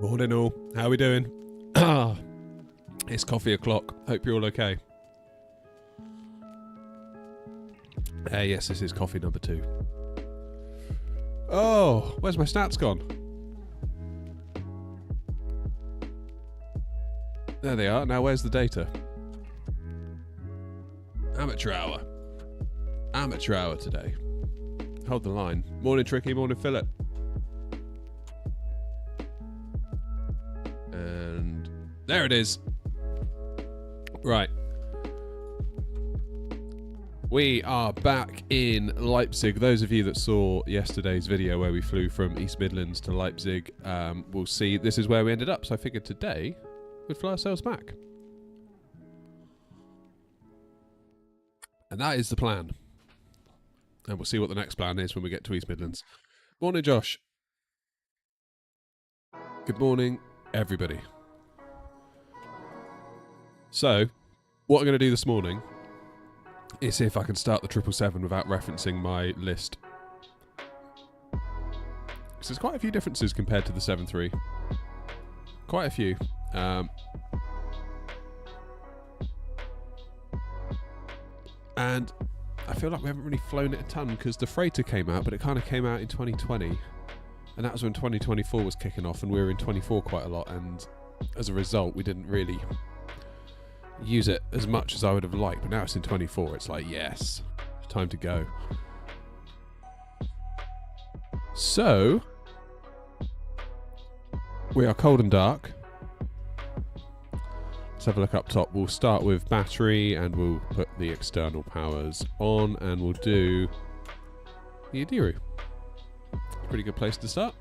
Morning all. How are we doing? It's coffee o'clock. Hope you're all okay. Yes, this is coffee number 2. Oh, where's my stats gone? There they are. Now where's the data? Amateur hour. Amateur hour today. Hold the line. Morning Tricky, morning Philip. And there it is. Right. We are back in Leipzig. Those of you that saw yesterday's video where we flew from East Midlands to Leipzig will see this is where we ended up. So I figured today we'd fly ourselves back. And that is the plan. And we'll see what the next plan is when we get to East Midlands. Morning, Josh. Good morning, everybody. So, what I'm going to do this morning is see if I can start the 777 without referencing my list. Because there's quite a few differences compared to the 73. Quite a few. And I feel like we haven't really flown it a ton because the freighter came out, but it kind of came out in 2020. And that was when 2024 was kicking off, and we were in 24 quite a lot. And as a result, we didn't really use it as much as I would have liked. But now it's in 24. It's like, yes, it's time to go. So, we are cold and dark. Let's have a look up top. We'll start with battery and we'll put the external powers on and we'll do the Adiru. Pretty good place to start.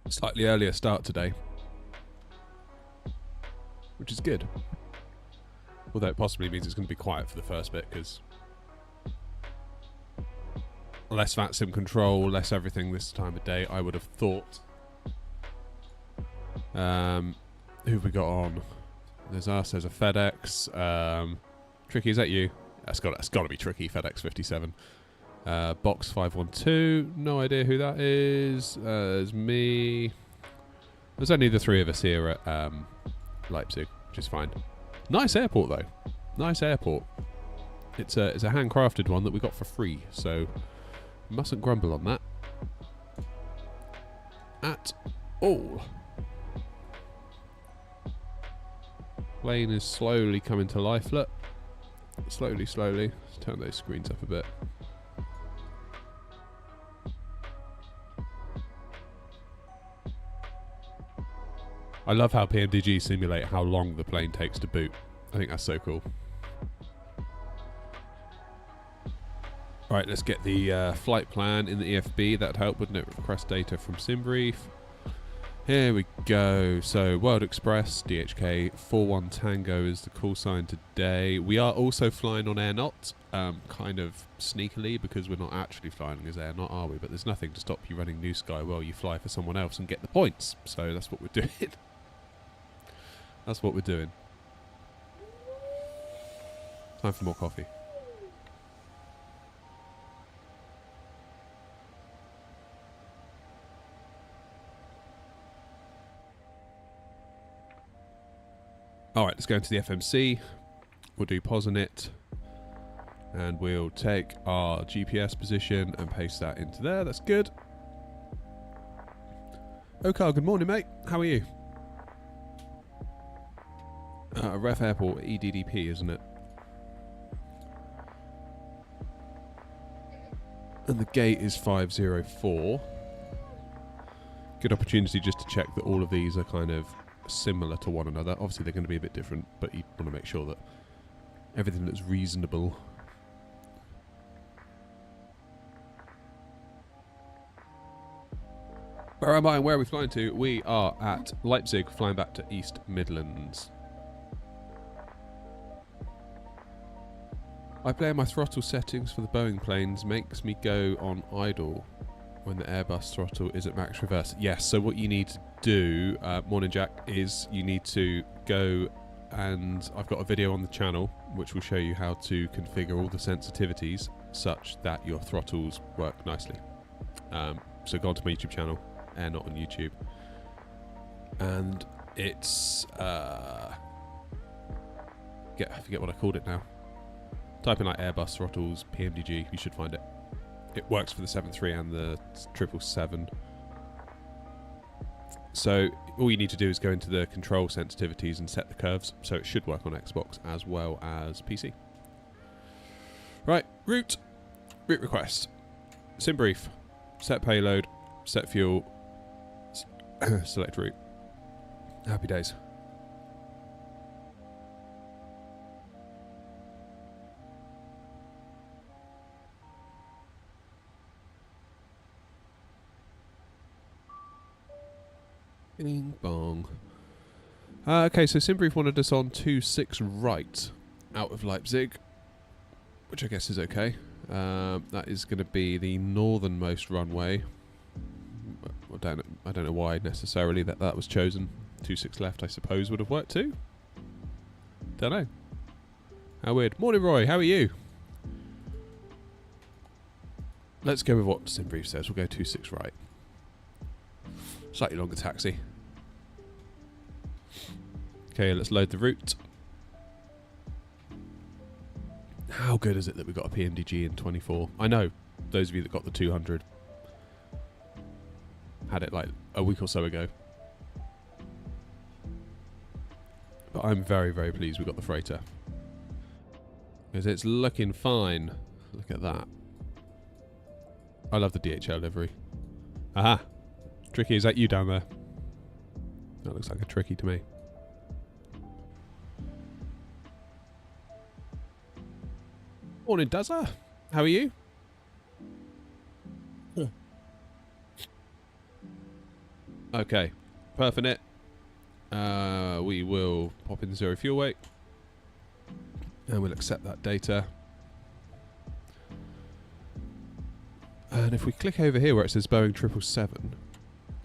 Slightly earlier start today, which is good. Although it possibly means it's going to be quiet for the first bit because less VATSIM control, less everything this time of day, I would have thought. Who've we got on? There's us, there's a FedEx. Tricky, is that you? That's got to be Tricky, FedEx 57. Box 512, no idea who that is. There's me. There's only the 3 of us here at Leipzig, which is fine. Nice airport though. Nice airport. It's a handcrafted one that we got for free, so mustn't grumble on that at all. Plane is slowly coming to life. Look, slowly. Let's turn those screens up a bit. I love how PMDG simulate how long the plane takes to boot. I think that's so cool. Right, let's get the flight plan in the EFB. That'd help, wouldn't it? Request data from SimBrief. Here we go. So, World Express, DHK 41 Tango is the call sign today. We are also flying on Air Not, kind of sneakily, because we're not actually flying as Air Not, are we? But there's nothing to stop you running New Sky while you fly for someone else and get the points. So that's what we're doing. That's what we're doing. Time for more coffee. Alright, let's go into the FMC. We'll do pause on it. And we'll take our GPS position and paste that into there. That's good. Oh, Carl, good morning, mate. How are you? Ref Airport, EDDP, isn't it? And the gate is 504. Good opportunity just to check that all of these are kind of similar to one another. Obviously they're going to be a bit different, but you want to make sure that everything looks reasonable. Where am I and where are we flying to? We are at Leipzig, flying back to East Midlands. I play my throttle settings for the Boeing planes makes me go on idle when the Airbus throttle is at max reverse. Yes, so what you need to do, morning Jack, is you need to go and I've got a video on the channel which will show you how to configure all the sensitivities such that your throttles work nicely. So go onto my YouTube channel, Air Not on YouTube, and it's I forget what I called it now. Type in like Airbus throttles PMDG, you should find it. It works for the 7.3 and the 777. So all you need to do is go into the control sensitivities and set the curves, so it should work on Xbox as well as PC. Right, route request, sim brief, set payload, set fuel, select route. Happy days. Bing bong. Okay, so Simbrief wanted us on 26 right out of Leipzig, which I guess is okay. That is going to be the northernmost runway. I don't know why necessarily that was chosen. 26 left, I suppose, would have worked too. Don't know. How weird. Morning, Roy. How are you? Let's go with what Simbrief says. We'll go 26 right. Slightly longer taxi. Okay, let's load the route. How good is it that we got a PMDG in 24? I know those of you that got the 200 had it like a week or so ago. But I'm very, very pleased we got the freighter. Because it's looking fine. Look at that. I love the DHL livery. Aha! Tricky, is that you down there? That looks like a Tricky to me. Morning, Dazza. How are you? Yeah. Okay. Perfect it. We will pop in 0 fuel weight. And we'll accept that data. And if we click over here where it says Boeing 777,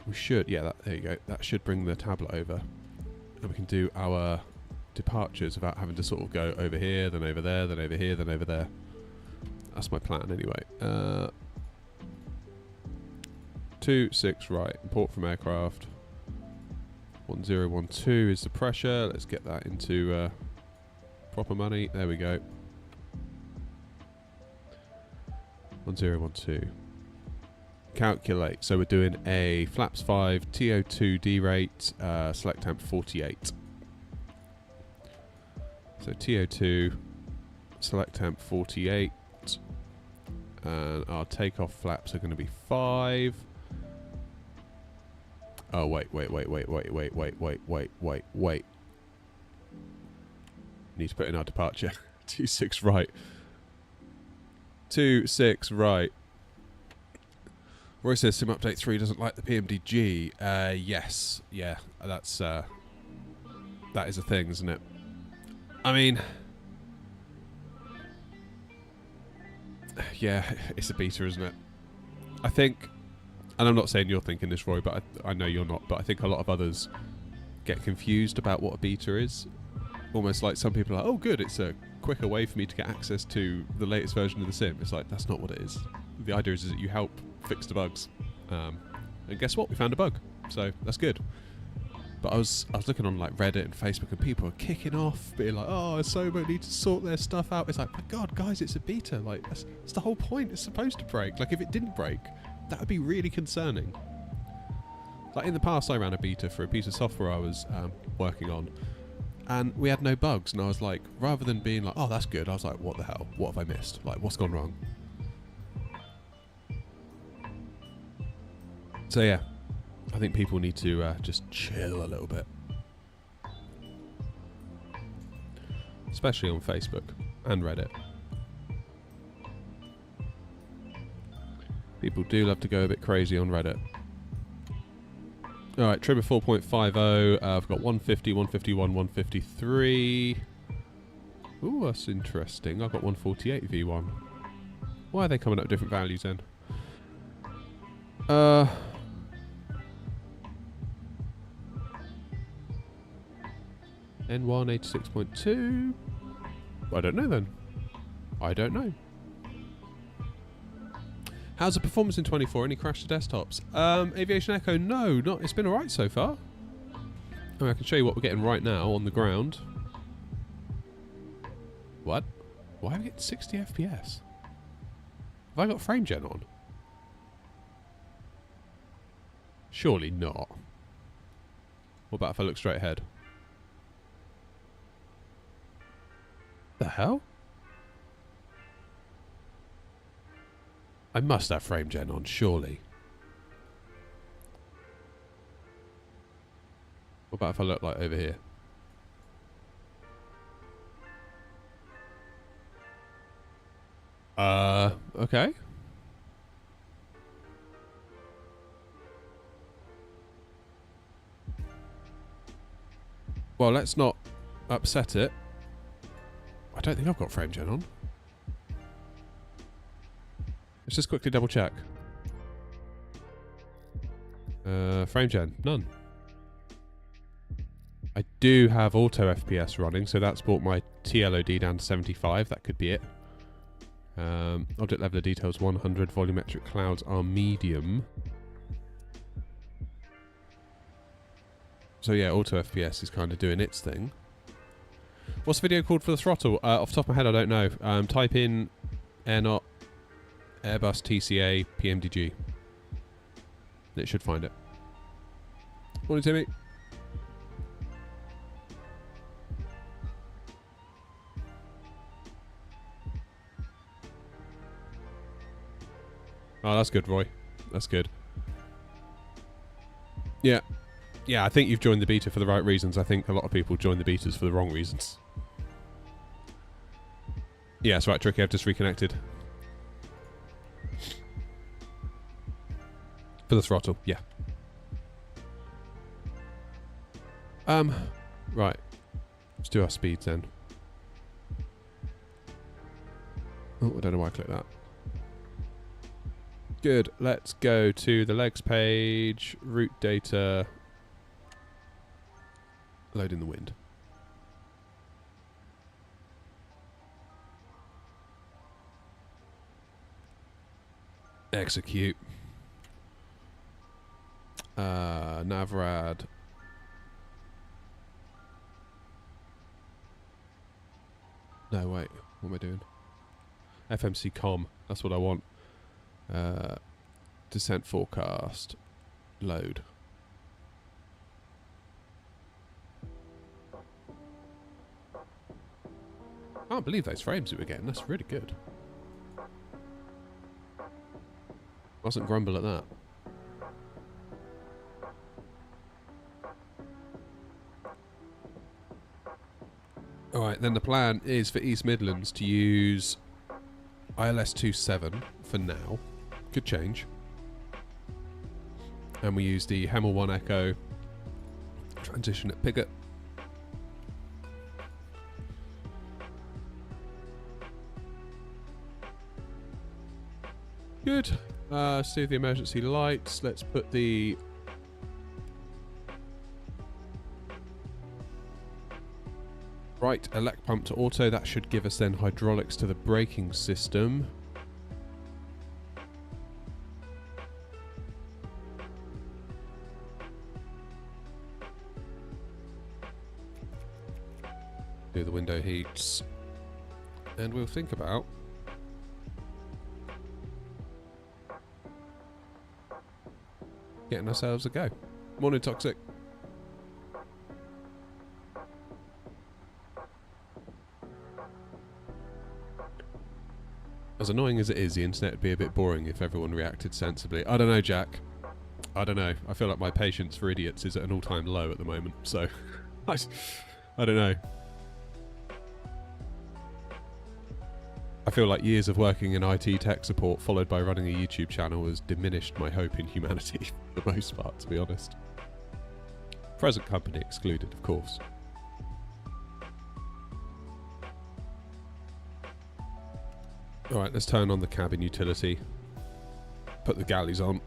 we should, yeah, there you go. That should bring the tablet over. And we can do our departures without having to sort of go over here, then over there, then over here, then over there. That's my plan anyway. 26 right, import from aircraft. 1012 is the pressure. Let's get that into proper money. There we go. 1012. Calculate. So we're doing a flaps 5 TO2 D rate, select temp 48. So TO2, select temp 48, and our takeoff flaps are going to be 5. Oh wait. Need to put in our departure. 26 right. 26 right. Roy says Sim Update 3 doesn't like the PMDG. Yes. Yeah, that is a thing, isn't it? I mean, yeah, it's a beta, isn't it? I think, and I'm not saying you're thinking this, Roy, but I know you're not, but I think a lot of others get confused about what a beta is. Almost like some people are like, oh good, it's a quicker way for me to get access to the latest version of the sim. It's like, that's not what it is. The idea is that you help fix the bugs. And guess what? We found a bug. So that's good. But I was looking on like Reddit and Facebook, and people are kicking off, being like, "Oh, Asobo need to sort their stuff out." It's like, my God, guys, it's a beta. Like that's the whole point. It's supposed to break. Like if it didn't break, that would be really concerning. Like in the past, I ran a beta for a piece of software I was working on, and we had no bugs. And I was like, rather than being like, "Oh, that's good," I was like, "What the hell? What have I missed? Like, what's gone wrong?" So yeah. I think people need to just chill a little bit. Especially on Facebook and Reddit. People do love to go a bit crazy on Reddit. Alright, trim of 4.50. I've got 150, 151, 153. Ooh, that's interesting. I've got 148 V1. Why are they coming up with different values then? N1 86.2. I don't know then. I don't know. How's the performance in 24? Any crash to desktops? Aviation Echo, no, not. It's been alright so far. I mean, I can show you what we're getting right now on the ground. What? Why are we getting 60 FPS? Have I got frame gen on? Surely not. What about if I look straight ahead? The hell? I must have frame gen on, surely. What about if I look like over here? Okay. Well, let's not upset it. I don't think I've got frame gen on. Let's just quickly double check. Frame gen, none. I do have auto FPS running, so that's brought my TLOD down to 75. That could be it. Object leveler details 100. Volumetric clouds are medium. So yeah, auto FPS is kind of doing its thing. What's the video called for the throttle? Off the top of my head, I don't know. Type in AirNot, Airbus TCA, PMDG. It should find it. Morning, Timmy. Oh, that's good, Roy. That's good. Yeah. Yeah, I think you've joined the beta for the right reasons. I think a lot of people join the betas for the wrong reasons. Yeah, that's right, Tricky. I've just reconnected. For the throttle, yeah. Right. Let's do our speeds then. Oh, I don't know why I clicked that. Good. Let's go to the legs page. Route data. Load in the wind. Execute. Navrad. No, wait. What am I doing? FMC com. That's what I want. Descent forecast. Load. I can't believe those frames we were getting. That's really good. Mustn't grumble at that. Alright, then the plan is for East Midlands to use ILS 27 for now. Could change. And we use the Hemel 1 Echo transition at Piggott. Good. Let's do the emergency lights. Let's put the right elect pump to auto. That should give us then hydraulics to the braking system. Do the window heats. And we'll think about getting ourselves a go. Morning, Toxic. As annoying as it is, the internet would be a bit boring if everyone reacted sensibly. I don't know, Jack. I don't know. I feel like my patience for idiots is at an all-time low at the moment, so I don't know. I feel like years of working in IT tech support followed by running a YouTube channel has diminished my hope in humanity for the most part, to be honest. Present company excluded, of course. Alright, let's turn on the cabin utility. Put the galleys on.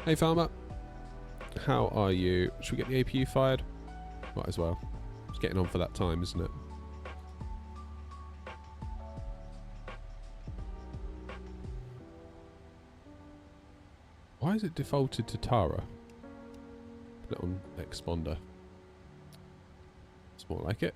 Hey farmer. How are you? Should we get the APU fired? Might as well. It's getting on for that time, isn't it? Why is it defaulted to Tara? Put it on exponder. It's more like it.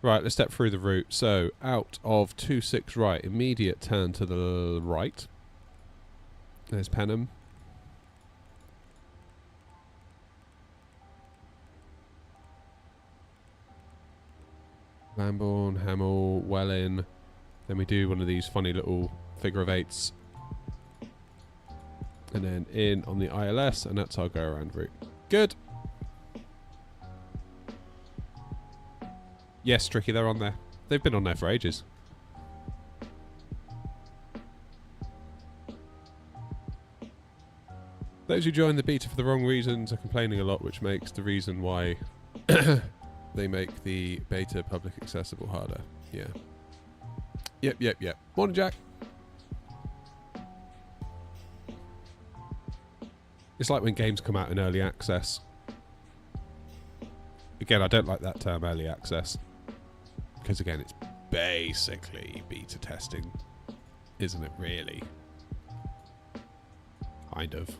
Right, let's step through the route. So, out of 26 right, immediate turn to the right. There's Penham. Lambourne, Hemel, Welling. Then we do one of these funny little figure of eights. And then in on the ILS, and that's our go around route. Good. Yes, Tricky, they're on there. They've been on there for ages. Those who join the beta for the wrong reasons are complaining a lot, which makes the reason why they make the beta public accessible harder. Yeah. Yep. Morning, Jack. It's like when games come out in early access. Again, I don't like that term, early access. Because again, it's basically beta testing. Isn't it really? Kind of.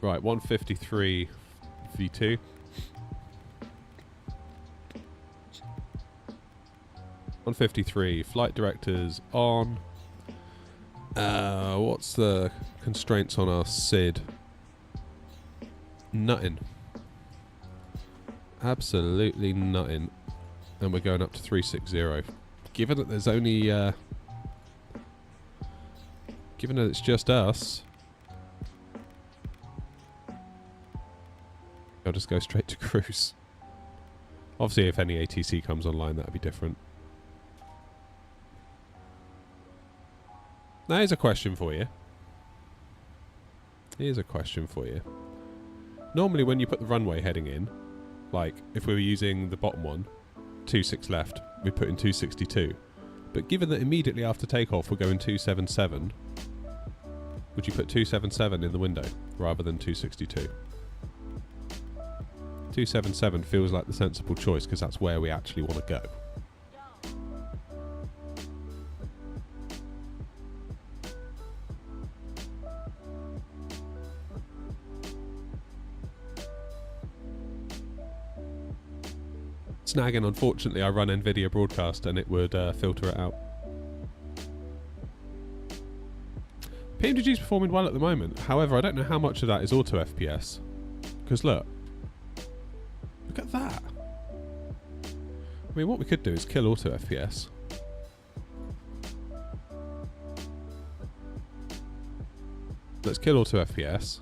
Right, 153 V2. (153) flight directors on. What's the constraints on our SID? Nothing. Absolutely nothing. And we're going up to 360. Given that there's only given that it's just us, I'll just go straight to cruise. Obviously, if any ATC comes online, that'd be different. Now, here's a question for you. Normally, when you put the runway heading in, like if we were using the bottom one, 26 left, we put in 262. But given that immediately after takeoff we're going 277, would you put 277 in the window rather than 262? 277 feels like the sensible choice because that's where we actually want to go. Snagging, unfortunately, I run NVIDIA Broadcast and it would filter it out. PMDG is performing well at the moment. However, I don't know how much of that is auto FPS. Because look at that. I mean, what we could do is kill auto FPS. Let's kill auto FPS.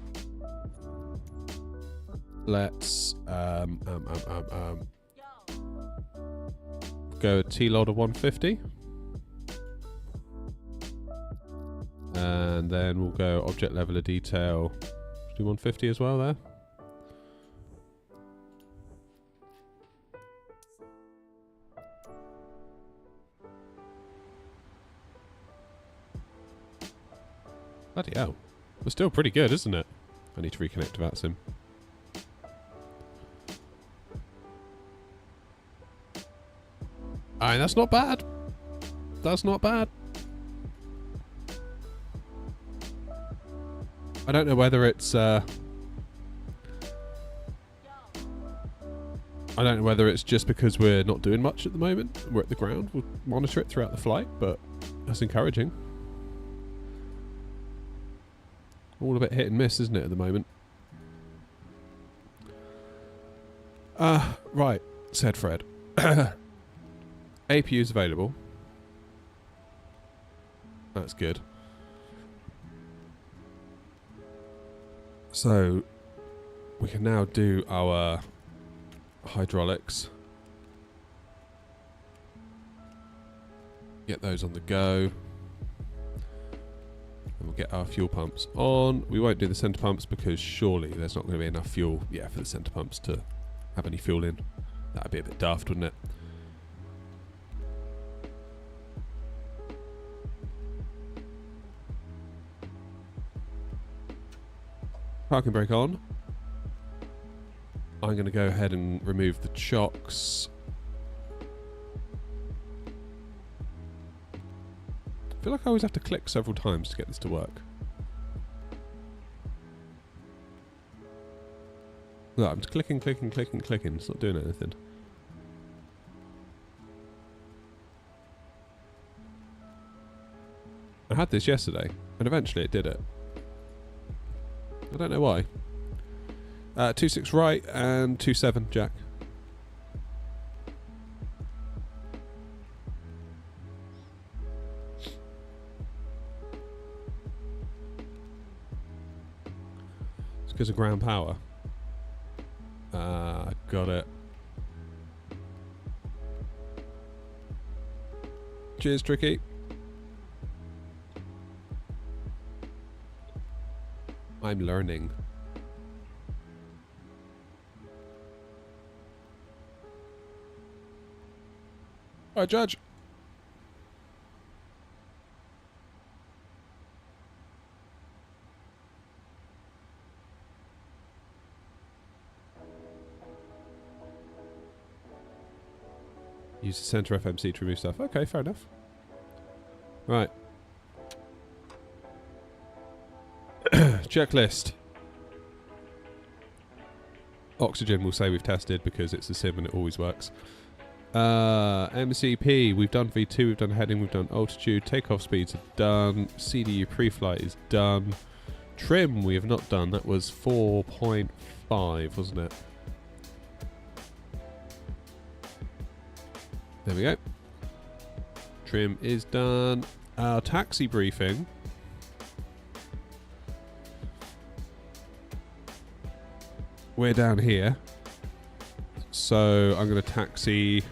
Let's go T-Load of 150. And then we'll go object level of detail. Do 150 as well there. Bloody hell. We're still pretty good, isn't it? I need to reconnect to VATSIM. Aye, that's not bad. That's not bad. I don't know whether it's just because we're not doing much at the moment. We're at the ground. We'll monitor it throughout the flight, but that's encouraging. All a bit hit and miss, isn't it, at the moment? Right, said Fred. APU is available. That's good. So we can now do our hydraulics. Get those on the go. And we'll get our fuel pumps on. We won't do the centre pumps because surely there's not going to be enough fuel, for the centre pumps to have any fuel in. That would be a bit daft, wouldn't it? Parking brake on. I'm going to go ahead and remove the chocks. I feel like I always have to click several times to get this to work. Look, I'm just clicking. It's not doing anything. I had this yesterday, and eventually it did it. I don't know why. 2.6 right and 2.7 jack. It's because of ground power. Got it. Cheers, Tricky. I'm learning. All right, Judge. Use the center FMC to remove stuff. Okay, fair enough. Right. Checklist. Oxygen we'll say we've tested because it's a sim and it always works. MCP, we've done V2, we've done heading, we've done altitude. Takeoff speeds are done. CDU pre-flight is done. Trim we have not done. That was 4.5, wasn't it? There we go. Trim is done. Our taxi briefing. We're down here. So I'm going to taxi.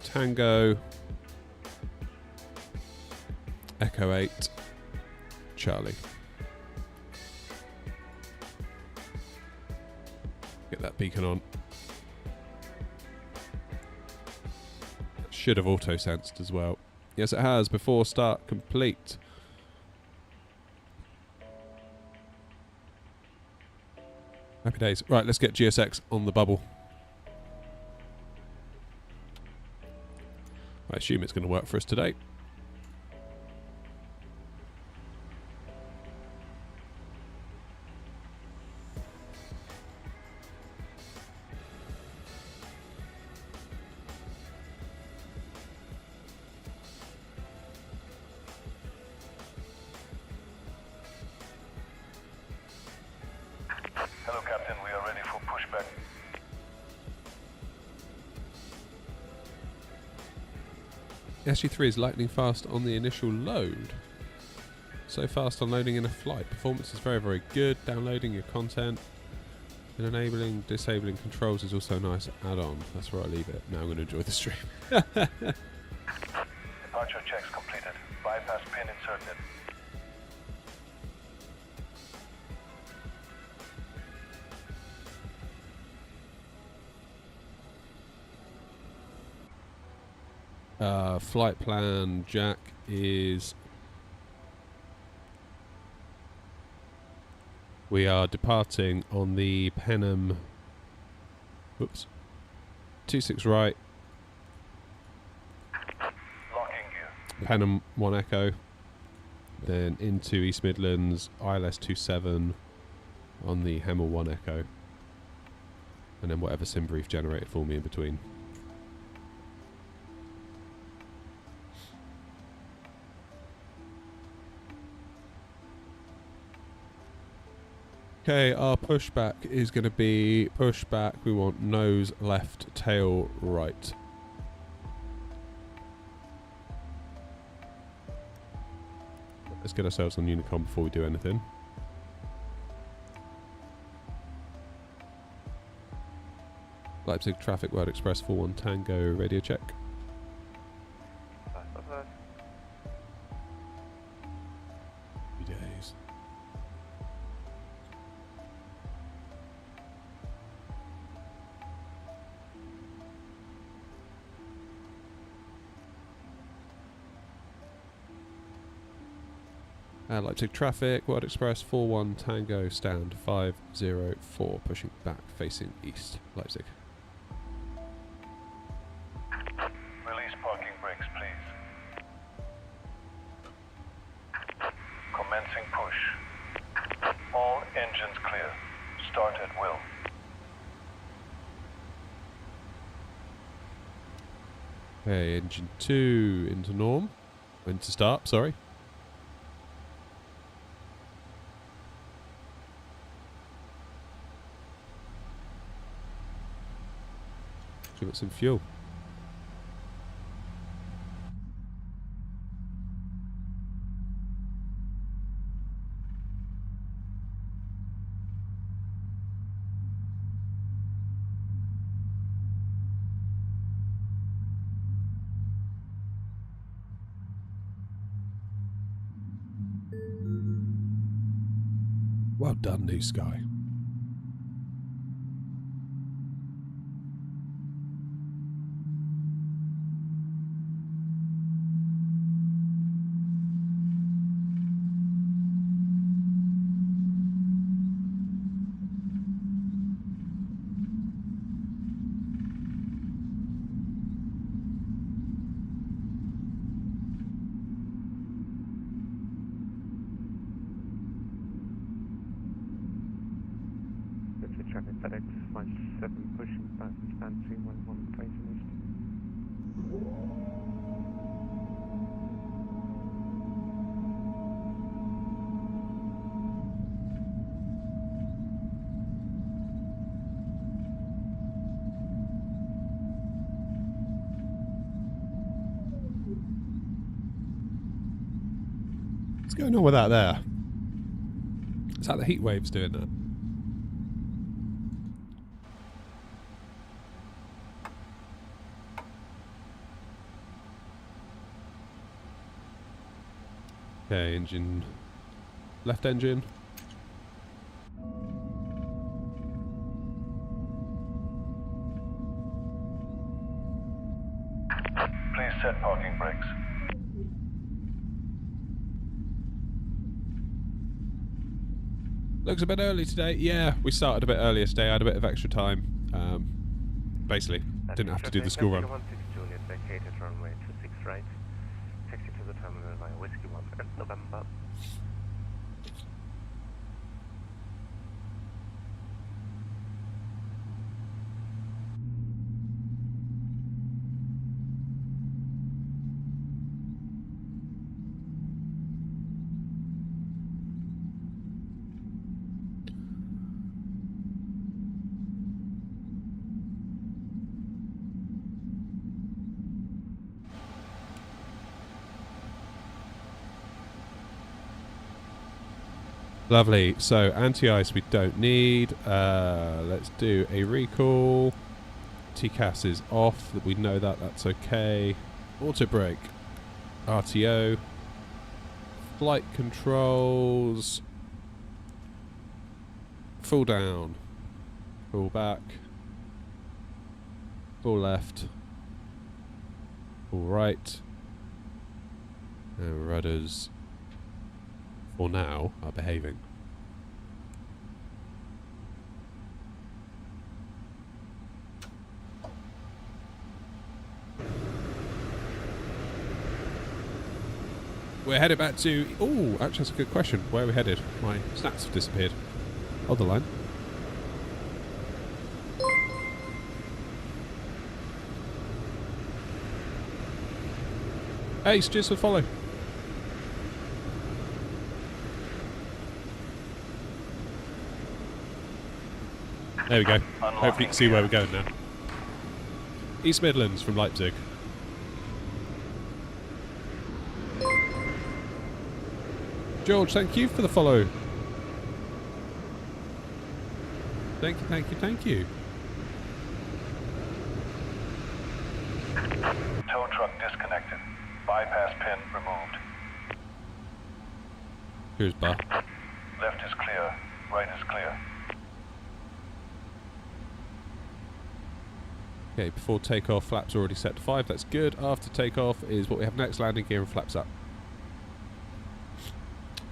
Tango. Echo 8. Charlie. Get that beacon on. Should have auto-sensed as well. Yes, it has. Before start complete. Happy days. Right, let's get GSX on the bubble. I assume it's going to work for us today. Hello, Captain. We are ready for pushback. SG3 is lightning fast on the initial load. So fast on loading in a flight. Performance is very, very good. Downloading your content and enabling, disabling controls is also a nice add-on. That's where I leave it. Now I'm going to enjoy the stream. Departure checks completed. Bypass pin inserted. Flight plan, Jack, is we are departing on the Penham 26 right, Locking gear. Penham 1 Echo, then into East Midlands, ILS 27 on the Hemel 1 Echo, and then whatever sim brief generated for me in between. Okay, our pushback is going to be pushback. We want nose left, tail right. Let's get ourselves on Unicom before we do anything. Leipzig Traffic World Express 41 Tango radio check. Happy days. Leipzig traffic, World Express 41 Tango stand 504, pushing back facing east, Leipzig. Release parking brakes, please. Commencing push. All engines clear. Start at will. Okay, engine 2 into norm. Into start, sorry. Give it some fuel. Well done, New Sky. Traffic FedEx 57 pushing back from stand 211 facing east. What's going on with that there? Is that the heat waves doing that? Okay, engine, left engine. Please set parking brakes. Looks a bit early today. Yeah, we started a bit earlier today. I had a bit of extra time. Basically, didn't have to do the school run. 162 Juliet vacated runway 26 right. Taxi to the terminal via Whiskey 1 and November. Lovely. So anti-ice we don't need. Let's do a recall. TCAS is off. We know that. That's okay. Auto brake. RTO. Flight controls. Full down. Full back. Full left. Full right. And rudders, for now, are behaving. We're headed back to... Oh, actually, that's a good question. Where are we headed? My stats have disappeared. Hold the line. Hey, just to follow. There we go. Hopefully you can see where we're going now. East Midlands from Leipzig. George, thank you for the follow. Thank you, thank you, thank you. Tow truck disconnected. Bypass pin removed. Here's bar. Left is clear. Right is clear. Okay, before takeoff, flaps already set to 5. That's good. After takeoff is what we have next. Landing gear and flaps up.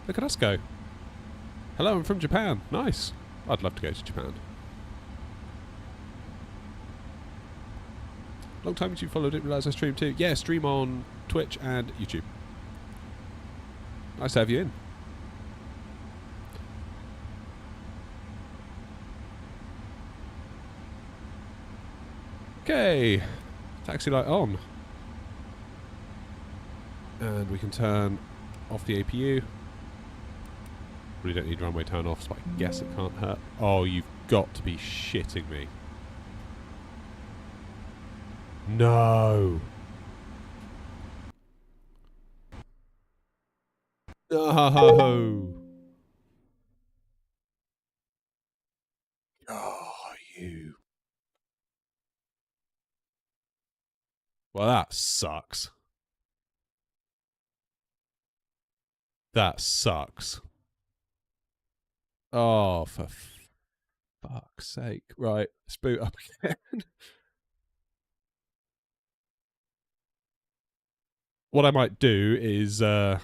Look at us go. Hello, I'm from Japan. Nice. I'd love to go to Japan. Long time since you followed, didn't realise I stream too. Yeah, stream on Twitch and YouTube. Nice to have you in. Okay. Taxi light on. And we can turn off the APU. We don't need runway turn off, so I guess it can't hurt. Oh, you've got to be shitting me. No. No. Oh, you. Well, that sucks. That sucks. Oh, for fuck's sake. Right, let's boot up again. What I might do is... oh,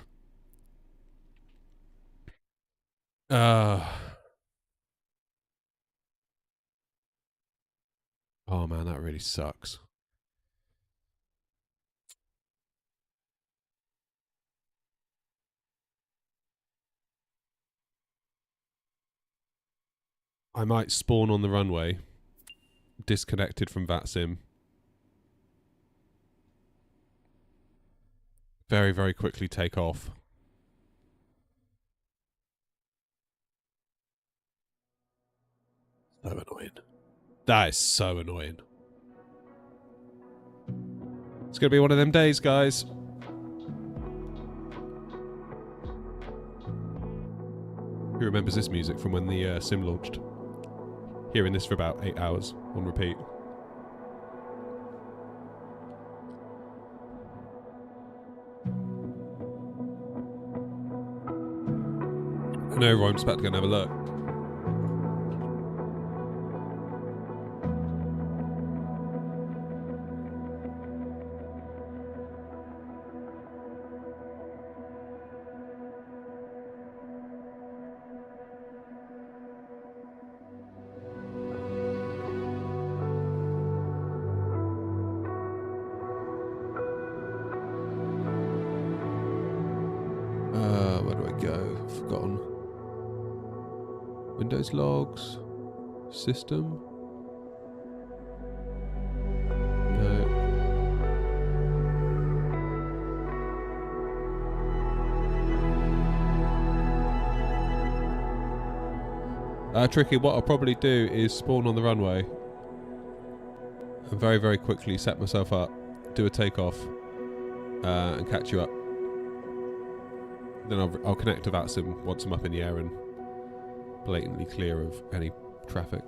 man, that really sucks. I might spawn on the runway, disconnected from VATSIM. Very, very quickly take off. So annoying. That is so annoying. It's going to be one of them days, guys. Who remembers this music from when the sim launched? Hearing this for about 8 hours on repeat. I know, Roy, I'm just about to go and have a look. Where do I go? I've forgotten. Windows logs. System. No. Tricky, what I'll probably do is spawn on the runway and very, very quickly set myself up, do a takeoff, and catch you up. Then I'll connect to VATSIM once I'm up in the air and blatantly clear of any traffic.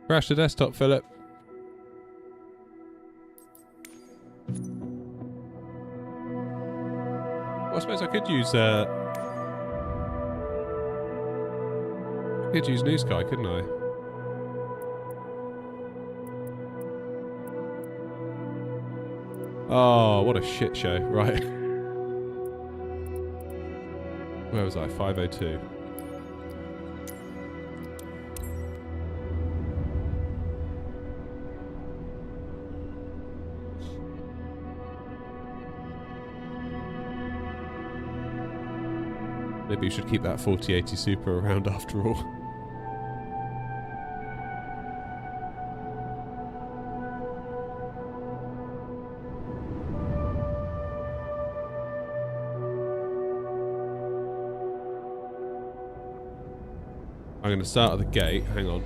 Crash the desktop, Philip. Well, I suppose I could use New Sky, couldn't I? Oh, what a shit show. Right. Where was I? 502. Maybe you should keep that 4080 Super around after all. I'm going to start at the gate. Hang on.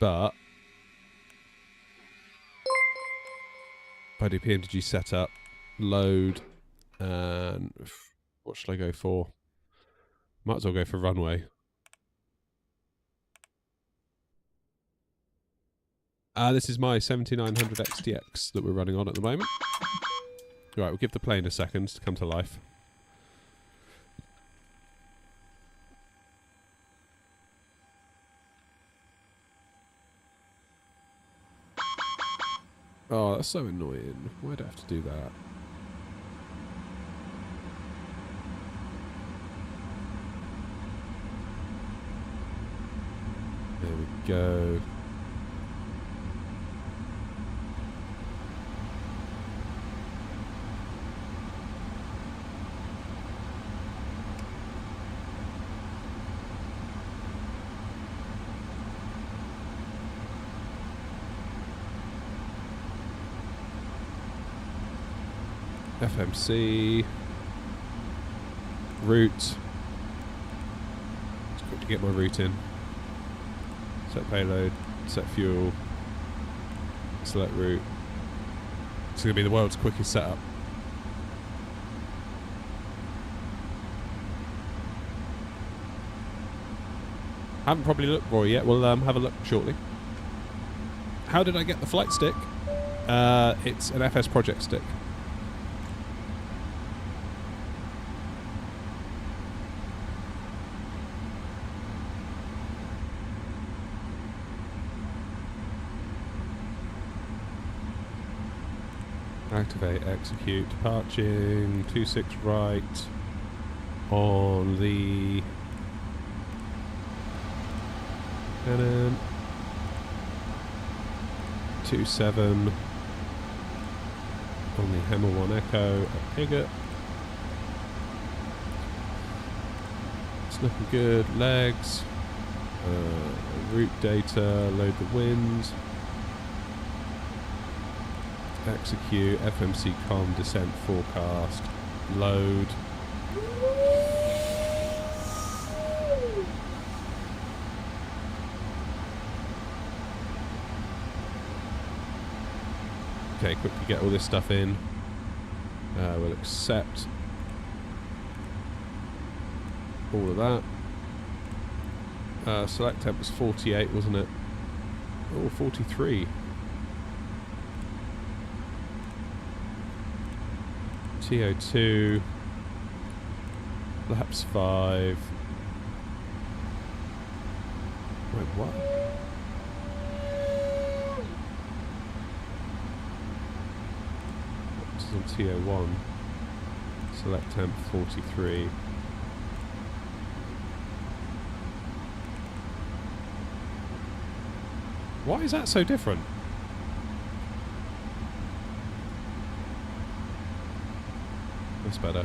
But if I do PMDG setup, load, and what should I go for? Might as well go for runway. This is my 7900 XTX that we're running on at the moment. Right, we'll give the plane a second to come to life. Oh, that's so annoying. Why do I have to do that? There we go. FMC route. It's got to get my route in. Set payload, set fuel, select route. It's going to be the world's quickest setup. Haven't probably looked for it yet. We'll have a look shortly. How did I get the flight stick? It's an FS project stick. Activate, execute, departing, 26 right on the cannon, 27 on the Hammer 1 Echo at Pigott. It's looking good, legs, route data, load the wind. Execute, FMC com, descent forecast, load. Okay, quickly get all this stuff in. We'll accept all of that. Select temp was 48, wasn't it? Oh, 43. TO2, laps 5. Wait, what? This is on TO1. Select temp 43. Why is that so different? That's better.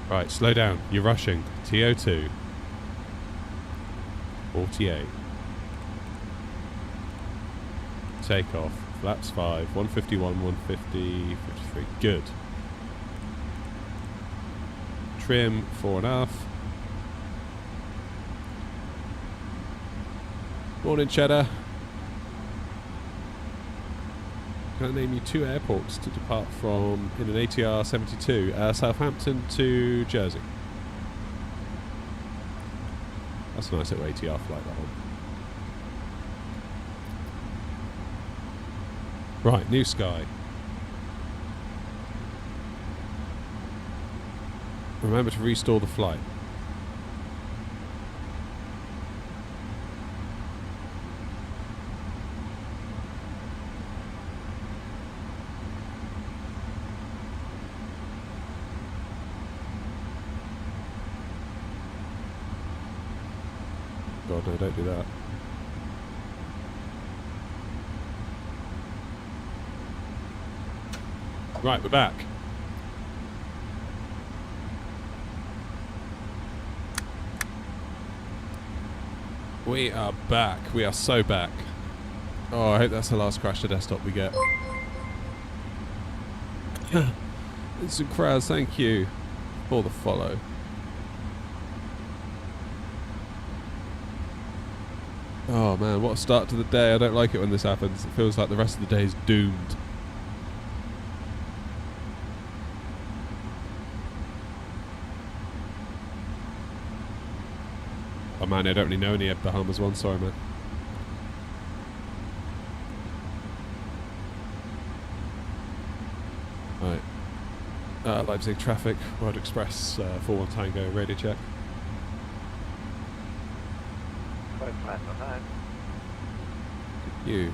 Right, slow down. You're rushing. TO2. 48. Takeoff. Flaps 5. 151, 150, 53. Good. Trim 4.5. Morning, Cheddar. Can I name you 2 airports to depart from in an ATR 72? Southampton to Jersey. That's a nice little ATR flight, that one. Right, new sky. Remember to restore the flight. God, no, don't do that. Right, we're back. We are back. We are so back. Oh, I hope that's the last crash to desktop we get. Instant Kraz, thank you for the follow. Oh man, what a start to the day. I don't like it when this happens. It feels like the rest of the day is doomed. Oh man, I don't really know any Bahamas ones, sorry man. Right. Leipzig traffic, World Express, 41 Tango, radio check. Quite flat behind. You.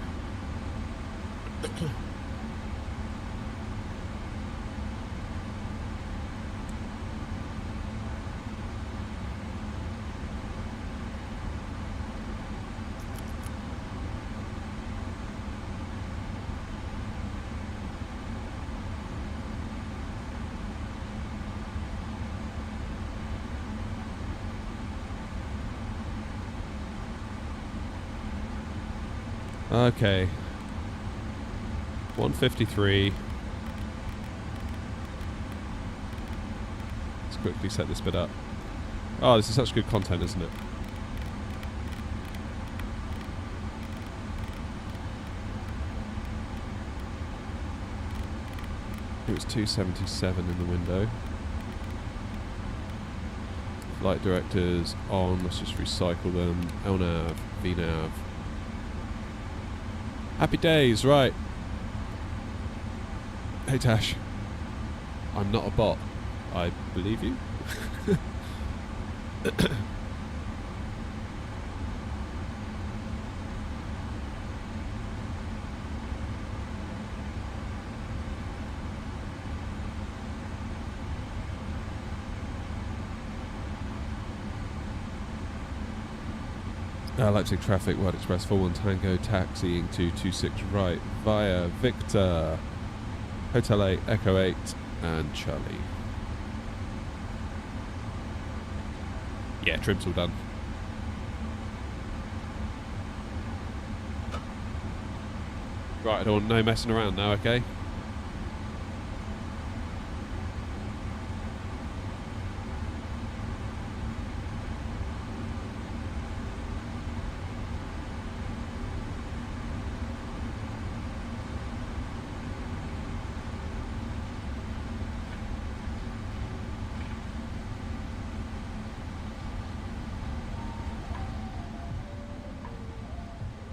Okay. 153. Let's quickly set this bit up. Oh, this is such good content, isn't it? It was 277 in the window. Flight directors on. Let's just recycle them. LNAV, VNAV. Happy days, right. Hey Tash. I'm not a bot. I believe you. Leipzig traffic, World Express 41 Tango, taxiing to 26 right via Victor, Hotel 8, Echo 8, and Charlie. Yeah, trim's all done. Right, I don't want no messing around now, okay?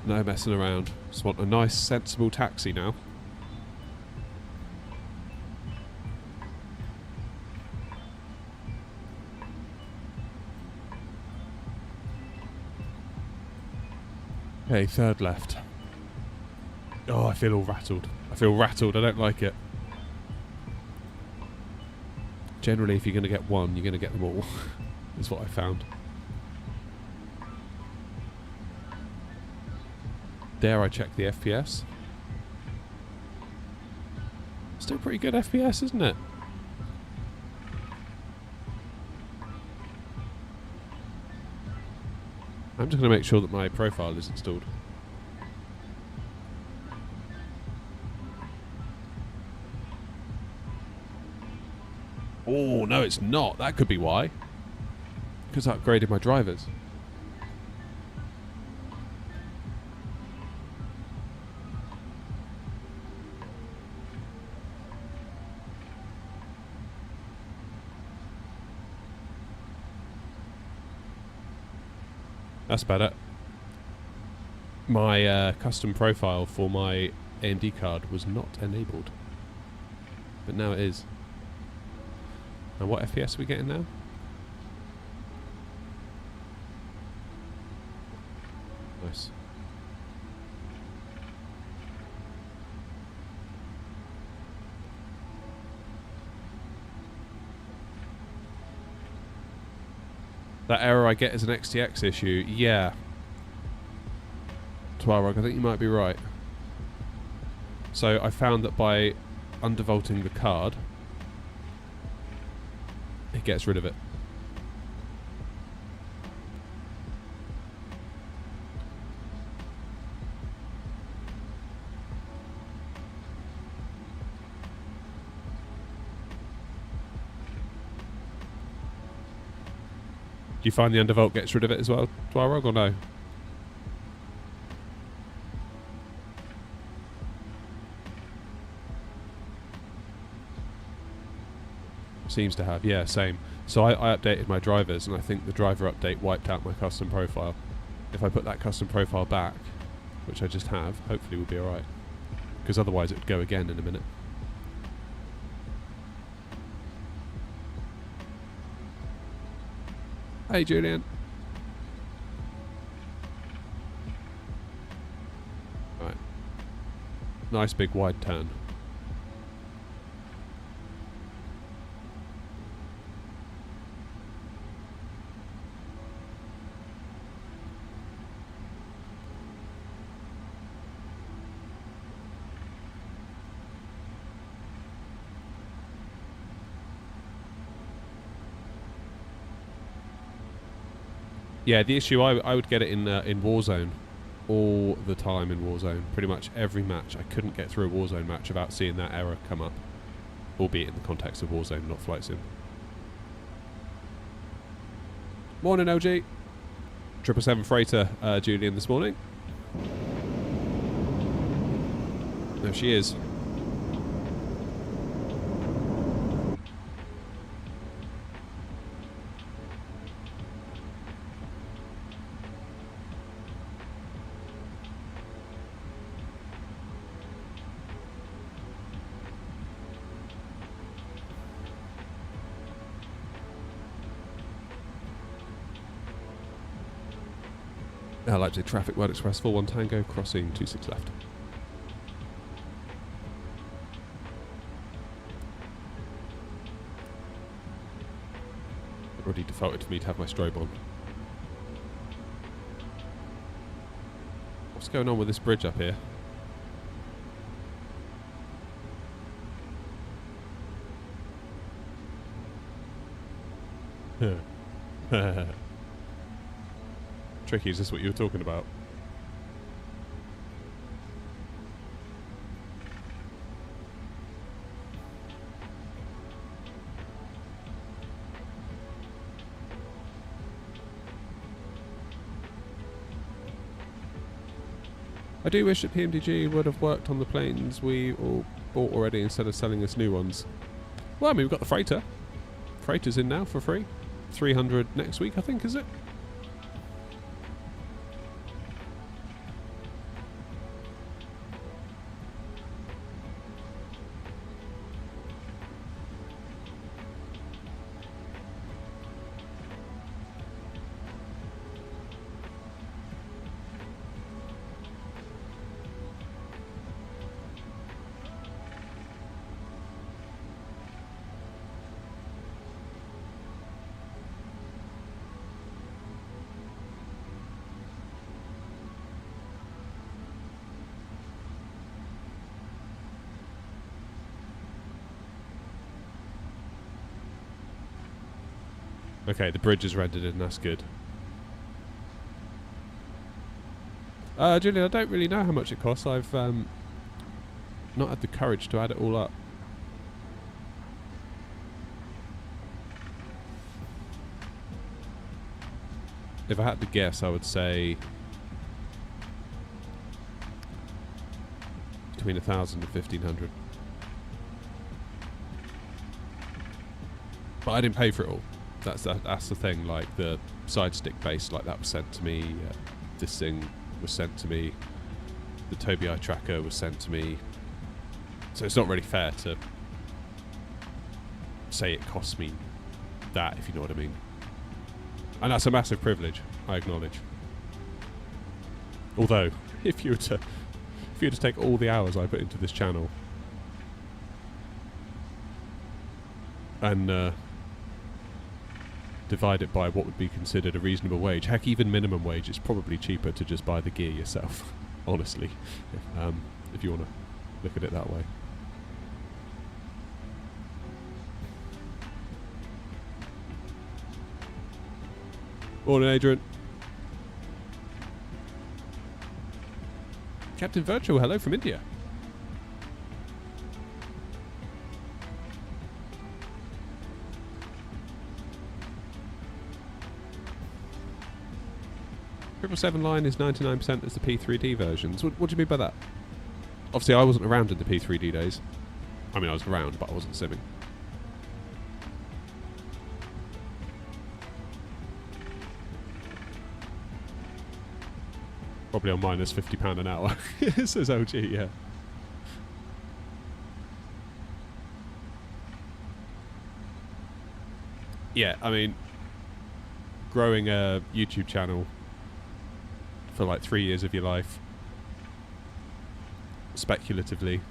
No messing around. Just want a nice, sensible taxi now. Okay, third left. Oh, I feel all rattled. I feel rattled. I don't like it. Generally, if you're going to get one, you're going to get them all. Is what I found. Dare I check the FPS? Still pretty good FPS, isn't it? I'm just going to make sure that my profile is installed. Oh, no, it's not. That could be why. Because I upgraded my drivers. That's better. My custom profile for my AMD card was not enabled. But now it is. And what FPS are we getting now? Nice. That error I get is an XTX issue. Yeah. Twarog, I think you might be right. So I found that by undervolting the card, it gets rid of it. Do you find the undervolt gets rid of it as well, Twarog, or no? Seems to have, yeah, same. So I updated my drivers, and I think the driver update wiped out my custom profile. If I put that custom profile back, which I just have, hopefully we'll be alright. Because otherwise it would go again in a minute. Hey Julian. Right. Nice big wide turn. Yeah, the issue, I would get it in Warzone all the time in Warzone. Pretty much every match. I couldn't get through a Warzone match without seeing that error come up. Albeit in the context of Warzone, not Flight Sim. Morning, OG. 777 freighter, Julian, this morning. There she is. Leipzig traffic, World Express 41 Tango, crossing 26 left. It already defaulted for me to have my strobe on. What's going on with this bridge up here? Tricky, is this what you were talking about? I do wish that PMDG would have worked on the planes we all bought already instead of selling us new ones. Well, I mean, we've got the freighter. Freighter's in now for free. 300 next week, I think, is it? Okay, the bridge is rendered in, that's good. Julian, I don't really know how much it costs. I've not had the courage to add it all up. If I had to guess, I would say between 1,000 and 1,500. But I didn't pay for it all. That's the thing. Like the side stick base, like that was sent to me. This thing was sent to me. The Tobii tracker was sent to me. So it's not really fair to say it cost me that, if you know what I mean. And that's a massive privilege, I acknowledge. Although, if you were to take all the hours I put into this channel and divide it by what would be considered a reasonable wage, heck, even minimum wage, it's probably cheaper to just buy the gear yourself, honestly, if you want to look at it that way. Morning, Adrian. Captain Virtual, hello from India. Seven line is 99% as the P3D versions. What do you mean by that? Obviously, I wasn't around in the P3D days. I mean, I was around, but I wasn't simming. Probably on minus £50 an hour. It says LG, yeah. Yeah, I mean, growing a YouTube channel for like 3 years of your life, speculatively,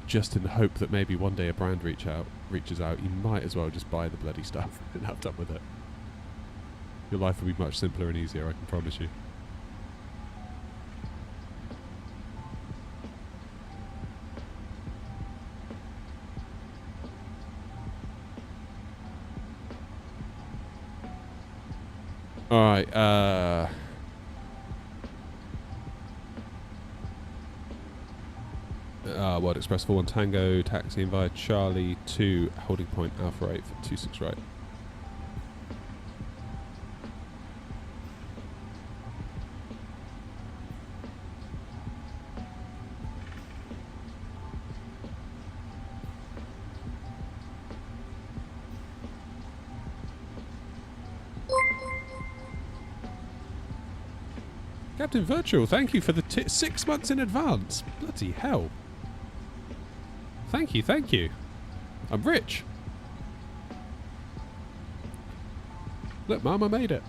just in the hope that maybe one day a brand reaches out, you might as well just buy the bloody stuff and have done with it. Your life will be much simpler and easier, I can promise you. Alright, World Express 41 Tango, taxiing via Charlie 2, holding point Alpha 8 for 26 right. Captain Virtual, thank you for the 6 months in advance. Bloody hell. Thank you, thank you. I'm rich. Look, Mum, I made it.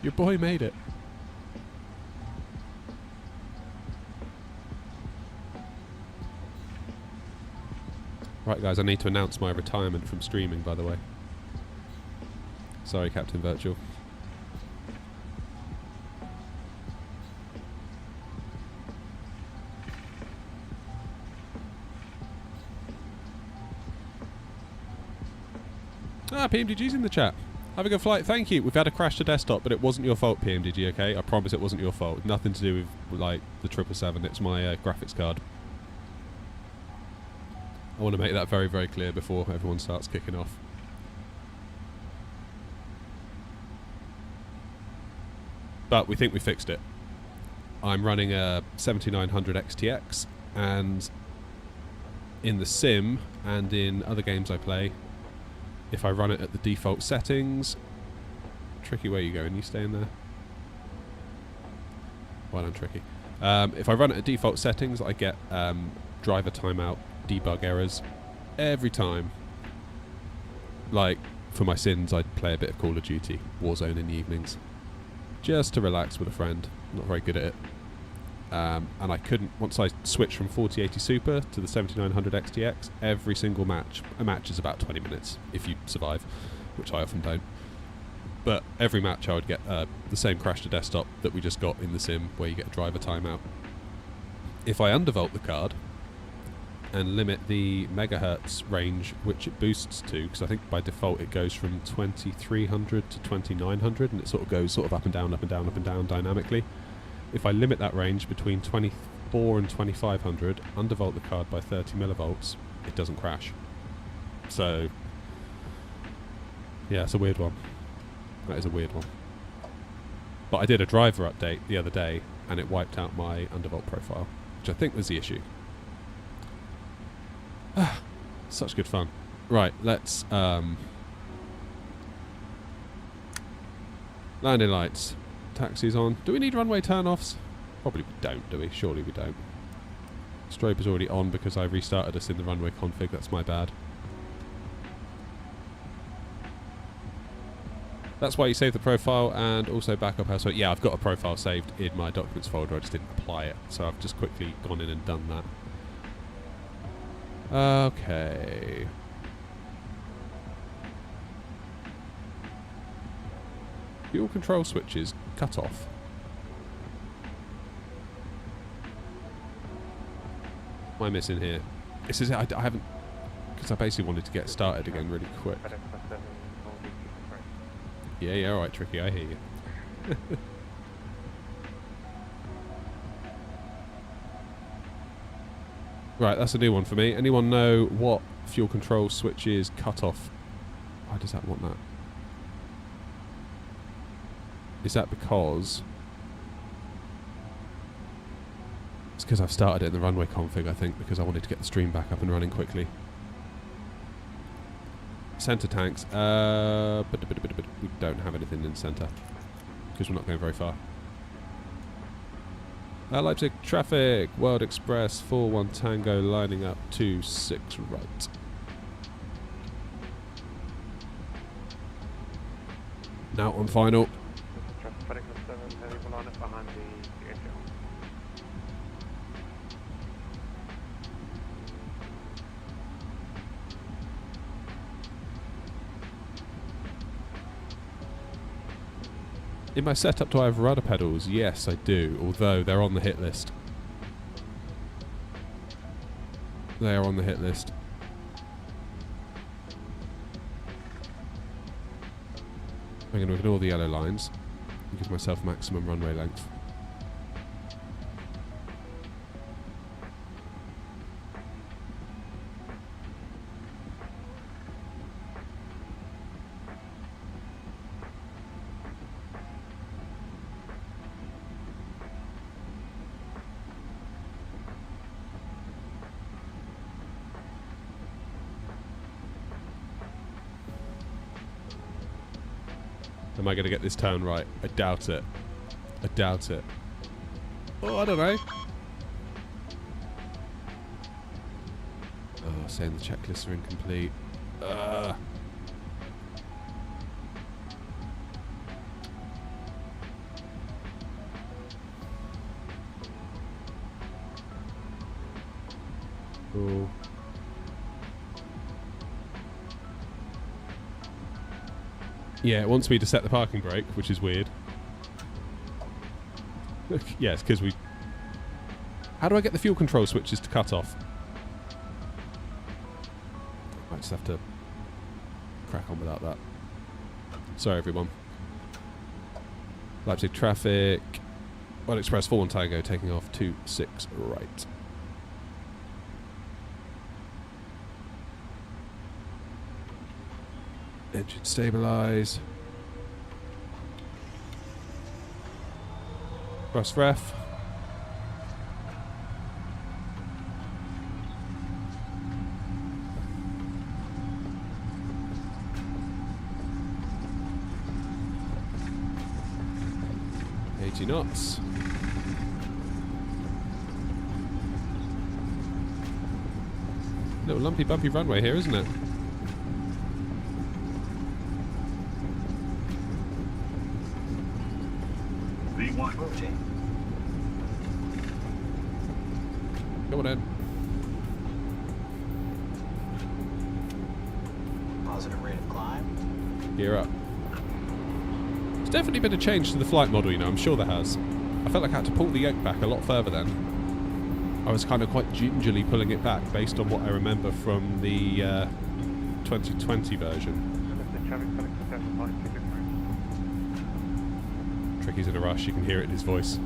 Your boy made it. Right, guys, I need to announce my retirement from streaming, by the way. Sorry, Captain Virtual. PMDG's in the chat. Have a good flight. Thank you. We've had a crash to desktop, but it wasn't your fault, PMDG, okay? I promise it wasn't your fault. Nothing to do with, like, the 777. It's my graphics card. I want to make that very, very clear before everyone starts kicking off. But we think we fixed it. I'm running a 7900 XTX, and in the sim and in other games I play, if I run it at the default settings... Tricky, where you going? You staying there? Well done, Tricky. If I run it at default settings, I get driver timeout debug errors every time. Like, for my sins, I'd play a bit of Call of Duty Warzone in the evenings. Just to relax with a friend. Not very good at it. And I couldn't, once I switched from 4080 Super to the 7900 XTX, every single match, a match is about 20 minutes if you survive, which I often don't. But every match I would get the same crash to desktop that we just got in the sim, where you get a driver timeout. If I undervolt the card and limit the megahertz range which it boosts to, because I think by default it goes from 2300 to 2900, and it sort of goes sort of up and down, up and down, up and down dynamically. If I limit that range between 24 and 2500, undervolt the card by 30 millivolts, it doesn't crash. So, yeah, it's a weird one. That is a weird one. But I did a driver update the other day, and it wiped out my undervolt profile, which I think was the issue. Such good fun. Right, let's... landing lights. Taxis on. Do we need runway turn-offs? Probably we don't, do we? Surely we don't. Strobe is already on because I restarted us in the runway config. That's my bad. That's why you save the profile and also backup elsewhere. Yeah, I've got a profile saved in my documents folder. I just didn't apply it. So I've just quickly gone in and done that. Okay. Fuel control switches cut off. What am I missing here? This is I haven't, because I basically wanted to get started again really quick. Yeah, alright, Tricky, I hear you. Right, that's a new one for me. Anyone know what fuel control switches cut off? Why does that want that? Is that because... It's because I've started it in the runway config, I think, because I wanted to get the stream back up and running quickly. Centre tanks. We don't have anything in centre. because we're not going very far. Leipzig traffic, World Express 41 Tango lining up 26 right. Now on final. Traffic FedEx 7, anyone on it behind the DHL? In my setup, do I have rudder pedals? Yes, I do, although they're on the hit list. They are on the hit list. I'm going to ignore the yellow lines and give myself maximum runway length. Am I going to get this turn right? I doubt it. I doubt it. Oh, I don't know. Oh, saying the checklists are incomplete. Oh. Yeah, it wants me to set the parking brake, which is weird. Yeah, it's because we... How do I get the fuel control switches to cut off? I might just have to crack on without that. Sorry, everyone. Leipzig traffic. World Express 41 Tango taking off 26 right. Engine stabilise. Cross ref. Knots. Little lumpy bumpy runway here, isn't it? V1 rotate. Come on in. Positive rate of climb. Gear up. There's definitely been a change to the flight model, you know, I'm sure there has. I felt like I had to pull the yoke back a lot further then. I was kind of quite gingerly pulling it back based on what I remember from the 2020 version. Traffic FedEx 7, line 2 Tricky's in a rush, you can hear it in his voice.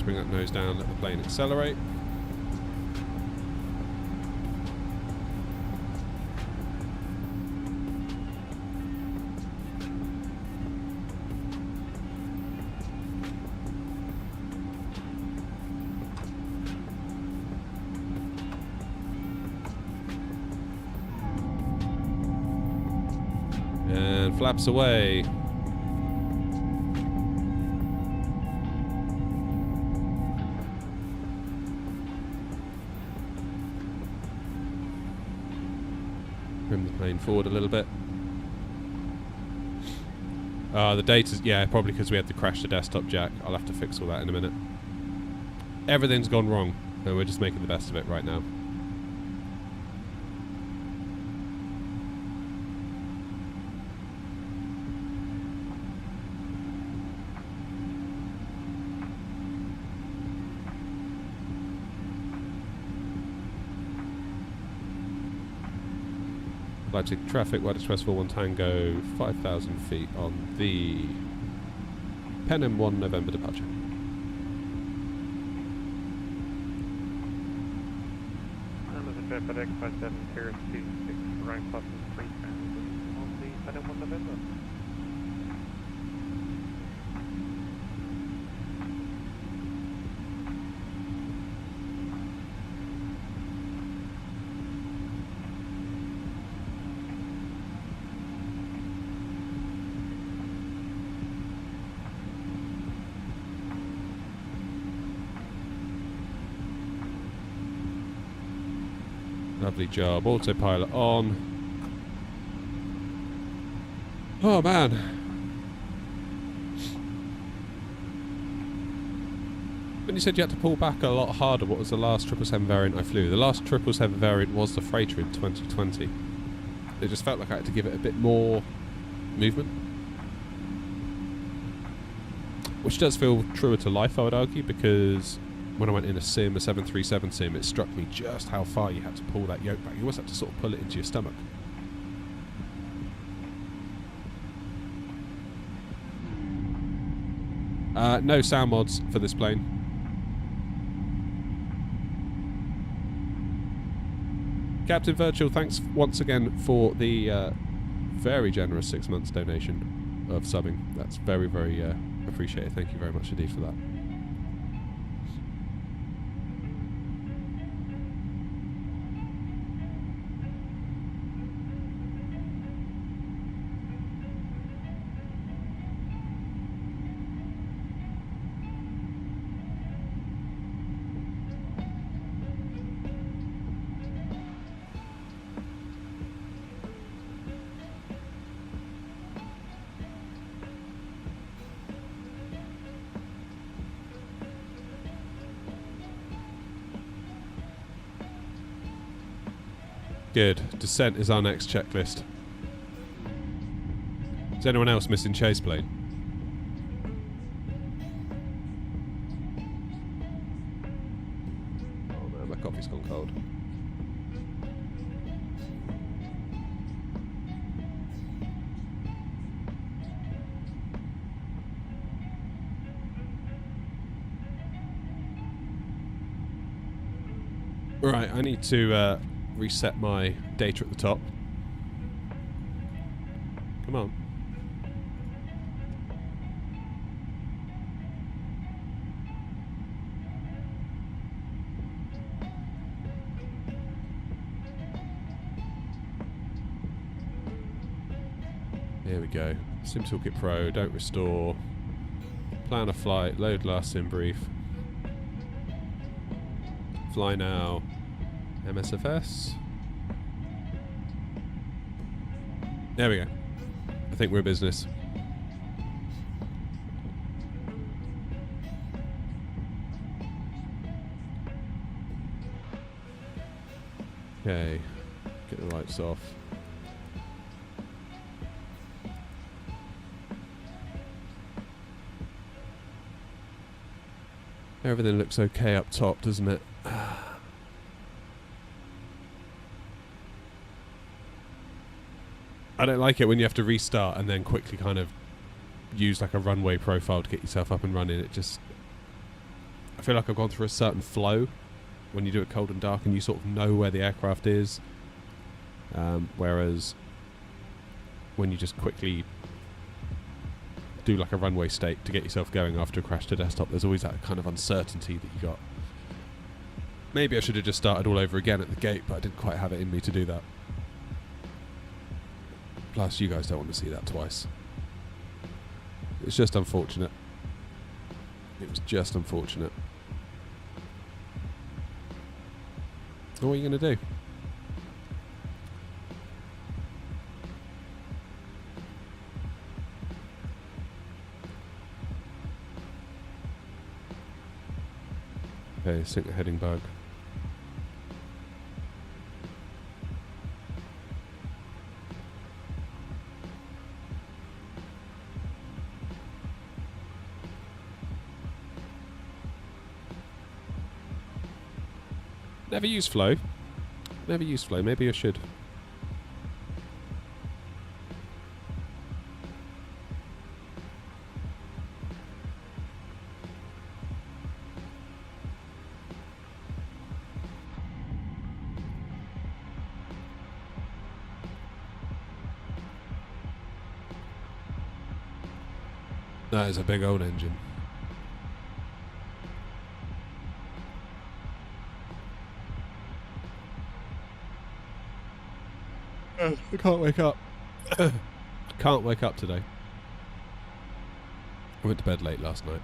Bring that nose down, let the plane accelerate. And flaps away. Trim the plane forward a little bit. The data's... Yeah, probably because we had to crash the desktop jack. I'll have to fix all that in a minute. Everything's gone wrong, and we're just making the best of it right now. Leipzig traffic, World Express 41 Tango, 5,000 feet on the Pen M1 November departure. United FedEx 57 Paris 26, running plus 3 on the FedEx 1 November. Lovely job. Autopilot on. Oh man. When you said you had to pull back a lot harder, what was the last 777 variant I flew? The last 777 variant was the freighter in 2020. It just felt like I had to give it a bit more movement. Which does feel truer to life, I would argue, because when I went in a 737 sim, it struck me just how far you had to pull that yoke back. You almost had to sort of pull it into your stomach. No sound mods for this plane. Captain Virtual, thanks once again for the very generous 6 months donation of subbing. That's very, very appreciated. Thank you very much indeed for that. Good. Descent is our next checklist. Is anyone else missing chase plane? Oh no, my coffee's gone cold. Right, I need to reset my data at the top. Come on. Here we go. Sim Toolkit Pro, don't restore. Plan a flight, load last sim brief. Fly now. MSFS. There we go. I think we're business. Okay. Get the lights off. Everything looks okay up top, doesn't it? I don't like it when you have to restart and then quickly kind of use like a runway profile to get yourself up and running. It just... I feel like I've gone through a certain flow when you do it cold and dark and you sort of know where the aircraft is. Whereas when you just quickly do like a runway state to get yourself going after a crash to desktop, there's always that kind of uncertainty that you got. Maybe I should have just started all over again at the gate, but I didn't quite have it in me to do that. Plus, you guys don't want to see that twice. It's just unfortunate. It was just unfortunate. What are you going to do? Okay, sync the heading bug. Never use flow. Never use flow. Maybe I should. That is a big old engine. I can't wake up. Can't wake up today. I went to bed late last night.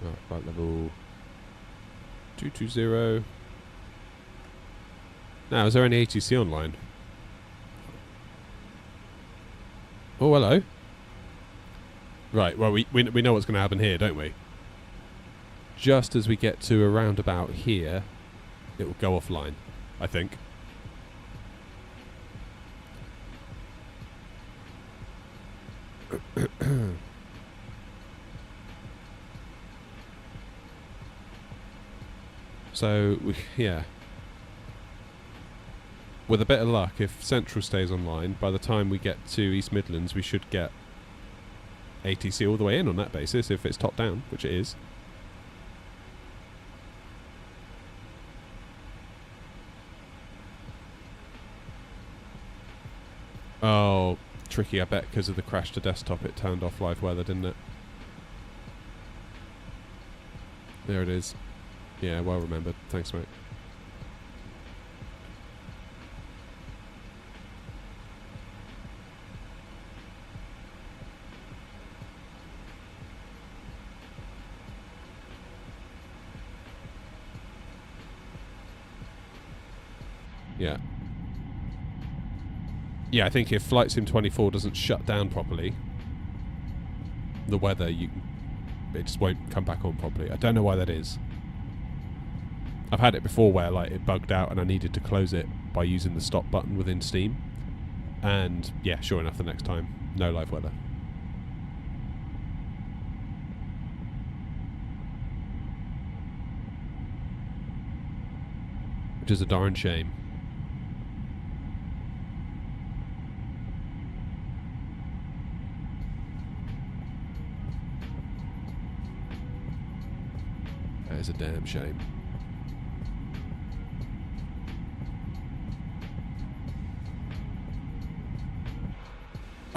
Right, flight level 220. Now, is there any ATC online? Oh, hello. Right, well, we know what's going to happen here, don't we? Just as we get to around about here, it will go offline, I think. So, yeah. With a bit of luck, if Central stays online, by the time we get to East Midlands, we should get ATC all the way in on that basis, if it's top down, which it is. Oh, tricky, I bet because of the crash to desktop it turned off live weather, didn't it? There it is. Yeah, well remembered. Thanks, mate. Yeah. Yeah, I think if Flight Sim 24 doesn't shut down properly, the weather, it just won't come back on properly. I don't know why that is. I've had it before where like it bugged out and I needed to close it by using the stop button within Steam. And yeah, sure enough, the next time, no live weather. Which is a darn shame. That is a damn shame.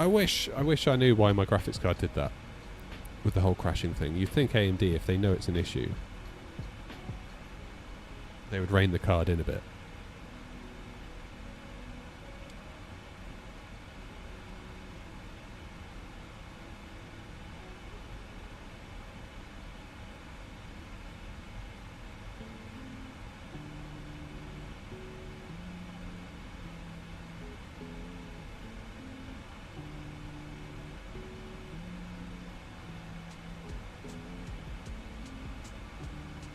I wish I knew why my graphics card did that with the whole crashing thing. You'd think AMD, if they know it's an issue, they would rein the card in a bit.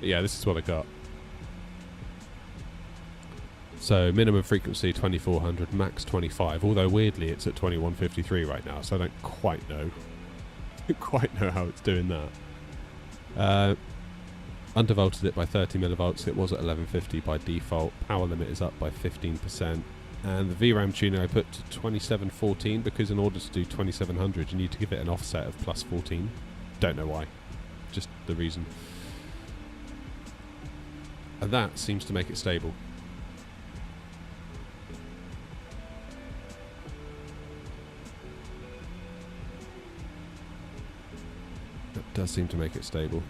Yeah, this is what I got. So minimum frequency 2400, max 25. Although weirdly it's at 2153 right now, so I don't quite know. Quite know how it's doing that. Undervolted it by 30 millivolts. It was at 1150 by default. Power limit is up by 15%. And the VRAM tuner I put to 2714 because in order to do 2700 you need to give it an offset of plus 14. Don't know why. Just the reason. And that seems to make it stable. That does seem to make it stable.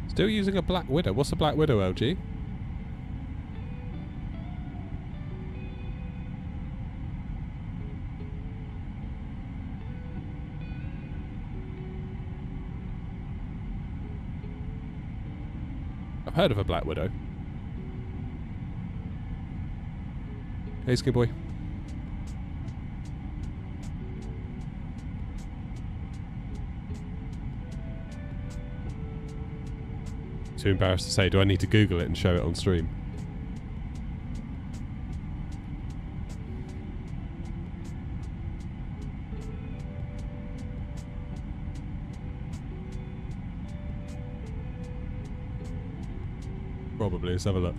Still using a Black Widow. What's a Black Widow, LG? I've heard of a Black Widow. Hey, Skid Boy. Too embarrassed to say, do I need to Google it and show it on stream? Probably. Let's have a look.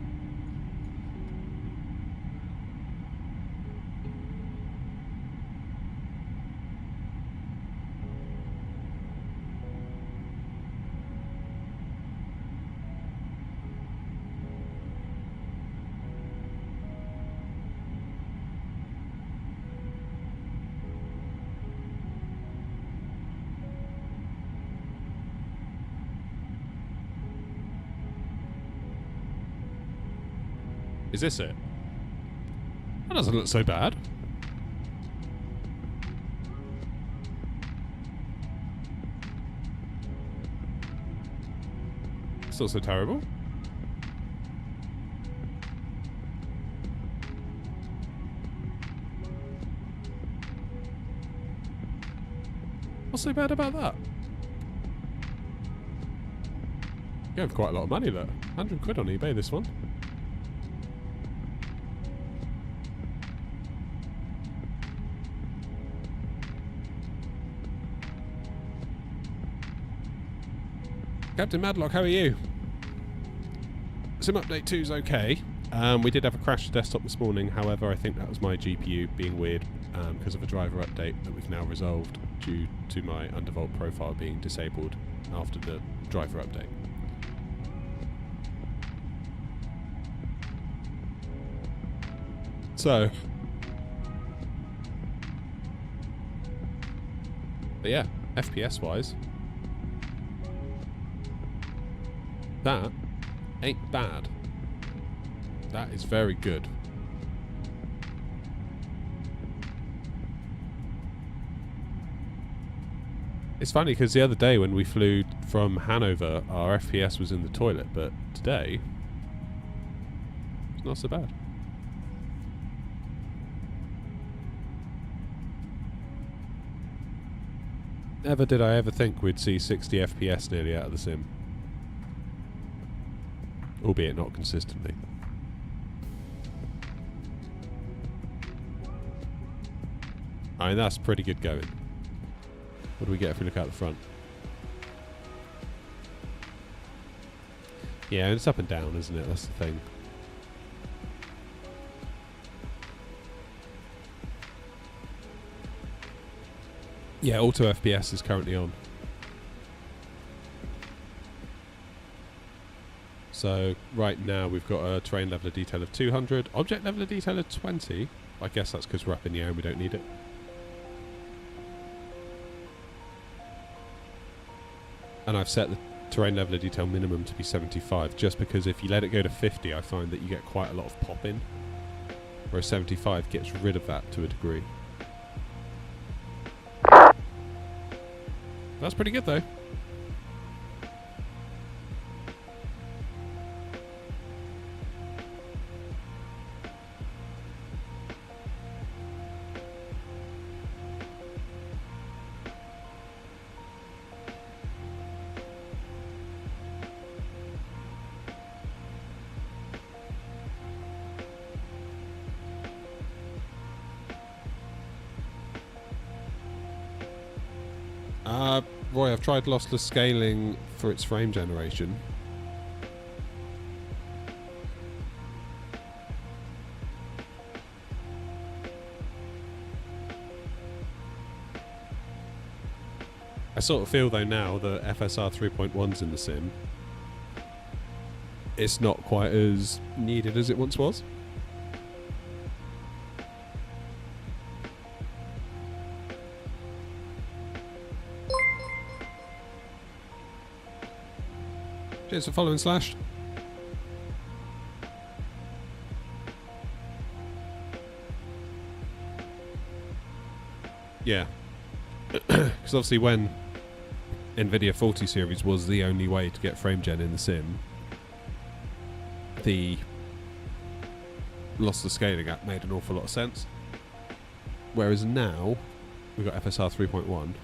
Is this it? That doesn't look so bad. It's not so terrible. What's so bad about that? You have quite a lot of money, look. 100 quid on eBay, this one. Captain Madlock, how are you? Sim Update 2 is okay. We did have a crash to desktop this morning, however I think that was my GPU being weird because of a driver update that we've now resolved due to my undervolt profile being disabled after the driver update. So, but yeah, FPS wise, that ain't bad. That is very good. It's funny because the other day when we flew from Hanover, our FPS was in the toilet, but today it's not so bad. Never did I ever think we'd see 60 FPS nearly out of the sim. Albeit not consistently. I mean, that's pretty good going. What do we get if we look out the front? Yeah, it's up and down, isn't it? That's the thing. Yeah, auto FPS is currently on. So right now we've got a terrain level of detail of 200, object level of detail of 20. I guess that's because we're up in the air and we don't need it. And I've set the terrain level of detail minimum to be 75, just because if you let it go to 50, I find that you get quite a lot of pop in, whereas 75 gets rid of that to a degree. That's pretty good though. Roy, I've tried lossless scaling for its frame generation. I sort of feel though now that FSR 3.1's in the sim, it's not quite as needed as it once was. Cheers for following, Slash. Yeah. Because obviously when NVIDIA 40 series was the only way to get frame gen in the sim, the lossless scaling app made an awful lot of sense. Whereas now, we've got FSR 3.1.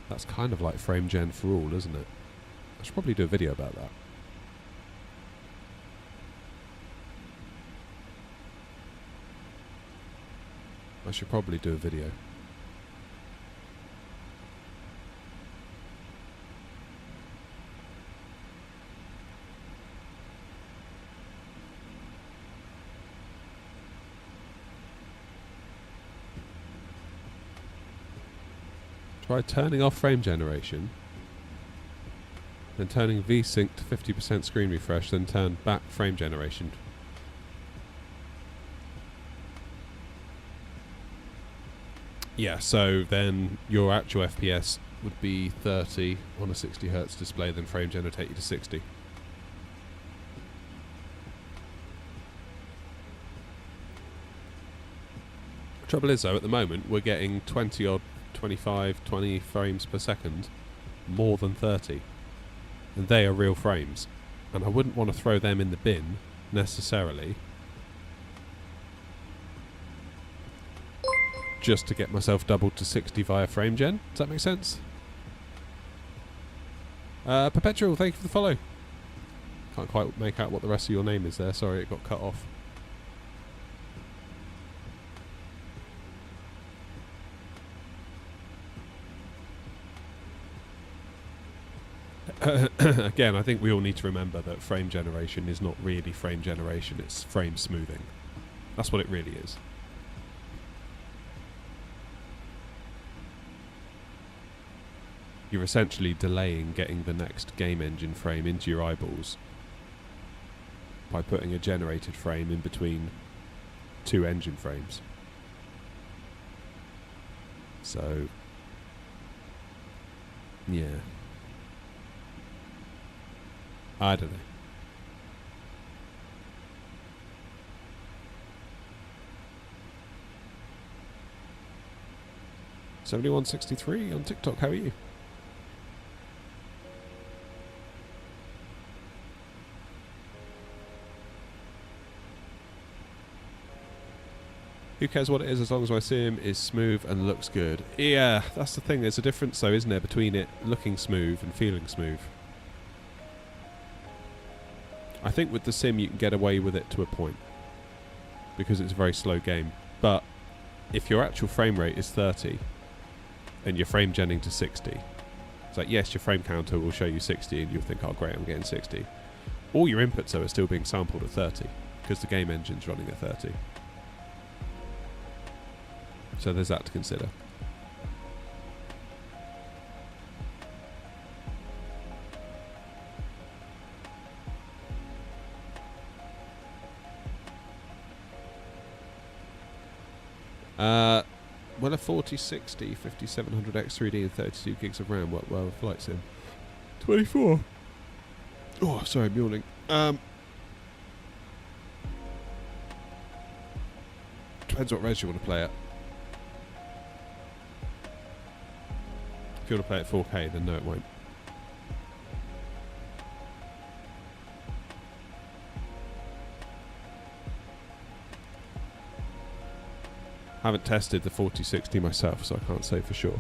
That's kind of like frame gen for all, isn't it? I should probably do a video about that. I should probably do a video. Try turning off frame generation, then turning VSync to 50% screen refresh, then turn back frame generation. Yeah, so then your actual FPS would be 30 on a 60Hz display, then frame gen will take you to 60. Trouble is though, at the moment we're getting 20 odd, 25, 20 frames per second, more than 30. And they are real frames. And I wouldn't want to throw them in the bin, necessarily, just to get myself doubled to 60 via frame gen. Does that make sense? Perpetual, thank you for the follow. Can't quite make out what the rest of your name is there. Sorry, it got cut off. Again, I think we all need to remember that frame generation is not really frame generation, it's frame smoothing. That's what it really is. You're essentially delaying getting the next game engine frame into your eyeballs by putting a generated frame in between two engine frames. So, yeah. I don't know. 7163 on TikTok, how are you? Who cares what it is as long as I see him is smooth and looks good. Yeah, that's the thing. There's a difference though, isn't there, between it looking smooth and feeling smooth. I think with the sim you can get away with it to a point because it's a very slow game. But if your actual frame rate is 30 and you're frame genning to 60, it's like, yes, your frame counter will show you 60 and you'll think, oh great, I'm getting 60. All your inputs though are still being sampled at 30 because the game engine's running at 30. So there's that to consider. Well, a 4060, 5700X3D and 32 gigs of RAM, what well flight sim? 24. Oh, sorry, I'm yawning. Depends what res you want to play at. If you want to play at 4K, then no, it won't. I haven't tested the 4060 myself, so I can't say for sure.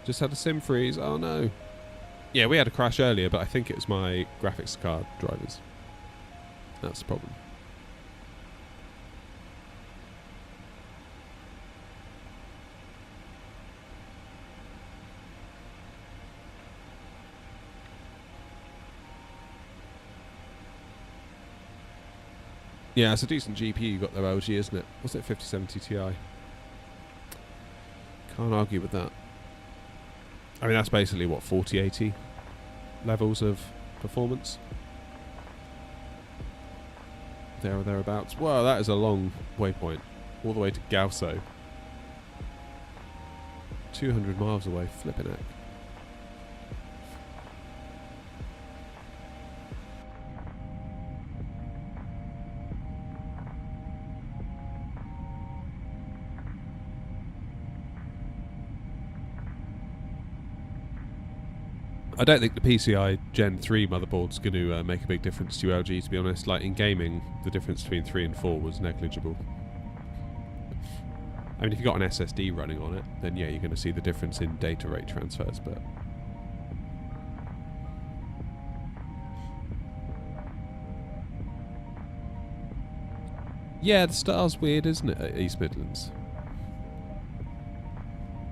Just had a sim freeze. Oh no. Yeah, we had a crash earlier, but I think it was my graphics card drivers. That's the problem. Yeah, it's a decent GPU you got there, LG, isn't it? What's it, 5070 Ti? Can't argue with that. I mean, that's basically, what, 4080 levels of performance? There or thereabouts. Wow, that is a long waypoint. All the way to Gausso. 200 miles away, flipping heck. I don't think the PCI Gen 3 motherboard's going to make a big difference to LG, to be honest. Like, in gaming, the difference between 3 and 4 was negligible. I mean, if you've got an SSD running on it, then yeah, you're going to see the difference in data rate transfers, but... Yeah, the star's weird, isn't it, at East Midlands?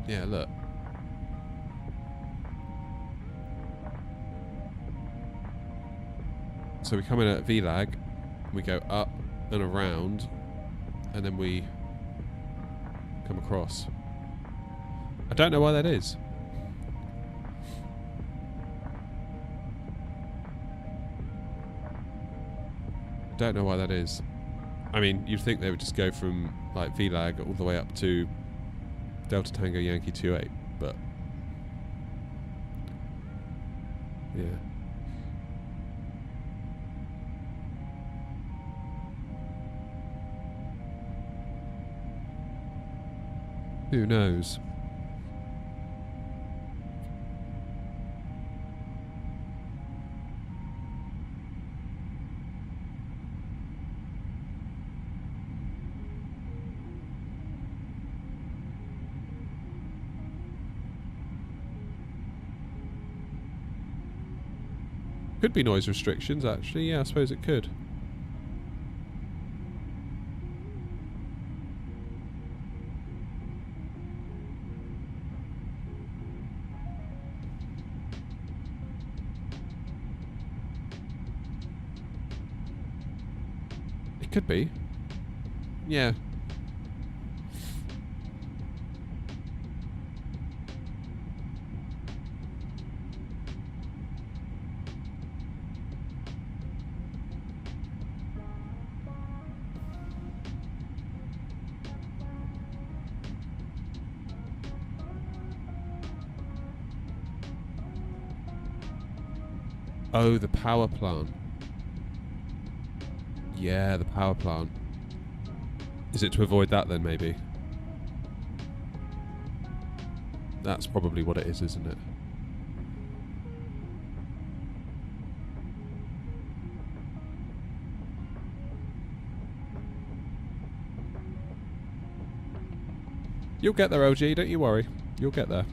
Yeah, look. So we come in at VLAG, we go up and around, and then we come across. I don't know why that is. I don't know why that is. I mean, you'd think they would just go from like VLAG all the way up to Delta Tango Yankee 28, but yeah. Who knows? Could be noise restrictions, actually. Yeah, I suppose it could. It could be. Yeah. Oh, the power plant. Yeah, the power plant. Is it to avoid that then, maybe? That's probably what it is, isn't it? You'll get there, LG, don't you worry. You'll get there.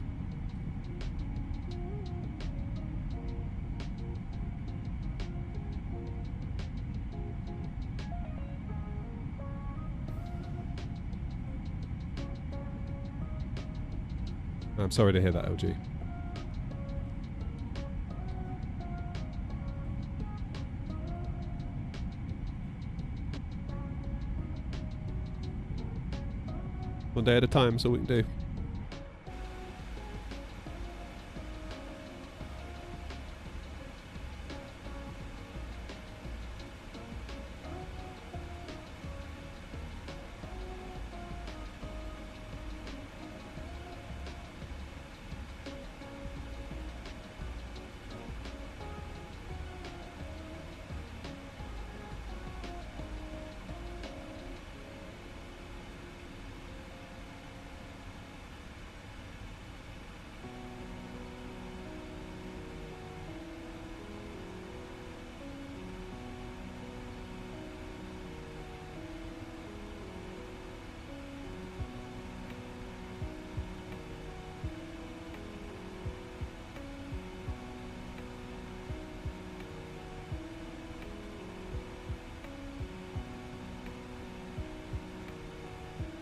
I'm sorry to hear that, LG. One day at a time, that's all we can do.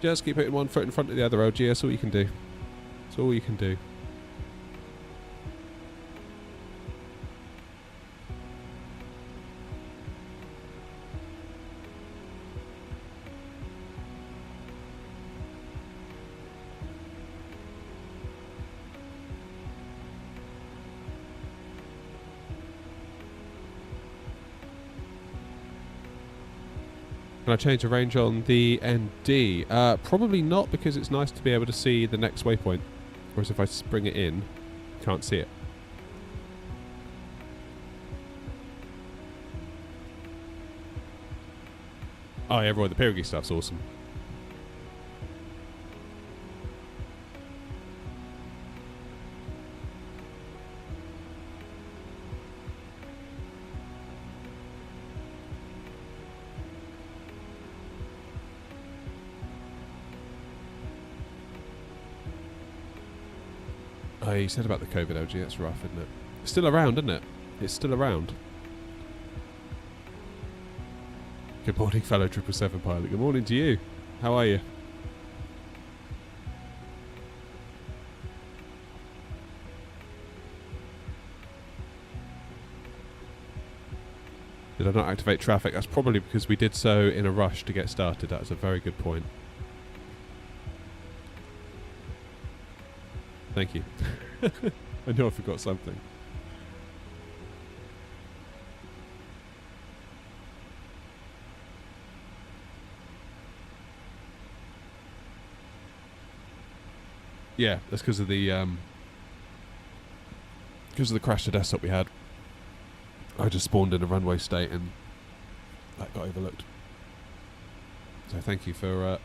Just keep putting one foot in front of the other, LG. That's all you can do. That's all you can do. Can I change the range on the ND? Probably not, because it's nice to be able to see the next waypoint. Whereas if I bring it in, you can't see it. Oh yeah, Roy, the pierogi stuff's awesome. Oh, you said about the COVID, LG. That's rough, isn't it? It's still around, isn't it? It's still around. Good morning, fellow 777 pilot. Good morning to you. How are you? Did I not activate traffic? That's probably because we did so in a rush to get started. That's a very good point. Thank you. I know I forgot something. Yeah, that's because of the crash to desktop we had. I just spawned in a runway state and that got overlooked. So thank you for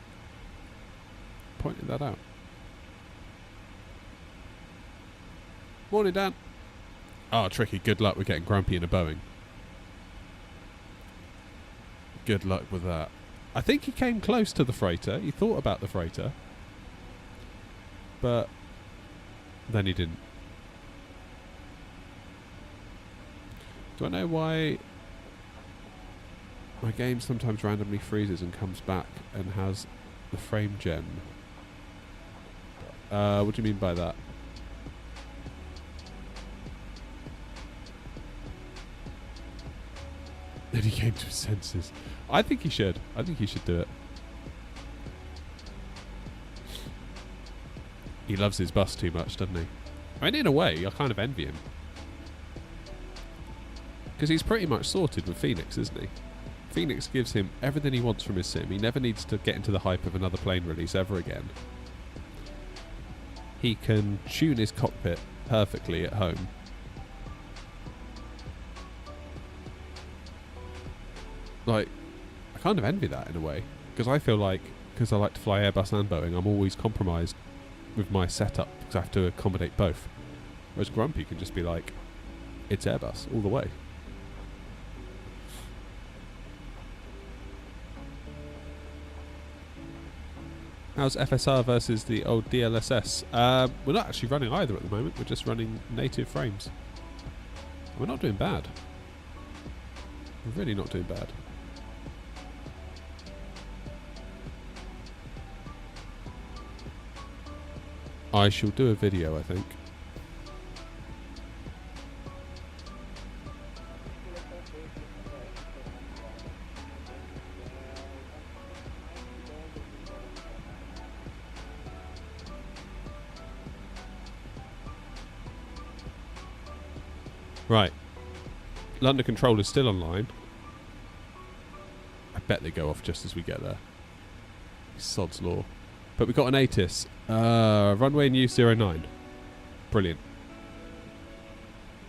pointing that out. Morning, Dan. Oh, tricky. Good luck with getting grumpy in a Boeing. Good luck with that. I think he came close to the freighter. He thought about the freighter. But then he didn't. Do I know why my game sometimes randomly freezes and comes back and has the frame gen? What do you mean by that? Then he came to his senses. I think he should. I think he should do it. He loves his bus too much, doesn't he? I mean, in a way, I kind of envy him. Because he's pretty much sorted with Phoenix, isn't he? Phoenix gives him everything he wants from his sim. He never needs to get into the hype of another plane release ever again. He can tune his cockpit perfectly at home. Like, I kind of envy that in a way. Because I feel like, because I like to fly Airbus and Boeing, I'm always compromised with my setup because I have to accommodate both. Whereas Grumpy can just be like, it's Airbus all the way. How's FSR versus the old DLSS? We're not actually running either at the moment. We're just running native frames. We're not doing bad. We're really not doing bad. I shall do a video, I think. Right. London Control is still online. I bet they go off just as we get there. Sod's law. But we got an ATIS. Runway in use 09. Brilliant.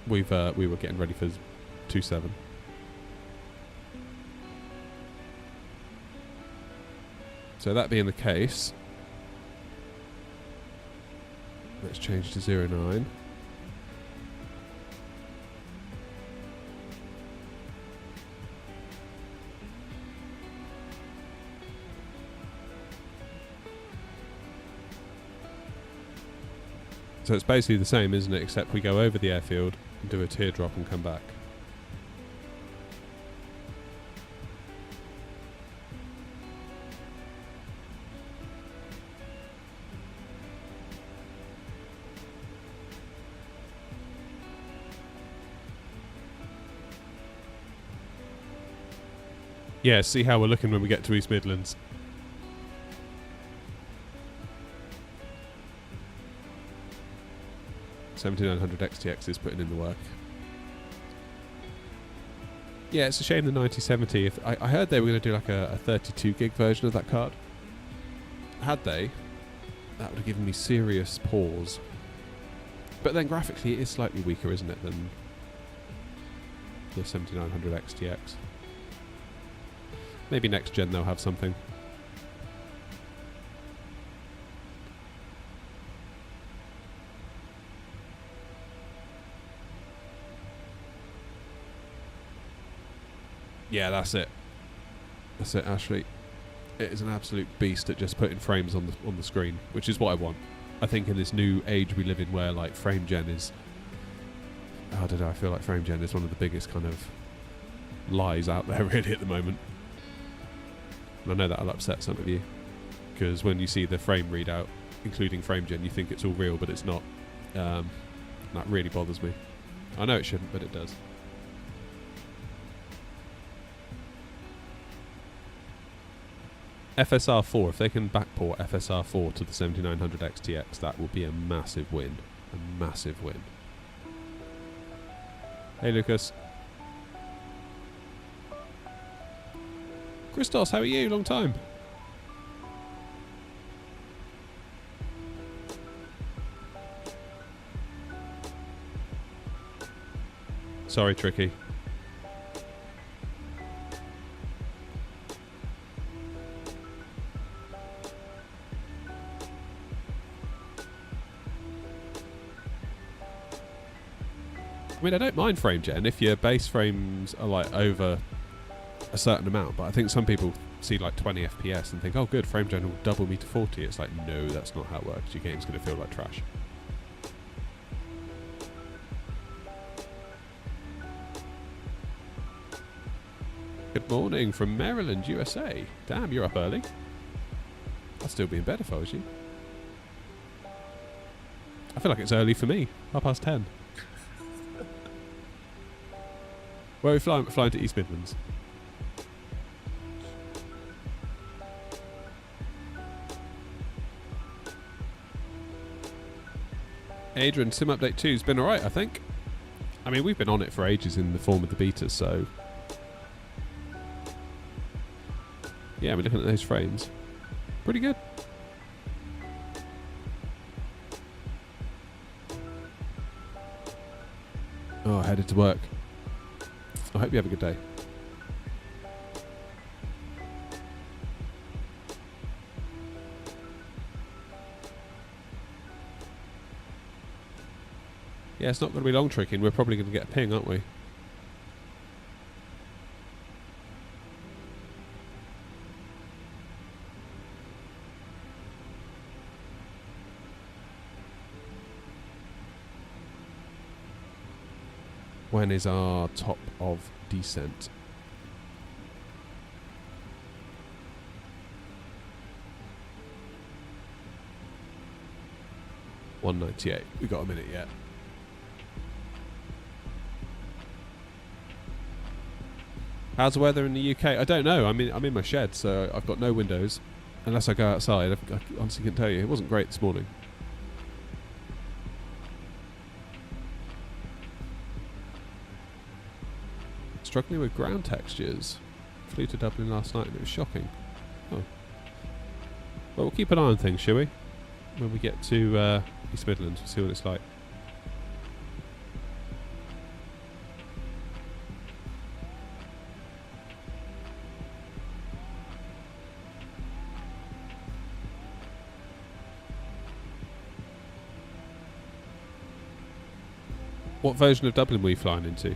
We were getting ready for 27. So that being the case, let's change to 09. So it's basically the same, isn't it? Except we go over the airfield and do a teardrop and come back. Yeah, see how we're looking when we get to East Midlands. $7,900 XTX is putting in the work. Yeah, it's a shame the 9070. If I heard they were going to do like a 32 gig version of that card. Had they, that would have given me serious pause. But then graphically it is slightly weaker, isn't it, than the 7900 XTX. Maybe next gen they'll have something. Yeah, that's it. That's it, Ashley. It is an absolute beast at just putting frames on the screen, which is what I want. I think in this new age we live in where like frame gen is... I don't know, I feel like frame gen is one of the biggest kind of lies out there really at the moment. And I know that'll upset some of you, because when you see the frame readout, including frame gen, you think it's all real, but it's not. That really bothers me. I know it shouldn't, but it does. FSR4, if they can backport FSR4 to the 7900 XTX, that will be a massive win. A massive win. Hey, Lucas. Christos, how are you? Long time. Sorry, Tricky. I mean, I don't mind frame gen if your base frames are like over a certain amount, but I think some people see like 20 FPS and think, oh good, frame gen will double me to 40. It's like, no, that's not how it works. Your game's going to feel like trash. Good morning from Maryland, USA. Damn, you're up early. I'd still be in bed if I was you. I feel like it's early for me. 10:30. Where are we flying? We're flying to East Midlands. Adrian, Sim Update 2's been alright, I think. I mean, we've been on it for ages in the form of the betas, so... yeah, we're looking at those frames. Pretty good. Oh, headed to work. I hope you have a good day. Yeah, it's not going to be long tricking. We're probably going to get a ping, aren't we? When is our top of descent? $198. We've got a minute yet. How's the weather in the UK? I don't know. I'm in my shed, so I've got no windows. Unless I go outside. I honestly can't tell you. It wasn't great this morning. Struggling with ground textures. Flew to Dublin last night and it was shocking. Oh. Well, we'll keep an eye on things, shall we? When we get to East Midlands, we'll see what it's like. What version of Dublin were you flying into?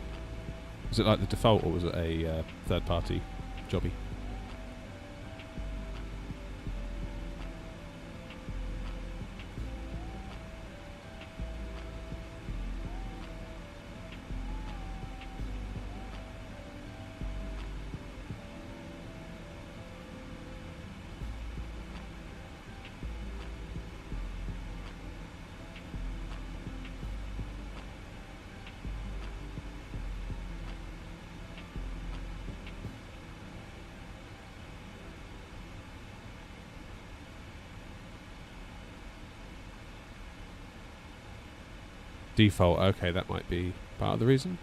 Was it like the default or was it a third-party jobby? Default, okay, that might be part of the reason.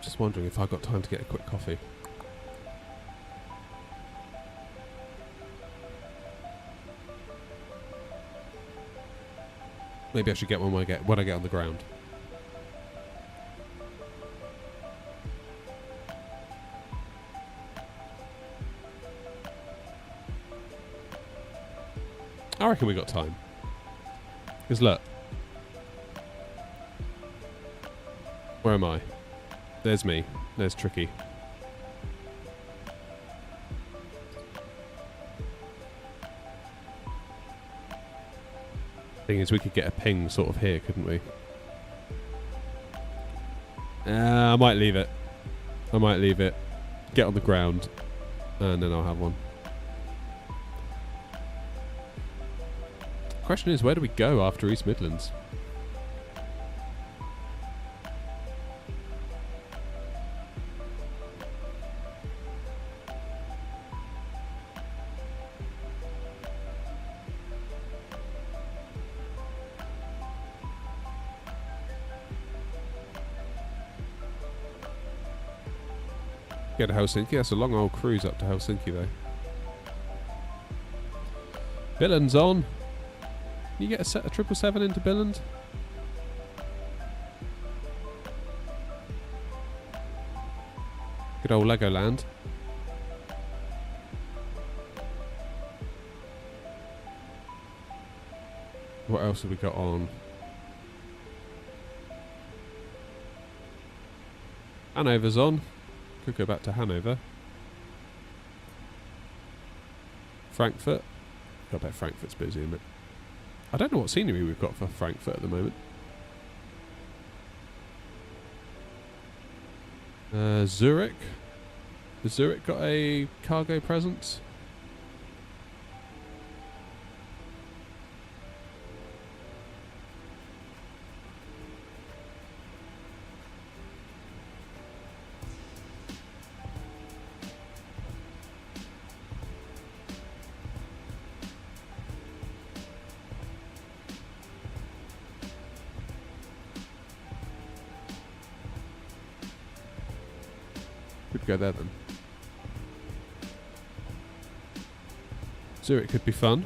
Just wondering if I've got time to get a quick coffee. Maybe I should get one when I get on the ground. I reckon we got time. Because look. Where am I? There's me. There's Tricky. Thing is, we could get a ping sort of here, couldn't we? I might leave it. I might leave it. Get on the ground. And then I'll have one. Question is, where do we go after East Midlands? Go to Helsinki. That's a long old cruise up to Helsinki, though. Billund's on. Can you get a 777 into Billund? Good old Legoland. What else have we got on? Hanover's on. Could go back to Hanover. Frankfurt. I bet Frankfurt's busy, isn't it? I don't know what scenery we've got for Frankfurt at the moment. Zurich. Has Zurich got a cargo presence? Could go there then. Zurich could be fun.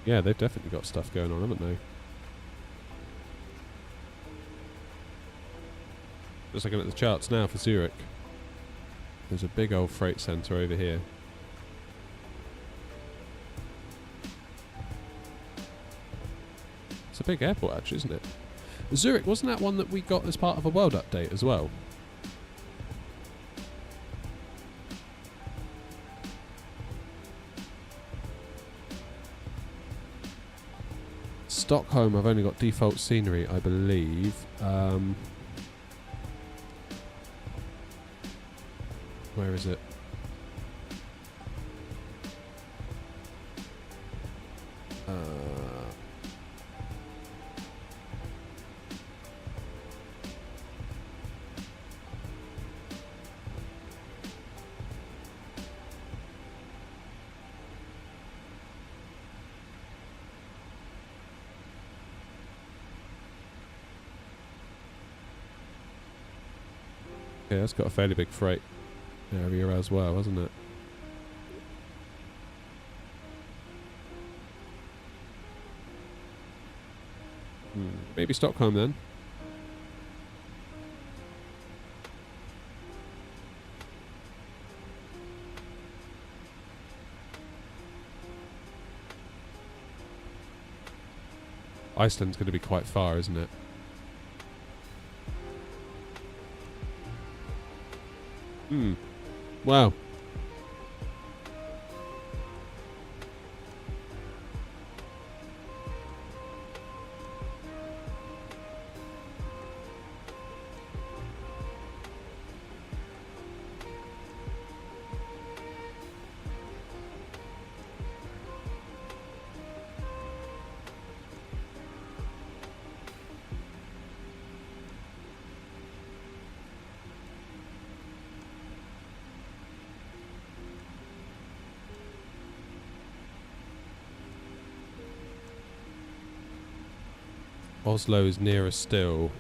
Yeah, they've definitely got stuff going on, haven't they? Just looking at the charts now for Zurich. There's a big old freight centre over here. It's a big airport actually, isn't it? Zurich, wasn't that one that we got as part of a world update as well? Stockholm, I've only got default scenery, I believe. Where is it? Yeah, it's got a fairly big freight area as well, hasn't it? Maybe Stockholm then. Iceland's going to be quite far, isn't it? Wow. Oslo is nearer still.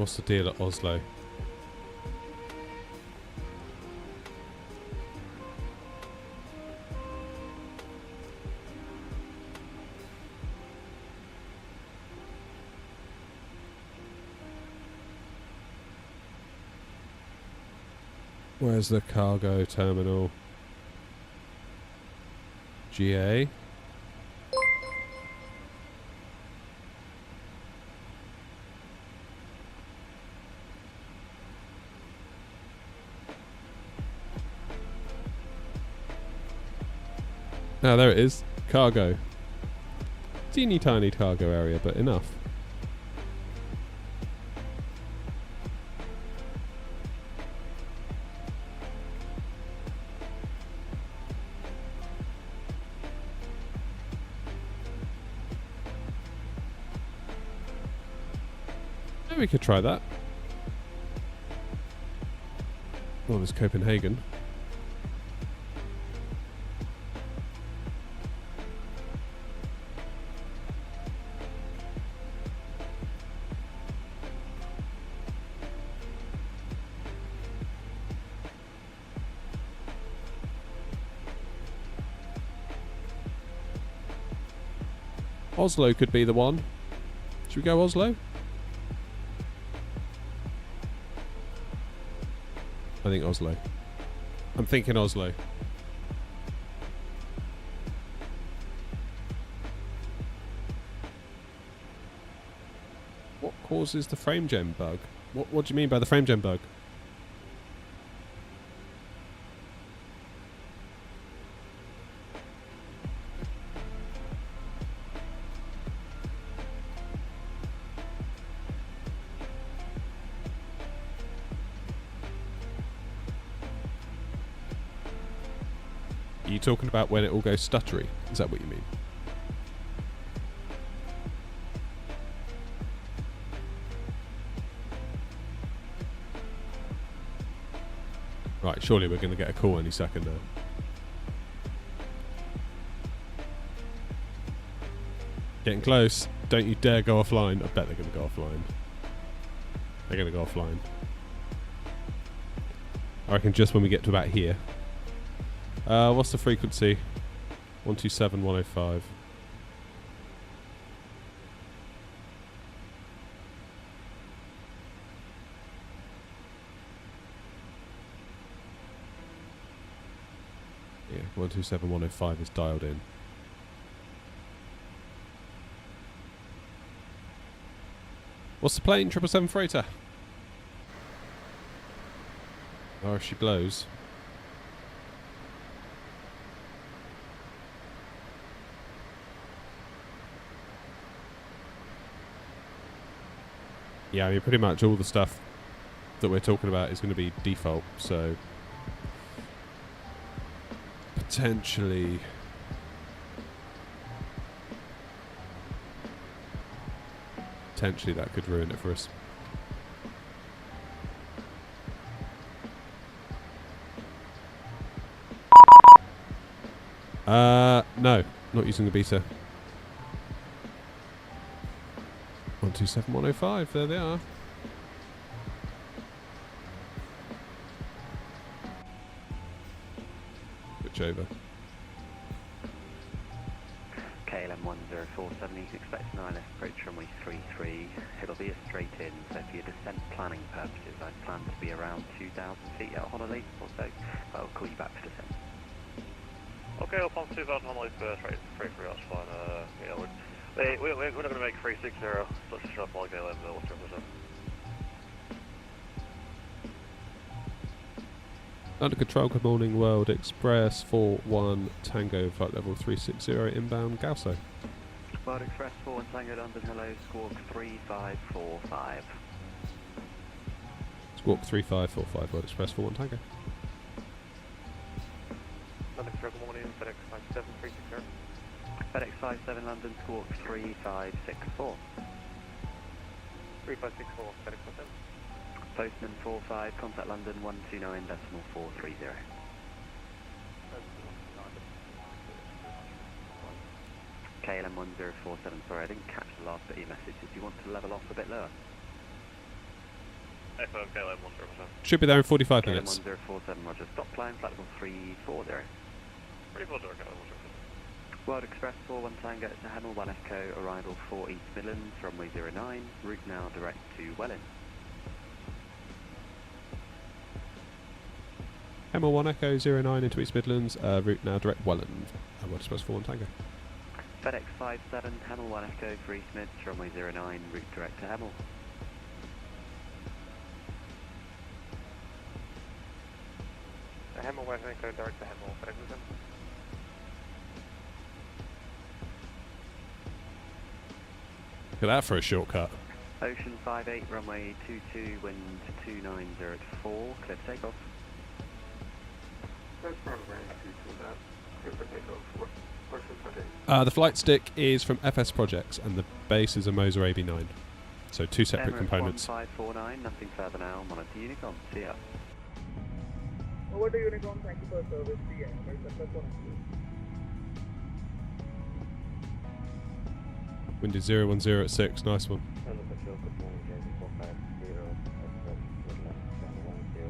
What's the deal at Oslo? Where's the cargo terminal? GA. Ah, there it is. Cargo. Teeny tiny cargo area, but enough. Maybe we could try that. Oh, there's Copenhagen. Oslo could be the one. Should we go Oslo? I think Oslo. I'm thinking Oslo. What causes the frame gen bug? What do you mean by the frame gen bug? Are you talking about when it all goes stuttery? Is that what you mean? Right, surely we're going to get a call any second now. Getting close. Don't you dare go offline. I bet they're going to go offline. They're going to go offline. I reckon just when we get to about here. What's the frequency? 127.105. Yeah, 127.105 is dialed in. What's the plane? 777 freighter. Oh, if she blows. Yeah, I mean, pretty much all the stuff that we're talking about is going to be default, so potentially that could ruin it for us. No, not using the beta. 127.105, there they are. Switch over. KLM 1047, you can expect an ILS approach runway 33. It'll be a straight in, so for your descent planning purposes, I'd plan to be around 2,000 feet at Honolulu or so. I'll call you back for descent. Okay, up on 2,000 Honolulu first, right, 33, that's fine. Yeah, we're not going to make 360, so let's just shut up like KLM, let's jump this up. Under control, good morning, World Express 41 Tango, flight level 360 inbound Gausso. World Express 41 Tango London, hello, squawk 3545. Squawk 3545, World Express 41 Tango. London Control, good morning, FedEx 57360. FedEx 57 London, squawk 3564. 3564, FedEx 57. Postman 45, contact London 129.430. KLM 1047, sorry I didn't catch the last bit of your message. Did you want to level off a bit lower? Echo KLM 107. Should be there in 45 KLM minutes. 1047, roger. Stop climb, flight level 340. 340 KLM 107. World Express 41 Tango to Hemel 1 Echo, arrival for East Midlands, runway 09, route now direct to Welland. Hemel 1 Echo 09 into East Midlands, route now direct Welland. World Express 41 Tango. FedEx 57, Hemel 1 Echo for East Mids, runway 09, route direct to Hemel. Hemel 1 Echo direct to Hemel, FedEx 7. Look at that for a shortcut. Ocean 58, runway 22, wind 290 to 4, clear for takeoff. That's runway 22, that. Clear for takeoff. Ocean 58. The flight stick is from FS Projects, and the base is a Moser AB9. So 2 separate Emirates components. 1549, nothing further now, monitor Unicom, see ya. Over to Unicom, thank you for service. The MSFS on Wind is 010 at 6, nice one. Hello, Patrol, good morning, Jersey 450, Express, Woodland, Channel 10,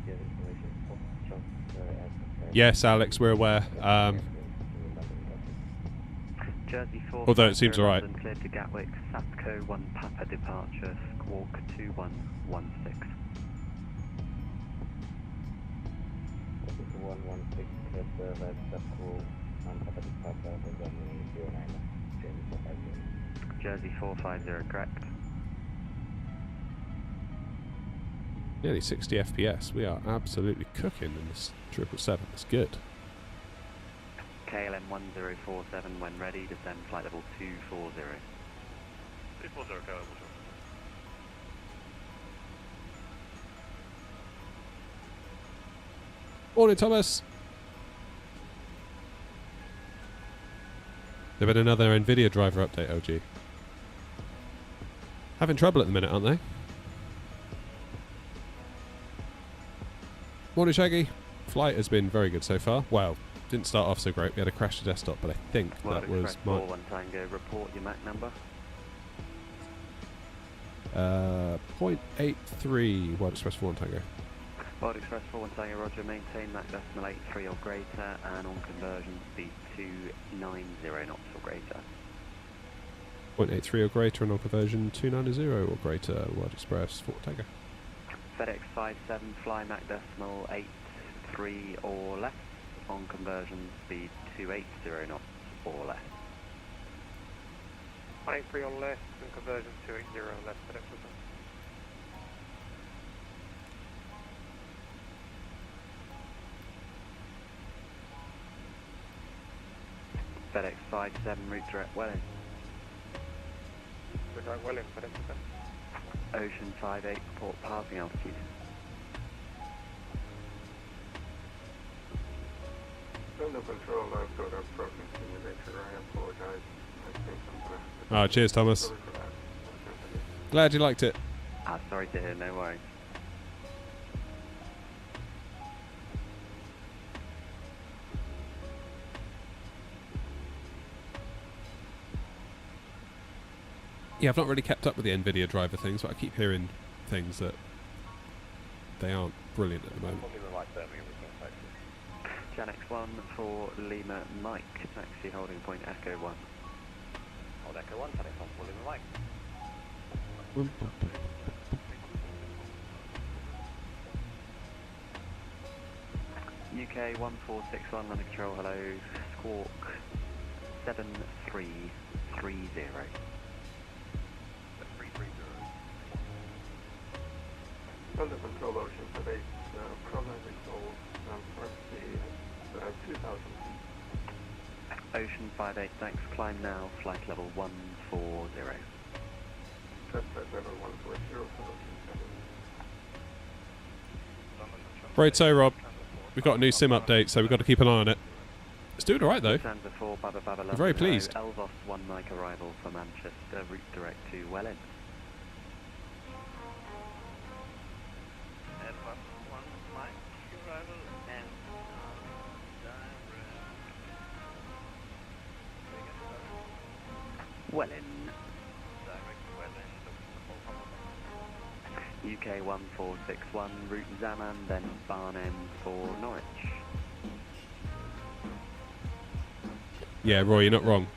give information for Chuck, Yes, Alex, we're aware. Jersey 4. Although it seems alright. Cleared to Gatwick, Sapco 1 Papa departure, Squawk 2116. 116, clear service, Sapco, and Papa Departure, runway 09, Jersey 450. Jersey 450, correct. Nearly 60 FPS. We are absolutely cooking in this 777. It's good. KLM 1047, when ready, descend flight level 240. 340 KLM 107. Morning, Thomas. They've had another NVIDIA driver update, OG. Having trouble at the minute, aren't they? Morning, Shaggy. Flight has been very good so far. Well, didn't start off so great. We had a crash to desktop, but I think World that was Express my 41 Tango, report your MAC number. 0.83 World Express 41 Tango. World Express 41 Tango, roger, maintain MAC decimal 83 or greater, and on conversion speed 290 knots or greater. 0.83 or greater and on conversion 290 or greater World Express 4 Tango. FedEx 57, fly MAC decimal 83 or less, on conversion speed 280 knots or less. 183 or less, and conversion 280 or less, FedEx 7. FedEx 57, route direct Welling. Route direct Welling, FedEx 7. Ocean 58, report passing altitude. Under control, I've got a broken simulator. I apologize. I think I'm gonna... Cheers, Thomas. Sorry for that. Glad you liked it. Sorry to hear, no worries. Yeah, I've not really kept up with the NVIDIA driver things, but I keep hearing things that they aren't brilliant at the moment. Jan X1 for Lima Mike, taxi holding point Echo 1. Hold Echo 1, Jan X1 for Lima Mike. UK 1461, London Control, hello, Squawk 7330. Under control, Ocean 58, problem resolved, firstly, 2,000 feet. Ocean 58, thanks, climb now, flight level 140. That's at level 140 for Ocean 7. Right, so Rob, we've got a new sim update, so we've got to keep an eye on it. It's doing alright though. Stanza 4, Baba Baba I'm very London, pleased. hello, Elvos 1 Mike arrival for Manchester, route direct to Welland. Elvos 1 Mike arrival and Welland. direct Welland, UK 1461, route Zaman, then Barnham for Norwich. Yeah, Roy, you're not wrong.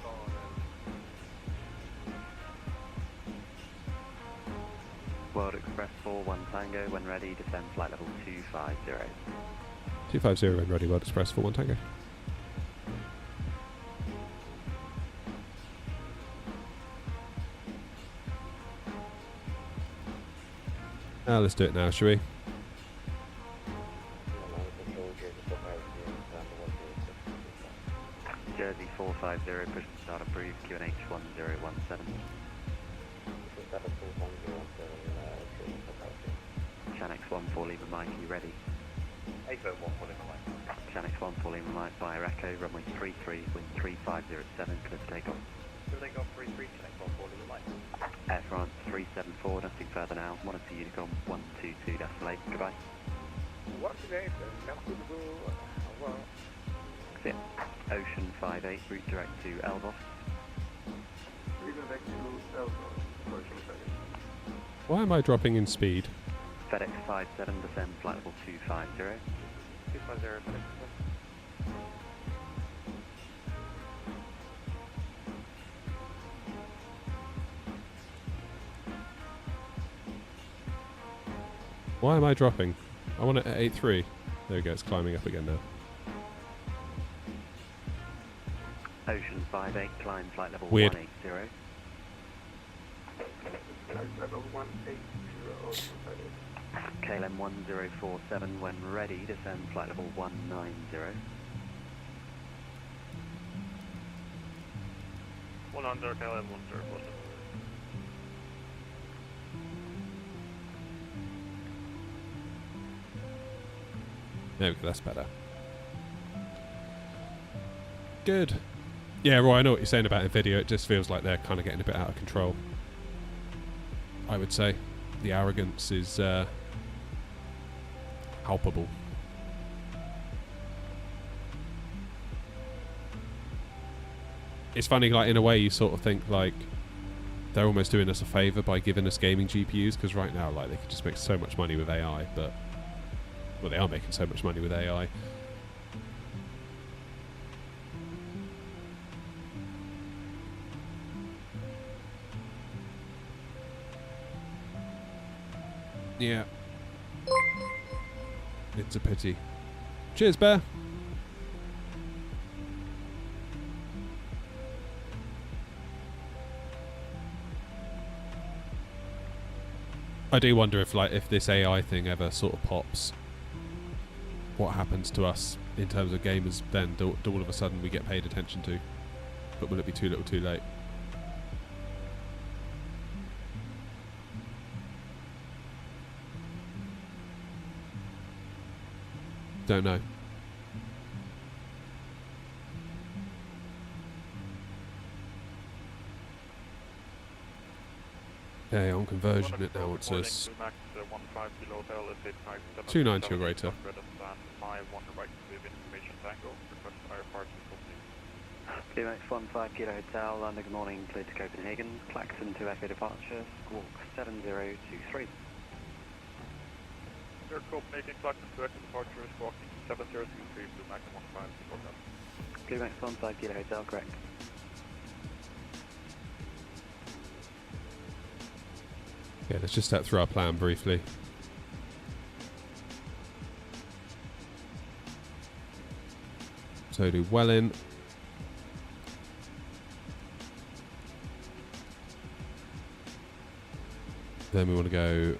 World Express 41 Tango, when ready, descend flight level 250. 250 when ready, World Express 41 Tango. Let's do it now, shall we? Jersey 450, push start approved, QNH 1017. Chanex 14 Lima Mike, are you ready? A-Firm 1 Lima Mike. Chanex 14 Lima Mike via Echo, runway 33, wind 3507, clear for takeoff. Clear for takeoff 33, Chanex 14 Lima Mike. Air France 374, nothing further now, monitor Unicorn 122.8, goodbye. Once again, now to go, well, That's it. Ocean 58, route direct to Elbow. Redirect to Elbow, Ocean 7. Why am I dropping in speed? FedEx 57, descend flight level 250. 250, FedEx. Why am I dropping? I want it at 83. There we go, it's climbing up again now. Ocean 58, climb flight level Weird. 180. Flight level 180, Ocean 7. KLM 1047, when ready, descend flight level 190. 100, KLM 1047. There we go, that's better. Good. Yeah, Roy, I know what you're saying about Nvidia. It just feels like they're kind of getting a bit out of control. I would say. The arrogance is palpable. It's funny, like, in a way you sort of think, like, they're almost doing us a favour by giving us gaming GPUs, because right now, like, they could just make so much money with AI, but... Well, they are making so much money with AI. Yeah. It's a pity. Cheers, Bear. I do wonder if, like, if this AI thing ever sort of pops, what happens to us in terms of gamers then? Do all of a sudden we get paid attention to? But will it be too little too late? Don't know. Okay, on conversion it now it says 290 or greater. QX 15 Kilo Hotel, London, good morning, cleared to Copenhagen, Claxon to Echo departure, squawk 7023. Air Copenhagen, Claxon to Echo departure, squawking 7023, Blue Mac 15 Kilo Hotel. QX 15 Kilo Hotel, correct. Yeah, let's just step through our plan briefly. So do Welling. Then we want to go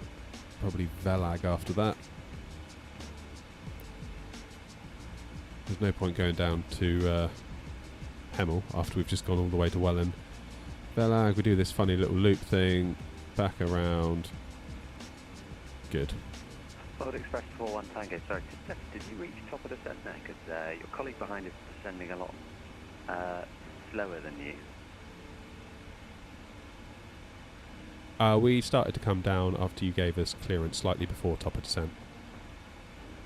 probably Velag after that. There's no point going down to Hemel after we've just gone all the way to Welling. Velag, we do this funny little loop thing, back around. Good. World Express 41 Tango, sorry, did you reach top of descent there? Because your colleague behind is descending a lot slower than you. We started to come down after you gave us clearance slightly before top of descent.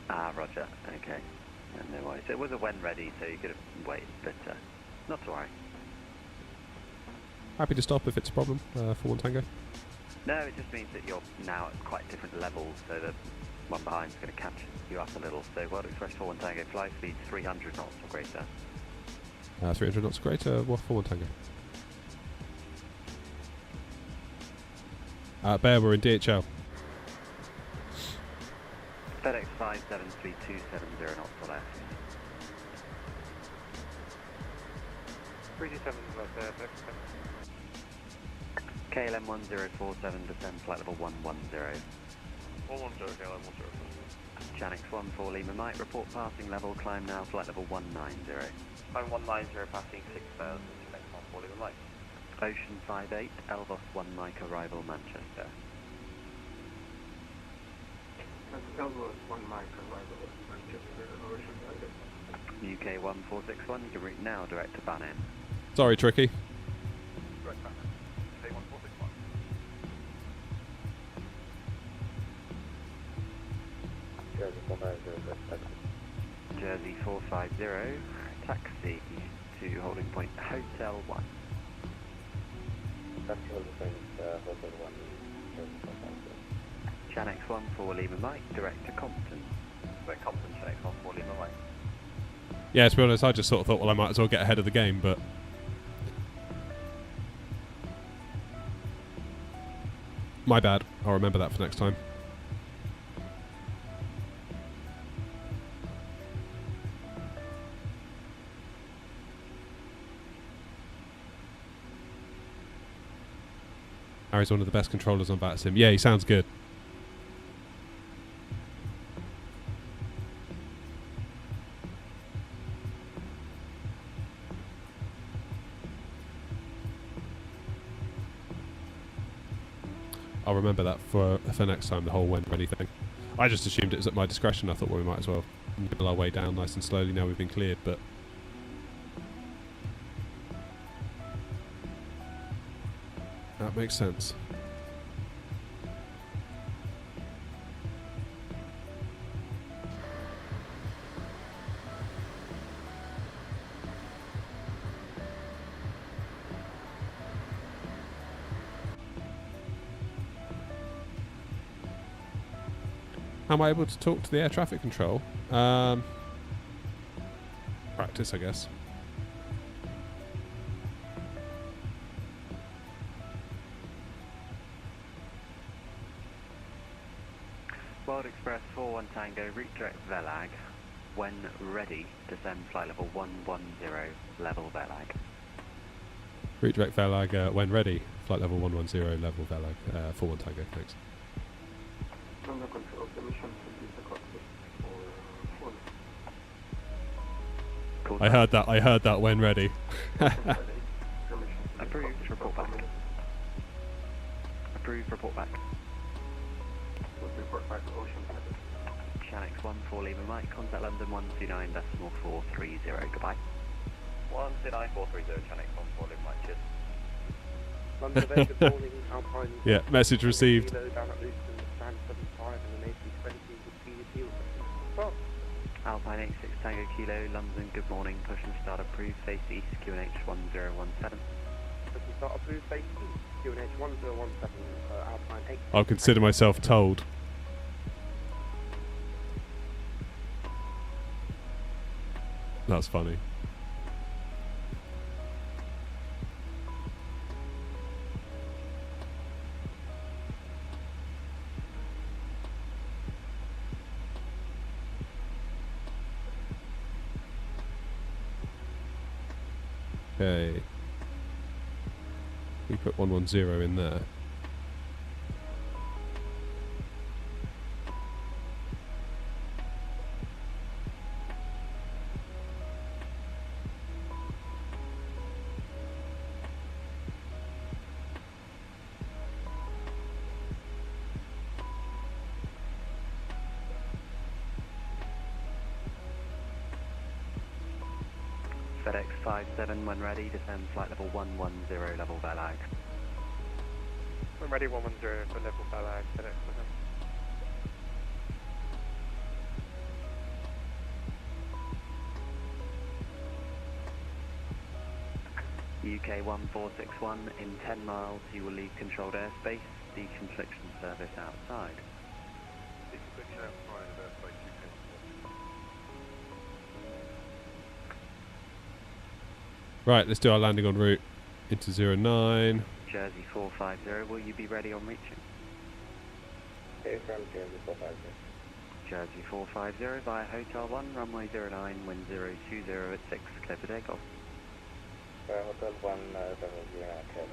Ah, roger, okay. No worries. It was a when ready, so you could have waited, but not to worry. Happy to stop if it's a problem for 1 Tango. No, it just means that you're now at quite different levels, so the one behind is going to catch you up a little. So World Express 41 Tango, fly speed 300 knots or greater. 300 knots greater, 41 Tango. Bear, we're in DHL. FedEx 573270 knots or less. 327 right there, FedEx. KLM 1047, descend flight level 110. 110, KLM 104. Chanix 14 Lima Mike, report passing level, climb now, flight level 190. Climb 190, passing 6,000, Chanix 14 Lima Mike. Ocean 58, Elbos 1 Mike, arrival Manchester. Elbow 1 Mike, arrival Manchester, Ocean 58. UK 1461, you can route now direct to Bannon. Sorry, Tricky. Direct back. UK 1461. Jersey 450, Jersey 450, taxi to holding point Hotel 1. taxi holding point Hotel 1, Jersey 450. Chanix 14 Lima Mike, direct to Compton. Direct Compton, Chanix 14 Lima Mike. Yeah, to be honest, I just sort of thought, well, I might as well get ahead of the game, but... My bad. I'll remember that for next time. Harry's one of the best controllers on VATSIM. Yeah, he sounds good. I'll remember that for next time, the whole when ready thing. I just assumed it was at my discretion. I thought, well, we might as well nibble our way down nice and slowly now we've been cleared, but... That makes sense. How am I able to talk to the air traffic control? Practice, I guess. World Express 41 Tango, route direct Velag. When ready, descend flight level 110, level Velag. Route direct Velag, when ready. Flight level 110, level Velag, 41 Tango, thanks. From the control, the mission to be the cockpit for full. I heard that when ready. Approved, report back. Approved, report back. Report back to Ocean 58. Chanix 14 Lima Mike, contact London 129.430, goodbye. 129.430, Chanix 14 Lima Mike, cheers. London Bay, good morning, Alpine. Yeah, message received. Kilo down at Luton, stand 75 and an AC20 with PDT or Alpine 86 Tango Kilo, London, good morning, push and start approved, face east, QNH 1017. Push and start approved, face east, QNH 1017, Alpine 86. I'll consider myself told. That's funny. Okay. We put 110 in there. FedEx 57, when ready, descend flight level 110, level Velag. When ready, 110 for level Velag, FedEx. UK 1461, in 10 miles you will leave controlled airspace, deconfliction service outside. Deconfliction outside of Airspace 210. Right, let's do our landing en route into 09. Jersey 450, will you be ready on reaching? Okay, from Jersey 450. Jersey 450 via Hotel 1, runway 09, wind 020 at 6, clear for takeoff. Hotel 1, 70, takeoff,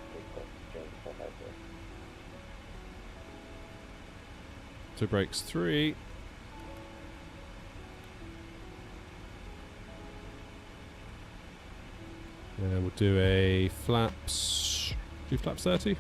Jersey 450. So brakes 3. And we'll do a flaps. Do flaps 30?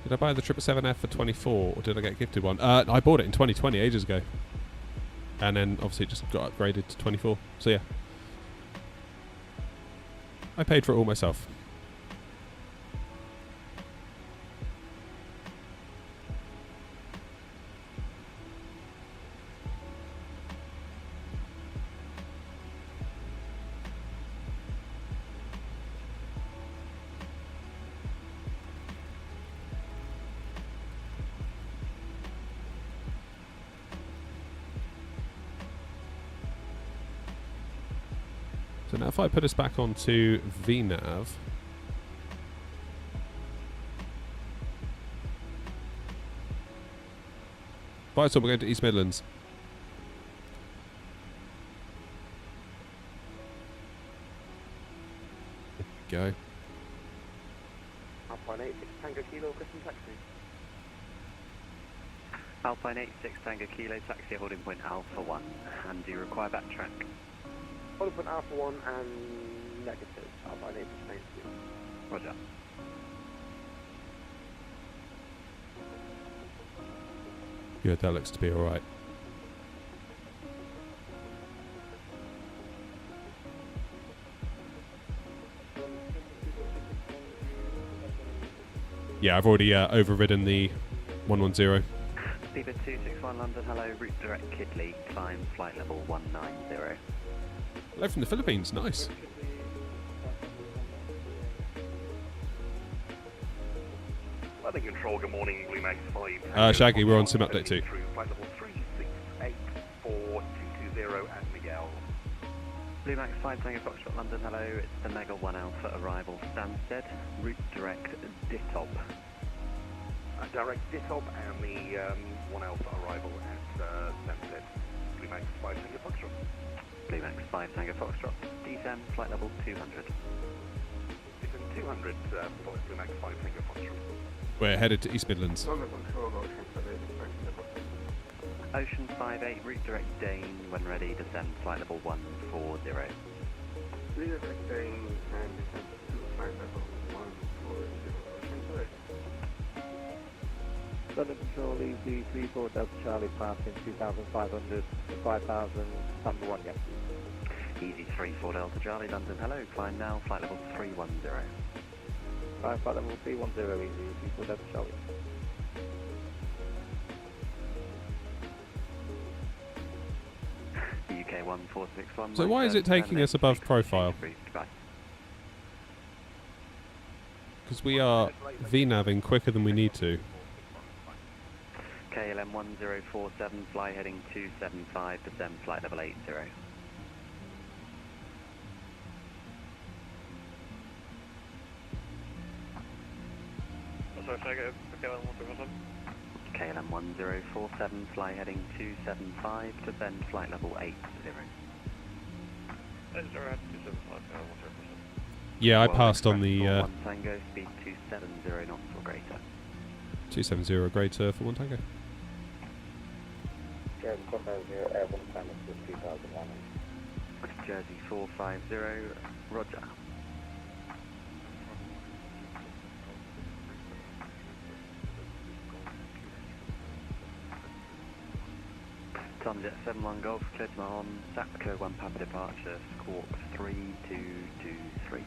Did I buy the 777F for 24 or did I get gifted one? I bought it in 2020 ages ago. And then obviously it just got upgraded to 24. So yeah. I paid for it all myself. So now if I put us back onto VNav, right, so we're going to East Midlands. There we go. Alpine 86 Tango Kilo, Christian taxi. Alpine 86 Tango Kilo, taxi holding point Alpha 1, and do you require backtrack? Hold up on Alpha 1 and negative. Alpine 86 thank you. Roger. Good, that looks to be alright. Yeah, I've already overridden the 110. Beaver 261 London, hello, route direct Kidley, climb flight level 190. Hello from the Philippines, nice. Weather control, good morning, Blue Max 5. Shaggy, we're on sim update 2. Through flight level 3684 at Miguel. Blue Max 5 Tango Foxtrot London, hello, it's the Mega 1 Alpha arrival Stansted, route direct Ditop. Direct Ditop and the 1 Alpha arrival at Stansted. Blue Max 5 Tango Foxtrot. Blue Max 5 Tango Foxtrot, D10, flight level 200. It's 200 Blue Max 5 Tango Foxtrot. We're headed to East Midlands. Solar control, Ocean 58, expecting the booking. Ocean 58, route direct Dane, when ready, descend flight level 140. Leader direct Dane and descend to flight level 140, Ocean 2. London Control, easy 34 Delta Charlie, passing 2,500, 5,000, number 1, yeah. Easy 34 Delta Charlie, London, hello, climb now, flight level 310. Flight level 310, easy 34 Delta Charlie. UK 1461. So why is it taking us above profile? Goodbye. Because we are VNaving quicker than we need to. KLM 1047, fly heading 275, descend flight level 80. Sorry, should I get KLM 147? KLM 1047, fly heading 275, descend flight level 80. 275, Yeah, I Well, passed on the Express 1 Tango, speed 270 knots or greater. 270 greater for 1 Tango. Jersey 450, airborne time is 3,100. Jersey 450, roger. Tomjet 71 Golf, clear to Mahon, Sapco 1 Papa departure, Squawk 3223.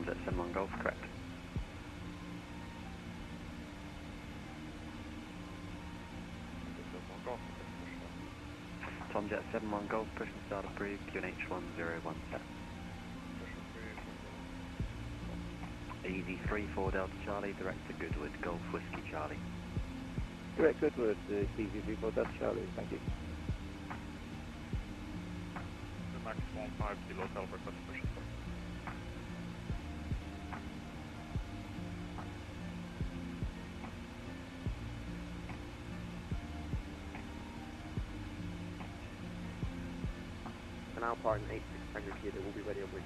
Jet 71 Golf, correct. Tom Jet 71 Golf, push and start approved, QNH 1017. Easy 34 Delta Charlie, direct to Goodwood, Golf Whiskey Charlie. Direct Goodwood, easy 34 Delta Charlie, thank you. Max 15 kilo caliber request push and start. An Alpine 86 Tango Kilo will be ready on reach.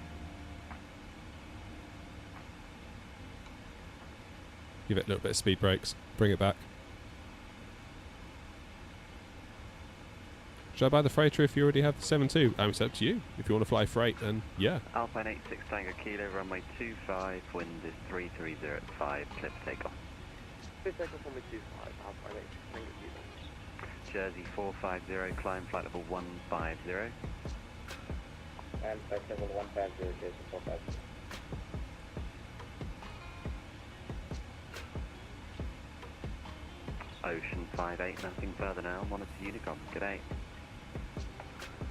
Give it a little bit of speed brakes. Bring it back. Should I buy the freighter if you already have the 7.2? It's up to you. If you want to fly freight, then yeah. Alpine 86 Tango Kilo, runway 25, wind is 330 at 5, clear for takeoff. Clear takeoff on the 25, Alpine 86 Tango Kilo. Jersey 450, climb flight level 150. And flight level 150, Jersey 450. Ocean 58, nothing further now, monitor Unicom, good day.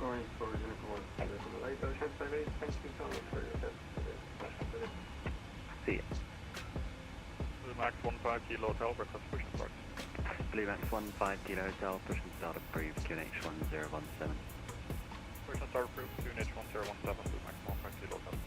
Going for Unicorn, from the late Ocean 58, thank you so much for your help. See ya. Max 15 kilo caliber request push and start. Blue Max 15 Kilo Hotel, push and start approved, QNH 1017. Push and start approved, QNH 1017, Blue Max 15 kilo caliber.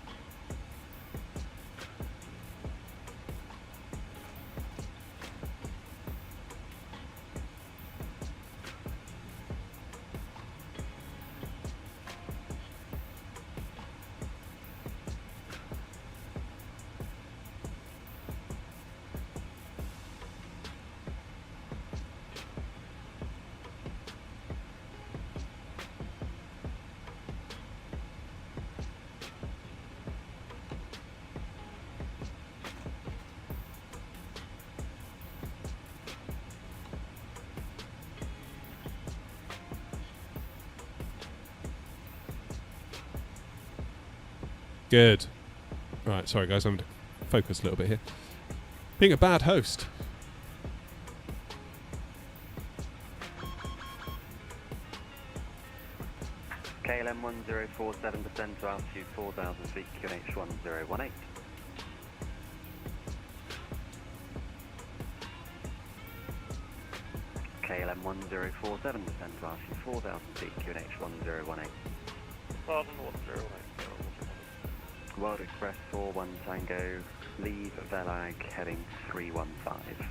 Good. Right, sorry guys, I'm focused a little bit here. Being a bad host. KLM 1047, descend to altitude 4,000 feet, QNH 1018. KLM 1047, descend to altitude 4,000 feet, QNH 1018. 1018. World Express 41 Tango, leave Velag heading 315.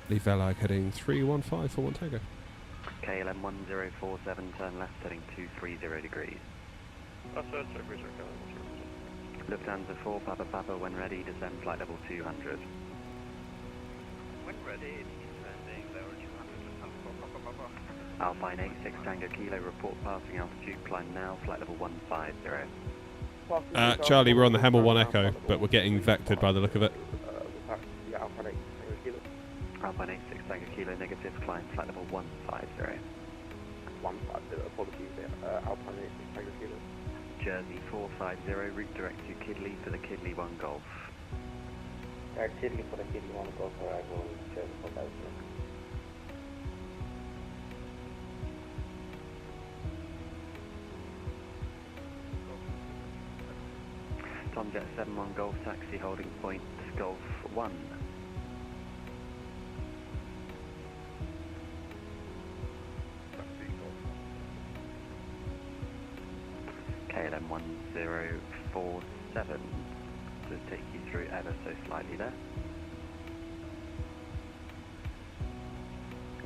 Leave Velag heading 315 for 1 Tango. KLM 1047, turn left heading 230 degrees. That's it, check. Lufthansa 4 Papa Papa, when ready, descend flight level 200. When ready, descending level 200, Lufthansa 4 Papa Papa. Alpine 86 Tango Kilo, report passing altitude, climb now, flight level 150. Charlie, we're on the Hamel 1 Echo, but we're getting vectored by the look of it. Yeah, Alpine 86 Tango Kilo. Alpine 86 Tango Kilo, negative, climb flight level 150. 150, apologies there. Alpine 86 Tango Kilo. Jersey 450, route direct to Kidley for the Kidley 1 Golf. Kidley for the Kidley 1 Golf, arrival Jersey 450. Tom Jet 71 Golf, taxi holding point Golf 1. KLM 1047 to take you through ever so slightly there.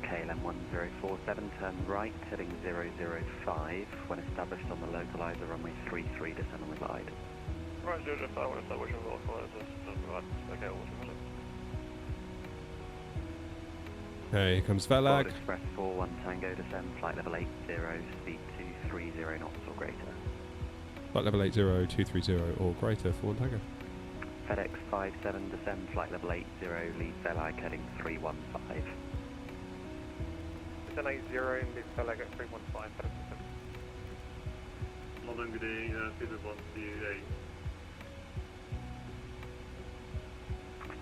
KLM 1047, turn right, heading 005. When established on the localizer, runway 33, descend on the glide. Right, 005, when established on the localizer, okay, ultimately. Okay, here comes World Velag. Express 41 Tango, descend flight level 80, speed 230 knots or greater. Flight level 80, 230 or greater for 1 Tango. FedEx 57, descend flight level 80, leave Velag heading 315. Descend 80, leave Velag at 315, London, good day, Peter 1, CA.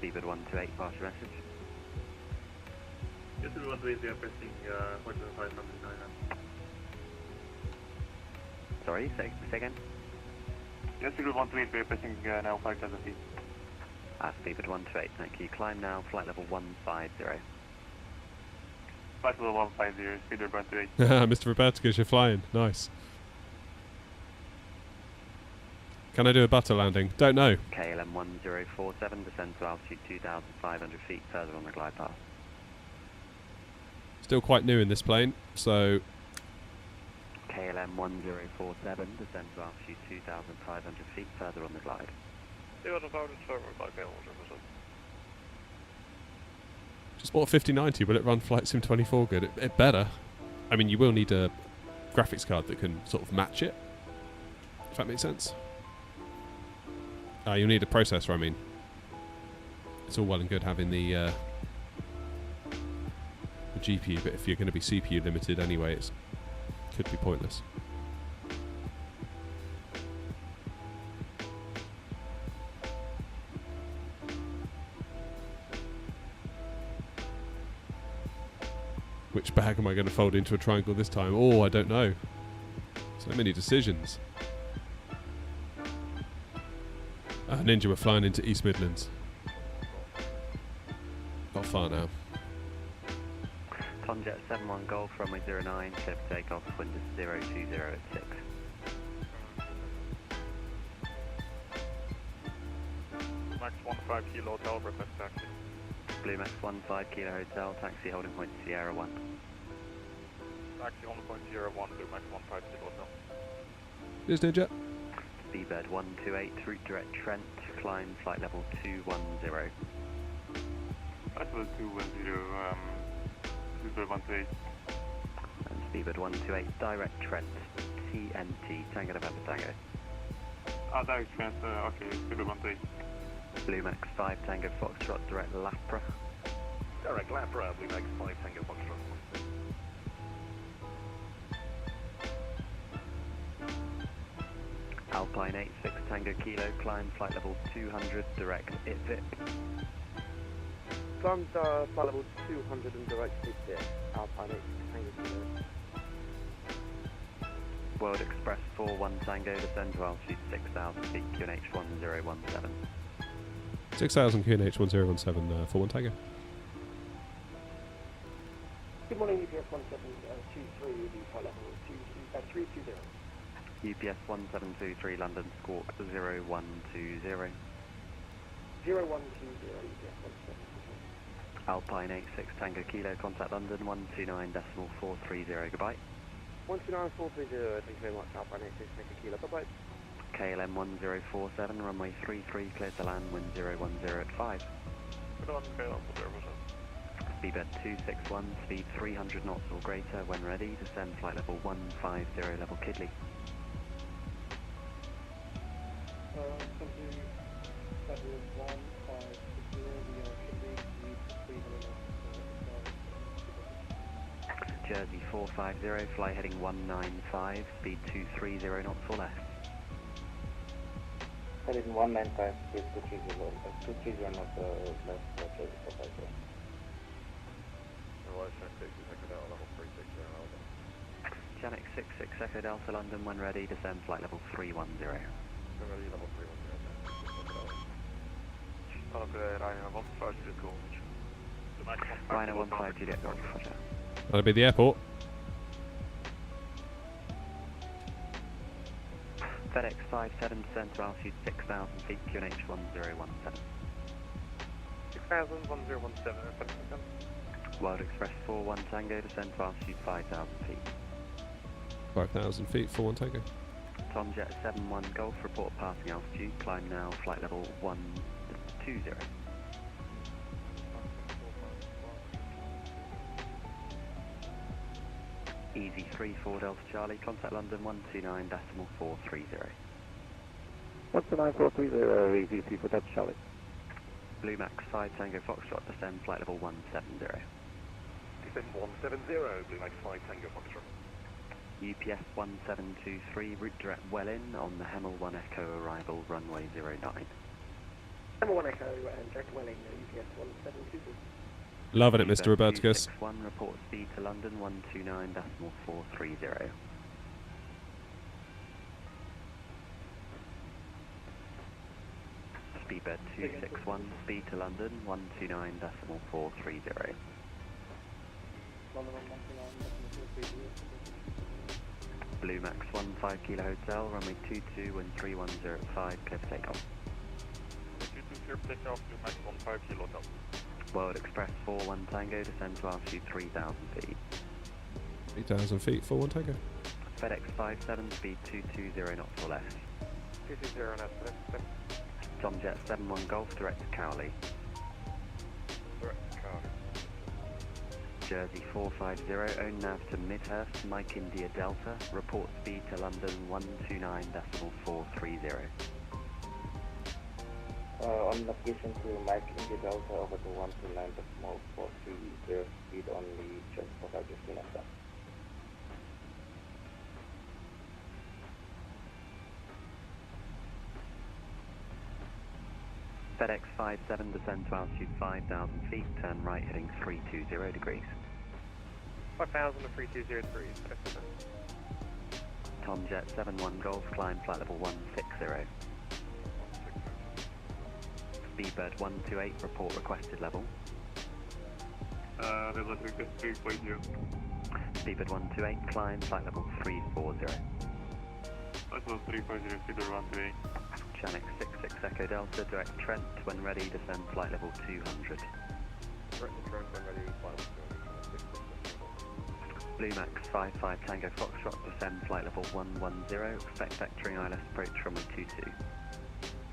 Speedbird 128, pass your message. Yes, we want to be pressing 4509. Sorry, say again? Yes, we want to be pressing now 5000 feet. Speedbird 128, thank you. Climb now, flight level 150. Flight level 150, Speedbird 128. Mr. Roberticus, you're flying. Nice. Can I do a butter landing? Don't know. KLM 1047, descend to altitude 2,500 feet further on the glide path. Still quite new in this plane, so KLM 1047, descend to altitude 2,500 feet further on the glide. just bought a 5090. Will it run Flight Sim 24 good? It better. I mean, you will need a graphics card that can sort of match it, if that makes sense. You'll need a processor, I mean. It's all well and good having the GPU, but if you're going to be CPU limited anyway, it could be pointless. Which bag am I going to fold into a triangle this time? Oh, I don't know. So many decisions. Ninja, we're flying into East Midlands. Not far now. Tonjet 71 Golf, runway 09, clear for takeoff, wind is 020 at 6. Max 15 kilo hotel, request taxi. Blue Max 15 Kilo Hotel, taxi holding point Sierra 1. Taxi holding point Sierra 1, Blue Max 15 kilo hotel. Here's Ninja. Speedbird 128, route direct Trent, climb flight level 210. Flight level 210, Speedbird 128. And Speedbird 128, direct Trent, TNT, Tango November Tango. Direct Trent, okay, Speedbird 128. Blue Max 5 Tango Foxtrot, direct Lapra. Direct Lapra, Blue Max 5 Tango Foxtrot. Alpine 86 Tango Kilo, climb flight level 200, direct ITVIP. Climb flight level 200 and direct ITVIP. Alpine 86 Tango Kilo. World Express 41 Tango, descend to altitude 6,000 feet, QNH 1017. 6000 QNH 1017 for 1 Tango. Good morning, UPS 1723, flight level 320. UPS 1723 London Squawk 0120. 0120, UPS 1723. Alpine 86 Tango Kilo, contact London 129.430, goodbye. 129.430, thank you very much, Alpine 86 Tango Kilo, bye-bye. KLM 1047, runway 33, clear to land, wind 010 at 5. Speedbird 261, speed 300 knots or greater, when ready, descend flight level 150, level Kidley. Jersey 450, fly heading 195, speed 230 knots or less. Heading 195, speed 230 knots less, Jersey 450. Janek 66 Echo Delta London, when ready, descend flight level 310. Rhino 15 Juliet Golf, Roger. That'll be the airport. FedEx 57, descend to altitude 6,000 feet, QNH 1017. 6,000, 1017, World Express 41 Tango, descend to altitude 5,000 feet. 5,000 feet for 1 Tango. Tomjet 71 Golf, report passing altitude, climb now, flight level 120. Easy 34 Delta Charlie, contact London 129.430. 129.430, easy 34 Delta Charlie. Blue Max 5 Tango Foxtrot, descend flight level 170. Descend 170, Blue Max 5 Tango Foxtrot. UPS 1723, route direct Welling on the Hemel 1 Echo arrival, runway 09. Number 1 Echo and Jack Welling, UPS 1722. Loving it, Mr. Roberticus. 1 report speed to London 129.430. Speedbird 261, speed to London 129.430. Blue Max 15 Kilo Hotel, runway 22 and 3105, clear for takeoff. 220 takeoff, Blue Max 15 Kilo Hotel. World Express 41 Tango, descend to altitude 3,000 feet. 3,000 feet, 41 Tango. FedEx 57, speed 220 knots or less. 220 left. Tomjet 71 Golf, direct to Cowley. Direct to Cowley. Jersey 450, own nav to Midhurst, Mike India Delta, report speed to London 129.430. On navigation to Mike India Delta over to 129.430, speed only just for 15 of that. FedEx 57, descend to altitude 5,000 feet, turn right heading 320 degrees. 5,000 to 320 degrees. Tomjet 71 Golf, climb flight level 160. Speedbird 128, report requested level. There's a 3.0. Speedbird 128, climb flight level 340. That was 3.0, Speedbird 128. Channel 66 Echo Delta, direct Trent, when ready, descend flight level 200. Direct to Trent when ready, flight level 200. Blue Max 55 Tango Foxtrot, descend flight level 110, expect vectoring ILS approach runway 22.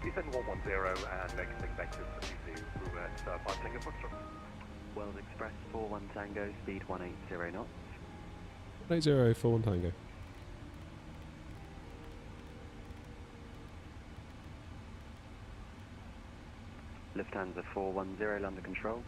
Descend 110 and make vectors for 22, Blue Max 5 Tango Foxtrot. World Express 41 Tango, speed 180 knots. 80, 41 Tango. Lufthansa 410, London control.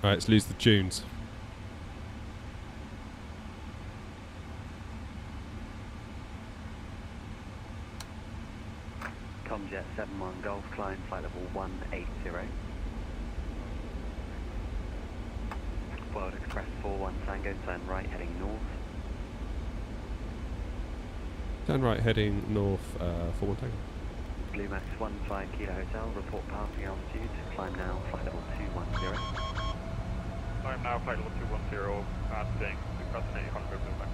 Alright, let's lose the tunes. Tomjet 71 Golf, climb flight level 180. World Express 41 Tango, turn right heading north. Turn right heading north, 41 Tango. Blue Max 15 Kilo Hotel, report passing altitude, climb now flight level 210. I'm now flight level 210, staying across 800, Blue Max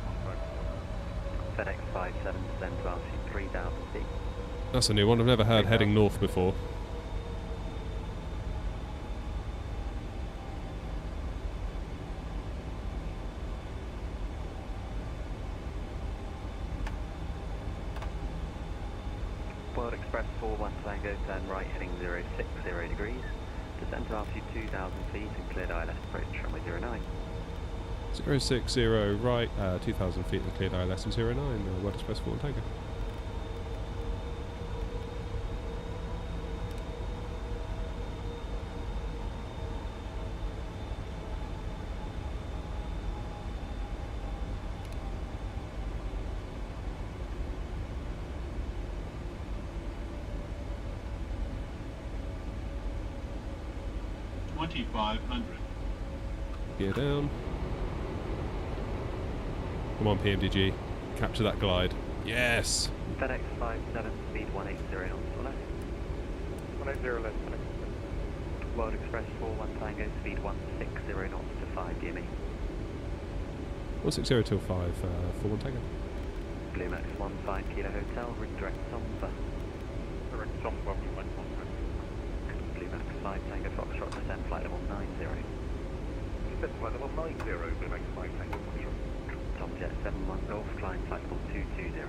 15. FedEx 57, descend to altitude 3,000 feet. That's a new one, I've never heard heading north before. World Express 41 Tango, turn right heading 060 degrees, descend to altitude 2,000 feet and cleared ILS approach runway 09. 060 right, 2,000 feet and cleared ILS and 09, World Express 41 Tango. Gear down. Come on, PMDG. Capture that glide. Yes! FedEx 57, speed 180 knots or less. 180 left. World Express 41 Tango, speed 160 knots to 5 DME. 160 till 5, 41 Tango. Blue Max 15 Kilo Hotel, redirect Somber. Direct Somber, Blue Max 15. Blue Max 5 Tango Foxtrot, descend flight level 90. Descend flight level 90, Blue Max 5 Tango Foxtrot. Tomjet 71 Golf, climb flight level 220.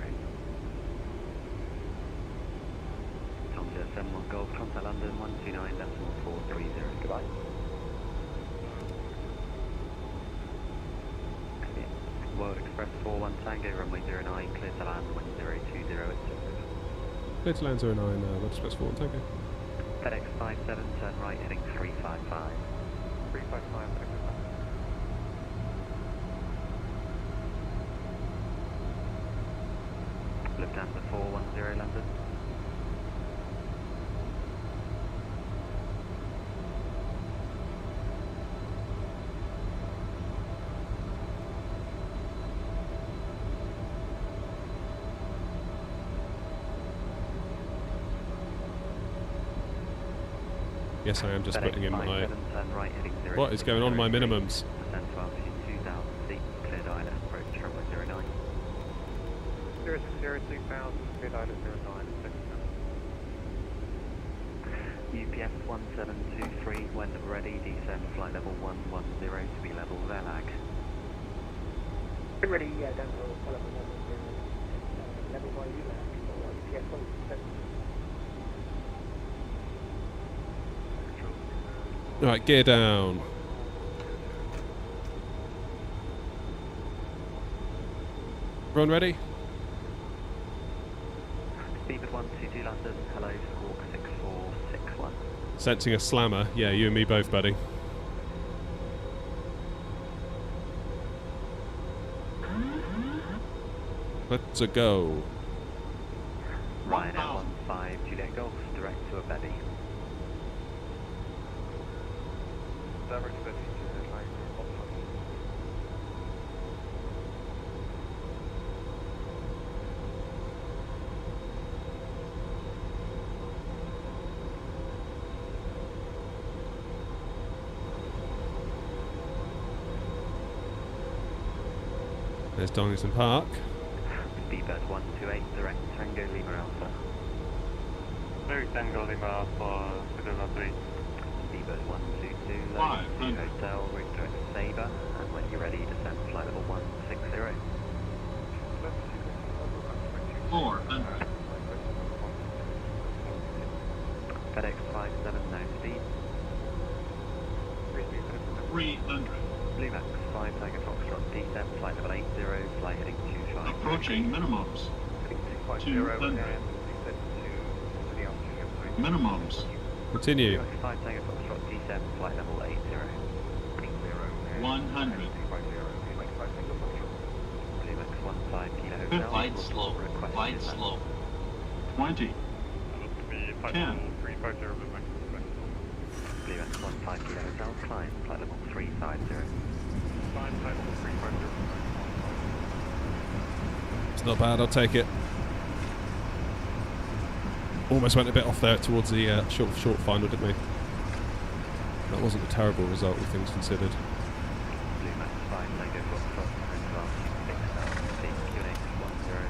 Tomjet 71 Golf, contact London 129.430. Goodbye. World Express 41 Tango, runway 09, clear to land 1020 at 6. Clear to land 09, World Express 41 Tango. FedEx 57, turn right, heading 355. 355, Lufthansa 410 London. Yes, I am just putting in my... 57, turn right, heading 0. What is going on my minimums? Descend to altitude 2000 feet, cleared island, approach runway 09. 060, 2000, cleared island 09, UPS 1723, when ready, descend flight level 110 to be level VELAG. Ready, yeah, don't go, follow the level by ULAG, or UPS 117. Right, gear down. Everyone ready? Speedbird 122 London, hello, squawk 6461. Sensing a slammer. Yeah, you and me both, buddy. Let's go. Ryanair 15 Juliet Golf, direct to a Betty. Direct Betty, Juliet, line, There's Donington Park. Speedbird 128, direct Tango Lima Alpha. Very Tango Lima Alpha, Sedona 3. Speedbird 122, Leipzig Hotel, route direct Sabre, and when you're ready, descend flight level 160. 400. FedEx 57, no speed. 300. Blue Max 5 Tiger Foxtrot, descend flight level 80, flight heading 25. Approaching minimums. 200. 200. Minimums. Continue. Blue Max 5 Tiger Foxtrot, descend flight level 80. 100. Blue Max 15 Kilo Fifth Hotel. light slow. request Light descent. slow. 20. Look to be 10. 350 Blue Max. Blue Max 15 Kilo Hotel, climb flight level 350. Fine, flight level 350. It's not bad, I'll take it. Almost went a bit off there towards the short final, didn't we? That wasn't a terrible result, all things considered. Blue Max 5 Tango Foxtrot, and altitude 6000 feet, QNH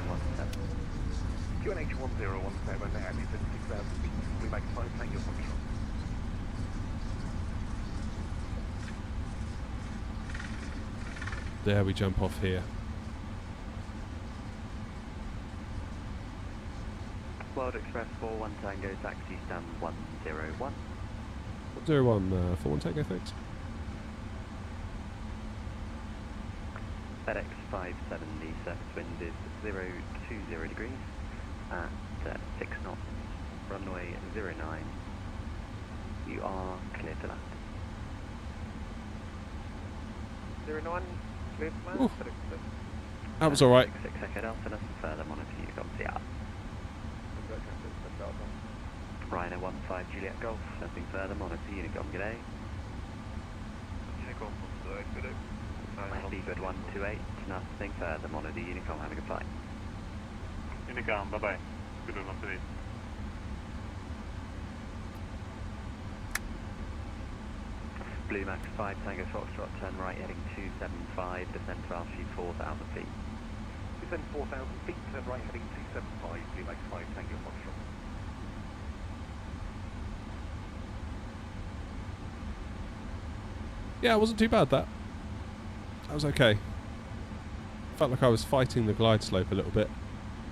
1017. QNH 1017, altitude 6,000 feet, Blue Max 5 Tango Foxtrot. There we jump off here. World Express 41 Tango, taxi stand 101. 01, 41 Tango, thanks. FedEx 570, surface wind is 020 degrees at 6 knots, runway 09. You are clear to land. 09, clear to land, Ooh. FedEx That was alright. 66 Echo Delta, and further monitor Unicom CR. Ryanair 15 Juliet Golf, nothing further, monitor Unicom, g'day. Unicom, good day. Speedbird 128, nothing further, monitor Unicom, have a good flight. Unicom, bye-bye. Good enough today. Blue Max 5 Tango Foxtrot, turn right heading 275, descend to altitude 4,000 feet. Descend 4,000 feet, turn right heading 275, Blue Max 5 Tango Foxtrot. Yeah, it wasn't too bad, that. That was okay. Felt like I was fighting the glide slope a little bit,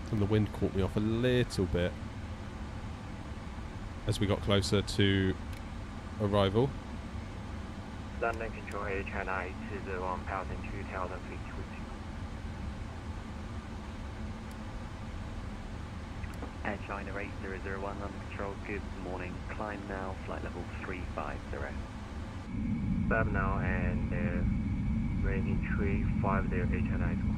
and the wind caught me off a little bit as we got closer to arrival. London Control HNI to the 1,000 feet. Air China 8001 under control, good morning. Climb now, flight level 350. Stop now and range 350 891.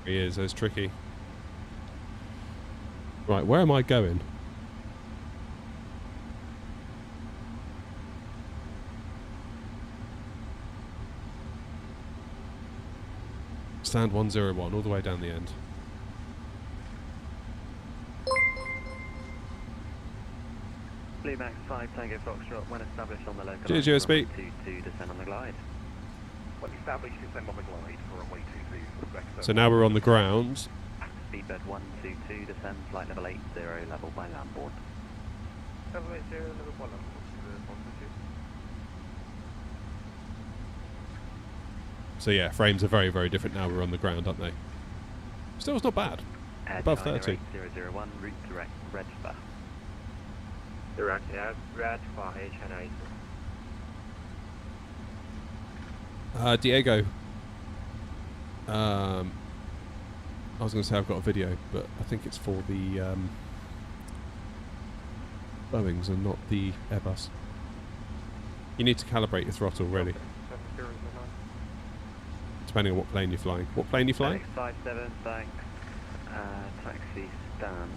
He is, that's tricky. Right, where am I going? Stand 101, all the way down the end. Blue Max 5 Tango Foxtrot, when established on the local Cheers, line, USB. runway 22, descend on the glide. When established, descend on the glide for runway 22. So now we're on the ground. Speedbird 122, descend, flight level 80, level by landboard. Level 80, level by landboard. So yeah, frames are very, very different now we're on the ground, aren't they? Still, it's not bad. Air Above China 30. 8001, route direct, Redspur. Direct red for HNI. Diego. I was going to say I've got a video, but I think it's for the Boeings and not the Airbus. You need to calibrate your throttle, really. Depending on what plane you're flying. What plane are you flying? 57, thanks. Taxi stand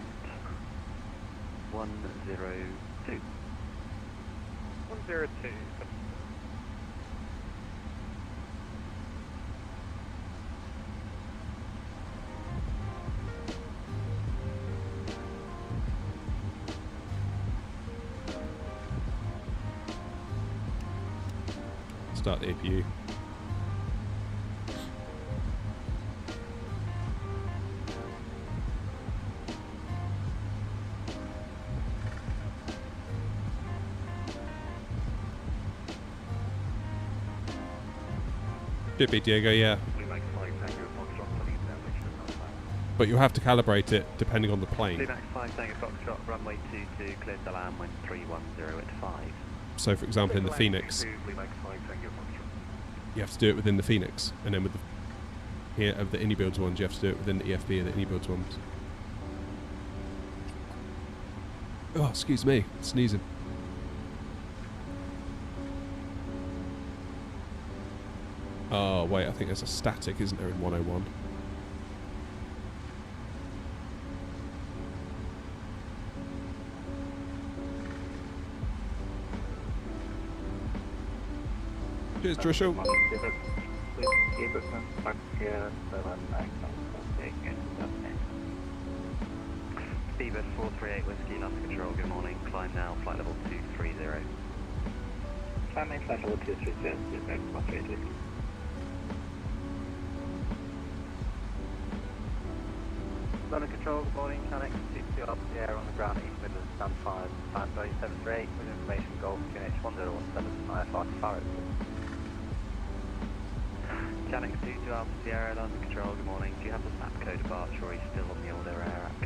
102. 102. Start the APU. Should be, Diego, yeah. Blue Max 5 Tango Foxtrot, please establish. But you'll have to calibrate it depending on the Blue plane. Max 5 Tango Foxtrot, runway 22, cleared to land, wind 310 at 5. So, for example, in the Phoenix, Blue Max 5 Tango Foxtrot. you have to do it within the Phoenix, and then with the here of the Anybuilds ones, you have to do it within the EFB and the Anybuilds ones. Oh, excuse me, sneezing. Oh wait, I think there's a static, isn't there, in 101? Cheers, Trishul. Speedbird 438 Whiskey, London Control, good morning. Climb now, flight level 230. Climb flight level 230, Speedbird 438 Whiskey. London Control, good morning. Canex 22 up the air on the ground, East Midlands, stand 5, stand 738, with information Golf QNH 1017, IFR to Farrow. Canex 22 Alpha Sierra, London Control, good morning. Do you have the SAP code departure or are you still on the old Air Act?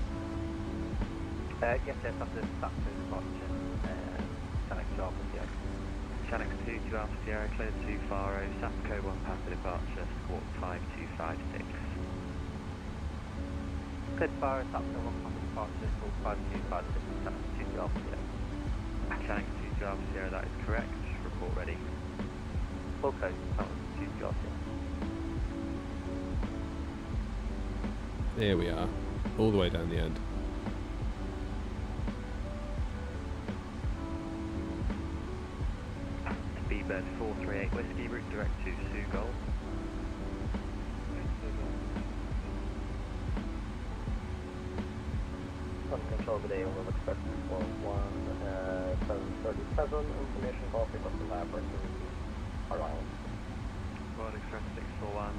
Yes, after SAP code departure, Canex 2 Alpha Sierra. Canex 22 Alpha Sierra, cleared to Faro, SAP code 1 past the departure, squawk 5256. Cleared Farrow, SAP code 1 past the departure, squawk 5256, Canex 22 Alpha Sierra. Canex 22 Alpha Sierra, that is correct. Report ready. Full code, Canex 22 Alpha Sierra. There we are, all the way down the end. Speedbird 438 Whiskey, route direct to Seagull. London Control today, we'll expect for 737, information call pick up the lab versus Orion. World Express 641,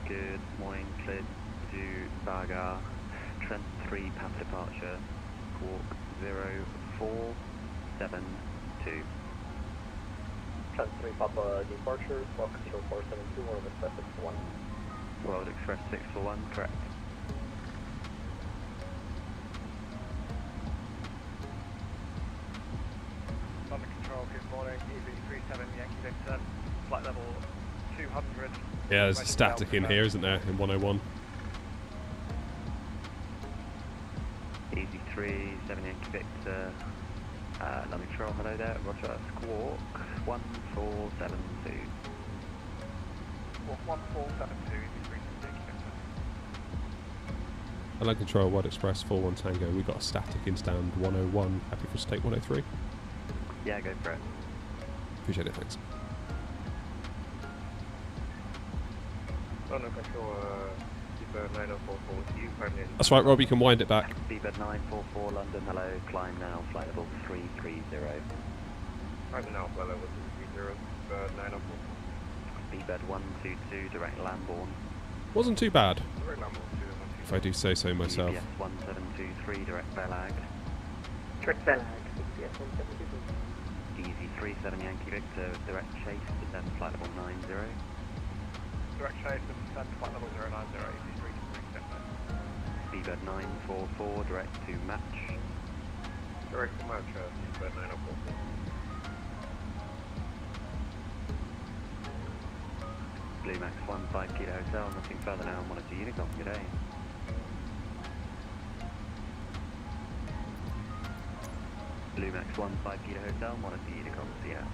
good morning, cleared to Baga, Trent 3 past departure, squawk 0472. Trent 3 Papa departure, squawk 0472, World Express 641. World Express 641, correct. London Control, good morning. 47 Yankee Victor, flight level 200. Yeah, there's a static in here, isn't there, in 101? Easy 3, 7 Yankee Victor. Navigraph, hello there, roger, squawk, 1472. Squawk 1472, easy 3, 7 Yankee Victor. Land Control, Wide Express, 41 Tango. We've got a static in stand 101. Happy for us to take 103? Yeah, go for it. Appreciate it, thanks. London Control, Seabird 9044, you climb in. That's right, Rob, you can wind it back. Seabird 944, London, hello, climb now, flight level 330. Climbing now, flight level 330, Seabird 904. Seabird 122, direct Lambourne. Wasn't too bad, Direct Lambo 212. if I do say so myself. UPS 1723, direct Belag. Direct Belag, yes, 172. Easy 37 Yankee Victor, direct chase, descend flight level 90. Direct chase and descend flight level 090, easy 3, 7 Seabird 944, direct to match. Direct to match, Seabird 9044. Blue Max 15 Kilo Hotel, nothing further now, monitor Unicom, good day. Blue Max 15 Kilo Hotel, monitor Unicom, yeah.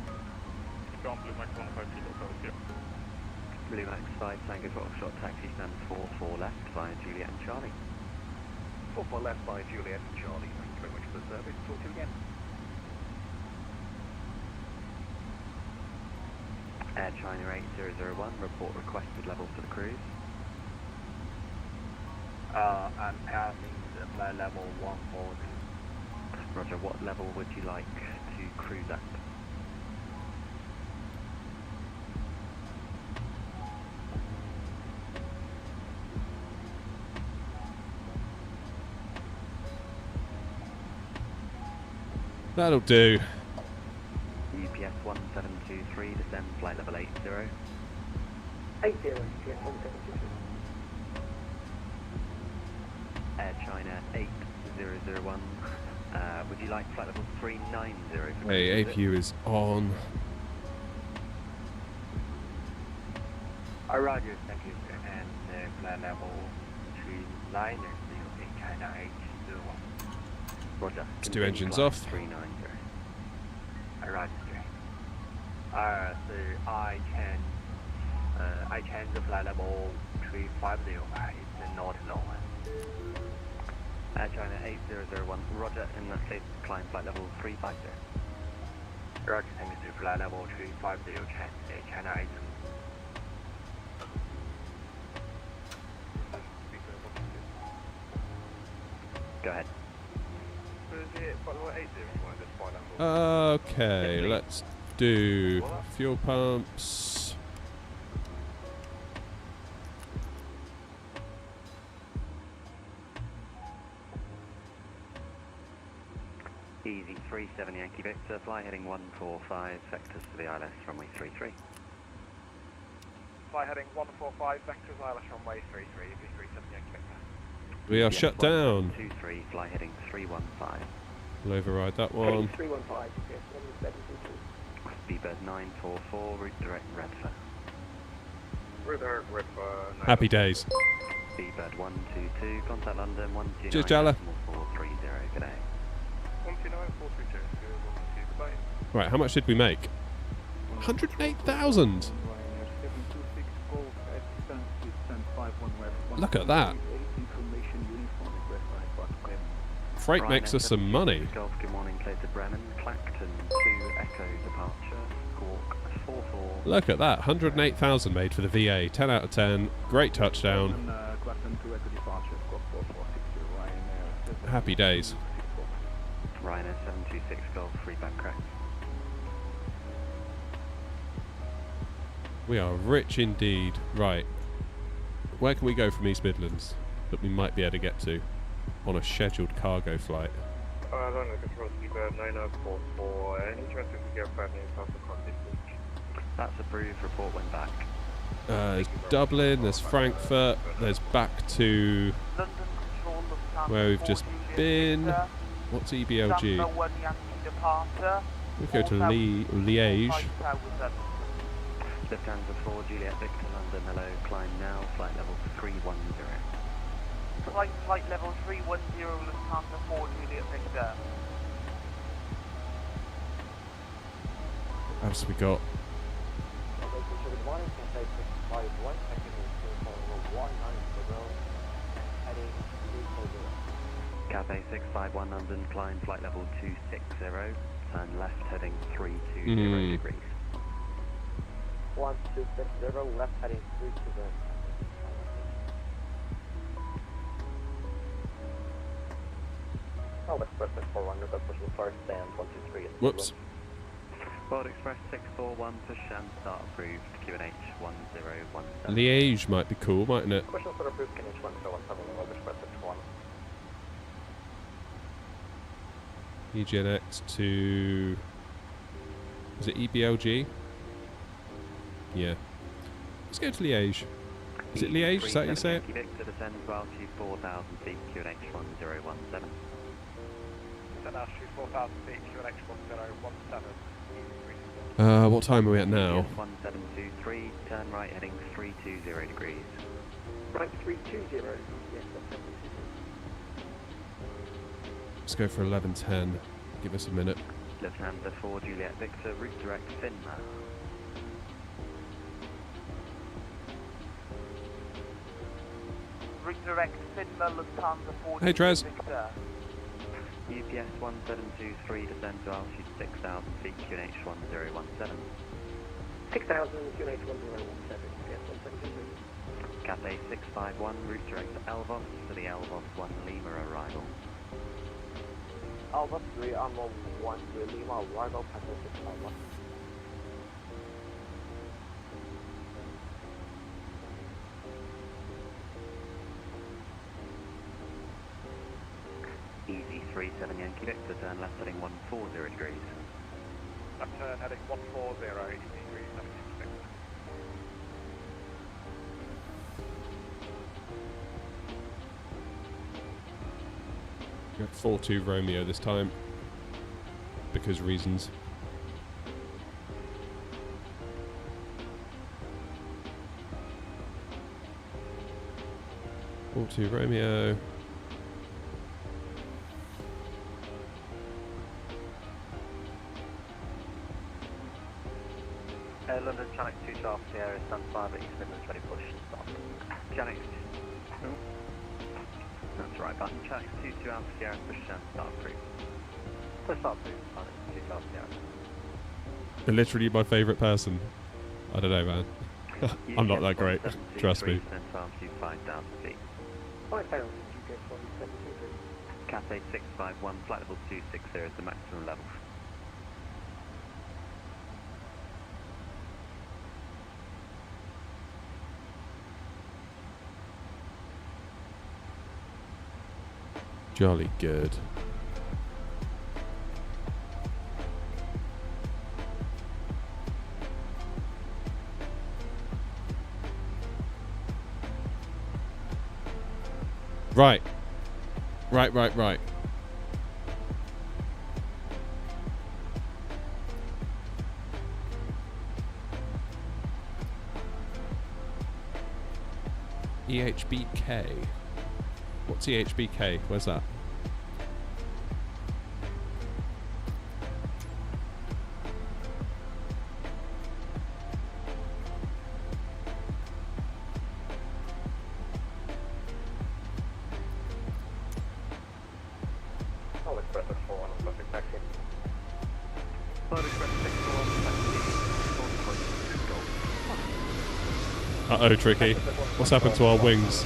Ground Blue Max 15 Kilo Hotel, here. Blue Max 5 Tango Foxtrot, taxi stand 44 left via Juliet and Charlie. 44 left by Juliet and Charlie, thank you very much for the service, talk to you again. Air China 8001, report requested level for the cruise. I'm passing the flight level 140. Roger, what level would you like to cruise at? That'll do. UPS 1723, descend flight level 80. 80, yes, 172. Air China 8001, would you like flight level 390? For Hey, cruise APU is on. Roger, thank you. And flight level 390, China 801. Roger. Let's do Continue engines flight off. 390. Roger. So I change the flight level 350. It's not low. Air China 8001, roger, in that case, climb flight level 350. Roger, thank you. Flight level 350, China 8. Go ahead. So is it flight level 80 if you want to just fly Lambo? Okay, let's do fuel pumps. Easy 37 Yankee Victor, fly heading 145, vectors to the ILS, runway 33. Fly heading 145, vectors ILS runway 33, easy 37 Yankee Victor. We are shut down. 23, fly heading 315. We'll override that Heading one. 315, yes, 172. Seabird 944, route direct Redford. Radar, red bar, Happy days. Seabird 122, contact London 129. Cheers, Jala. 430, good day. 129, 432, good, 122, goodbye. Right, how much did we make? 108,000! Look at that. Freight makes us some money. Golf, good morning, clear to Brennan, Clacton 2, Echo departure, Squawk 44. Look at that, 108,000 made for the VA. 10 out of 10. Great touchdown. Happy days. Ryanair 726 Golf, feedback correct. We are rich indeed. Right. Where can we go from East Midlands that we might be able to get to on a scheduled cargo flight? London Control, Seabird 9044, any chance we can get 5 minutes off the cross this week? That's approved, report when back. There's Dublin, there's Frankfurt, there's back to where we've just been. What's EBLG? We go to Liège. Lufthansa 4, Juliet Victor, London, hello, climb now, flight level 310. Flight level 310, Lufthansa 4, Juliet Victor. What else we got? Good morning, Cathay 651, technical level 19, heading 340. Cathay 651 London, climb flight level 260, turn left heading 320 degrees. 1260, left heading 320. I'll express it 400, that's push the first stand 123. Whoops. World Express 641, push and start approved, QNH 1017. Liège might be cool, mightn't it? Question for approved, QNH 1017, World Express 61. EGNX to... Is it EBLG? Yeah. Let's go to Liège. Is it Liège? Is that how you say it? Victor descends to altitude 4,000 feet, QNH 1017. Descend altitude 4,000 feet, QNH 1017. What time are we at now? 1723, turn right heading 320 degrees. Right 320, yes, that's it. Let's go for 11:10. Give us a minute. Lufthansa 4, Juliet Victor, route direct Finma. Route direct Finma, Lufthansa 4, Hey, Trez. Victor. UPS 1723, descend to altitude 6,000 feet, QNH 1017. 6,000, QNH 1017, yes, 123. Cathay 651, route direct Elvos for the Elvos 1 Lima arrival. Alpha 3, Armor 1 to Lima, arrival, Pacific Alpha. Easy 37 Yankee Victor, turn left heading 140 degrees. Left turn heading 140, easy 376. Go 42 Romeo this time. Because reasons. Two Romeo. London Channel 2 to Alpha Sierra, stand 5 at East Midlands, ready push, stop. Channel. That's right button. Channel 2 to Alpha Sierra, push and start approved. Push start approved, London 2 to Alpha Sierra. They're literally my favourite person. I don't know, man. I'm not that great. Trust me. Descend to altitude 5,000 feet. 5,000, UPS 1723. Cathay 651, flight level 260 is the maximum level. Jolly good. Right. Right. EHBK. What's EHBK? Where's that? I'll express it 4 on a perfect taxi. World Express 641, Uh-oh, Tricky. What's happened to our wings?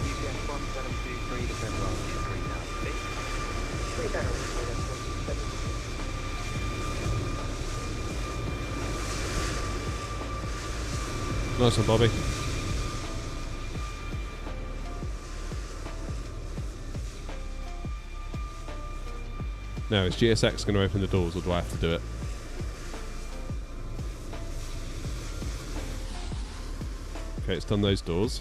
UPS 1723, descend to altitude 3,000 feet. 3,000, Nice one, Bobby. Now, is GSX going to open the doors, or do I have to do it? Okay, it's done those doors.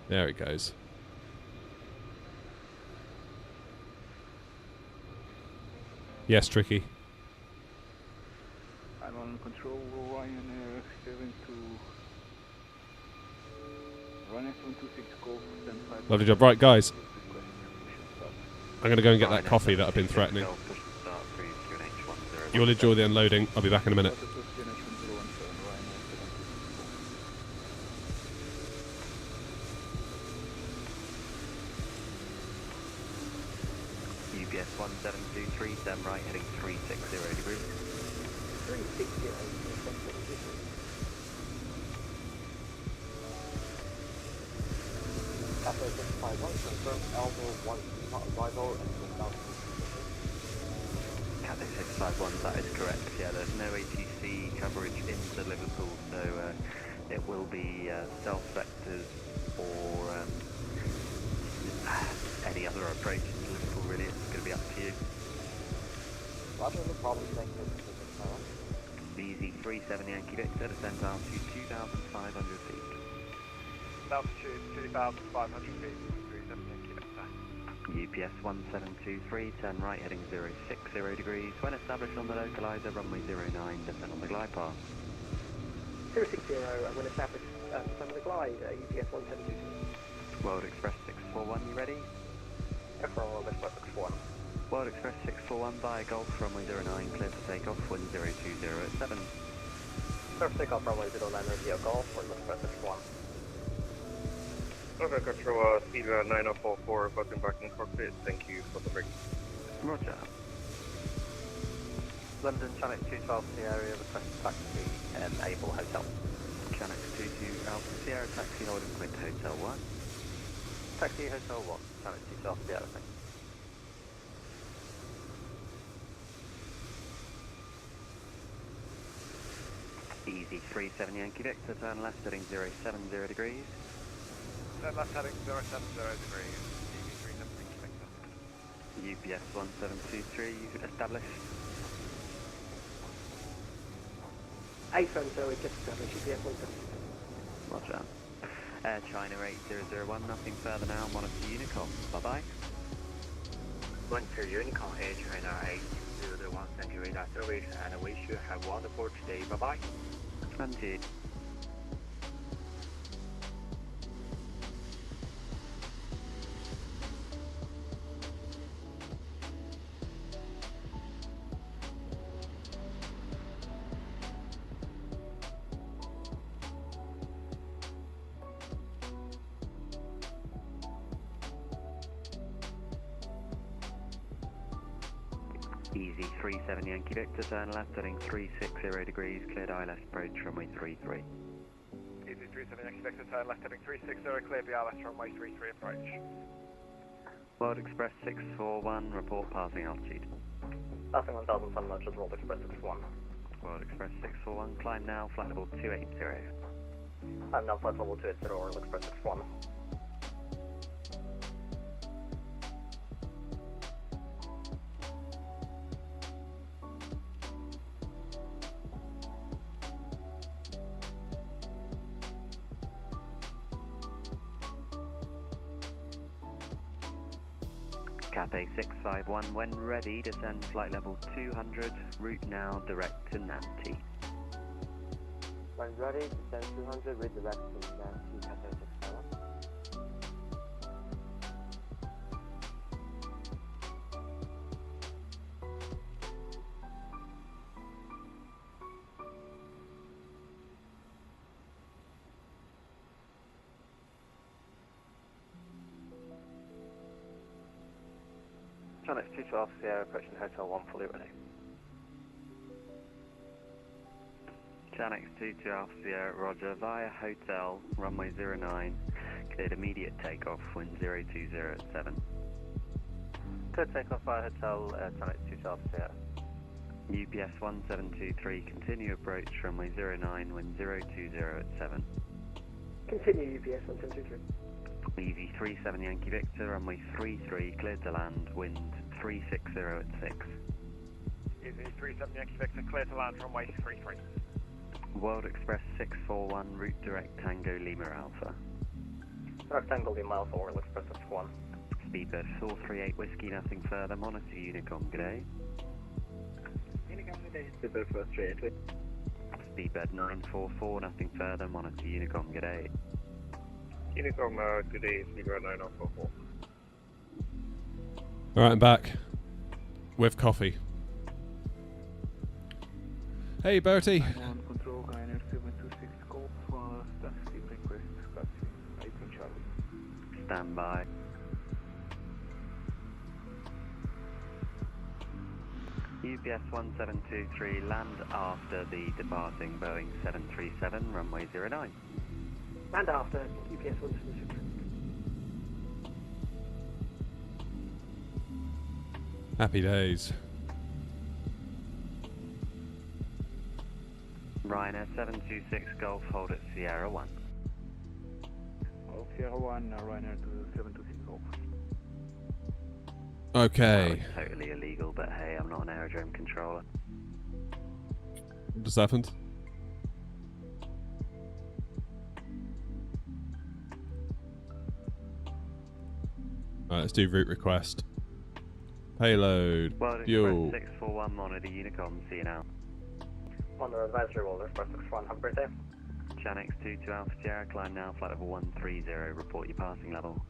There it goes. Yes, Tricky. I'm on control, Ryanair 726 Golf, stand 5. Lovely job. Right, guys. I'm going to go and get that coffee that I've been threatening. You'll enjoy the unloading. I'll be back in a minute. UPS 1723, then right, heading 360 degrees. 360. Cafe 651, confirm Elbow 1 not arrival and without. Cathay 651, that is correct. Yeah, there's no ATC coverage into Liverpool, so it will be self-vectors or any other approach into Liverpool, really. It's going to be up to you. Roger, no problem. Thank you. Easy 37 Yankee Victor, descend altitude 2,500 feet. Altitude 2,500 feet, 37 Yankee Victor. UPS 1723, turn right heading 060 degrees. When established on the localizer, runway 09, descend on the glide path. 060, when established, descend on the glide, UPS 172. World Express 641, you ready? F1, World Express 61. World Express 641 via Golf, runway 09, clear for takeoff, wind 020 at 7. Clear for takeoff, runway 09, via Golf, World Express 61. Okay, control, speed 9044, button back in cockpit. Thank you for the break. Roger. London Channel 212 Sierra, request taxi, Able Hotel. Channel 22 Alpha Sierra, taxi holding Quint Hotel 1. Taxi Hotel 1, Channel 212 Sierra, thank you. Easy 37 Yankee Victor, turn left heading 070 degrees. Turn left heading 070 degrees, EV 37 Yankee Victor. UPS 1723, you could establish. A-phone, so we just established UPS 172. Roger. Air China 8001, nothing further now, monitor Unicom. Bye-bye. 1 to Unicom Air China 8001, thank you for that service, and I wish you have a wonderful day. Bye-bye. And you. Easy 37 Yankee Victor, turn left heading 360 degrees, cleared ILS approach runway 33. Easy 37 Yankee Victor, turn left heading 360, clear BLS runway 33 approach. World Express 641, report passing altitude. Passing 1,000 sun notches, World Express 61. World Express 641, climb now, flight level 280. I'm now flight level 280, World Express 61. Cathay 651, when ready, descend flight level 200, route now direct to Nantes. When ready, descend 200, redirect to Nantes, Cathay 651. Channel 212 Sierra, approaching Hotel 1, fully ready. Channel 22 Alpha Sierra, roger, via Hotel, runway 09, cleared immediate takeoff, wind 020 at 7. Clear takeoff via hotel, Channel 2 South Sierra. UPS 1723, continue approach, runway 09, wind 020 at 7. Continue UPS 1723. Easy 37 Yankee Victor, runway 33, cleared to land, wind 360 at 6. Easy 37 Yankee Victor, clear to land, runway 33. World Express 641, route direct Tango Lima Alpha. Rectangle Lima Alpha, World Express 1. Speedbird 438 Whiskey, nothing further, monitor Unicom, good day. Unicom, good day. Speedbird 438. Speedbird 944, nothing further, monitor Unicom, good day. Unicom, good day, Speedbird 9044. Alright, I'm back. With coffee. Hey, Bertie. On control, Ryanair 726 Golf, taxi request, taxi, 18 Charlie. Stand by. UPS 1723, land after the departing Boeing 737, runway 09. And after UPS 1723. Happy days. Ryanair 726 Golf, hold at Sierra 1. Sierra 1, Ryanair to 726 Golf. Okay. That was totally illegal, but hey, I'm not an aerodrome controller. What just happened? Alright, let's do route request. Payload. World Fuel. Express 641, monitor Unicom, see you now. On the advisory, World Express 61, have a great day. Chanex 22 Alpha Sierra, climb now, flight level 130, report your passing level.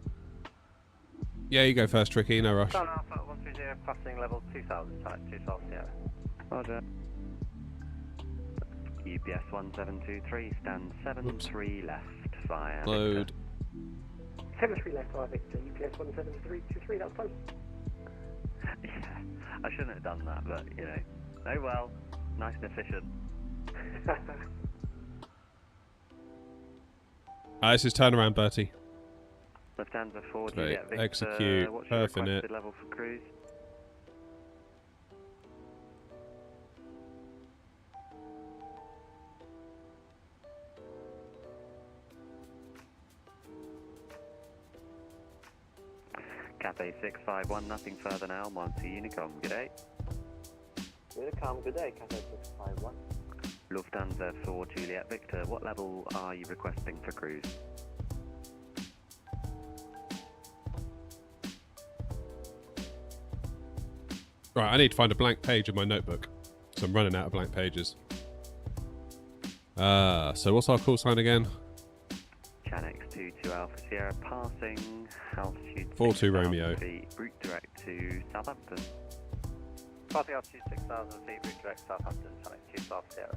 Yeah, you go first, Tricky, no rush. Sun Alpha 130, passing level 2000, Channel 2 South Sierra. Roger. UPS 1723, stand 73 left via Load. 73 left via Victor, UPS 1723, that was fun. Yeah, I shouldn't have done that, but you know. Oh well, nice and efficient. This is turnaround, Bertie. Lufthansa 4, Great. Juliet Victor, Execute. what's your Perfect requested it. level for cruise? Cathay 651, nothing further now, monitor Unicom, good day. Unicom, good day, Cathay 651. Lufthansa 4, Juliet Victor, what level are you requesting for cruise? Right, I need to find a blank page in my notebook. So I'm running out of blank pages. So what's our call sign again? Chanex 22 Alpha Sierra, passing, altitude 42 6,000 Romeo. feet, route direct to Southampton. Passing altitude 6,000 feet, route direct Southampton, Channel 2 South Sierra.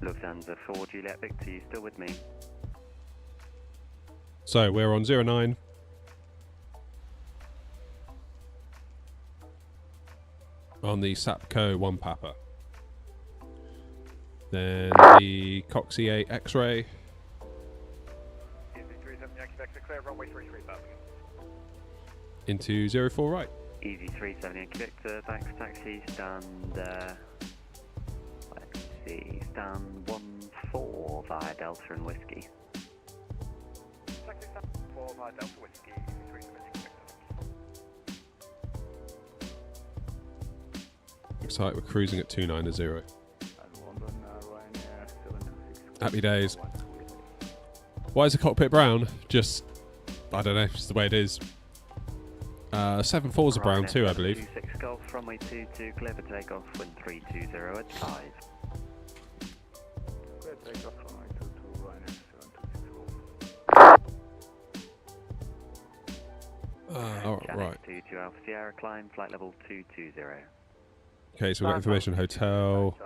Lufthansa 4, Juliet Victor, you still with me? So we're on 09. On the Sapco 1 Papa. Then the Coxie 8 X-Ray. Easy 37 Yankee Victor, clear, runway 33, passing. Into 04 right. Easy 37 Yankee Victor, thanks taxi, stand, let's see, stand 14 via Delta and Whiskey. Taxi stand 4 via Delta Whiskey, easy 37 Yankee Victor. Looks like we're cruising at 290. And London, Ryanair 726 Happy days. Why is the cockpit brown? Just, I don't know, just the way it is. 74s are brown too, I believe. 26 Golf, runway 22, clear for takeoff, wind 320 at 5. Clear takeoff from runway 22, Ryanair 726 Golf. Alright, right. 22 Alpha Sierra, climb, flight level 220. Okay, so we've got information hotel.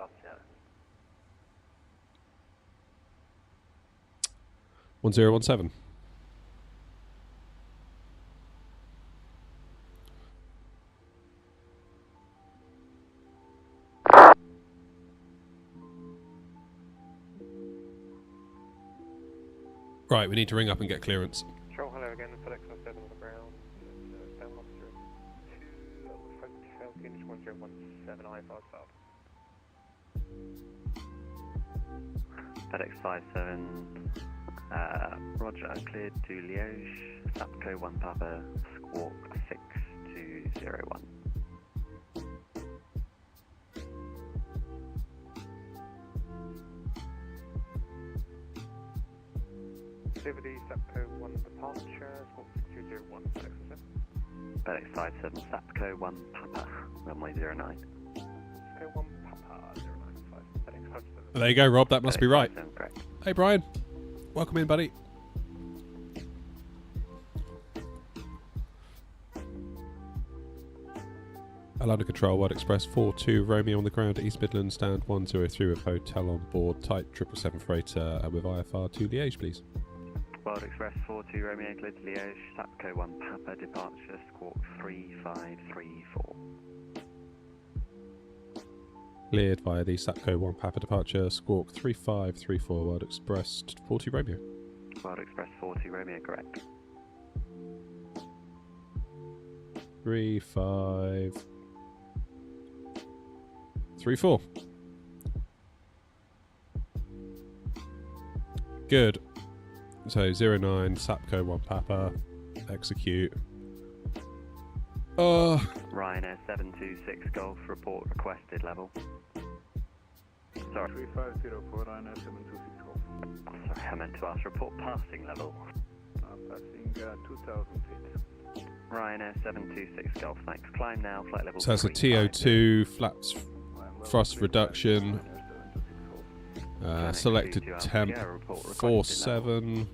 1017. Right, we need to ring up and get clearance. Control, hello again, FedEx 7 on the ground. Down 102, Hotel Finish 1017, IFR south. FedEx 57, Roger, cleared to Liège, Sapco 1 Papa, Squawk 6201. Activity, Sapco 1 departure, Squawk 6201, FedEx 7. FedEx 57, Sapco 1 Papa, runway 09. Sapco 1 Papa 095, FedEx 57. There you go, Rob. That must be right. 57, correct. Hey, Brian. Welcome in, buddy. London Control, World Express 42, Romeo on the ground at East Midlands, stand 103 with hotel on board, type 777 freighter with IFR to Liège, please. World Express 42, Romeo, cleared to Liège, Sapco 1 Papa, departure, Squawk 3534. Cleared via the Sapco 1 Papa departure, Squawk 3534, World Express 40 Romeo. World Express 40, Romeo, correct. 3534. Good. So 09 Sapco 1 Papa, execute. Ryanair 726 Golf, report requested level. Sorry. 3504, Ryanair 726 Golf. Sorry, I meant to ask report passing level. Passing 2000 feet. Ryanair 726 Golf, thanks. Climb now, flight level. So that's a TO2, flaps thrust reduction. Selected temp 47.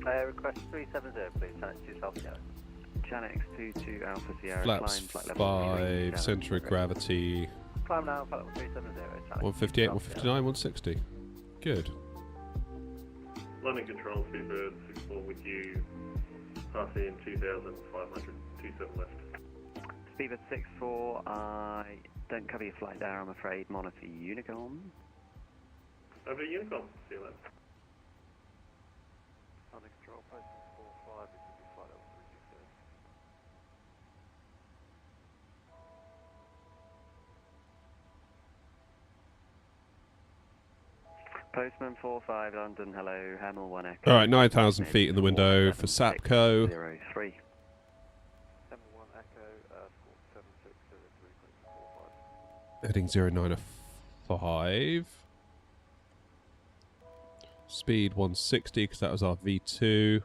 Request 370, please. Channel 2 South Sierra. Channel X22 Alpha Sierra. Flaps Climb, flight level 5, centre of gravity. Climb now, flight level 370. 158, 159, 160. Good. London Control, Seabird 64 with you. Passing 2,500, 27 left. Speedbird 64, I don't cover your flight there, I'm afraid. Monitor Unicom. Over to Unicom, see you later. London Control, posting 45, this will be flight level 360. Postman 45, London, hello, Hamel 1 Echo. Alright, 9,000 feet in the window for Sapco. 03. 71 Echo, Squawk 7603.45. Heading 095. Speed 160 because that was our V2.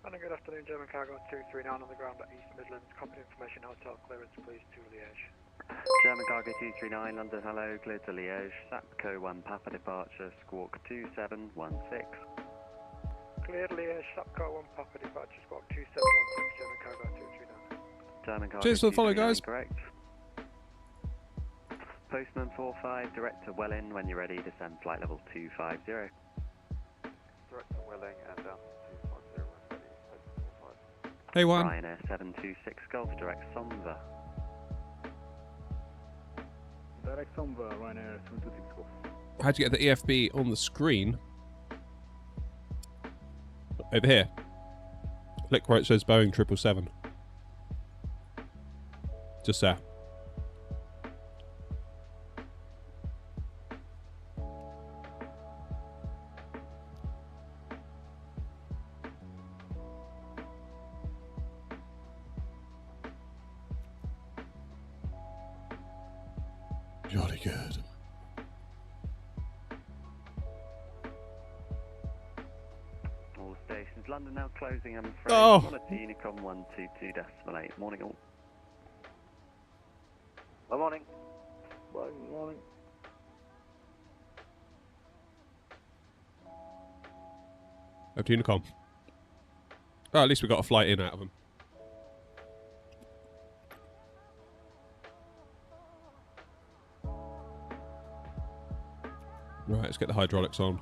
London, good afternoon, German Cargo 239 on the ground at East Midlands. Copy information, hotel clearance please to Liège. German Cargo 239, London, hello, cleared to Liège. Sapco 1 Papa departure, Squawk 2716. Cleared Liège, Sapco 1 Papa departure, Squawk 2716, German Cargo 239. German Cargo Cheers for the follow, 239, guys. correct. Postman 45, direct to Welling, when you're ready, descend flight level 250. Direct to Welling and down to 250, ready, posting 45. Hey, one. Ryanair 726 Golf, direct Somva. Direct Somva, Ryanair 726 Golf. How'd you get the EFB on the screen? Over here. Look where it says Boeing 777. Just there. Jolly good. All stations, London now closing, I'm afraid. Oh. Monitor Unicom 122.8. Morning all. Good morning. Good morning. Over to Unicom. Oh, at least we got a flight in out of them. Right, let's get the hydraulics on.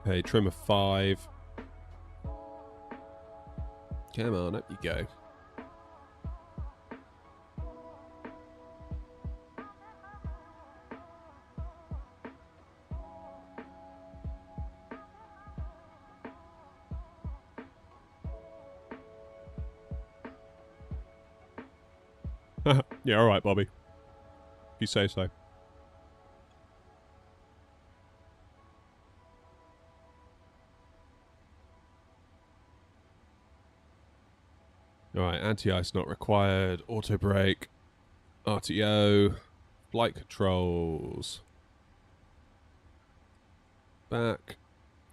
Okay, trim of 5. Come on, up you go. Yeah, alright, Bobby. If you say so. Alright, anti-ice not required. Auto brake. RTO. Flight controls. Back.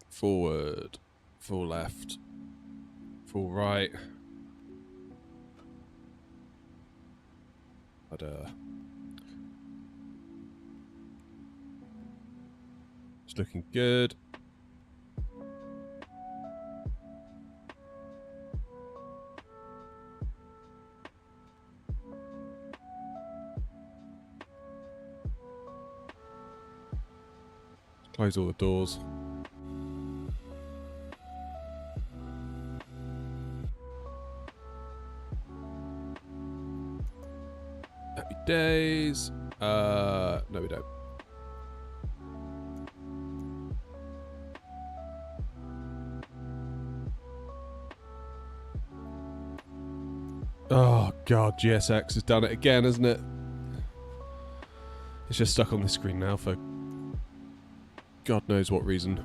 Forward. Full left. Full right. It's looking good. Close all the doors. Happy days. No, we don't. Oh god, GSX has done it again, hasn't it? It's just stuck on the screen now for God knows what reason.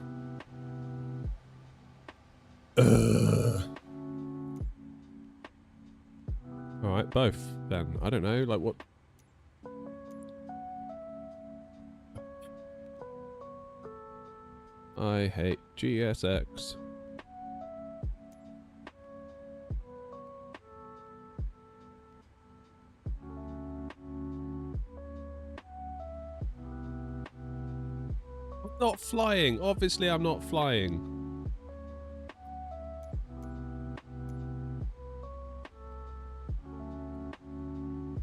Alright, both then. I don't know, like what... I hate GSX. I'm not flying. Obviously, I'm not flying.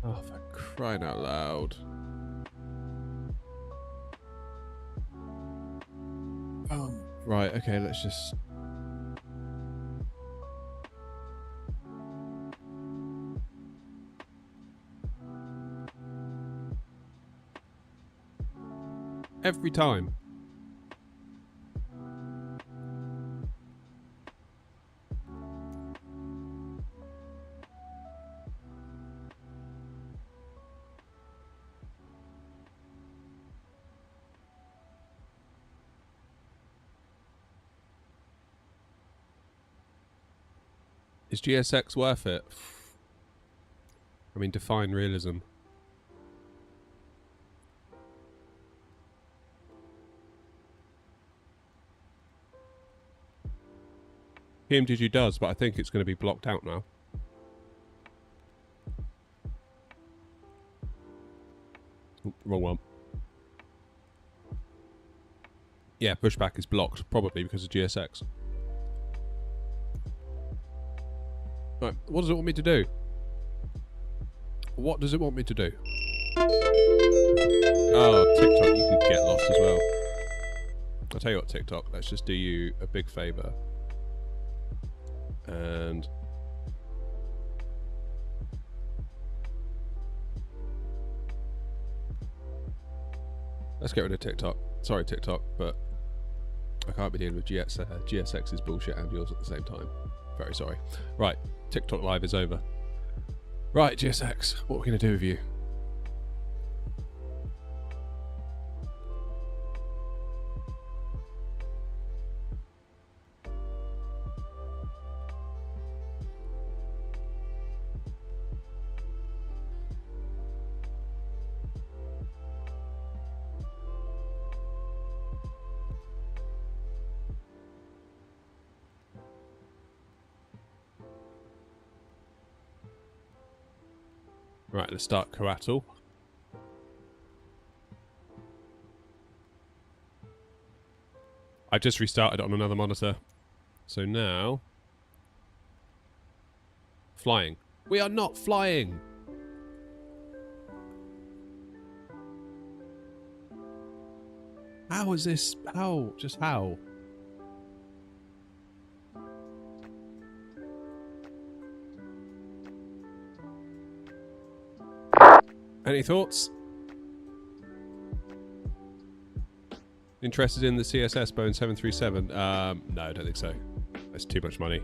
Oh, for crying out loud. Oh, right, okay, let's just... Every time. Is GSX worth it? I mean, define realism. PMDG does, but I think it's going to be blocked out now. Ooh, wrong one. Yeah, pushback is blocked, probably because of GSX. Right, what does it want me to do? What does it want me to do? Oh, TikTok, you can get lost as well. I'll tell you what, TikTok, let's just do you a big favour. And... let's get rid of TikTok. Sorry, TikTok, but I can't be dealing with GSX's bullshit and yours at the same time. Very sorry. Right, TikTok Live is over. Right, GSX, what are we going to do with you? Right, let's start Coatl. I just restarted on another monitor. So now... flying. We are not flying! How is this? How? Just how? Any thoughts? Interested in the CSS Boeing 737? No, I don't think so. That's too much money.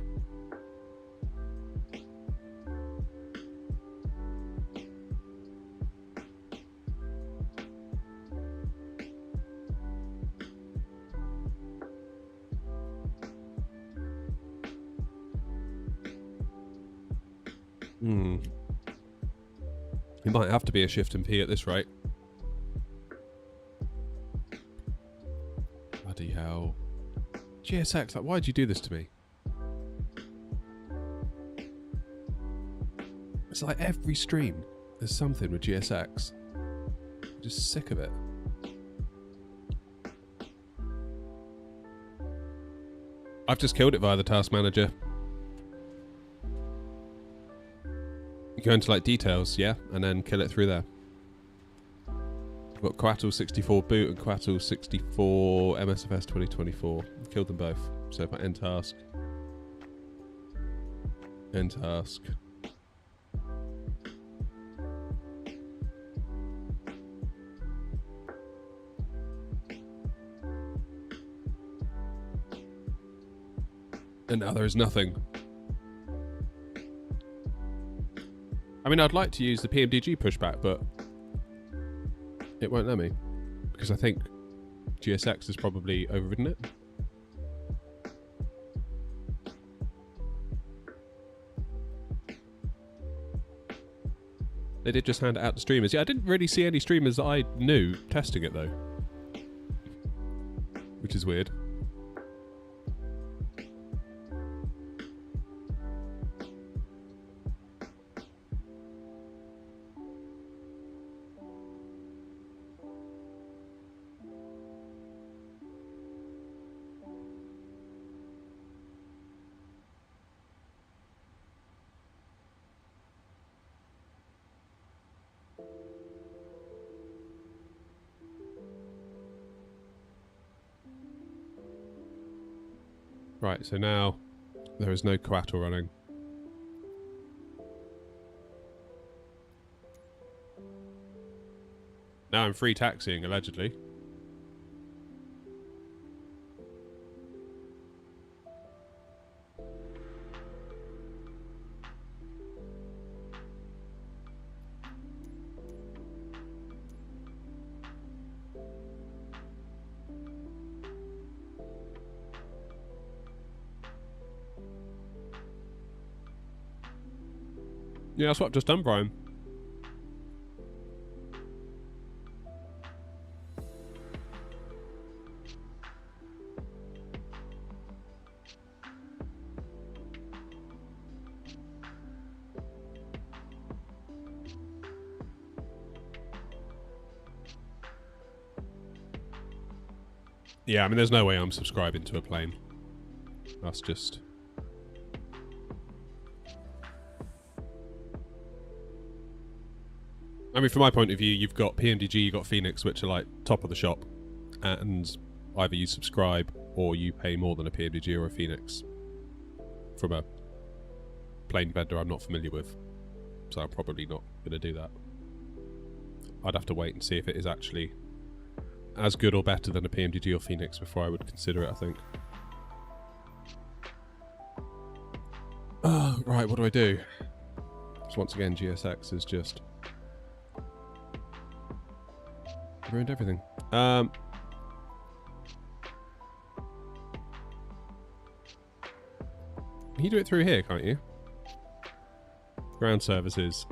It might have to be a shift and P at this rate. Bloody hell. GSX, like, why'd you do this to me? It's like every stream, there's something with GSX. I'm just sick of it. I've just killed it via the task manager. You go into like details, yeah, and then kill it through there. I've got Quattl 64 boot and Quattl 64 MSFS 2024. Killed them both. So if I end task. End task. And now there is nothing. I mean, I'd like to use the PMDG pushback, but it won't let me. Because I think GSX has probably overridden it. They did just hand it out to streamers. Yeah, I didn't really see any streamers that I knew testing it, though. Which is weird. Right, so now there is no Quattl running. Now I'm free taxiing, allegedly. Yeah, that's what I've just done, Brian. Yeah, I mean, there's no way I'm subscribing to a plane. That's just... I mean, from my point of view, you've got PMDG, you've got Phoenix, which are like top of the shop. And either you subscribe or you pay more than a PMDG or a Phoenix from a plane vendor I'm not familiar with. So I'm probably not going to do that. I'd have to wait and see if it is actually as good or better than a PMDG or Phoenix before I would consider it, I think. Right, what do I do? So once again, GSX is just... ruined everything. You can do it through here, can't you? Ground services.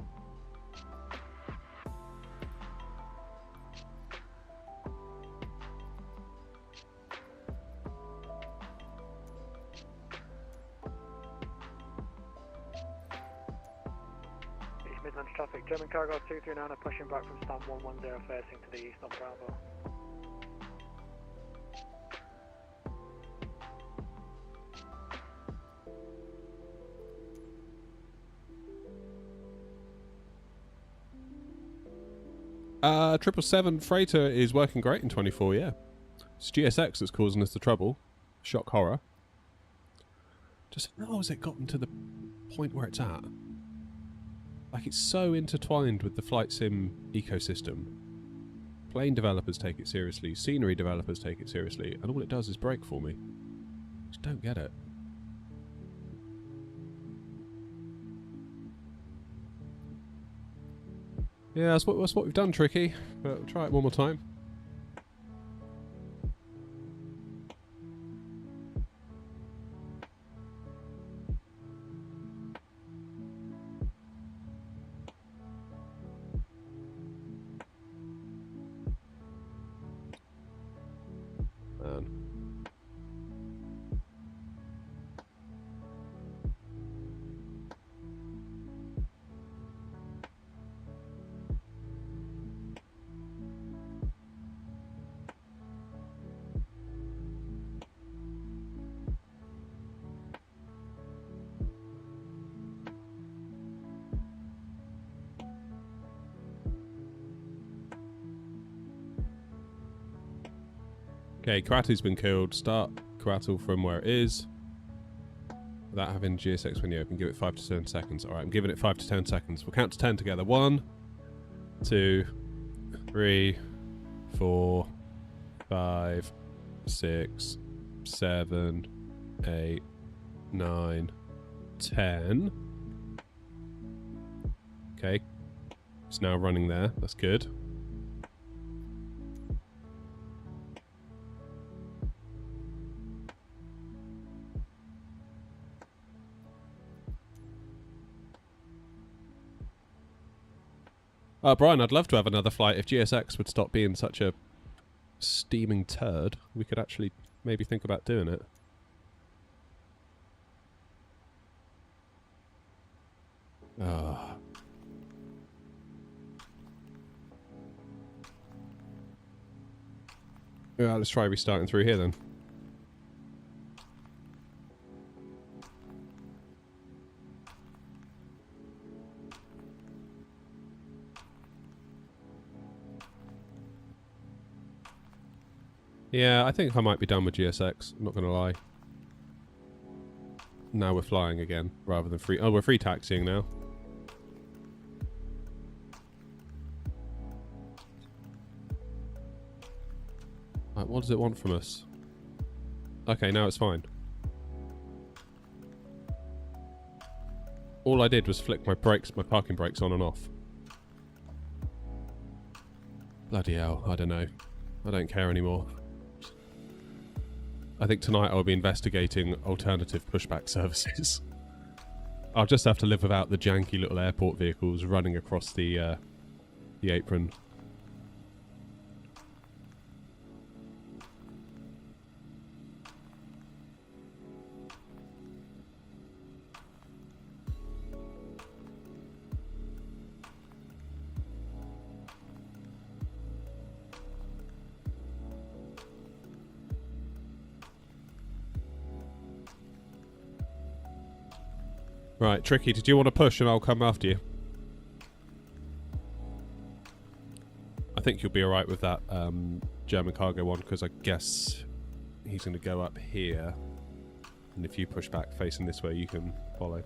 East Midlands traffic, German cargo 239 are pushing back from stand 110 facing to the east on Bravo. Triple 7 freighter is working great in 24, yeah. It's GSX that's causing us the trouble. Shock horror. Just how has it gotten to the point where it's at? Like, it's so intertwined with the flight sim ecosystem. Plane developers take it seriously, scenery developers take it seriously, and all it does is break for me. Just don't get it. Yeah, that's what we've done, Tricky. But we'll try it one more time. Okay, Karatu's been killed. Start Karatu from where it is. Without having GSX when you open, give it 5 to 10 seconds. Alright, I'm giving it 5 to 10 seconds. We'll count to 10 together. 1, 2, 3, 4, 5, 6, 7, 8, 9, 10. Okay. It's now running there. That's good. Brian, I'd love to have another flight. If GSX would stop being such a steaming turd, we could actually maybe think about doing it. Ah. Yeah, let's try restarting through here then. Yeah, I think I might be done with GSX, I'm not going to lie. Now we're flying again, rather than free... Oh, we're free taxiing now. Right, what does it want from us? Okay, now it's fine. All I did was flick my brakes, my parking brakes on and off. Bloody hell, I don't know. I don't care anymore. I think tonight I'll be investigating alternative pushback services. I'll just have to live without the janky little airport vehicles running across the apron. Right, Tricky, did you want to push and I'll come after you? I think you'll be alright with that German cargo one, because I guess he's going to go up here. And if you push back facing this way, you can follow.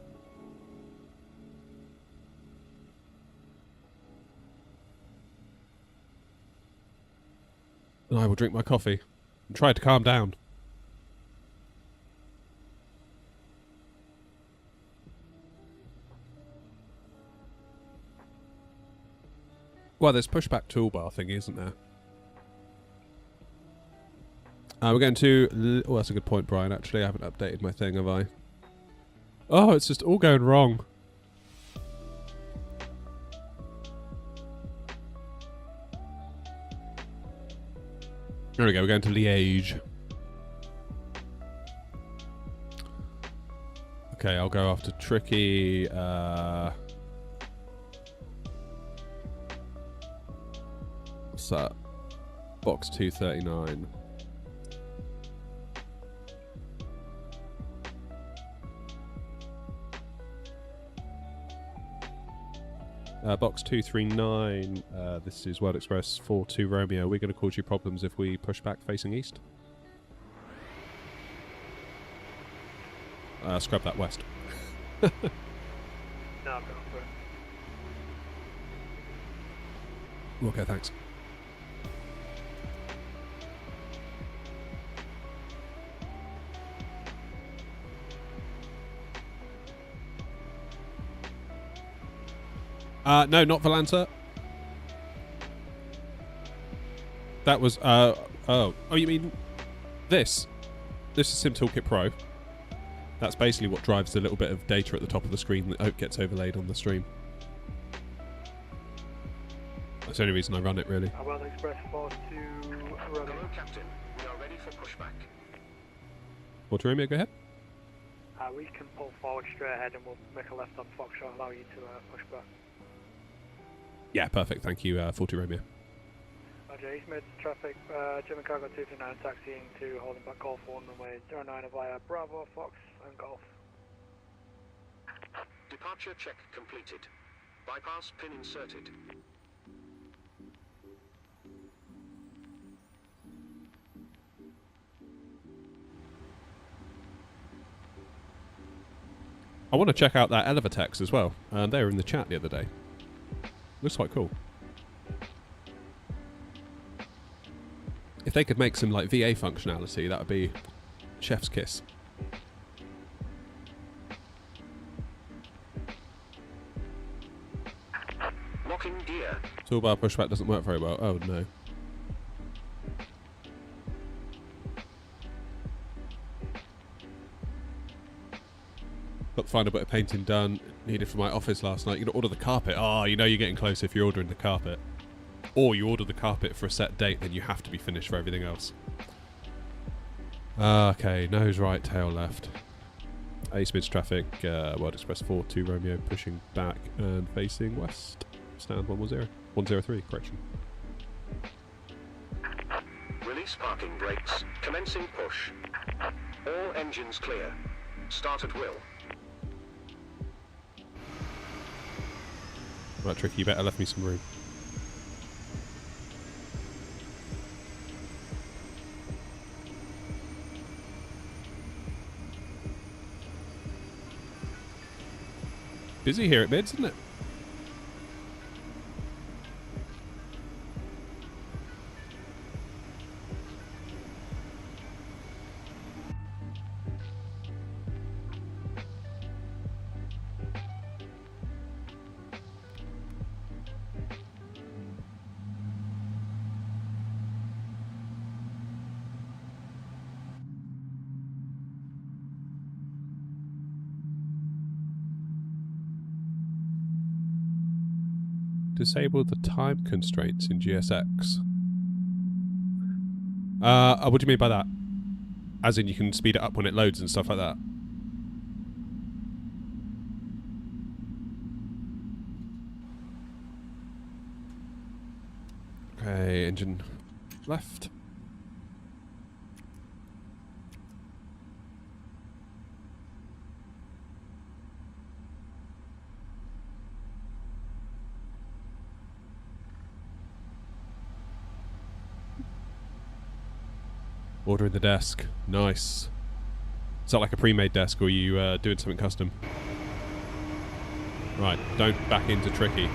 And I will drink my coffee and try to calm down. Well, there's pushback toolbar thingy, isn't there? We're going to... Oh, that's a good point, Brian. Actually, I haven't updated my thing, have I? Oh, it's just all going wrong. There we go, we're going to Liège. Okay, I'll go after Tricky. What's that? Box 239. Box 239, this is World Express 42 Romeo. We're going to cause you problems if we push back facing east. Scrub that west. No, I'm going for it. Okay, thanks. No, not Volanta. That was, oh, you mean this? This is Sim Toolkit Pro. That's basically what drives the little bit of data at the top of the screen that gets overlaid on the stream. That's the only reason I run it, really. Well, Express 42 Hello, Captain. We are ready for pushback. Water Romeo, go ahead. We can pull forward straight ahead and we'll make a left on Foxtrot, allow you to push back. Yeah, perfect. Thank you, 40 Romeo. Roger, East Mid traffic, German Cargo 229 taxiing to holding back Golf 1 runway 09 via Bravo, Fox and Golf. Departure check completed. Bypass pin inserted. I want to check out that Elevatex as well. They were in the chat the other day. Looks quite cool. If they could make some like VA functionality, that would be chef's kiss. Locking gear. Toolbar pushback doesn't work very well. Oh no. Got the final bit of painting done. Needed for my office last night. You gotta order the carpet. Oh, you know you're getting close if you're ordering the carpet. Or you order the carpet for a set date, then you have to be finished for everything else. Okay, nose right, tail left. Ace mids traffic, World Express 42 Romeo pushing back and facing west. Stand 110. 103, correction. Release parking brakes. Commencing push. All engines clear. Start at will. Right, Tricky, you better left me some room. Busy here at Mids, isn't it? Disable the time constraints in GSX. What do you mean by that? As in you can speed it up when it loads and stuff like that? Okay, engine left. Ordering the desk. Nice. Is that like a pre-made desk or are you doing something custom? Right, don't back into Tricky.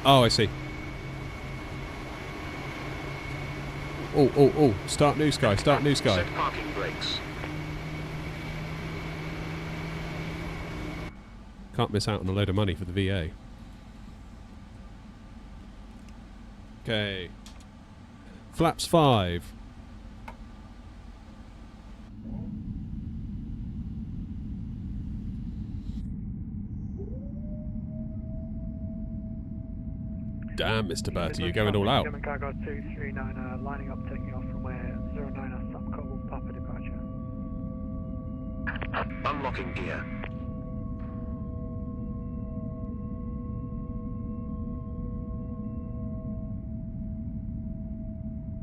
Oh, I see. Oh. Start new sky, start new sky. Set parking brakes. Can't miss out on a load of money for the VA. Okay. Flaps 5. Damn, Mr. Bertie, you're going all out. German Cargo 239 lining up, taking off from where 09 Samco Papa departure. Unlocking gear.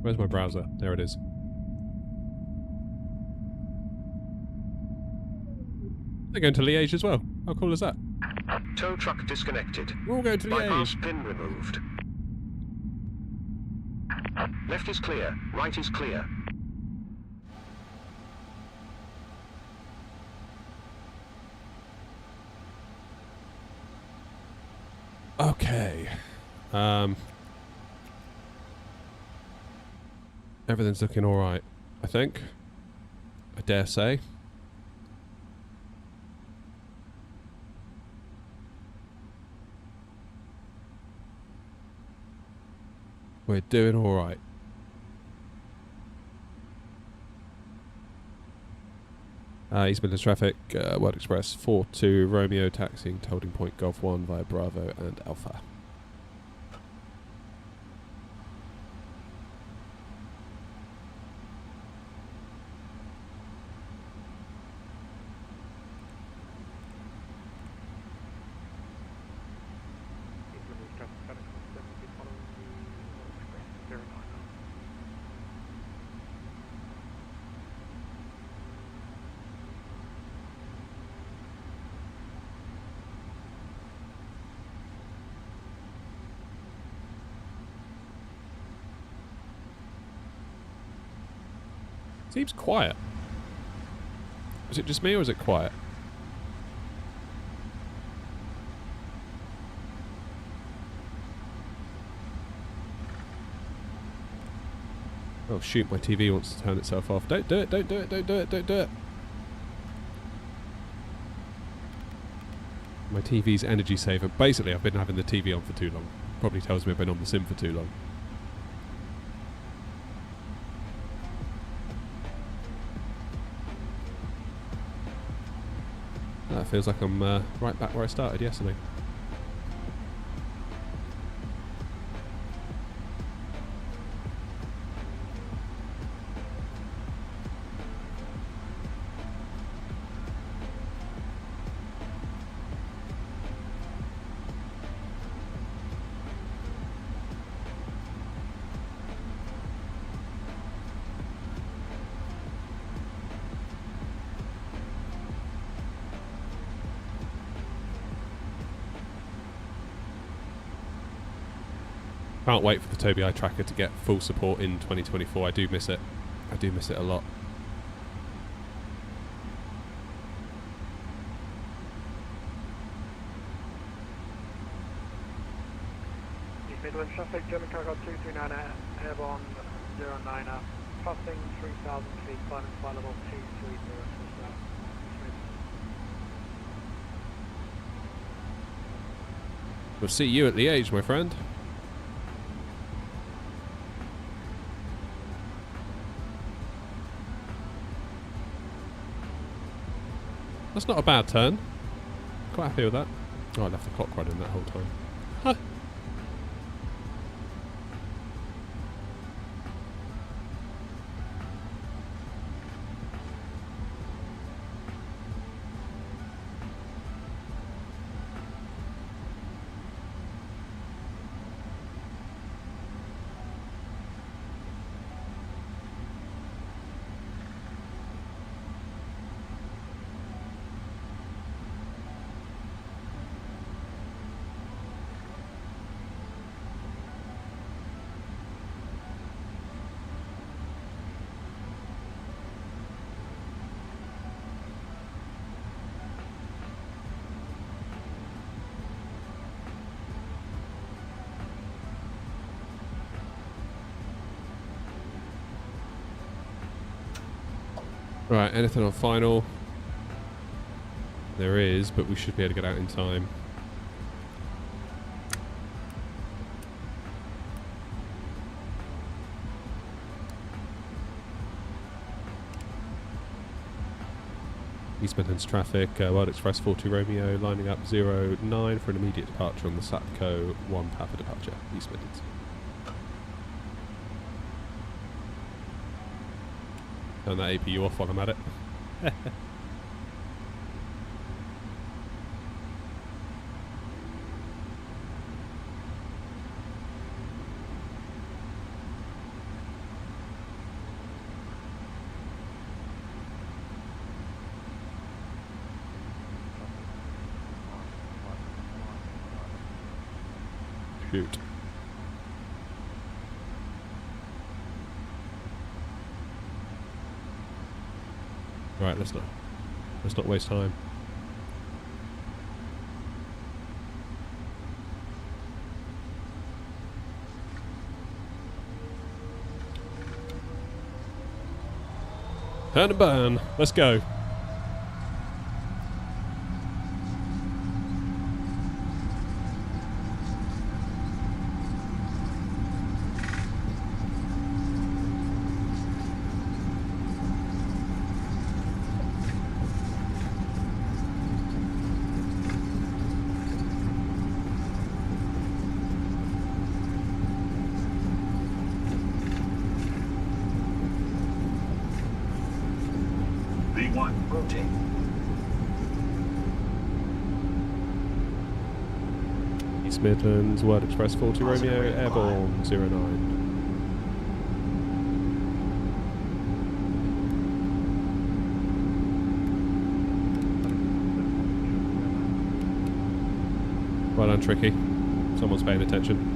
Where's my browser? There it is. They're going to Liège as well. How cool is that? Tow truck disconnected. We're all going to Bypass Liège. pin removed. Left is clear, right is clear. Okay. Everything's looking alright, I think. I dare say. We're doing alright. East Midlands traffic, World Express 42 Romeo taxiing to holding point Golf 1 via Bravo and Alpha. Seems quiet. Is it just me or is it quiet? Oh shoot, my TV wants to turn itself off. Don't do it, don't do it, don't do it, don't do it. My TV's energy saver. Basically, I've been having the TV on for too long. Probably tells me I've been on the sim for too long. That feels like I'm right back where I started yesterday. Can't wait for the Tobii Eye tracker to get full support in 2024. I do miss it. I do miss it a lot. East Midlands traffic, German cargo 239 airborne 09er, crossing 3,000 feet, climbing flight level 230 now. We'll see you at Liège, my friend. That's not a bad turn. Quite happy with that. Oh, I left the clock running that whole time. Huh. Right, anything on final? There is, but we should be able to get out in time. East Midlands traffic, World Express 42 Romeo, lining up 09 for an immediate departure on the Satco 1 Papa departure, East Midlands. Turn that APU off while I'm at it. Shoot. Right, let's not waste time. Turn and burn. Let's go. V1, rotate. East Midlands, Word Express 40 Romeo, Airborne 09. Well done, Tricky. Someone's paying attention.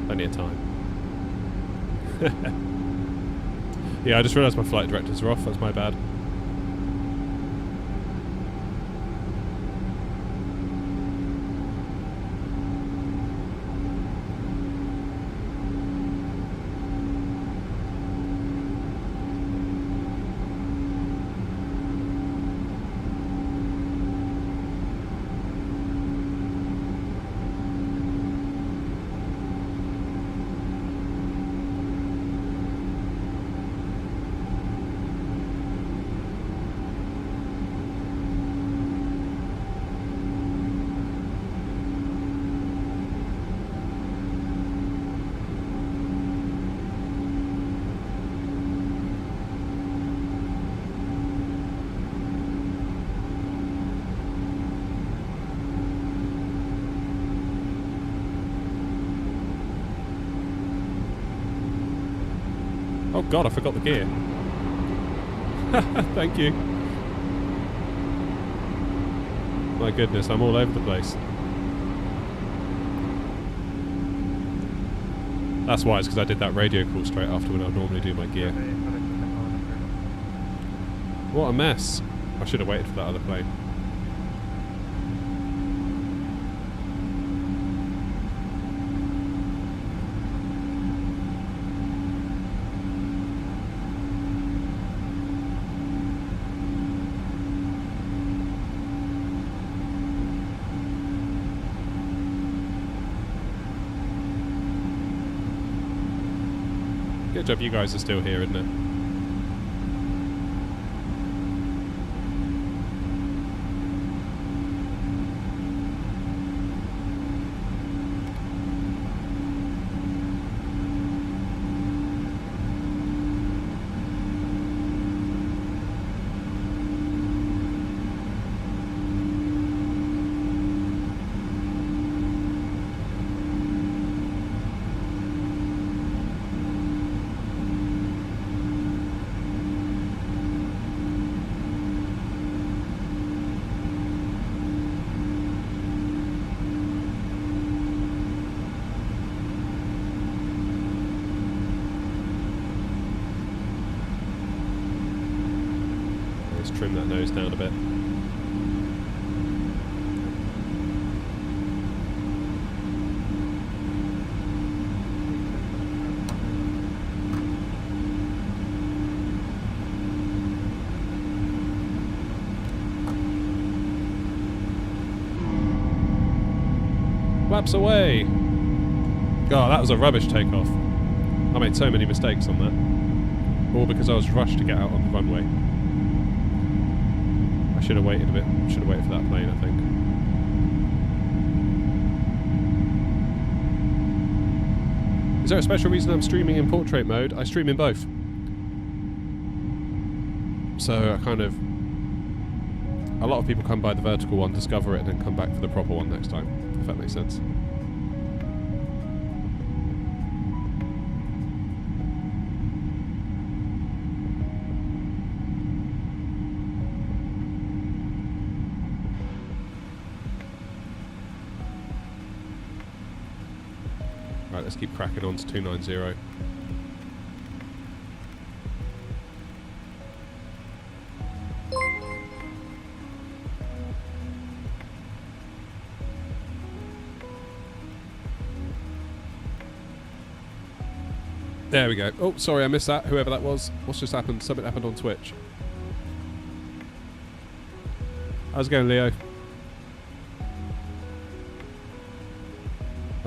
Plenty of time. Yeah, I just realised my flight directors are off. That's my bad. Oh god, I forgot the gear. Thank you. My goodness, I'm all over the place. That's why, it's because I did that radio call straight after when I normally do my gear. What a mess. I should have waited for that other plane. Good job you guys are still here, isn't it? Trim that nose down a bit. Flaps away! God, that was a rubbish takeoff. I made so many mistakes on that. All because I was rushed to get out on the runway. I should have waited a bit. Should have waited for that plane, I think. Is there a special reason I'm streaming in portrait mode? I stream in both. So I kind of... A lot of people come by the vertical one, discover it, and then come back for the proper one next time, if that makes sense. Right, let's keep cracking on to 290. There we go. Oh, sorry, I missed that. Whoever that was. What's just happened? Something happened on Twitch. How's it going, Leo?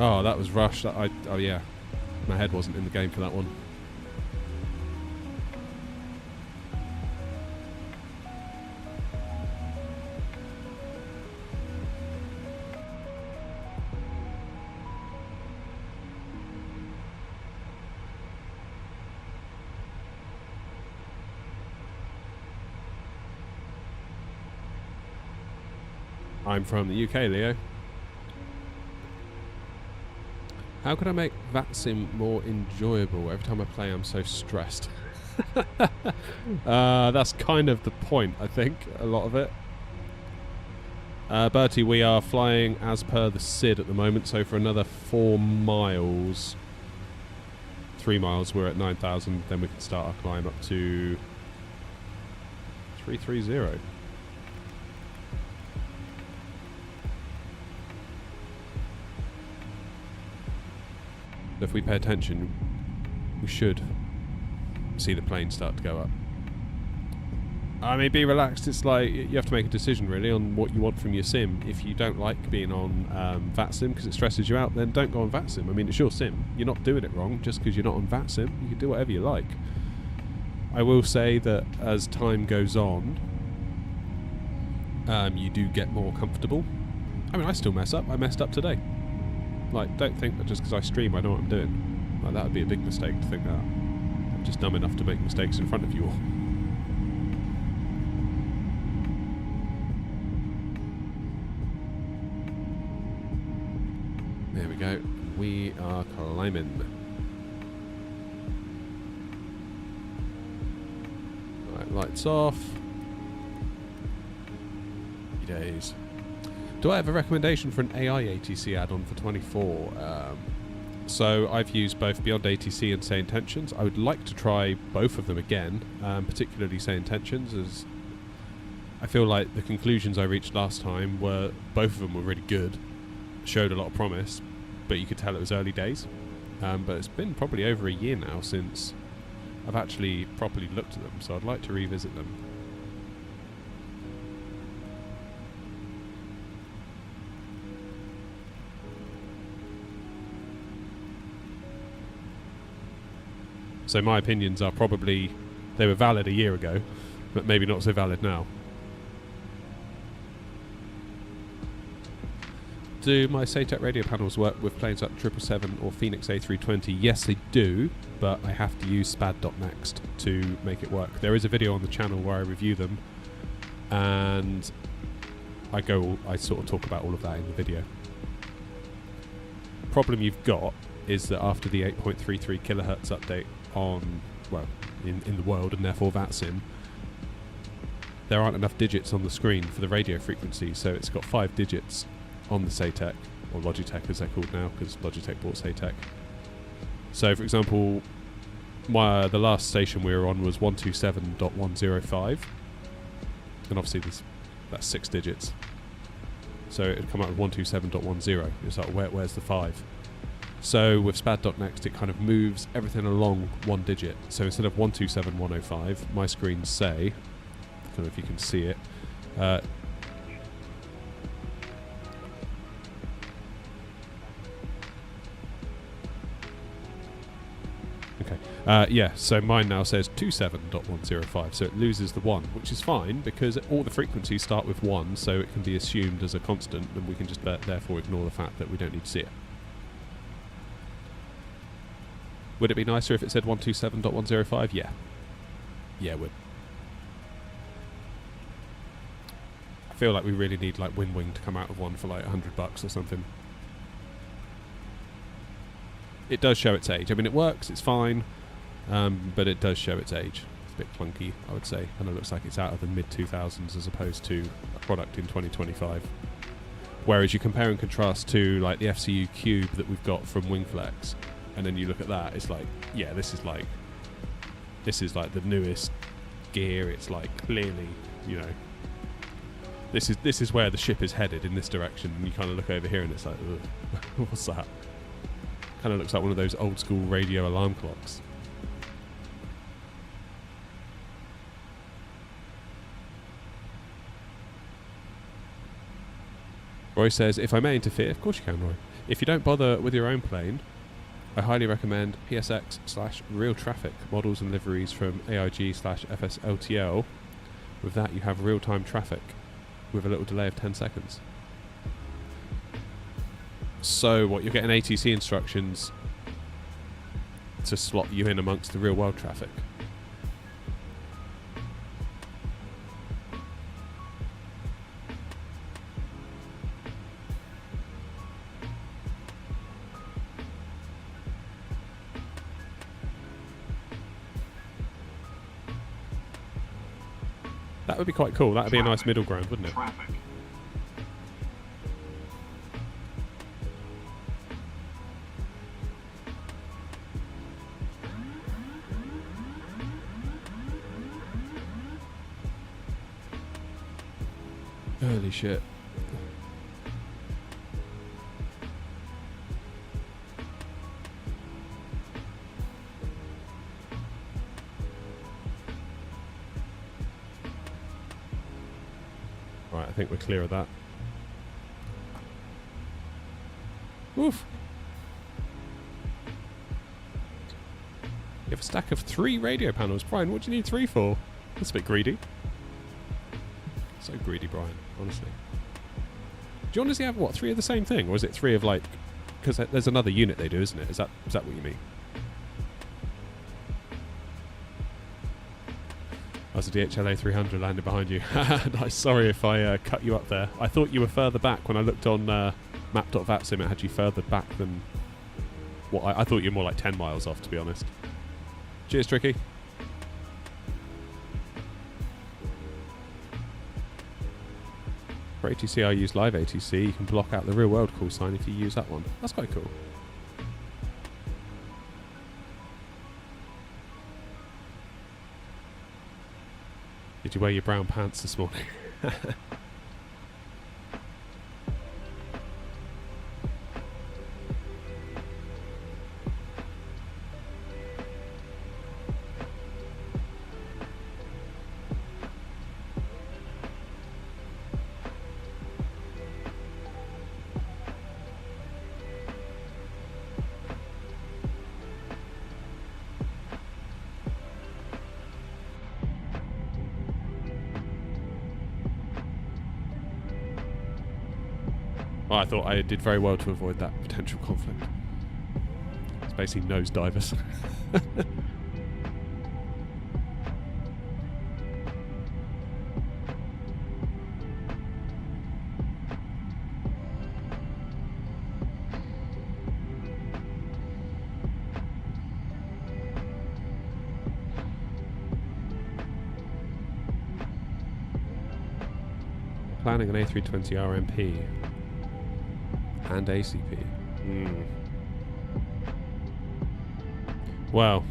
Oh, that was rushed. Oh, yeah. My head wasn't in the game for that one. I'm from the UK, Leo. How could I make VATSIM more enjoyable? Every time I play, I'm so stressed. That's kind of the point, I think, a lot of it. Bertie, we are flying as per the SID at the moment, so for another 4 miles, 3 miles, we're at 9,000, then we can start our climb up to 330. If we pay attention, we should see the plane start to go up. I mean, be relaxed. It's like you have to make a decision really on what you want from your sim. If you don't like being on VATSIM because it stresses you out, then don't go on VATSIM. I mean, it's your sim. You're not doing it wrong just because you're not on VATSIM. You can do whatever you like. I will say that as time goes on, you do get more comfortable. I mean, I still mess up. I messed up today. Like, don't think that just because I stream I know what I'm doing. Like, that would be a big mistake to think that. I'm just dumb enough to make mistakes in front of you all. There we go. We are climbing. Right, lights off. Happy days. Do I have a recommendation for an AI ATC add-on for 24? So I've used both Beyond ATC and Say Intentions. I would like to try both of them again, particularly Say Intentions, as I feel like the conclusions I reached last time were, both of them were really good, showed a lot of promise, but you could tell it was early days. But it's been probably over a year now since I've actually properly looked at them, so I'd like to revisit them. So my opinions are probably, they were valid a year ago, but maybe not so valid now. Do my SATEC radio panels work with planes like 777 or Phoenix A320? Yes, they do, but I have to use spad.next to make it work. There is a video on the channel where I review them, and I sort of talk about all of that in the video. Problem you've got is that after the 8.33 kilohertz update on, well, in the world, and therefore VATSIM, there aren't enough digits on the screen for the radio frequency, so it's got 5 digits on the SATEC, or Logitech as they're called now, because Logitech bought SATEC. So for example, the last station we were on was 127.105, and obviously that's 6 digits, so it would come out with 127.10. It's like, where's the 5? So with spad.next it kind of moves everything along 1 digit. So instead of 127.105, my screens say, I don't know if you can see it, yeah, so mine now says 27.105, so it loses the 1, which is fine because all the frequencies start with 1, so it can be assumed as a constant, and we can just therefore ignore the fact that we don't need to see it. Would it be nicer if it said 127.105? Yeah. Yeah, it would. I feel like we really need like WinWing to come out of one for like $100 or something. It does show its age. I mean, it works, it's fine, but it does show its age. It's a bit clunky, I would say, and it looks like it's out of the mid-2000s as opposed to a product in 2025. Whereas you compare and contrast to like the FCU Cube that we've got from Wingflex, and then you look at that, it's like, yeah, this is like the newest gear. It's like clearly, you know, this is where the ship is headed, in this direction. And you kind of look over here and it's like, ugh, what's that? Kind of looks like one of those old school radio alarm clocks. Roy says, if I may interfere, of course you can, Roy. If you don't bother with your own plane, I highly recommend PSX/Real Traffic models and liveries from AIG/FSLTL. With that, you have real-time traffic with a little delay of 10 seconds. So, what, you're getting ATC instructions to slot you in amongst the real-world traffic? That would be quite cool. That would be a nice middle ground, wouldn't it? Traffic. Holy shit. Right, I think we're clear of that. Oof. You have a stack of 3 radio panels. Brian, what do you need 3 for? That's a bit greedy. So greedy, Brian, honestly. Do you honestly have, what, 3 of the same thing? Or is it 3 of, like... Because there's another unit they do, isn't it? Is that what you mean? As a DHL A300 landed behind you. Nice, sorry if I cut you up there. I thought you were further back when I looked on map.vatsim. It had you further back than what I thought you were more like 10 miles off, to be honest. Cheers, Tricky. For ATC, I use live ATC. You can block out the real world call sign if you use that one. That's quite cool. Did you wear your brown pants this morning? Well, I thought I did very well to avoid that potential conflict. It's basically nosedivers. Planning an A320 RMP. And ACP. Well.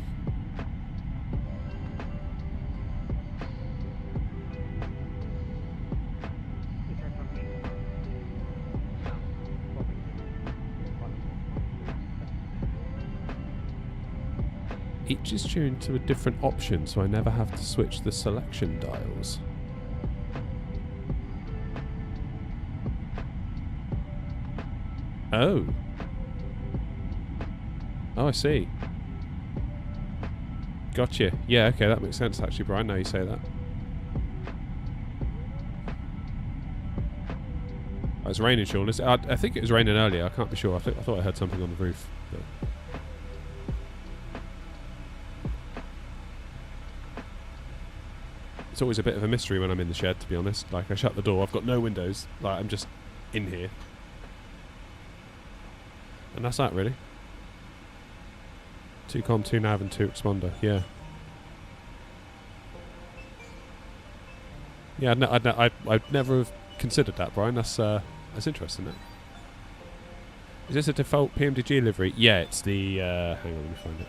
Each is tuned to a different option, so I never have to switch the selection dials. Oh. Oh, I see. Gotcha. Yeah, okay, that makes sense actually, Brian, now you say that. Oh, it's raining, Sean. I think it was raining earlier. I can't be sure. I thought I heard something on the roof. But. It's always a bit of a mystery when I'm in the shed, to be honest. Like, I shut the door. I've got no windows. Like, I'm just in here. And that's that, really. 2 comm, 2 nav, and 2 responder. Yeah. Yeah, I'd never have considered that, Brian. That's That's interesting, isn't it? Is this a default PMDG livery? Yeah, it's the... hang on, let me find it.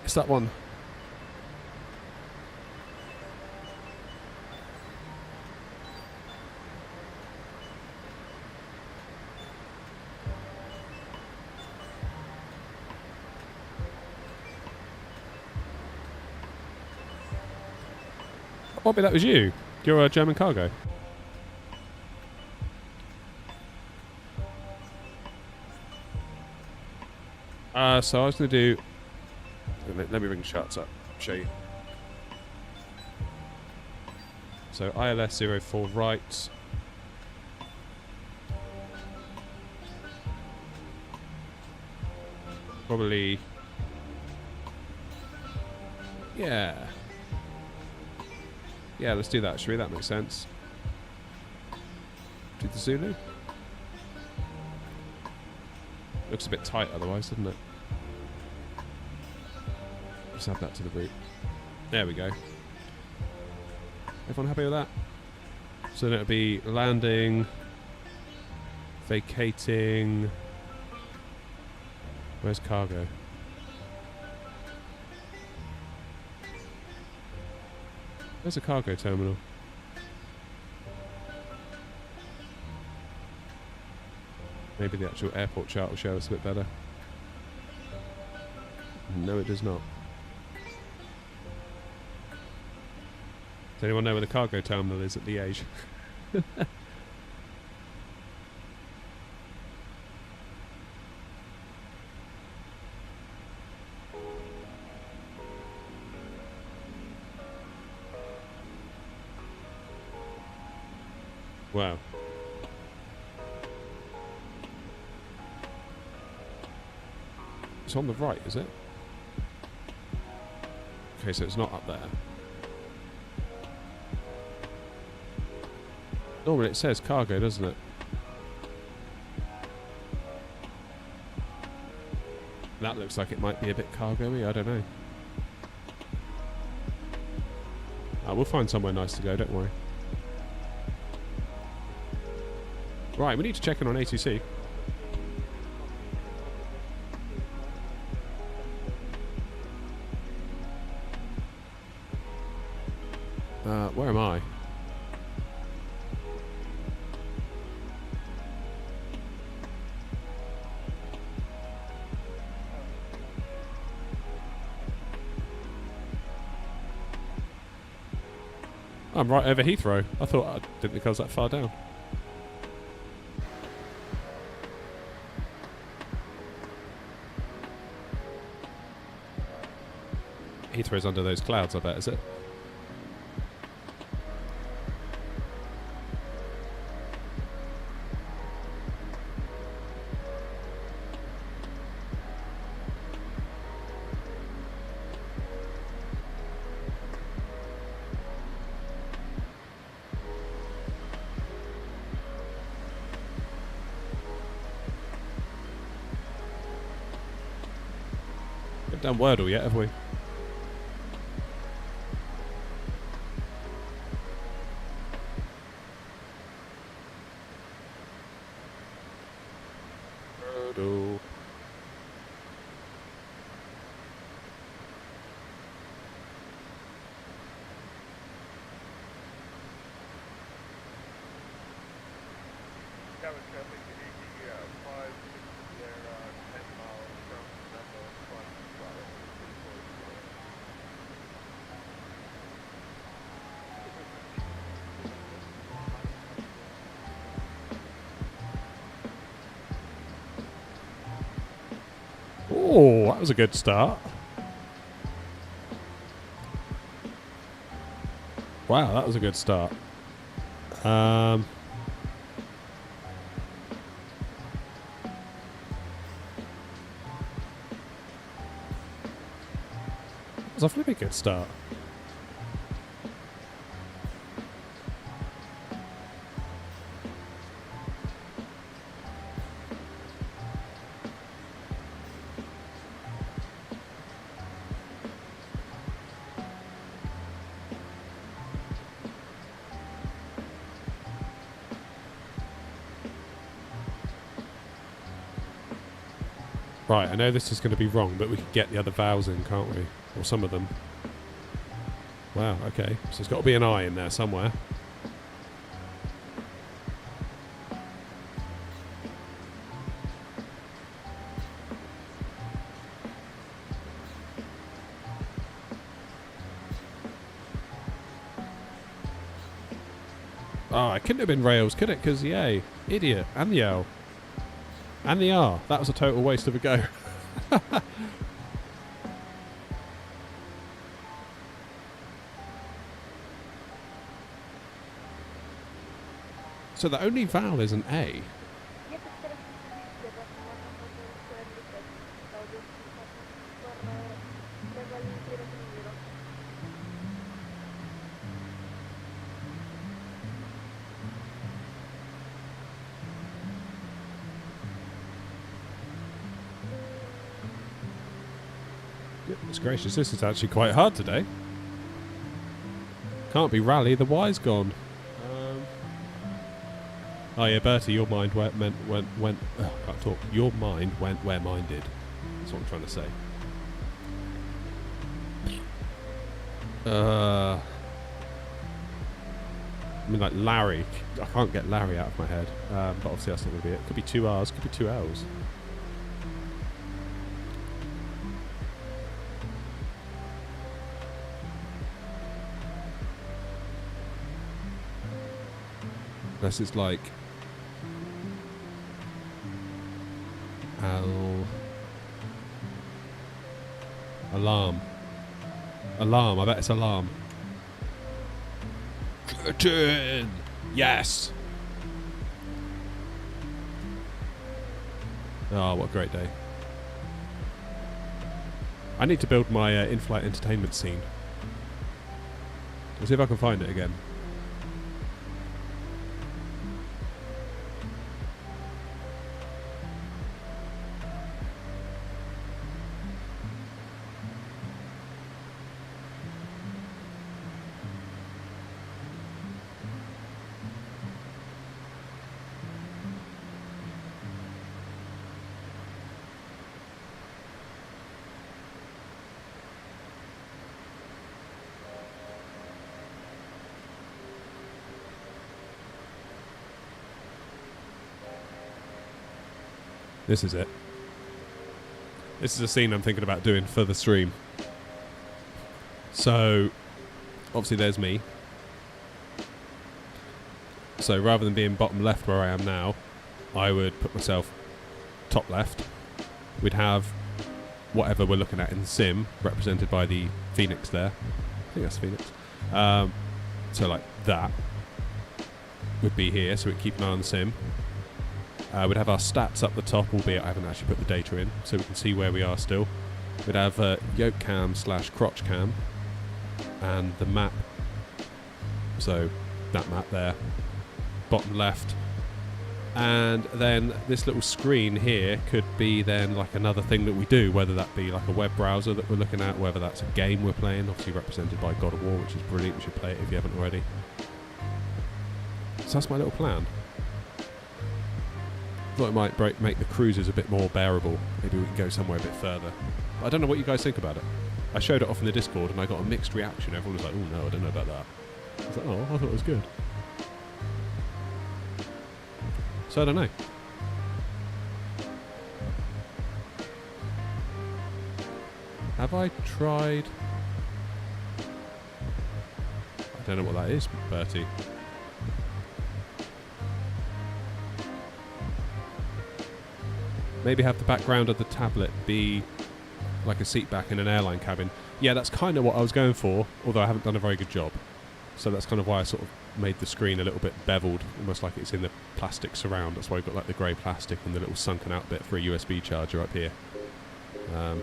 It's that one. Bobby, that was you. You're a German cargo. So I was going to do... Let me bring the charts up, show you. So ILS 04 right. Probably... Yeah. Yeah, let's do that, shall we? That makes sense. Do the Zulu. Looks a bit tight otherwise, doesn't it? Just add that to the route. There we go. Everyone happy with that? So then it'll be landing, vacating. Where's cargo? Where's a cargo terminal? Maybe the actual airport chart will show us a bit better. No, it does not. Does anyone know where the cargo terminal is at Liège? Wow. It's on the right, is it? Okay, so it's not up there. Normally it says cargo, doesn't it? That looks like it might be a bit cargo-y, I don't know. We'll find somewhere nice to go, don't worry. Right, we need to check in on ATC. Where am I? I'm right over Heathrow. I didn't think I was that far down. Heathrow's under those clouds, I bet, is it? Haven't done Wordle yet, have we? Wordle. Oh, that was a good start. Wow, that was a good start. That was a flipping good start. Right, I know this is going to be wrong, but we can get the other vowels in, can't we? Or some of them. Wow, okay. So there's got to be an I in there somewhere. Oh, it couldn't have been rails, could it? Because the A. Idiot. And the L. And the R. That was a total waste of a go. So the only vowel is an A. Goodness gracious, this is actually quite hard today. Can't be rally, the Y's gone. Oh yeah, Bertie, your mind went. Can't talk. Your mind went where mine did. That's what I'm trying to say. I mean, like Larry. I can't get Larry out of my head. But obviously that's not going to be it. Could be 2 R's. Could be 2 L's. Unless it's like alarm. I bet it's alarm. Curtain! Yes! Oh, what a great day. I need to build my in-flight entertainment scene. Let's see if I can find it again. This is it. This is a scene I'm thinking about doing for the stream. So, obviously there's me. So rather than being bottom left where I am now, I would put myself top left. We'd have whatever we're looking at in the sim, represented by the Phoenix there. I think that's Phoenix. So like that would be here, so we'd keep an eye on the sim. We'd have our stats up the top, albeit I haven't actually put the data in, so we can see where we are still. We'd have yoke cam / crotch cam, and the map. So that map there, bottom left. And then this little screen here could be then like another thing that we do, whether that be like a web browser that we're looking at, whether that's a game we're playing, obviously represented by God of War, which is brilliant. You should play it if you haven't already. So that's my little plan. Thought it might make the cruises a bit more bearable. Maybe we can go somewhere a bit further. But I don't know what you guys think about it. I showed it off in the Discord and I got a mixed reaction. Everyone was like, oh no, I don't know about that. I was like, oh, I thought it was good. So I don't know. Have I tried? I don't know what that is, Bertie. Maybe have the background of the tablet be like a seat back in an airline cabin. Yeah, that's kind of what I was going for, although I haven't done a very good job. So that's kind of why I sort of made the screen a little bit beveled, almost like it's in the plastic surround. That's why we've got like the grey plastic and the little sunken out bit for a USB charger up here. I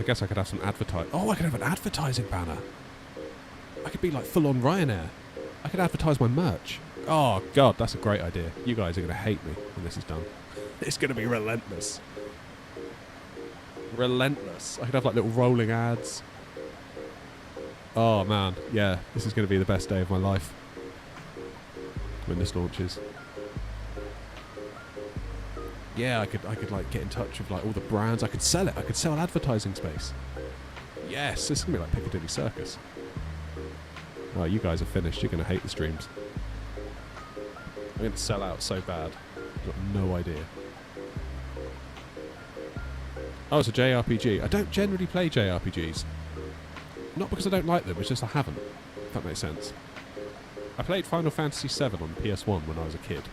guess I could have some Oh, I could have an advertising banner. I could be like full on Ryanair. I could advertise my merch. Oh god, that's a great idea. You guys are going to hate me when this is done. It's going to be relentless. Relentless. I could have like little rolling ads. Oh man, yeah, this is going to be the best day of my life when this launches. Yeah, I could like get in touch with like all the brands. I could sell it. I could sell advertising space. Yes, this is gonna be like Piccadilly Circus. Oh, you guys are finished. You're gonna hate the streams. I'm gonna sell out so bad. You've got no idea. Oh, it's a JRPG. I don't generally play JRPGs. Not because I don't like them, it's just I haven't. If that makes sense. I played Final Fantasy VII on PS1 when I was a kid.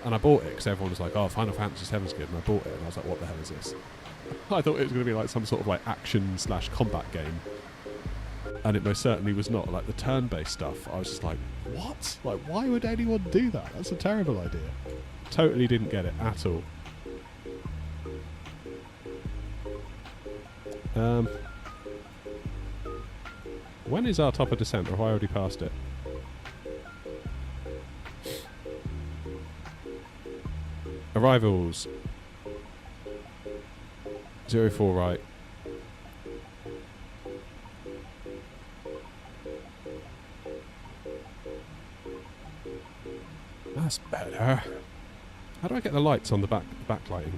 And I bought it because everyone was like, oh, Final Fantasy VII's good. And I bought it and I was like, what the hell is this? I thought it was going to be like some sort of like action/combat game. And it most certainly was not. Like the turn-based stuff, I was just like, what? Like, why would anyone do that? That's a terrible idea. Totally didn't get it at all. When is our top of descent, or have I already passed it? Arrivals. 04 right. That's better. How do I get the lights on the backlighting?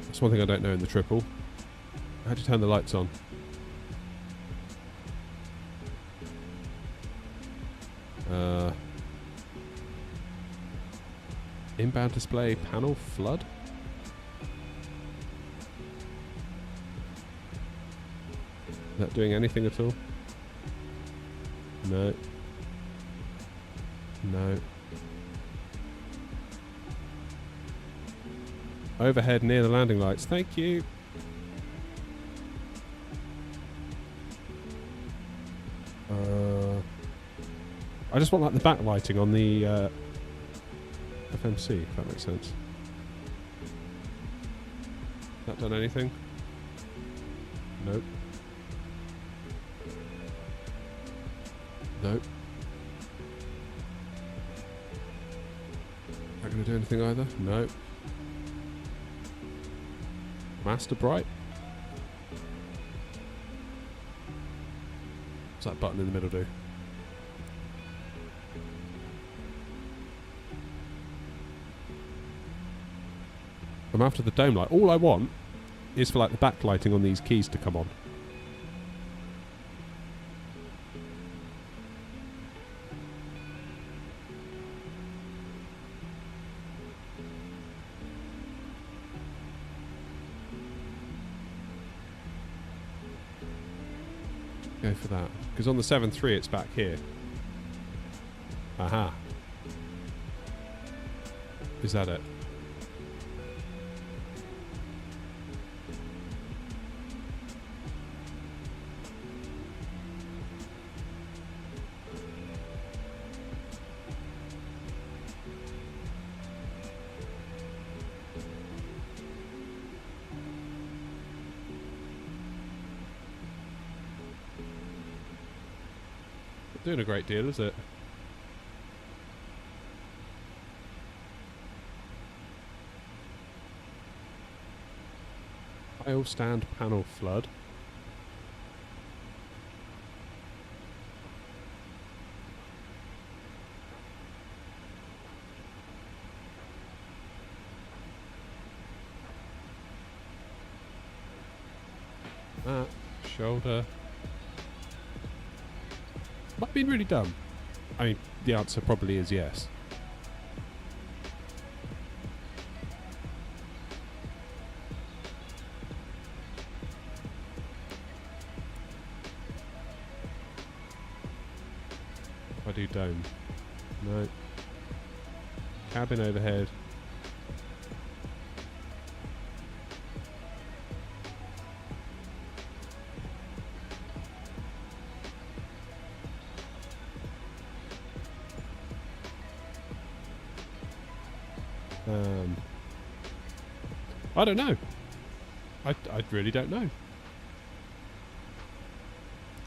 That's one thing I don't know in the triple. How do you turn the lights on? Inbound display panel flood? Is that doing anything at all? No. No. Overhead near the landing lights. Thank you. I just want like the backlighting on the FMC, if that makes sense. That done anything? Nope. Nope. Not going to do anything either? Nope. Master bright? What's that button in the middle do? I'm after the dome light. All I want is for like the backlighting on these keys to come on. Go for that. Because on the 7.3 it's back here. Aha. Is that it? Doing a great deal, is it? Aisle stand panel flood. That shoulder. Have I been really dumb? I mean, the answer probably is yes. If I do dome. No. Cabin overhead. I don't know. I really don't know.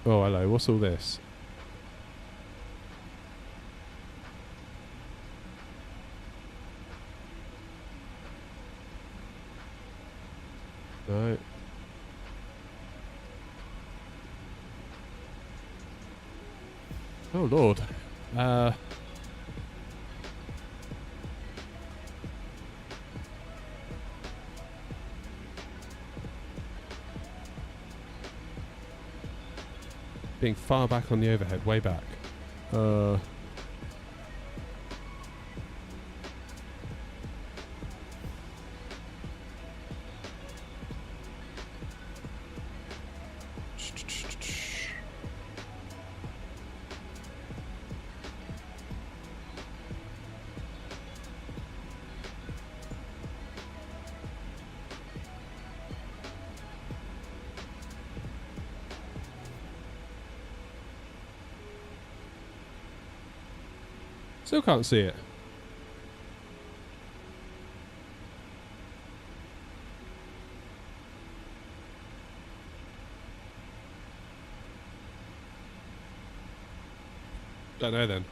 Oh, hello. What's all this? No. Oh, Lord. Being far back on the overhead, way back. Still can't see it. Don't know then.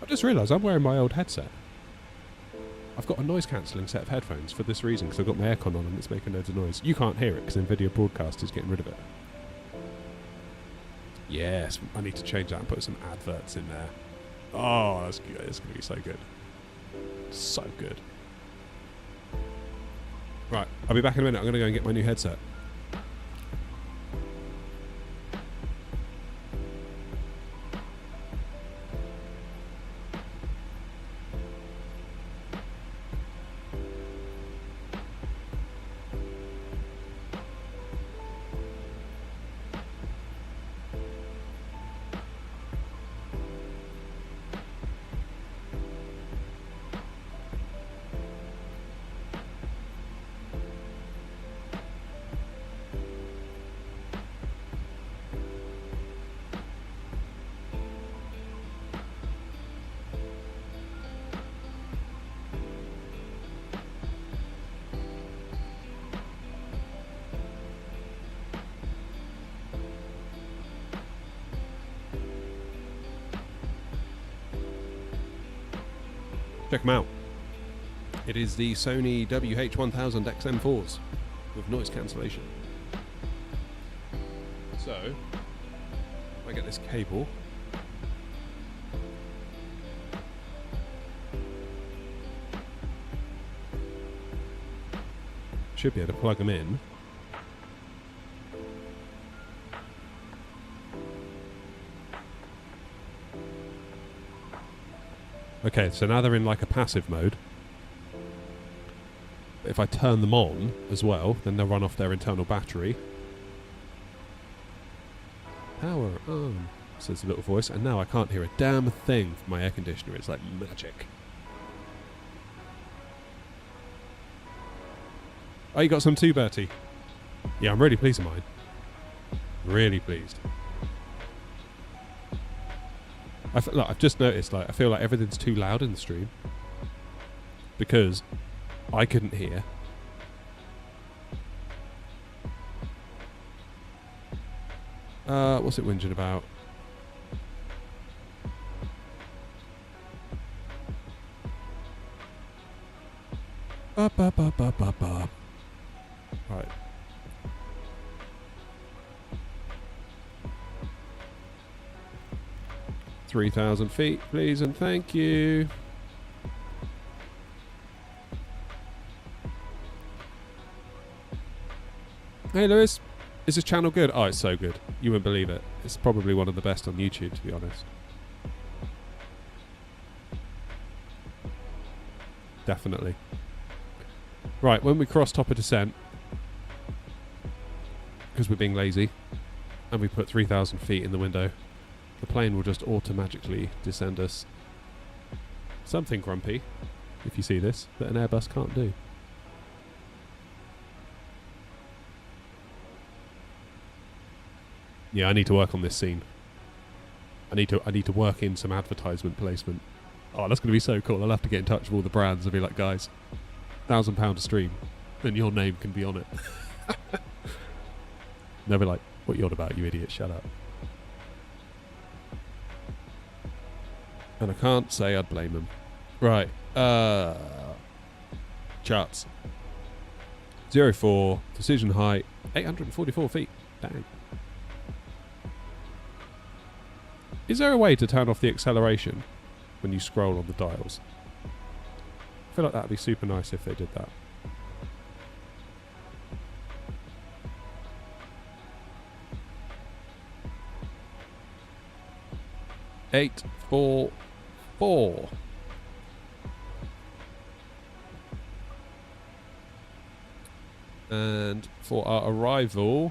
I just realised I'm wearing my old headset. I've got a noise cancelling set of headphones for this reason, because I've got my aircon on and it's making loads of noise. You can't hear it because NVIDIA Broadcast is getting rid of it. Yes, I need to change that and put some adverts in there. Oh, that's good. It's going to be so good. So good. Right, I'll be back in a minute. I'm going to go and get my new headset. Check them out. It is the Sony WH-1000 XM4s with noise cancellation. So, if I get this cable, should be able to plug them in. Okay, so now they're in like a passive mode. But if I turn them on as well, then they'll run off their internal battery. Power on, says the little voice, and now I can't hear a damn thing from my air conditioner. It's like magic. Oh, you got some too, Bertie? Yeah, I'm really pleased with mine. Really pleased. Look, I've just noticed, like, I feel like everything's too loud in the stream because I couldn't hear. What's it whinging about? Right. $3,000 feet, please, and thank you. Hey, Lewis. Is this channel good? Oh, it's so good. You wouldn't believe it. It's probably one of the best on YouTube, to be honest. Definitely. Right, when we cross top of descent, because we're being lazy, and we put 3,000 feet in the window, the plane will just automatically descend us. Something grumpy, if you see this, that an Airbus can't do. Yeah, I need to work on this scene. I need to work in some advertisement placement. Oh, that's going to be so cool. I'll have to get in touch with all the brands and be like, guys, £1,000 a stream, then your name can be on it. They'll be like, what you on about, you idiot, shut up. And I can't say I'd blame them. Right. Charts. 04, decision height, 844 feet. Dang. Is there a way to turn off the acceleration when you scroll on the dials? I feel like that would be super nice if they did that. Eight, 4, 4. And for our arrival,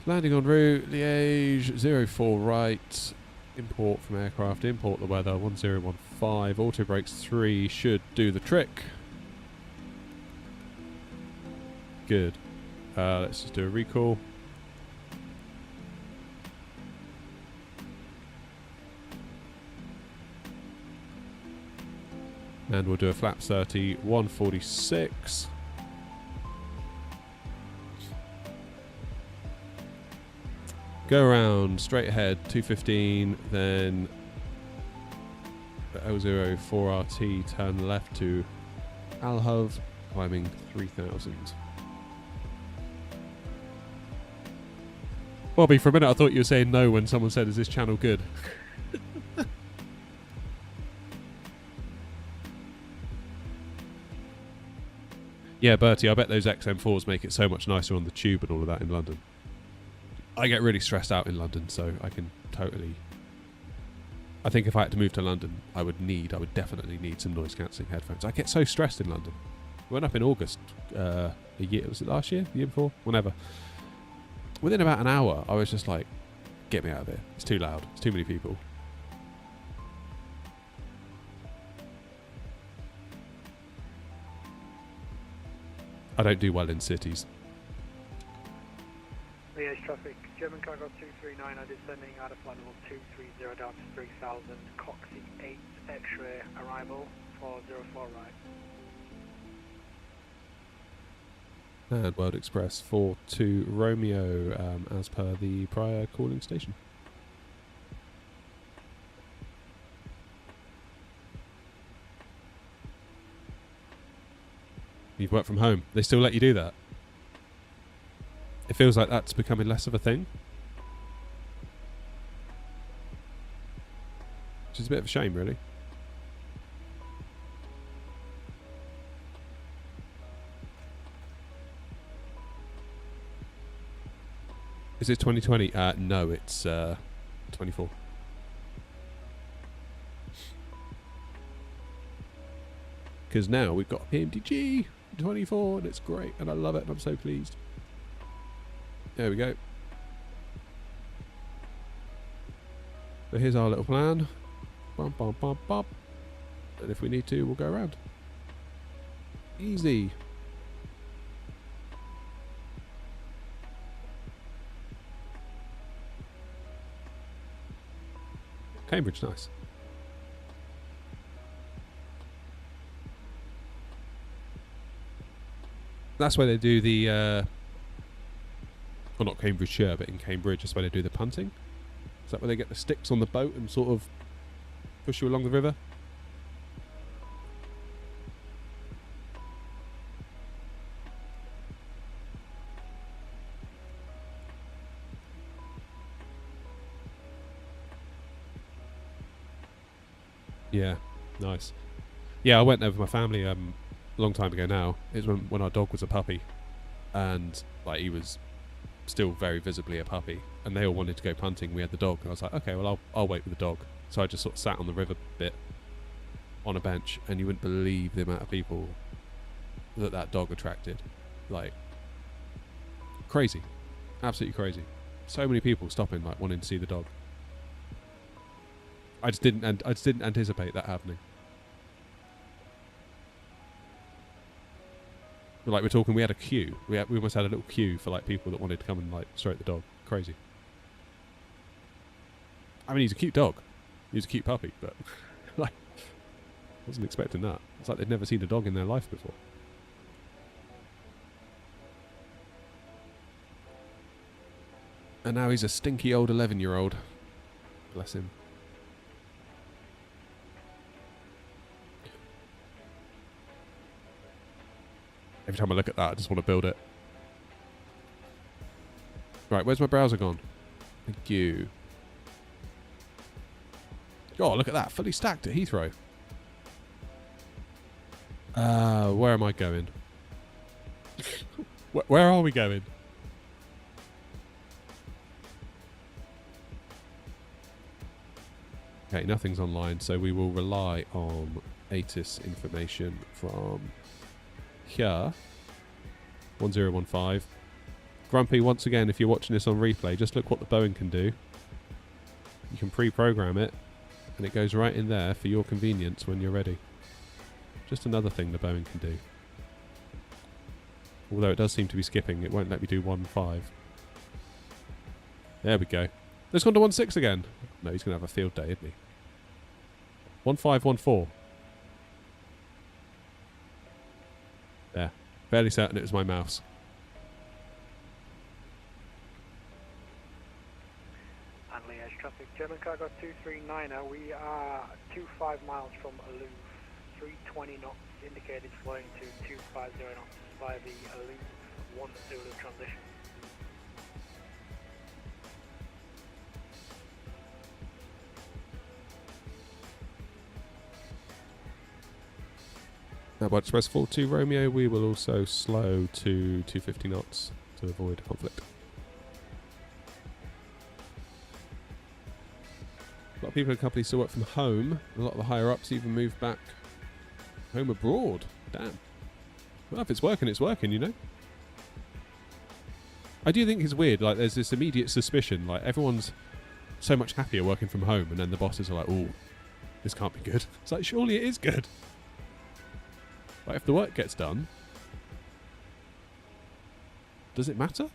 landing en route, Liège, 04 right, import from aircraft, import the weather, 1015, auto brakes 3 should do the trick. Good. Let's just do a recall. And we'll do a flap 30, 146. Go around, straight ahead, 215, then the 004RT, turn left to Alhov, climbing 3000. Bobby, for a minute I thought you were saying no when someone said, is this channel good? Yeah, Bertie, I bet those XM4s make it so much nicer on the tube and all of that in London. I get really stressed out in London, so I can totally... I think if I had to move to London, I would definitely need some noise-cancelling headphones. I get so stressed in London. I went up in August, a year, was it last year? The year before? Whenever. Within about an hour, I was just like, get me out of here. It's too loud. It's too many people. I don't do well in cities. Liège traffic, German cargo 239 are descending out of flight level 230 down to 3000, Coxie 8 X-ray arrival 404 right. And World Express 42 Romeo, as per the prior calling station. You've worked from home. They still let you do that? It feels like that's becoming less of a thing. Which is a bit of a shame, really. Is it 2020? No, it's 24. Because now we've got PMDG 24 and it's great and I love it and I'm so pleased. There we go. So here's our little plan. Bum, bum, bum, bum. And if we need to, we'll go around. Easy. Cambridge, nice. That's where they do the, well, not Cambridgeshire, but in Cambridge, that's where they do the punting. Is that where they get the sticks on the boat and sort of push you along the river? Yeah, nice. Yeah, I went there with my family a long time ago now. It was when our dog was a puppy, and like he was still very visibly a puppy, and they all wanted to go punting. We had the dog, and I was like, okay, well I'll wait with the dog. So I just sort of sat on the river bit on a bench, and you wouldn't believe the amount of people that dog attracted. Like crazy, absolutely crazy. So many people stopping, like wanting to see the dog. I just didn't anticipate that happening. Like we're talking, we had a queue. We almost had a little queue for like people that wanted to come and like stroke the dog. Crazy. I mean, he's a cute dog. He's a cute puppy, but like, wasn't expecting that. It's like they'd never seen a dog in their life before. And now he's a stinky old 11-year-old. Bless him. Every time I look at that, I just want to build it. Right, where's my browser gone? Thank you. Oh, look at that. Fully stacked at Heathrow. Where am I going? Where are we going? Okay, nothing's online, so we will rely on ATIS information from here. 1015. Grumpy, once again, if you're watching this on replay, just look what the Boeing can do. You can pre-program it, and it goes right in there for your convenience when you're ready. Just another thing the Boeing can do. Although it does seem to be skipping, it won't let me do 1.5. There we go. It's gone to 1.6 again. No, he's going to have a field day, isn't he? 1.514. There. Fairly certain it was my mouse. Hanley Edge traffic, German cargo 239er, we are 25 miles from Aloof, 320 knots, indicated flowing to 250 knots via the Aloof 1 Zulu transition. Now by Express 42 Romeo, we will also slow to 250 knots to avoid conflict. A lot of people in the company still work from home. A lot of the higher ups even move back home abroad. Damn. Well, if it's working, you know? I do think it's weird. Like, there's this immediate suspicion. Like, everyone's so much happier working from home, and then the bosses are like, oh, this can't be good. It's like, surely it is good. Like, if the work gets done, does it matter?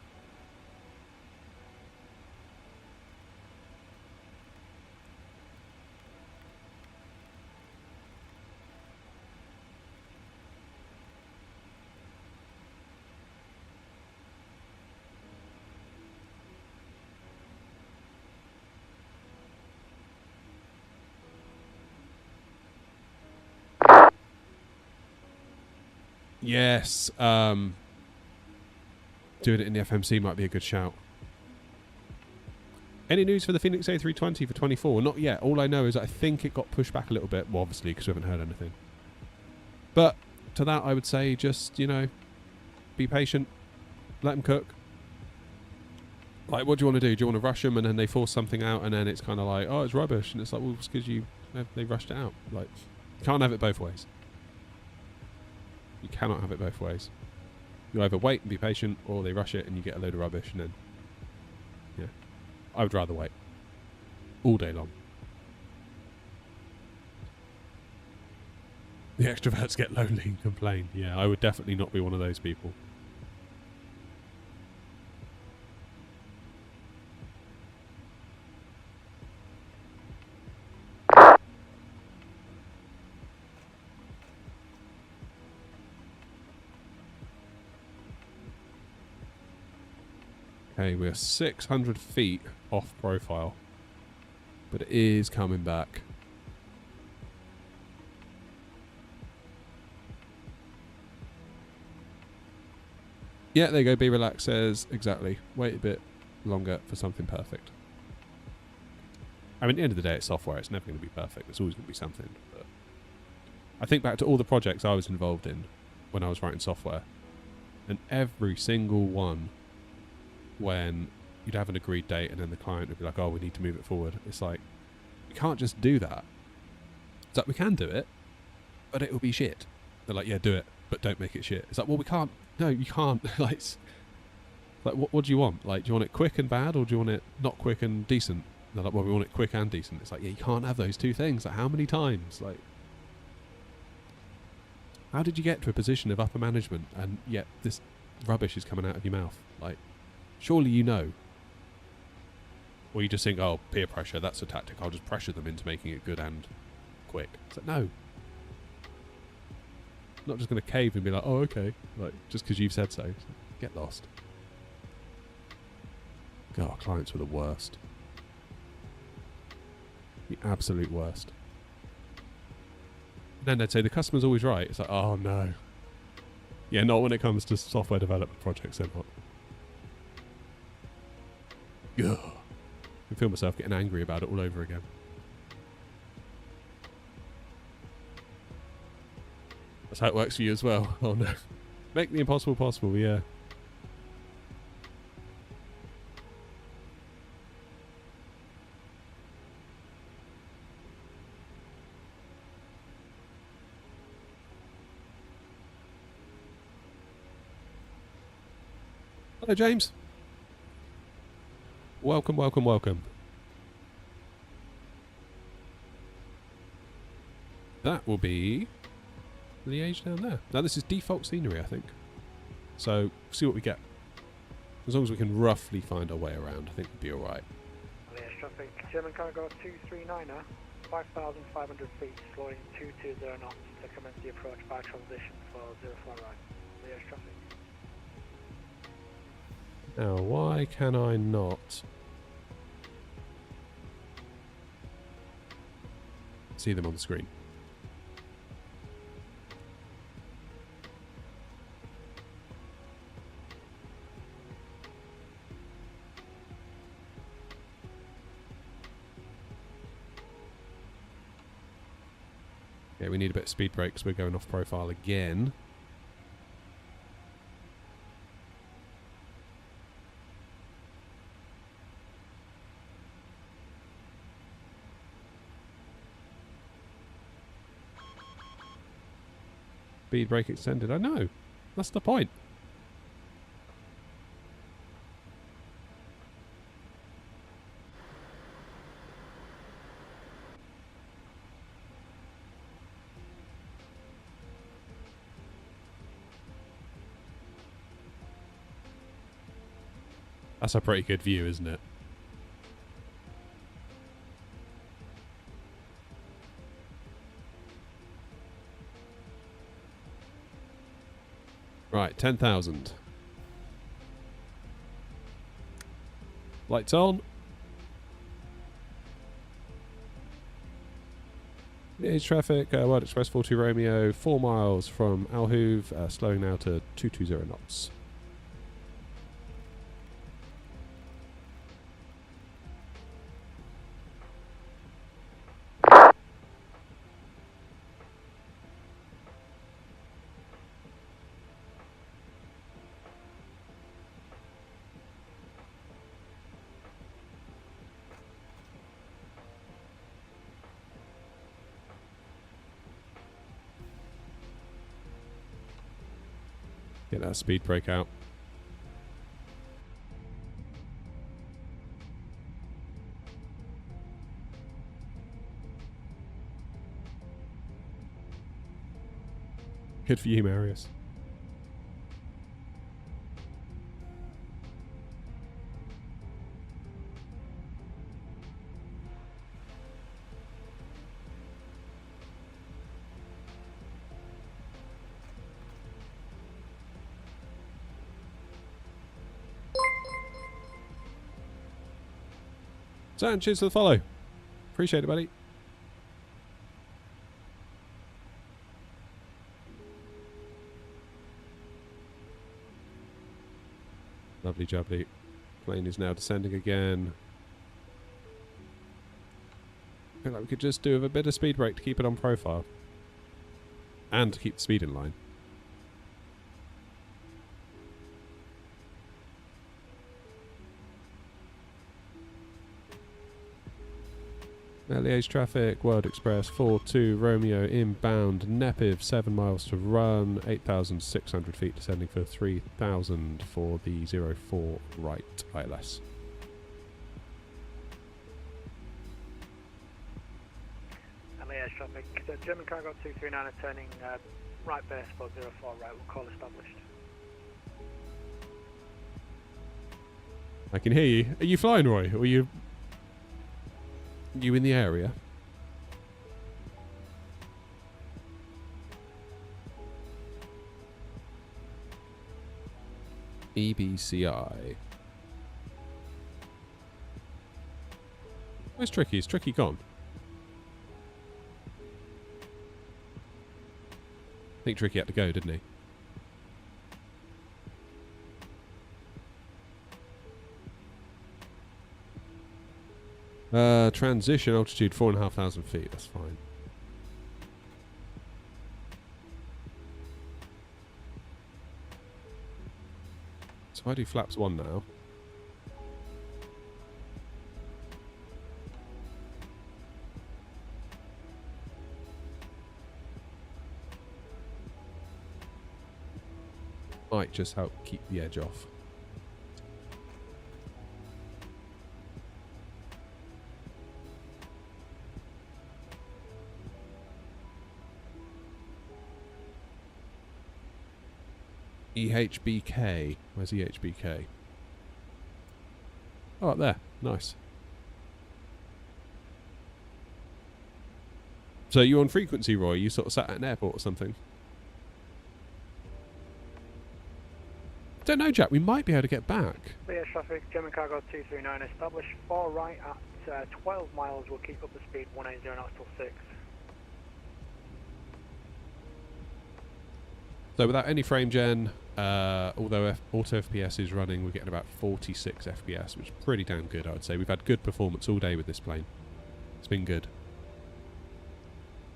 Yes, doing it in the FMC might be a good shout. Any news for the Phoenix A320 for 24? Not yet. All I know is I think it got pushed back a little bit. Well, obviously, because we haven't heard anything. But to that, I would say just, you know, be patient. Let them cook. Like, what do you want to do? Do you want to rush them and then they force something out and then it's kind of like, oh, it's rubbish. And it's like, well, it's because they rushed it out. Like, you can't have it both ways. You cannot have it both ways. You either wait and be patient, or they rush it and you get a load of rubbish, and then, yeah. I would rather wait. All day long. The extroverts get lonely and complain. Yeah, I would definitely not be one of those people. Okay, we're 600 feet off profile, but it is coming back. Yeah, there you go. Be relaxed says exactly. Wait a bit longer for something perfect. I mean, at the end of the day, it's software. It's never going to be perfect. It's always going to be something. But I think back to all the projects I was involved in when I was writing software, and every single one, when you'd have an agreed date and then the client would be like, oh, we need to move it forward. It's like, we can't just do that. It's like, we can do it, but it will be shit. They're like, yeah, do it, but don't make it shit. It's like, well, we can't. No, you can't. Like, what do you want? Like, do you want it quick and bad, or do you want it not quick and decent? They're like, well, we want it quick and decent. It's like, yeah, you can't have those two things. Like, how many times? Like, how did you get to a position of upper management and yet this rubbish is coming out of your mouth? Like, surely you know. Or you just think, oh, peer pressure, that's a tactic. I'll just pressure them into making it good and quick. It's like, no. I'm not just going to cave and be like, oh, okay. Like, just because you've said so. Like, get lost. God, clients were the worst. The absolute worst. And then they'd say, the customer's always right. It's like, oh, no. Yeah, not when it comes to software development projects, they're not. Ugh. I can feel myself getting angry about it all over again. That's how it works for you as well. Oh no. Make the impossible possible, yeah. Hello, James. Welcome, welcome, welcome. That will be Liège down there. Now this is default scenery, I think. So, see what we get. As long as we can roughly find our way around, I think we'll be alright. Liège traffic, German cargo 239er, 5,500 feet, slowing 220 knots to commence the approach by transition for 04 right. Liège traffic. Now, why can I not see them on the screen? Okay, we need a bit of speed brakes. We're going off profile again. Speed brake extended. I know. That's the point. That's a pretty good view, isn't it? Right, 10,000. Lights on. Liège traffic, World Express 42 Romeo, 4 miles from Alhoove, slowing now to 220 knots. Get that speed brake out. Good for you, Marius. So, cheers for the follow. Appreciate it, buddy. Lovely jubbly. Plane is now descending again. I feel like we could just do with a bit of speed brake to keep it on profile. And to keep the speed in line. Liège traffic, World Express 42 Romeo inbound, Nepiv 7 miles to run, 8,600 feet descending for 3,000 for the 04 right ILS. Liège traffic, German cargo 239 are turning right base for 04 right, we'll call established. I can hear you. Are you flying, Roy? Or are you in the area? EBCI. Where's Tricky? Is Tricky gone? I think Tricky had to go, didn't he? Transition altitude 4,500 feet. That's fine. if I do flaps 1 now. Might just help keep the edge off. EHBK. Where's EHBK? Oh, up there. Nice. So you on frequency, Roy? You sort of sat at an airport or something? Don't know, Jack. We might be able to get back. Clear traffic, German cargo 239 established 4 right at 12 miles. We'll keep up the speed 180 knots till 6. So without any frame gen, although auto FPS is running, we're getting about 46 FPS, which is pretty damn good, I would say. We've had good performance all day with this plane. It's been good.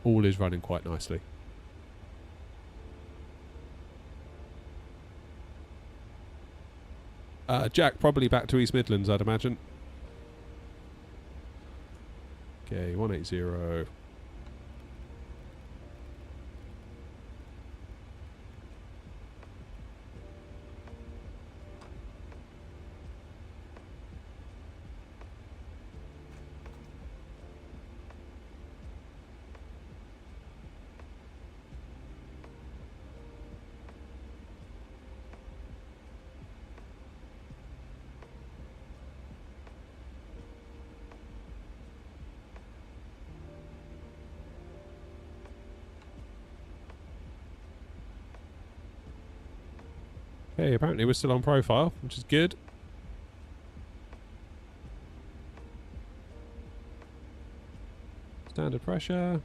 All is running quite nicely. Jack, probably back to East Midlands, I'd imagine. Okay, 180. Okay, apparently we're still on profile, which is good. Standard pressure.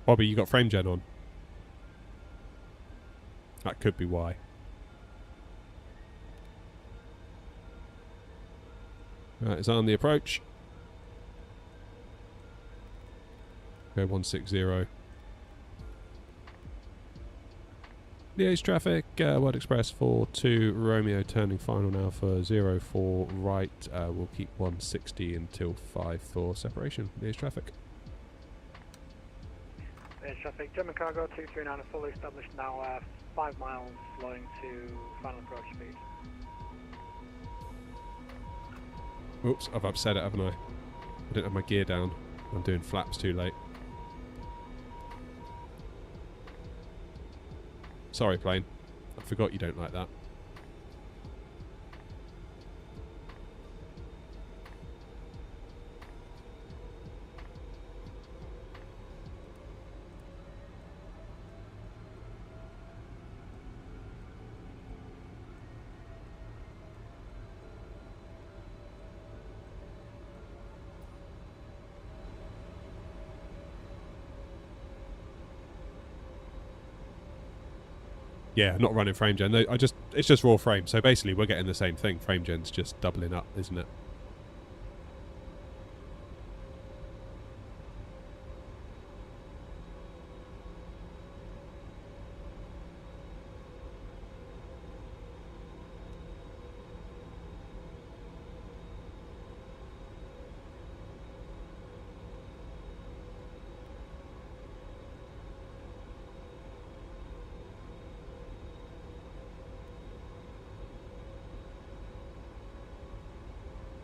Bobby, you got frame gen on. That could be why. Right, it's on the approach. Go 160. Liaise traffic, World Express 42 Romeo turning final now for 04 right. We'll keep 160 until 5 for separation. Liaise traffic. Liaise traffic, German cargo 239 are fully established now, 5 miles slowing to final approach speed. Oops, I've upset it, haven't I? I didn't have my gear down. I'm doing flaps too late. Sorry, plane. I forgot you don't like that. Yeah, not running frame gen. No, it's just raw frame. So basically, we're getting the same thing. Frame gen's just doubling up, isn't it?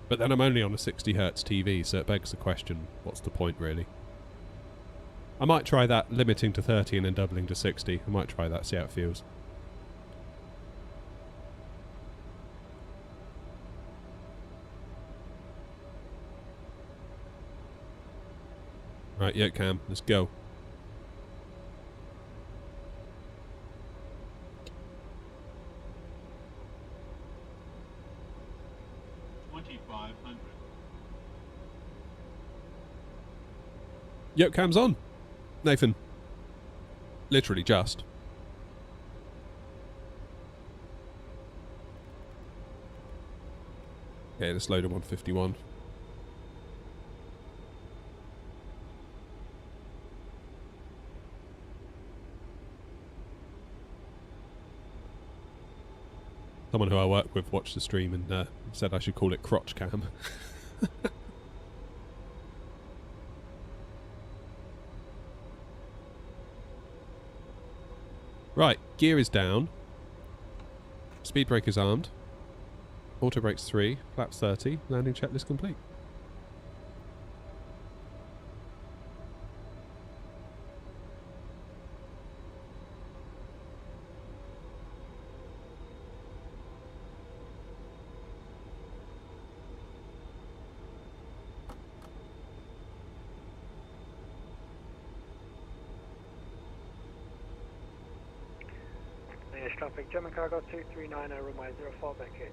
But then I'm only on a 60 Hz TV, so it begs the question, what's the point really? I might try that, limiting to 30 and then doubling to 60. I might try that, see how it feels. Right, yeah, Cam, let's go. 2500. Yep, cam's on. Nathan. Literally just. Okay, let's load a 151. Someone who I work with watched the stream and said I should call it crotch cam. Right, gear is down. Speed brake is armed. Auto brakes 3, flaps 30, landing checklist complete. Yes, traffic, German cargo 239, runway 04 vacated.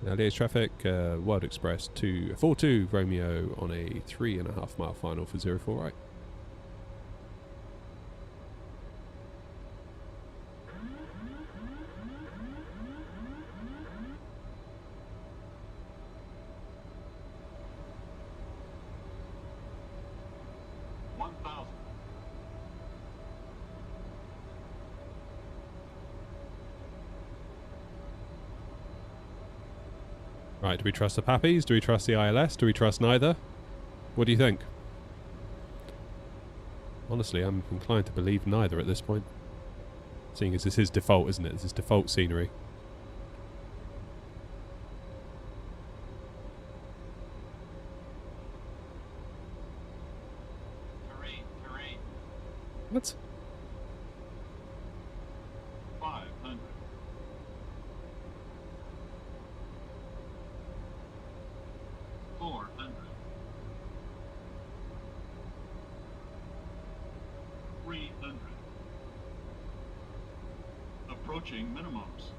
Now, Liège traffic, Wild Express 242 Romeo on a 3.5 mile final for 04 right. Right, do we trust the Pappies? Do we trust the ILS? Do we trust neither? What do you think? Honestly, I'm inclined to believe neither at this point. Seeing as this is default, isn't it? This is default scenery. Terrain. What? 500. 400. 300. Approaching minimums.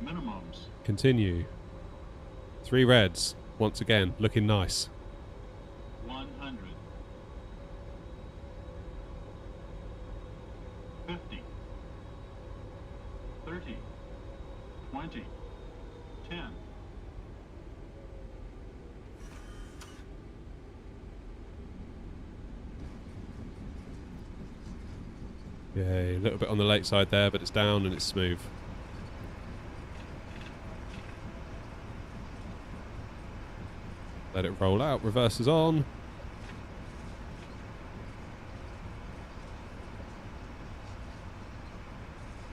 Minimums. Continue. 3 reds. Once again, looking nice. 100. 50. 30. 20. 10. Yeah, a little bit on the late side there, but it's down and it's smooth. Let it roll out, reverse is on.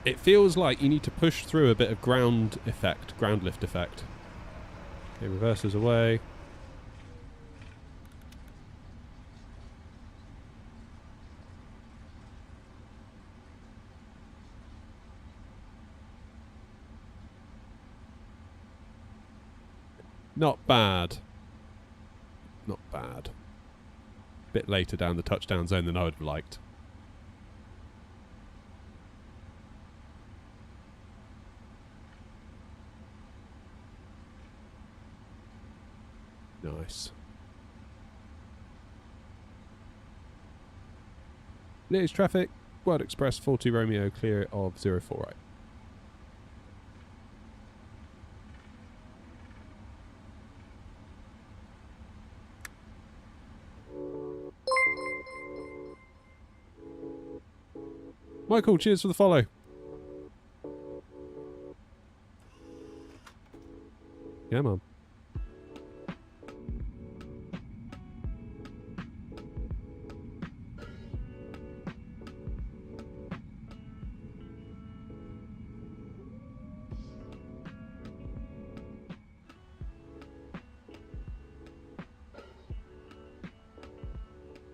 It feels like you need to push through a bit of ground lift effect. Okay, reverse is away. Not bad. Not bad. Bit later down the touchdown zone than I would have liked. Nice. Liège traffic, World Express 40 Romeo, clear of 04 right. Michael, cheers for the follow. Yeah, man.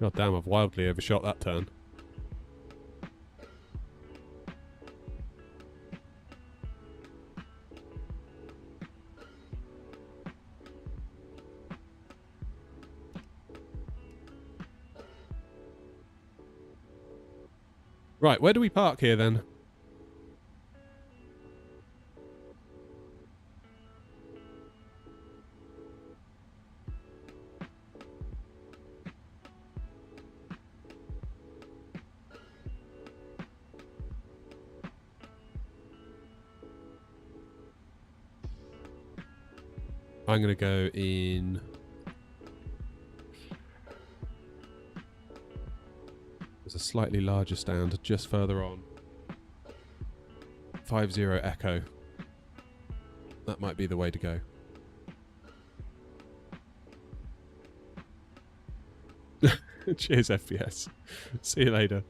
God damn, I've wildly overshot that turn. Right, where do we park here then? I'm going to go in... There's a slightly larger stand just further on. 50 Echo. That might be the way to go. Cheers, FPS. See you later.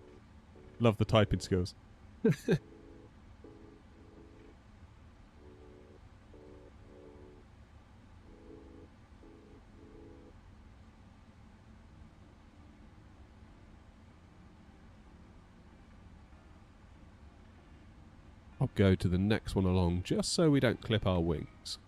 Love the typing skills. I'll go to the next one along just so we don't clip our wings.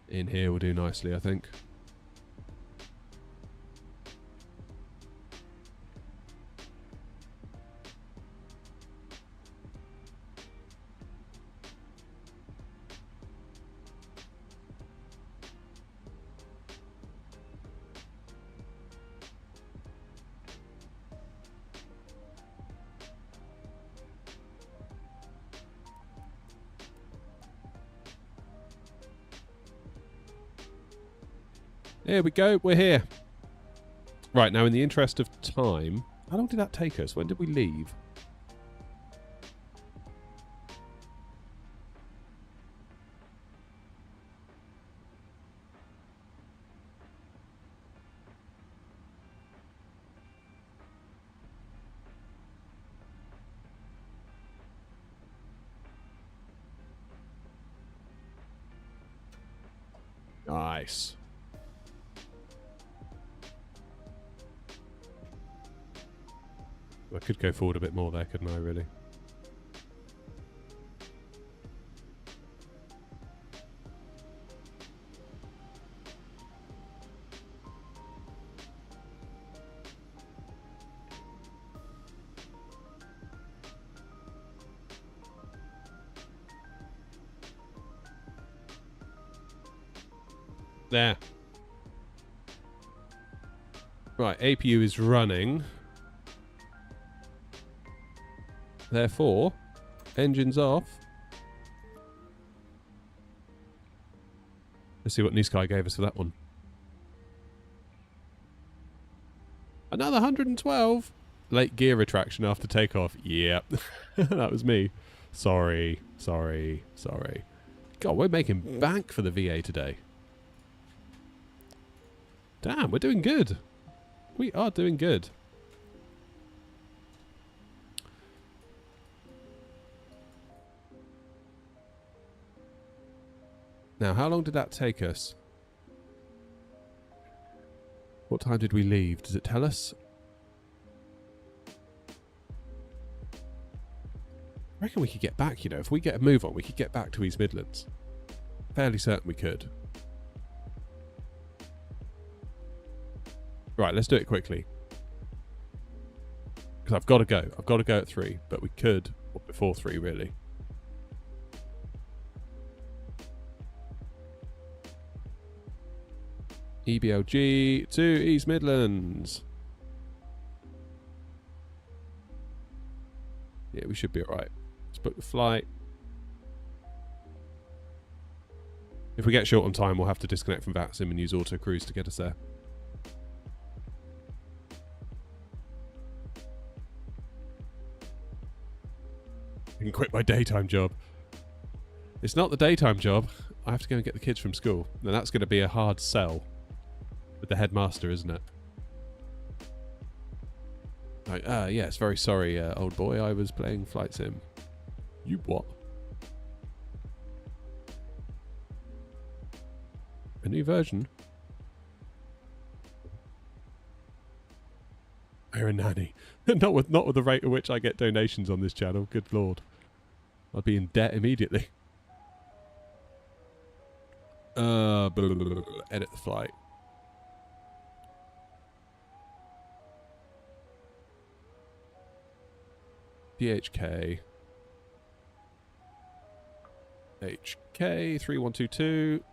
In here will do nicely, I think. Here we go, we're here. Right, now in the interest of time, how long did that take us? When did we leave? Nice. I could go forward a bit more there, couldn't I, really? There. Right, APU is running. Therefore, engines off. Let's see what New Sky gave us for that one. Another 112. Late gear retraction after takeoff. Yep. That was me. Sorry. God, we're making bank for the VA today. Damn, we're doing good. We are doing good. Now, how long did that take us? What time did we leave? Does it tell us? I reckon we could get back, you know. If we get a move on, we could get back to East Midlands. Fairly certain we could. Right, let's do it quickly. Because I've got to go. I've got to go at 3, but we could, or before 3, really. EBLG to East Midlands. Yeah, we should be alright. Let's book the flight. If we get short on time, we'll have to disconnect from VATSIM and use auto cruise to get us there. I can quit my daytime job. It's not the daytime job. I have to go and get the kids from school. Now that's going to be a hard sell with the headmaster, isn't it? Like, yes, very sorry, old boy. I was playing flight sim. You what? A new version? You're a nanny. not with the rate at which I get donations on this channel. Good lord. I'd be in debt immediately. Edit the flight. DHK. HK 3122.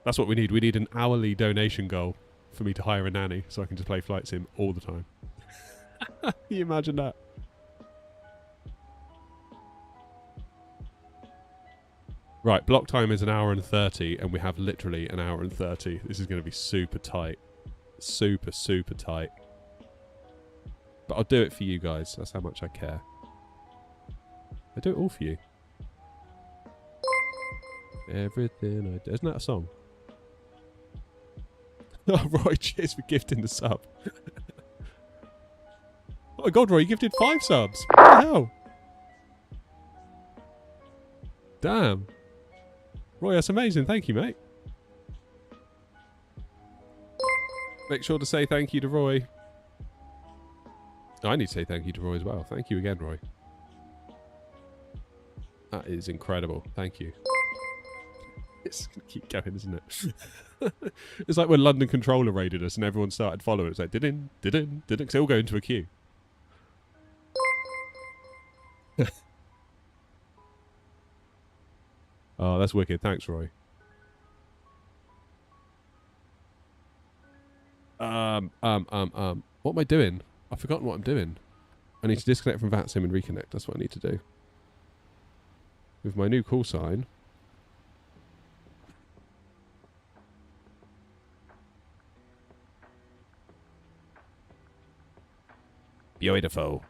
That's what we need. We need an hourly donation goal for me to hire a nanny so I can just play flight sim all the time. Can you imagine that? Right, block time is 1 hour and 30 and we have literally 1 hour and 30. This is going to be super tight. Super, super tight. But I'll do it for you guys. That's how much I care. I do it all for you. Everything I do. Isn't that a song? Oh, Roy, cheers for gifting the sub. Oh my god, Roy, you gifted 5 subs. What the hell? Damn. Roy, that's amazing. Thank you, mate. Make sure to say thank you to Roy. I need to say thank you to Roy as well. Thank you again, Roy. That is incredible. Thank you. It's going to keep going, isn't it? It's like when London Controller raided us and everyone started following. It's like, didn't. Because they all go into a queue. Oh, that's wicked. Thanks, Roy. What am I doing? I've forgotten what I'm doing. I need to disconnect from VATSIM and reconnect. That's what I need to do. With my new call sign. Beautiful.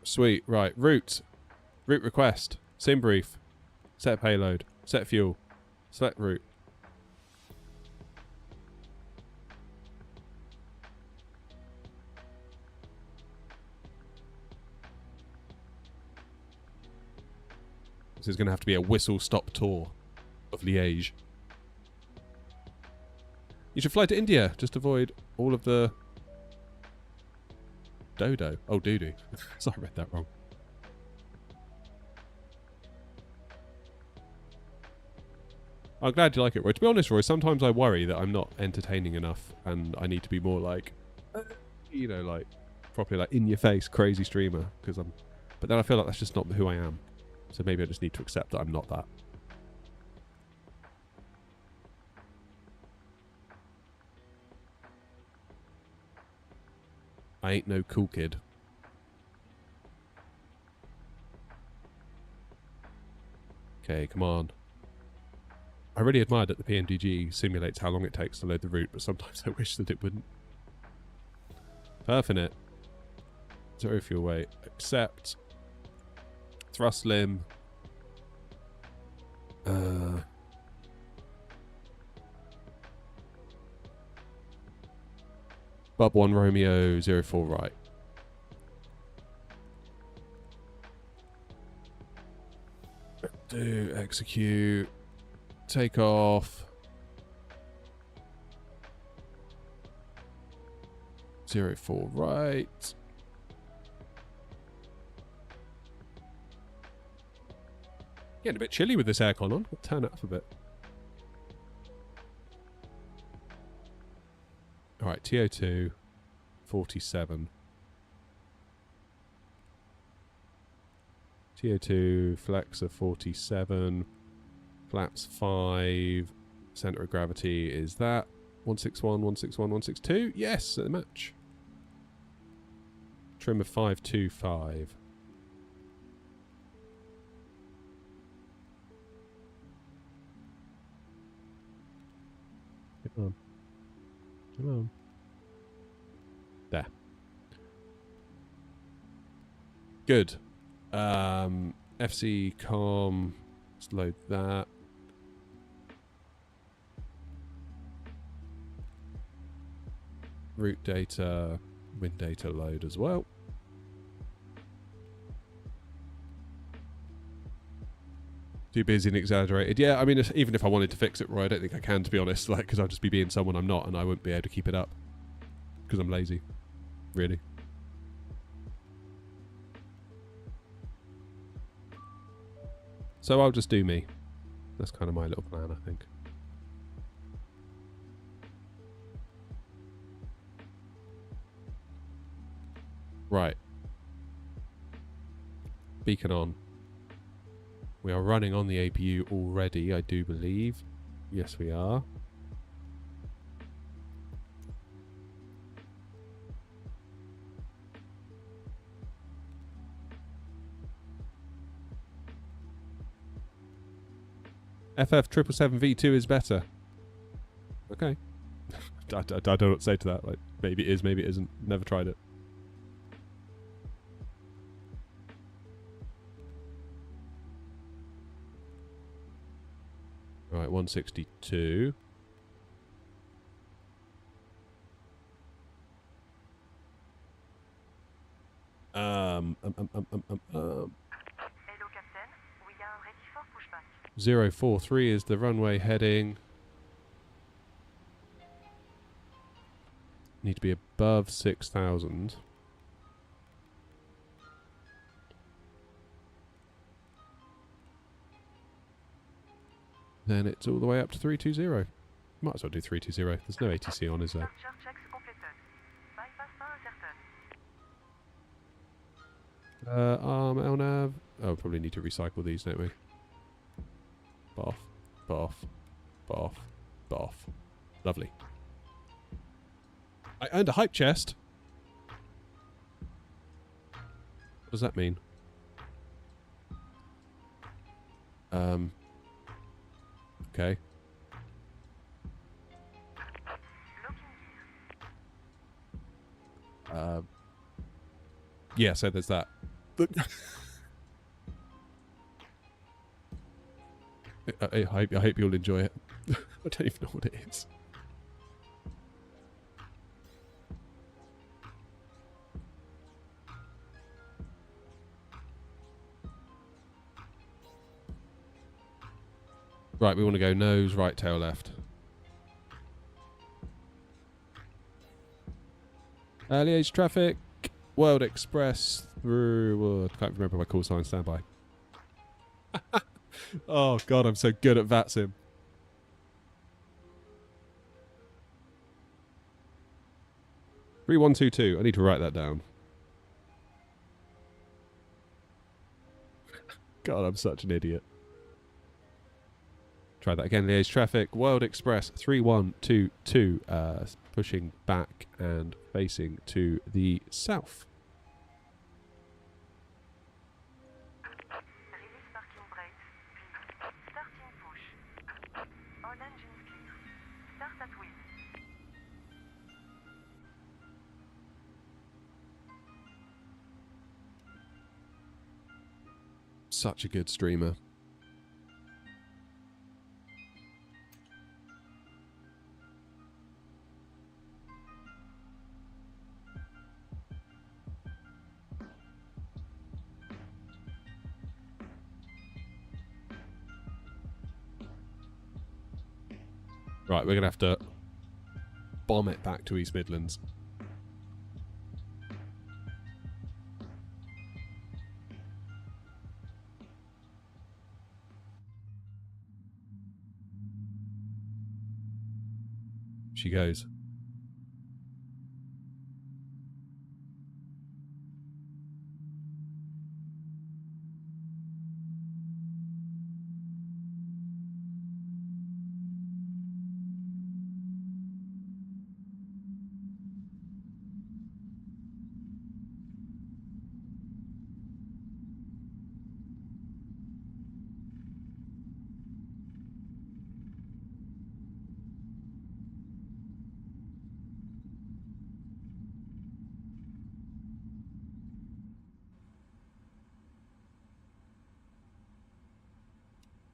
Sweet. Right. Route. Route request. Sim brief. Set payload. Set fuel. Select route. This is going to have to be a whistle-stop tour of Liège. You should fly to India. Just avoid all of the... Dodo. Oh, doo-doo. Sorry, I read that wrong. I'm glad you like it, Roy. To be honest, Roy, sometimes I worry that I'm not entertaining enough and I need to be more like, you know, like, properly like in-your-face crazy streamer. Because I'm... But then I feel like that's just not who I am. So maybe I just need to accept that I'm not that. I ain't no cool kid. Okay, come on. I really admire that the PMDG simulates how long it takes to load the route, but sometimes I wish that it wouldn't. Perfinite. Zero fuel weight. Accept. Thrust limb. Bub 1 Romeo 04 right. Do execute. Take off. 04 right. Getting a bit chilly with this aircon on. I'll turn it up a bit. Alright, TO2, 47. TO2, flexor 47. Flaps 5. Center of gravity is that. 161, 161, 162. Yes, at the match. Trim of 525. Come on. Come on. There. Good. FC com. Let's load that. Route data. Wind data load as well. Too busy and exaggerated. Yeah, I mean, even if I wanted to fix it, Roy, I don't think I can, to be honest. Like, because I'll just be being someone I'm not, and I won't be able to keep it up because I'm lazy. Really. So I'll just do me. That's kind of my little plan, I think. Right. Beacon on. We are running on the APU already, I do believe. Yes, we are. FF777V2 is better. Okay. I don't know what to say to that. Like, maybe it is, maybe it isn't. Never tried it. Right, 162. Hello, Captain. We are ready for pushback. 043 is the runway heading. Need to be above 6,000. Then it's all the way up to 320. Might as well do 320. There's no ATC on, is there? LNAV. Oh, probably need to recycle these, don't we? Boff, boff, boff, boff. Lovely. I earned a hype chest. What does that mean? Okay. Yeah, so there's that. I hope you'll enjoy it. I don't even know what it is. Right, we want to go nose, right, tail, left. Liège traffic, World Express through. Well, I can't remember my call sign. Standby. Oh god, I'm so good at VATSIM. (3122). I need to write that down. God, I'm such an idiot. Try that again. Liège traffic, World Express 3122, pushing back and facing to the south. Release parking brakes, please. Starting push. All engines clear. Start at wheel. Such a good streamer. Right, we're going to have to bomb it back to East Midlands. She goes.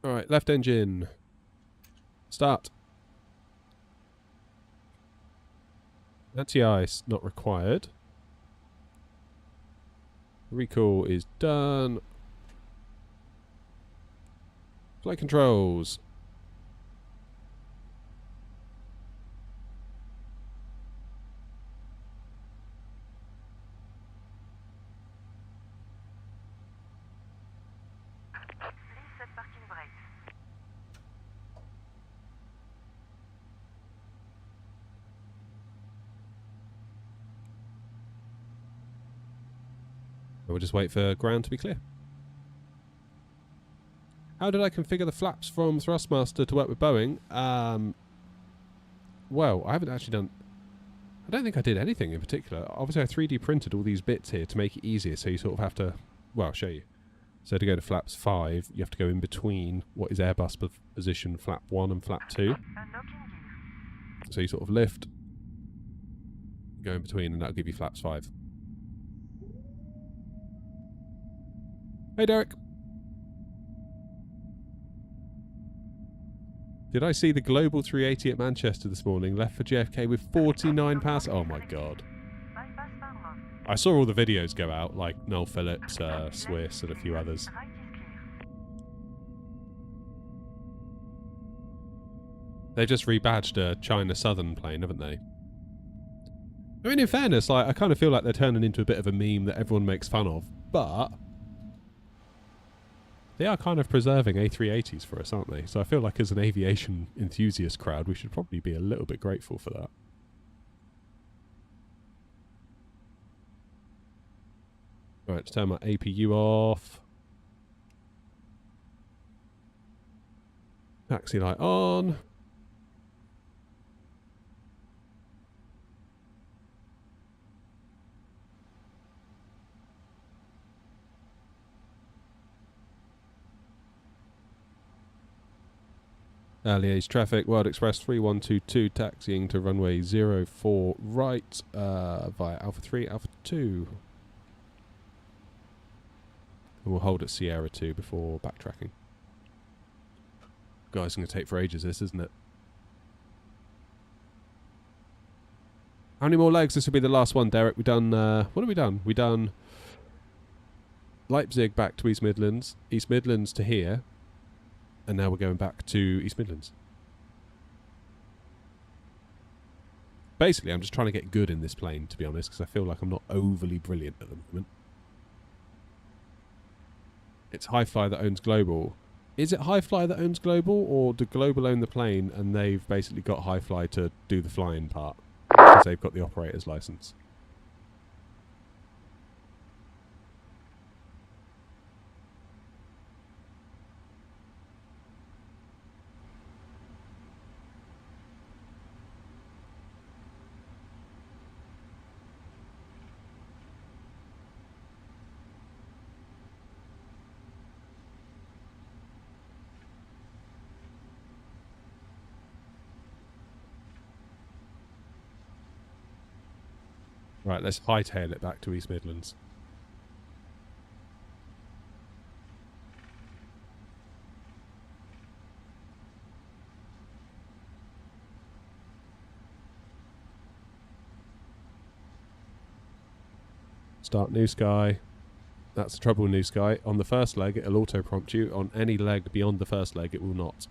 All right, left engine. Start. Anti-ice not required. Recall is done. Flight controls. Please set we'll just wait for ground to be clear. How did I configure the flaps from Thrustmaster to work with Boeing? Well, I haven't actually done... I don't think I did anything in particular. Obviously, I 3D printed all these bits here to make it easier, so you sort of have to... Well, I'll show you. So to go to flaps 5, you have to go in between what is Airbus position flap 1 and flap 2. So you sort of lift, go in between, and that'll give you flaps 5. Hey, Derek. Did I see the Global 380 at Manchester this morning? Left for JFK with 49 passengers. Oh my god. I saw all the videos go out, like Noel Phillips, Swiss, and a few others. They've just rebadged a China Southern plane, haven't they? I mean, in fairness, like, I kind of feel like they're turning into a bit of a meme that everyone makes fun of, but they are kind of preserving A380s for us, aren't they? So I feel like as an aviation enthusiast crowd, we should probably be a little bit grateful for that. Right, let's turn my APU off. Taxi light on. Liège traffic, World Express 3122, taxiing to runway 04 right via Alpha 3, Alpha 2. And we'll hold at Sierra 2 before backtracking. Guys, it's going to take for ages, this, isn't it? How many more legs? This will be the last one, Derek. We've done, what have we done? We've done Leipzig back to East Midlands to here. And now we're going back to East Midlands. Basically, I'm just trying to get good in this plane, to be honest, because I feel like I'm not overly brilliant at the moment. It's Hi-Fly that owns Global. Is it Hi-Fly that owns Global, or do Global own the plane and they've basically got Hi-Fly to do the flying part because they've got the operator's license? Right, let's hightail it back to East Midlands. Start new sky. That's the trouble with new sky. On the first leg, it'll auto-prompt you. On any leg beyond the first leg, it will not.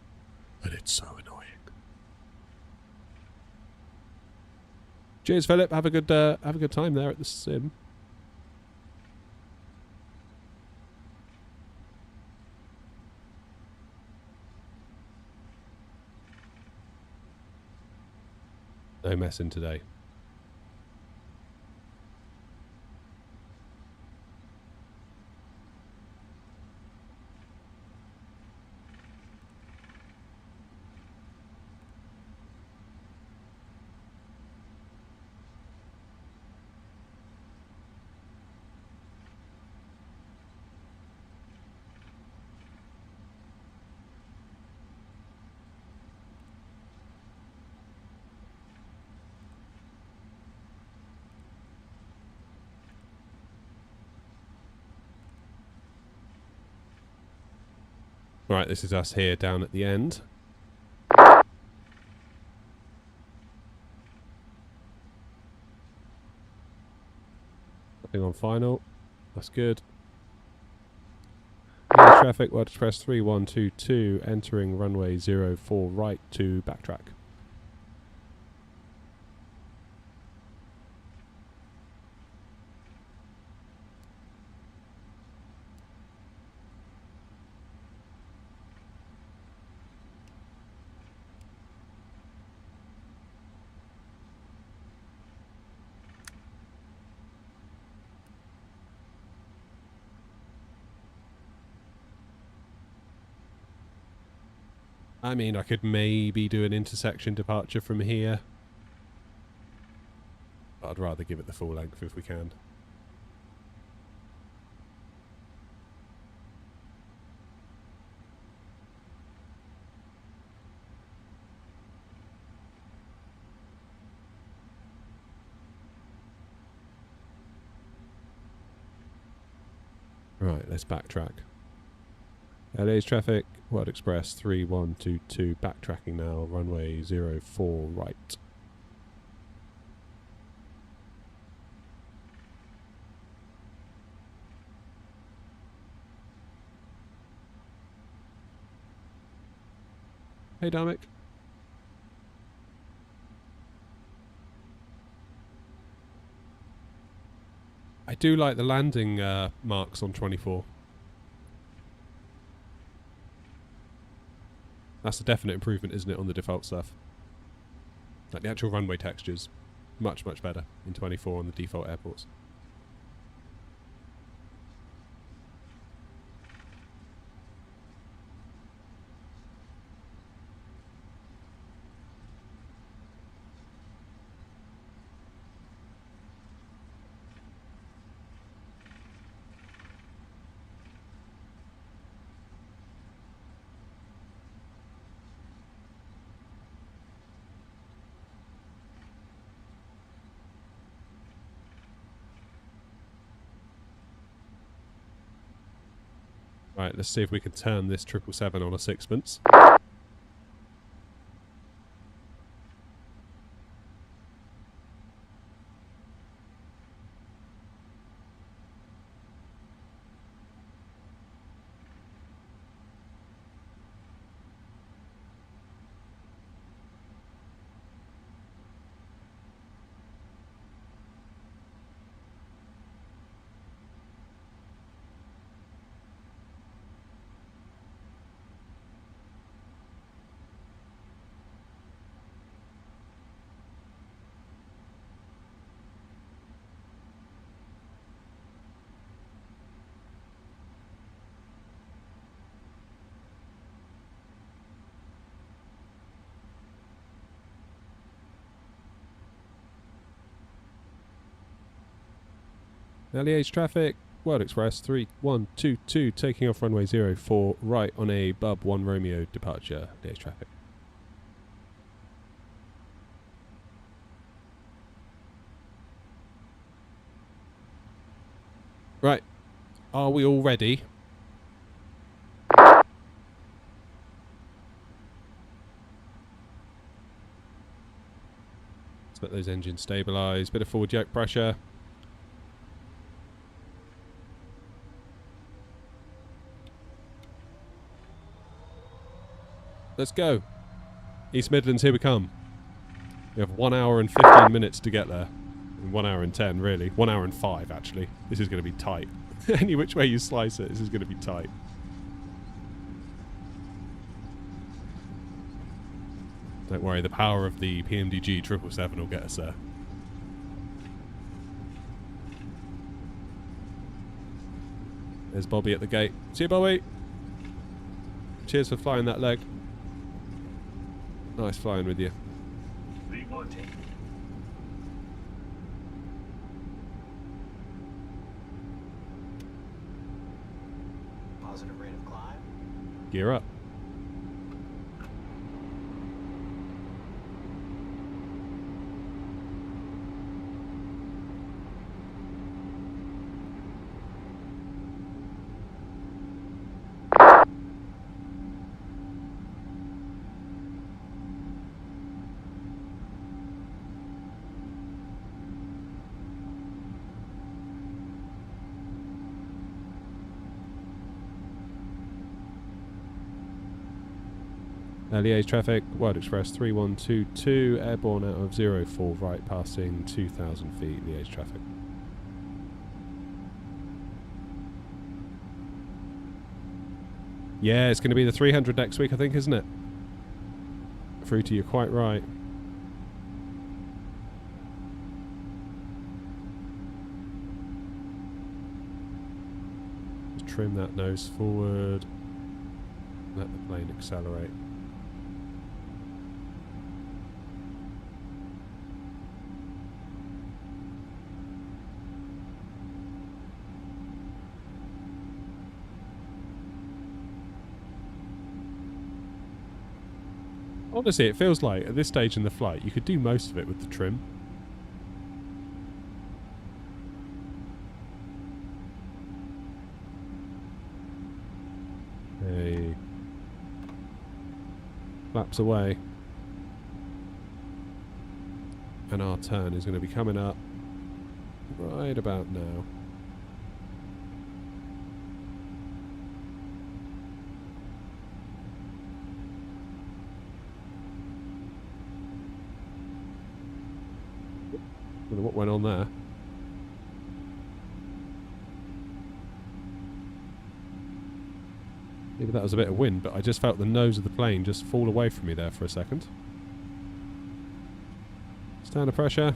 And it's so annoying. Cheers, Philip. Have a good time there at the sim. No messing today. Right, this is us here down at the end. Nothing on final. That's good. Traffic, World Express 3122, entering runway 04 right to backtrack. I mean, I could maybe do an intersection departure from here. But I'd rather give it the full length if we can. Right, let's backtrack. LA's traffic, World Express 3122, backtracking now, runway 04 right. Hey, Damek. I do like the landing marks on 24. That's a definite improvement, isn't it, on the default stuff? Like the actual runway textures, much, much better in 24 on the default airports. Right, let's see if we can turn this 777 on a sixpence. LEH traffic, World Express 3122, taking off runway 04 right on a Bub 1 Romeo departure. LEH traffic. Right, are we all ready? Let's let those engines stabilise, bit of forward yoke pressure. Let's go. East Midlands, here we come. We have 1 hour and 15 minutes to get there. 1 hour and 10, really. 1 hour and 5, actually. This is going to be tight. Any which way you slice it, this is going to be tight. Don't worry, the power of the PMDG 777 will get us there. There's Bobby at the gate. See you, Bobby. Cheers for flying that leg. Nice flying with you. Positive rate of climb. Gear up. LEH traffic, World Express 3122, airborne out of 04 right, passing 2,000 feet, LEH traffic. Yeah, it's going to be the 300 next week, I think, isn't it? Fruity, you're quite right. Just trim that nose forward. Let the plane accelerate. Honestly, it feels like at this stage in the flight, you could do most of it with the trim. Hey. Flaps away. And our turn is going to be coming up right about now. I don't know what went on there. Maybe that was a bit of wind, but I just felt the nose of the plane just fall away from me there for a second. Stand of pressure.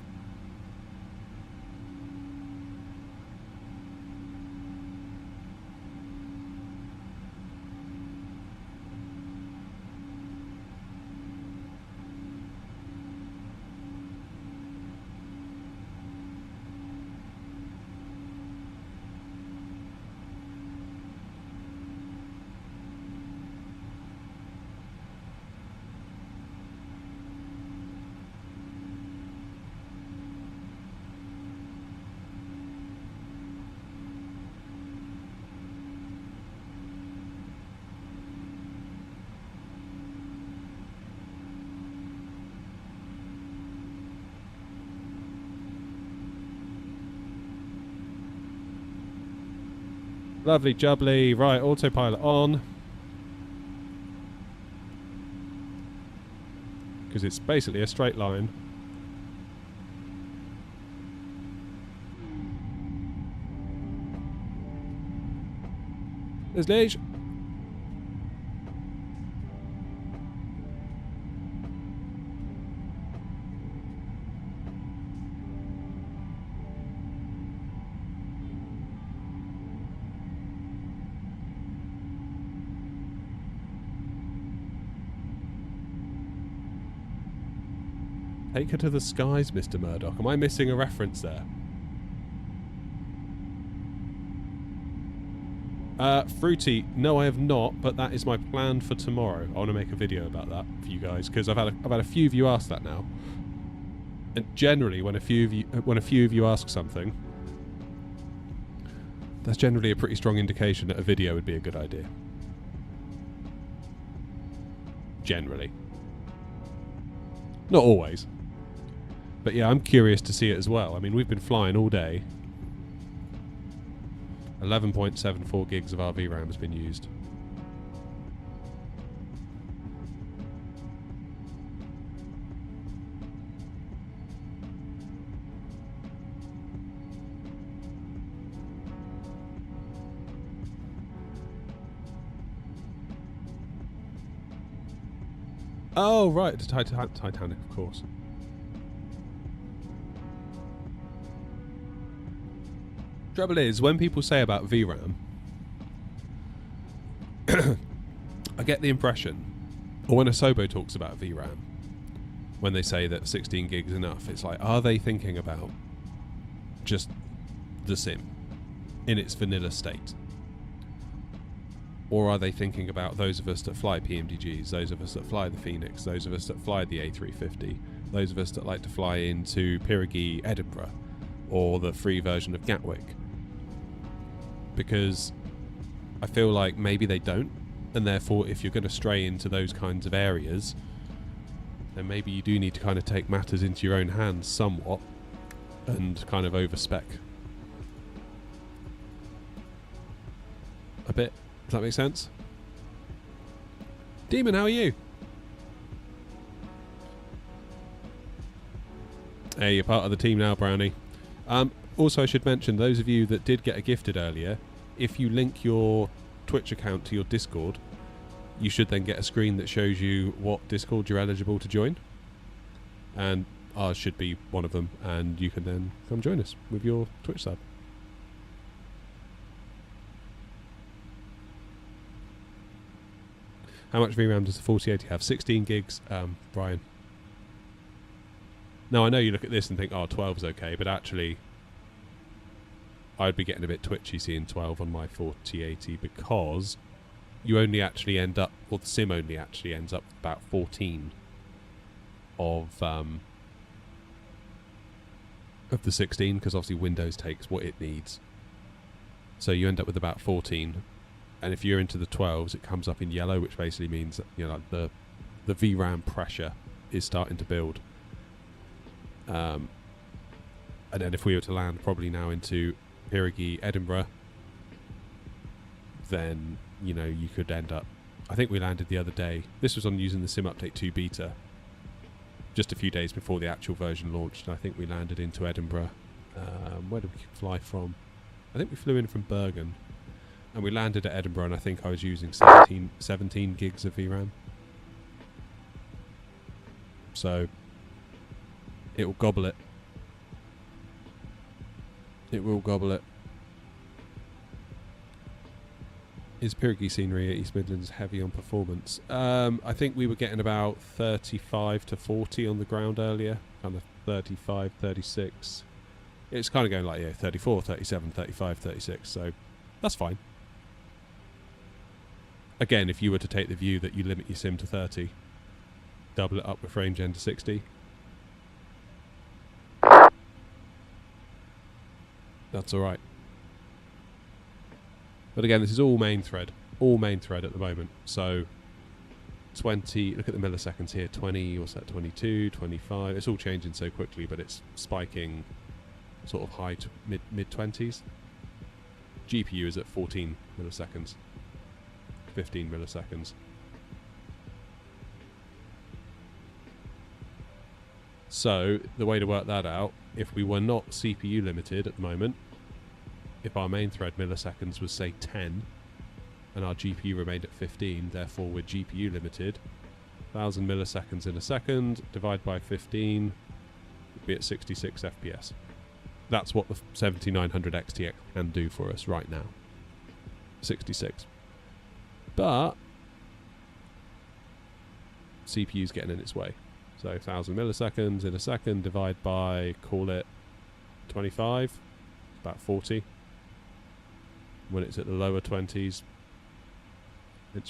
Lovely jubbly. Right, autopilot on. Because it's basically a straight line. There's Liege. Take her to the skies, Mr. Murdoch. Am I missing a reference there? Fruity, no I have not, but that is my plan for tomorrow. I want to make a video about that for you guys, because I've had a few of you ask that now. And generally, when a few of you ask something, that's generally a pretty strong indication that a video would be a good idea. Generally. Not always. But yeah, I'm curious to see it as well. I mean, we've been flying all day. 11.74 gigs of our VRAM has been used. Oh, right, the Titanic, of course. Trouble is, when people say about VRAM, I get the impression, or when Asobo talks about VRAM, when they say that 16 gigs is enough, it's like, are they thinking about just the sim in its vanilla state? Or are they thinking about those of us that fly PMDGs, those of us that fly the Phoenix, those of us that fly the A350, those of us that like to fly into Pirigee, Edinburgh, or the free version of Gatwick? Because I feel like maybe they don't, and therefore if you're going to stray into those kinds of areas, then maybe you do need to kind of take matters into your own hands somewhat and kind of overspec a bit. Does that make sense? Demon, how are you? Hey, you're part of the team now, Brownie. Also, I should mention, those of you that did get a gifted earlier, if you link your Twitch account to your Discord, you should then get a screen that shows you what Discord you're eligible to join. And ours should be one of them, and you can then come join us with your Twitch sub. How much VRAM does the 4080 have? 16 gigs, Brian. Now, I know you look at this and think, oh, 12 is okay, but actually, I'd be getting a bit twitchy seeing 12 on my 4080 because you only actually end up, or the sim only actually ends up with about 14 of the 16, because obviously Windows takes what it needs. So you end up with about 14, and if you're into the 12s, it comes up in yellow, which basically means that, you know, the VRAM pressure is starting to build. And then if we were to land probably now into Pirigi, Edinburgh, then, you know, you could end up... I think we landed the other day. This was on using the Sim Update 2 beta, just a few days before the actual version launched. And I think we landed into Edinburgh. Where did we fly from? I think we flew in from Bergen. And we landed at Edinburgh, and I think I was using 17 gigs of VRAM. So it will gobble it. It will gobble it. Is Pirigi scenery at East Midlands heavy on performance? I think we were getting about 35 to 40 on the ground earlier. Kind of 35, 36. It's kind of going like, yeah, 34, 37, 35, 36. So that's fine. Again, if you were to take the view that you limit your sim to 30, double it up with frame gen to 60, that's alright. But again, this is all main thread at the moment. So 20, look at the milliseconds here, 20, what's that, 22, 25. It's all changing so quickly, but it's spiking sort of high to mid 20s. GPU is at 14 milliseconds, 15 milliseconds. So the way to work that out, if we were not CPU limited at the moment, if our main thread milliseconds was say 10 and our GPU remained at 15, therefore we're GPU limited, 1000 milliseconds in a second, divide by 15, would be at 66 FPS. That's what the 7900 XTX can do for us right now. 66. But CPU's getting in its way. So 1000 milliseconds in a second, divide by, call it 25, about 40. When it's at the lower 20s,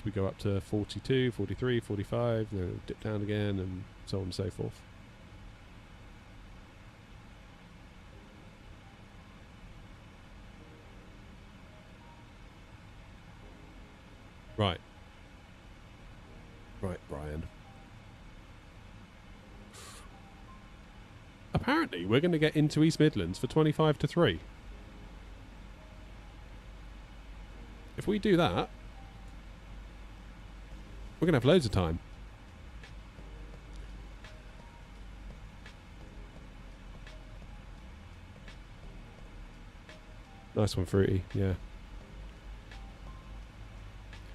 we go up to 42, 43, 45, then dip down again, and so on and so forth. Right. Right, Brian. Apparently, we're going to get into East Midlands for 25 to 3. If we do that, we're going to have loads of time. Nice one, Fruity. Yeah.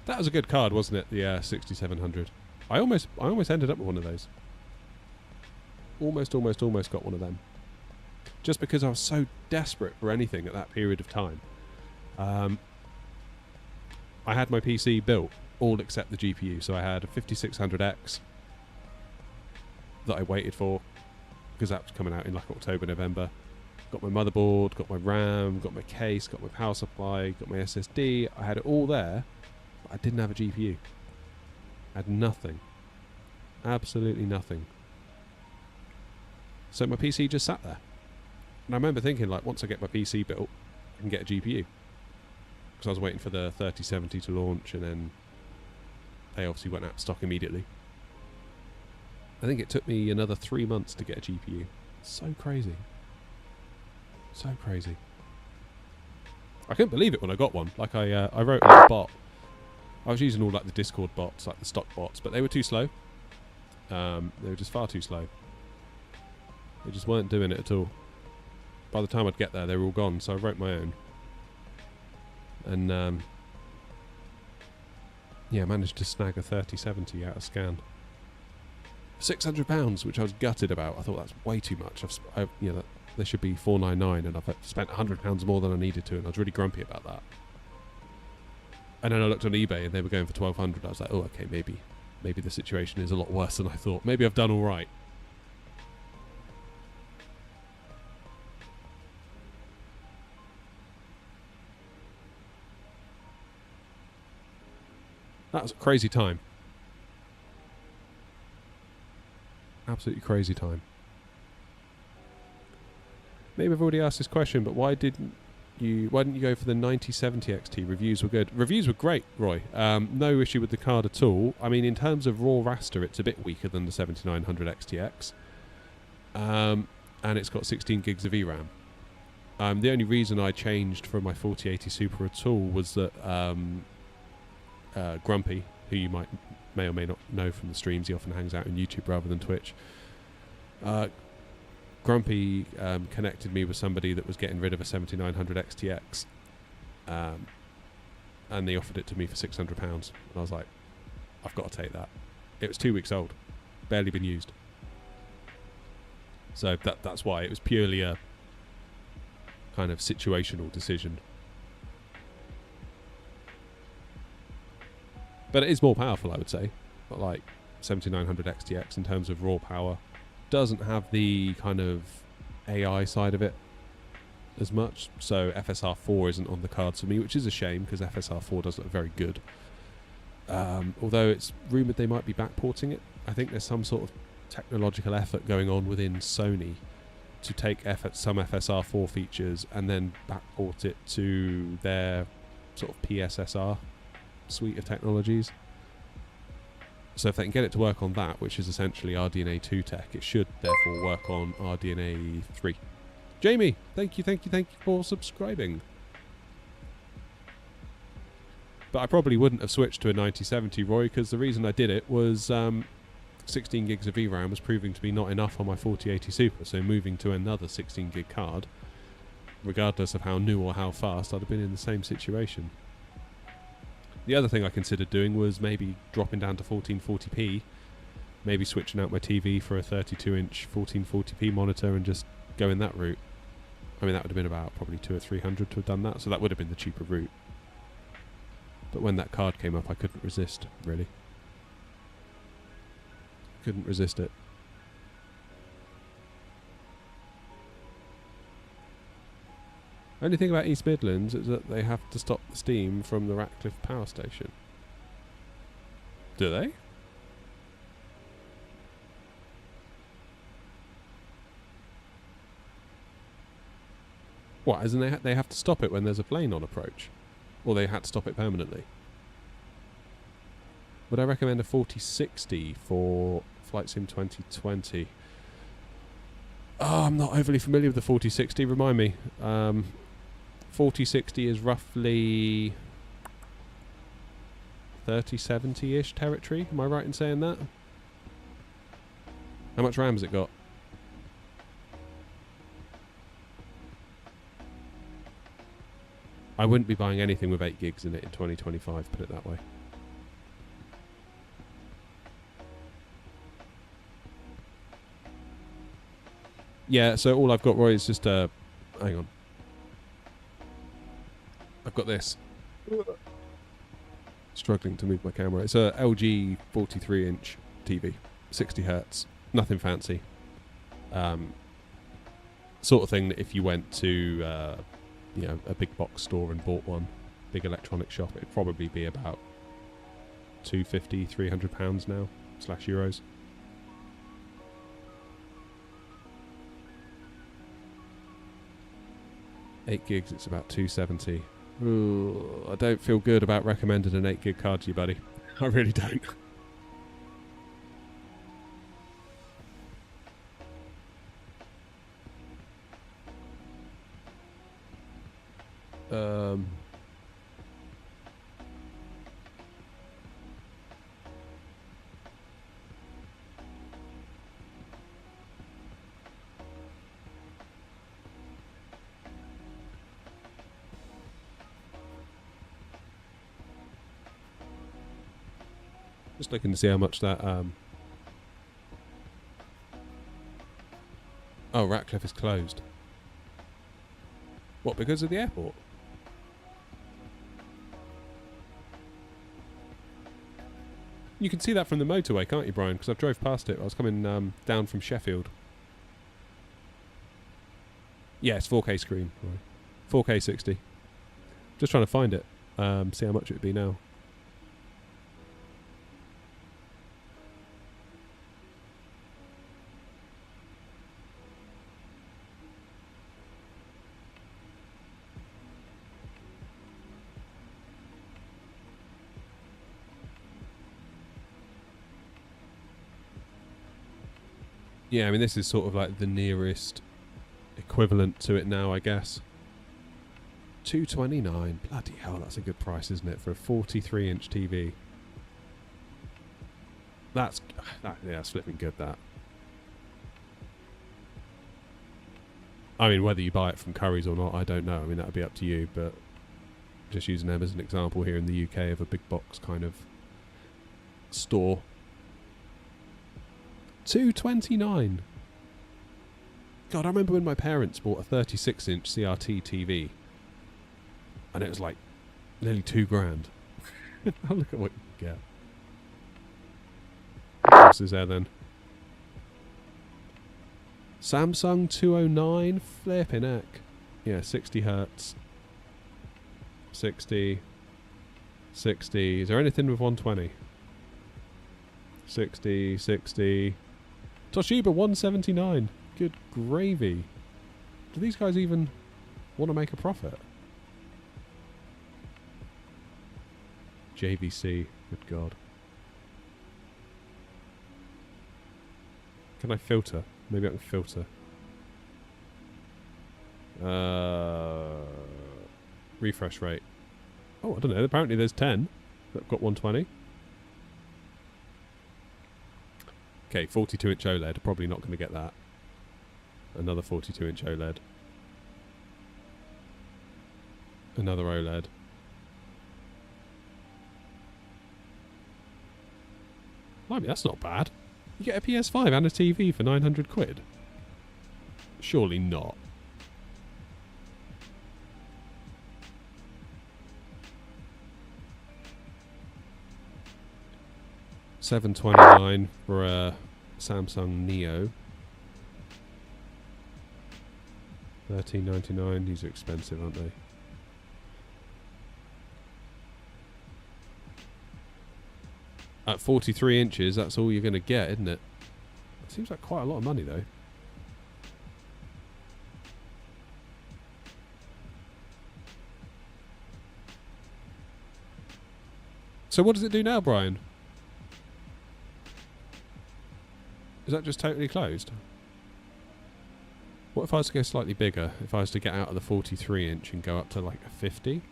That was a good card, wasn't it? The 6700. I almost ended up with one of those. Almost got one of them. Just because I was so desperate for anything at that period of time. I had my PC built, all except the GPU. So I had a 5600X that I waited for, because that was coming out in like October, November. Got my motherboard, got my RAM, got my case, got my power supply, got my SSD. I had it all there, but I didn't have a GPU. I had nothing. Absolutely nothing. So my PC just sat there. And I remember thinking, like, once I get my PC built, I can get a GPU. Because I was waiting for the 3070 to launch, and then they obviously went out of stock immediately. I think it took me another 3 months to get a GPU. So crazy. So crazy. I couldn't believe it when I got one. Like, I wrote a little bot. I was using all like the Discord bots, like the stock bots, but they were too slow. They were just far too slow. They just weren't doing it at all. By the time I'd get there, they were all gone, so I wrote my own. And yeah, I managed to snag a 3070 out of scan. £600, which I was gutted about. I thought that's way too much. There should be £499, and I've spent £100 more than I needed to, and I was really grumpy about that. And then I looked on eBay, and they were going for £1,200. I was like, oh, okay, maybe the situation is a lot worse than I thought. Maybe I've done all right. That was a crazy time. Absolutely crazy time. Maybe I've already asked this question, but why didn't you go for the 9070 XT? Reviews were good. Reviews were great, Roy. No issue with the card at all. I mean, in terms of raw raster, it's a bit weaker than the 7900 XTX. And it's got 16 gigs of VRAM. The only reason I changed from my 4080 Super at all was that Grumpy, who you may or may not know from the streams, he often hangs out on YouTube rather than Twitch. Grumpy connected me with somebody that was getting rid of a 7900 XTX, and they offered it to me for £600, and I was like, I've got to take that. It was 2 weeks old, barely been used. So that's why it was purely a kind of situational decision. But it is more powerful, I would say. But like 7900 XTX in terms of raw power doesn't have the kind of AI side of it as much. So FSR4 isn't on the cards for me, which is a shame because FSR4 does look very good. Although it's rumoured they might be backporting it. I think there's some sort of technological effort going on within Sony to take some FSR4 features and then backport it to their sort of PSSR suite of technologies. So if they can get it to work on that, which is essentially RDNA 2 tech, it should therefore work on RDNA 3. Jamie, thank you for subscribing. But I probably wouldn't have switched to a 9070, Roy, because the reason I did it was 16 gigs of VRAM was proving to be not enough on my 4080 Super, so moving to another 16 gig card, regardless of how new or how fast, I'd have been in the same situation. The other thing I considered doing was maybe dropping down to 1440p, maybe switching out my TV for a 32-inch 1440p monitor and just going that route. I mean, that would have been about probably 200 or 300 to have done that, so that would have been the cheaper route. But when that card came up, I couldn't resist, really. Couldn't resist it. Only thing about East Midlands is that they have to stop the steam from the Ratcliffe power station. Do they? What, isn't they have to stop it when there's a plane on approach? Or they had to stop it permanently? Would I recommend a 4060 for Flight Sim 2020? Oh, I'm not overly familiar with the 4060, remind me. 4060 is roughly 3070-ish territory, am I right in saying that? How much RAM has it got? I wouldn't be buying anything with 8 gigs in it in 2025, put it that way. Yeah, so all I've got, Roy, is just hang on. I've got this. Struggling to move my camera. It's a LG 43-inch TV, 60 Hz, nothing fancy. Sort of thing that if you went to a big box store and bought one, big electronic shop, it'd probably be about £250, £300 now, /euros. $8 gigs, it's about 270. Ooh, I don't feel good about recommending an 8 gig card to you, buddy. I really don't. Just looking to see how much that... Oh, Ratcliffe is closed. What, because of the airport? You can see that from the motorway, can't you, Brian? Because I drove past it. I was coming down from Sheffield. Yeah, it's 4K screen. 4K 60. Just trying to find it. See how much it would be now. Yeah, I mean, this is sort of like the nearest equivalent to it now, I guess. $229. Bloody hell, that's a good price, isn't it, for a 43-inch TV? Yeah, that's flipping good, that. I mean, whether you buy it from Curry's or not, I don't know. I mean, that would be up to you, but just using them as an example here in the UK of a big box kind of store. $229. God, I remember when my parents bought a 36-inch CRT TV, and it was like nearly $2,000. Now look at what you get. What else is there then? Samsung 209, flipping heck. Yeah, 60 hertz. 60. 60. Is there anything with 120? 60, 60. Toshiba 179. Good gravy. Do these guys even want to make a profit? JVC. Good God. Can I filter? Maybe I can filter. Refresh rate. Oh, I don't know. Apparently there's 10 that got 120. Okay, 42-inch OLED. Probably not going to get that. Another 42-inch OLED. Another OLED. Blimey, that's not bad. You get a PS5 and a TV for 900 quid? Surely not. $729 for a Samsung Neo. $13.99. These are expensive, aren't they? At 43 inches, that's all you're going to get, isn't it? Seems like quite a lot of money, though. So what does it do now, Brian? Is that just totally closed? What if I was to go slightly bigger? If I was to get out of the 43 inch and go up to like a 50?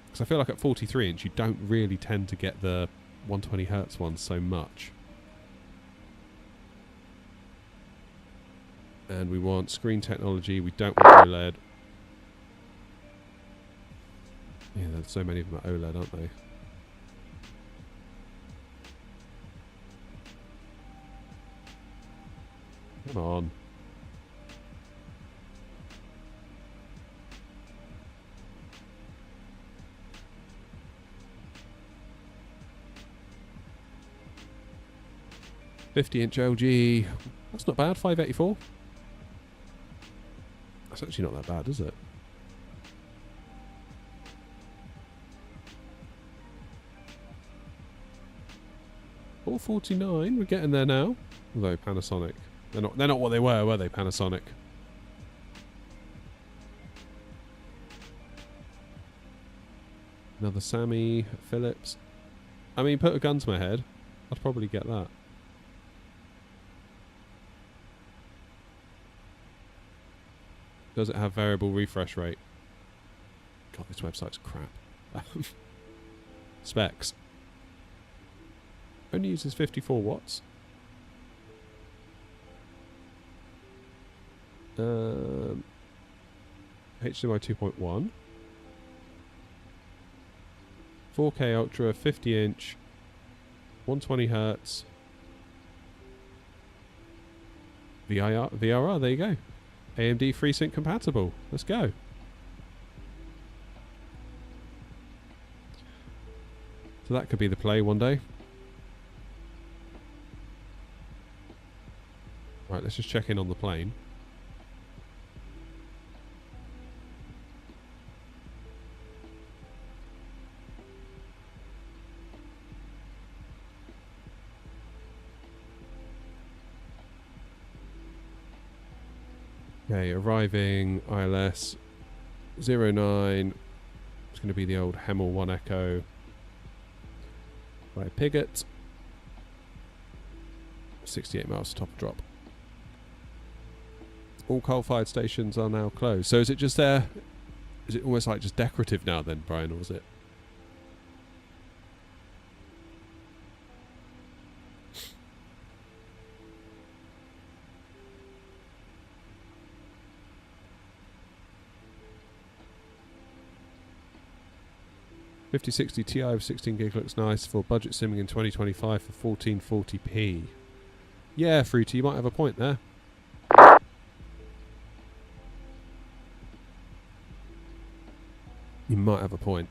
Because I feel like at 43 inch you don't really tend to get the 120 hertz ones so much. And we want screen technology. We don't want OLED. Yeah, there's so many of them are OLED, aren't they? Come on. $50-inch LG. That's not bad. 584. That's actually not that bad, is it? $449. We're getting there now. Although Panasonic, they're not what they were they, Panasonic? Another Sammy, Philips. I mean, put a gun to my head, I'd probably get that. Does it have variable refresh rate? God, this website's crap. Specs. Only uses 54 watts. HDMI 2.1. 4K Ultra, 50-inch, 120 hertz. VRR, there you go. AMD FreeSync compatible. Let's go. So that could be the play one day. Right, let's just check in on the plane. Okay, arriving ILS 09. It's going to be the old Hemel 1 Echo by Piggott. 68 miles to top of drop. All coal-fired stations are now closed. So is it just there? Is it almost like just decorative now then, Brian, or is it? $5060 Ti with 16 gig looks nice for budget simming in 2025 for 1440p. Yeah, Fruity, you might have a point there. You might have a point.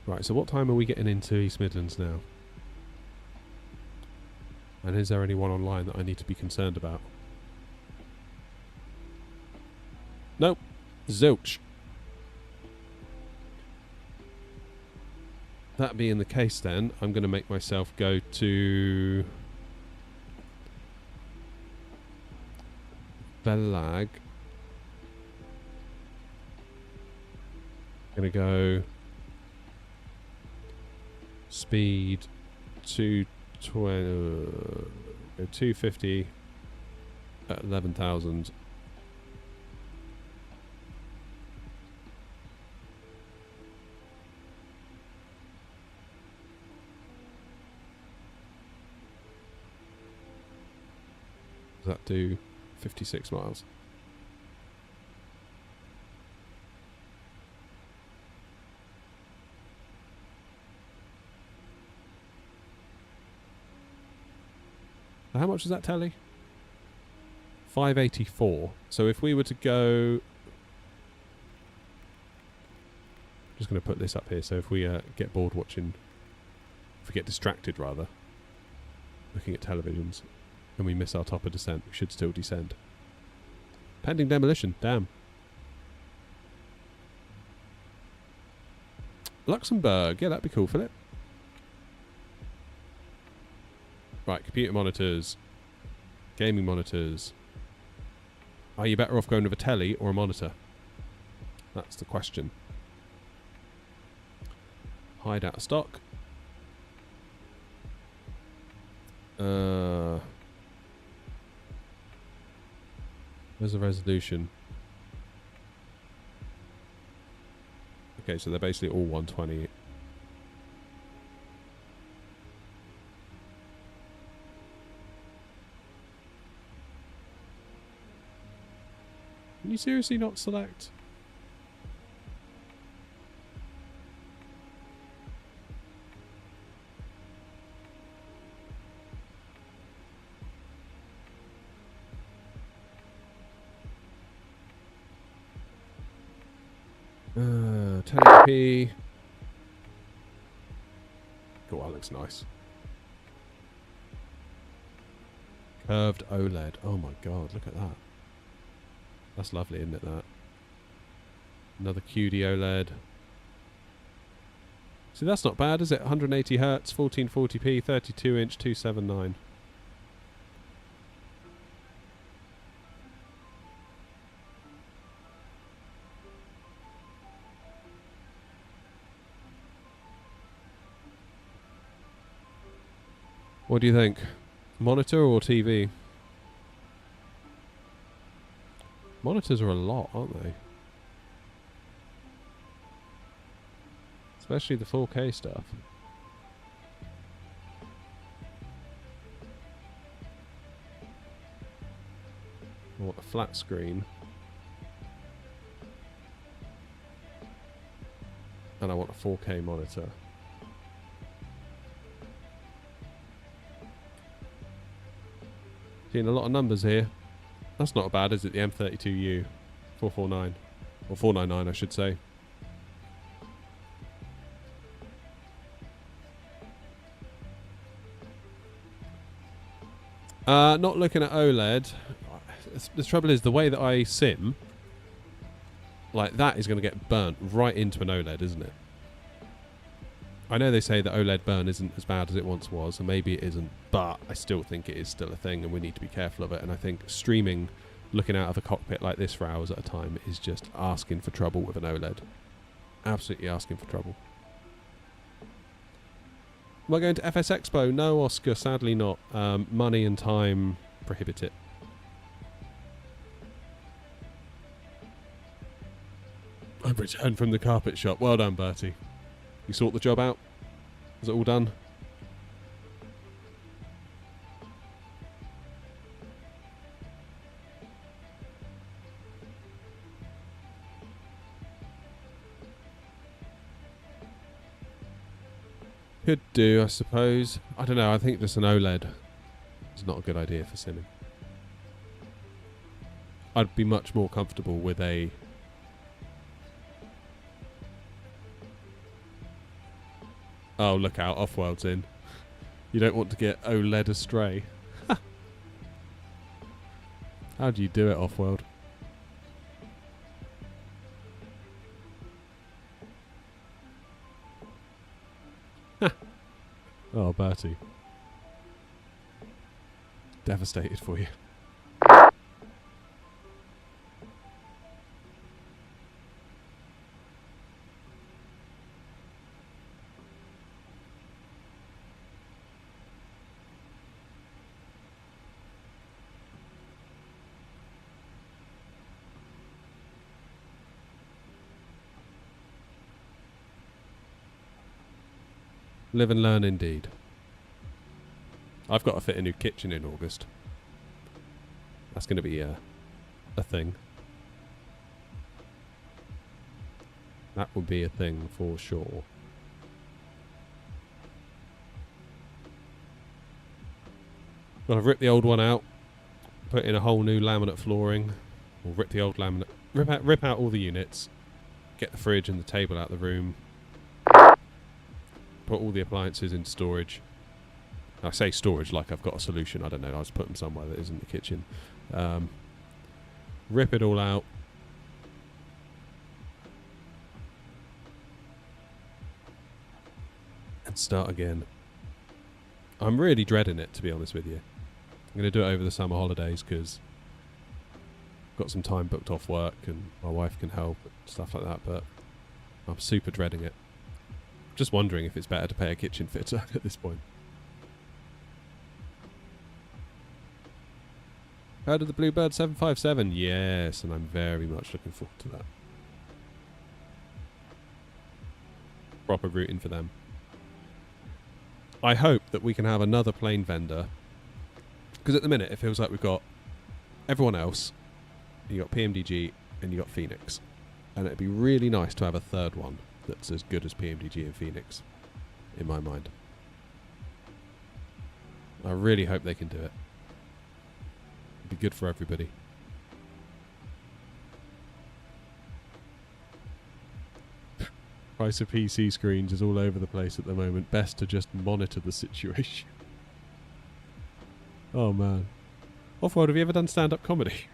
Right, so what time are we getting into East Midlands now? And is there anyone online that I need to be concerned about? Nope. Zilch. That being the case then, I'm going to make myself go to Belag. I'm going to go speed 250 at 11,000. Does that do 56 miles? How much is that telly? 584. So if we were to go... just going to put this up here, so if we get bored watching... if we get distracted rather, looking at televisions, and we miss our top of descent, we should still descend. Pending demolition, damn. Luxembourg, yeah, that'd be cool, Philip. Right, computer monitors. Gaming monitors. Are you better off going with a telly or a monitor? That's the question. Hide out of stock. Where's the resolution? Okay, so they're basically all 120. Can you seriously not select? P. Oh, that looks nice. Curved OLED. Oh my god, look at that. That's lovely, isn't it, that? Another QD OLED. See, that's not bad, is it? 180 Hz, 1440p, 32 inch, 279. What do you think? Monitor or TV? Monitors are a lot, aren't they? Especially the 4K stuff. I want a flat screen. And I want a 4K monitor. Seeing a lot of numbers here. That's not bad, is it? The M32U 449. Or 499, I should say. Not looking at OLED. The trouble is, the way that I sim, like, that is going to get burnt right into an OLED, isn't it? I know they say that OLED burn isn't as bad as it once was, and maybe it isn't, but I still think it is still a thing, and we need to be careful of it. And I think streaming, looking out of a cockpit like this for hours at a time, is just asking for trouble with an OLED. Absolutely asking for trouble. Am I going to FS Expo? No, Oscar, sadly not. Money and time prohibit it. I've returned from the carpet shop. Well done, Bertie. You sort the job out? Is it all done? Could do, I suppose. I don't know, I think just an OLED is not a good idea for simming. I'd be much more comfortable with a... Oh, look out, Offworld's in. You don't want to get OLED astray. How do you do it, Offworld? Oh, Bertie. Devastated for you. Live and learn indeed. I've got to fit a new kitchen in August. That's going to be a thing. That will be a thing for sure. Well, I've ripped the old one out, put in a whole new laminate flooring, or rip the old laminate, rip out all the units, get the fridge and the table out of the room, put all the appliances in storage. I say storage like I've got a solution. I don't know. I'll just put them somewhere that isn't the kitchen. Rip it all out. And start again. I'm really dreading it, to be honest with you. I'm going to do it over the summer holidays because I've got some time booked off work and my wife can help and stuff like that, but I'm super dreading it. Just wondering if it's better to pay a kitchen fitter at this point. Heard of the Bluebird 757? Yes, and I'm very much looking forward to that. Proper rooting for them. I hope that we can have another plane vendor, because at the minute it feels like we've got everyone else. You got PMDG and you got Phoenix, and it'd be really nice to have a third one that's as good as PMDG and Phoenix, in my mind. I really hope they can do it. It'd be good for everybody. Price of PC screens is all over the place at the moment. Best to just monitor the situation. Oh man. Offworld, have you ever done stand-up comedy?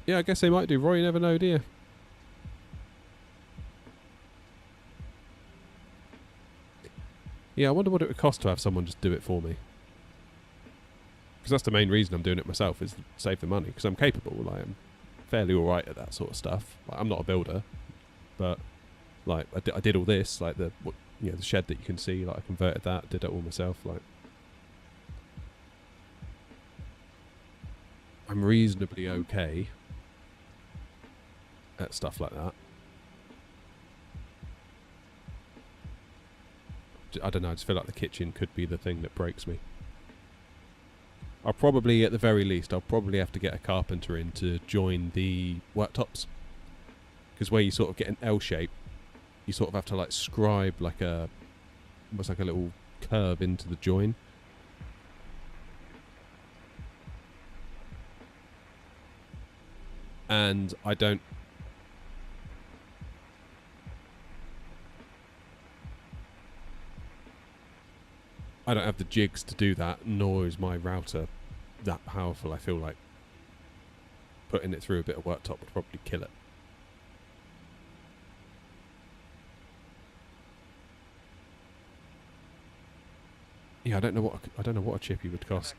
Yeah, I guess they might do. Roy, you never know, do you? Yeah, I wonder what it would cost to have someone just do it for me. Because that's the main reason I'm doing it myself, is to save the money. Because I'm capable. I am fairly alright at that sort of stuff. Like, I'm not a builder, but like I did all this, like the shed that you can see. Like I converted that, did it all myself. Like I'm reasonably okay at stuff like that. I don't know, I just feel like the kitchen could be the thing that breaks me. I'll probably, at the very least, I'll probably have to get a carpenter in to join the worktops. Because where you sort of get an L shape, you sort of have to like scribe like almost like a little curve into the join. And I don't have the jigs to do that, nor is my router that powerful. I feel like putting it through a bit of worktop would probably kill it. Yeah, I don't know what a chippy would cost.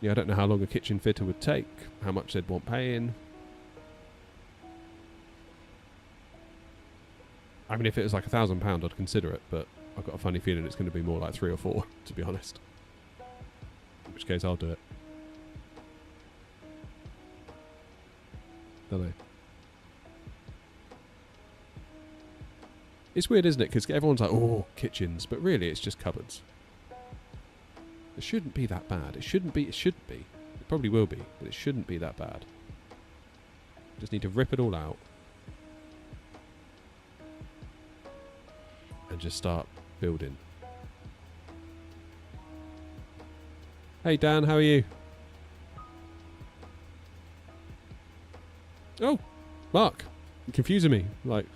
Yeah, I don't know how long a kitchen fitter would take, how much they'd want paying. I mean, if it was like £1,000, I'd consider it, but I've got a funny feeling it's going to be more like 3 or 4, to be honest. In which case, I'll do it. Don't know. It's weird, isn't it? Because everyone's like, oh, kitchens, but really, it's just cupboards. It shouldn't be that bad. It shouldn't be. It should be. It probably will be, but it shouldn't be that bad. Just need to rip it all out. And just start building. Hey Dan, how are you? Oh, Mark, you're confusing me. Like,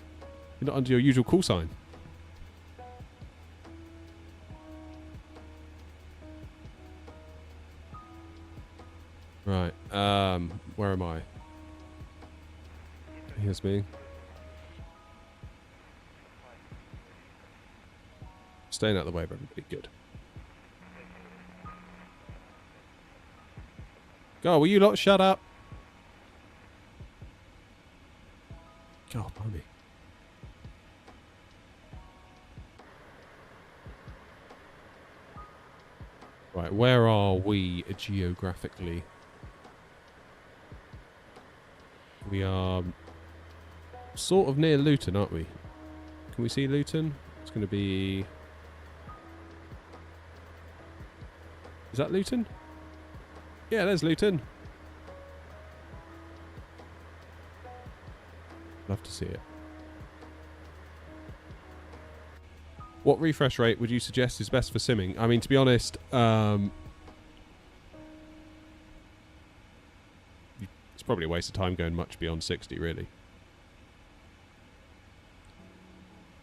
you're not under your usual call sign. Right, where am I? Here's me. Staying out of the way of everybody, good. God, will you lot shut up? God, blimey. Right, where are we geographically? We are sort of near Luton, aren't we? Can we see Luton? It's going to be... Is that Luton? Yeah, there's Luton. Love to see it. What refresh rate would you suggest is best for simming? I mean, to be honest, it's probably a waste of time going much beyond 60, really.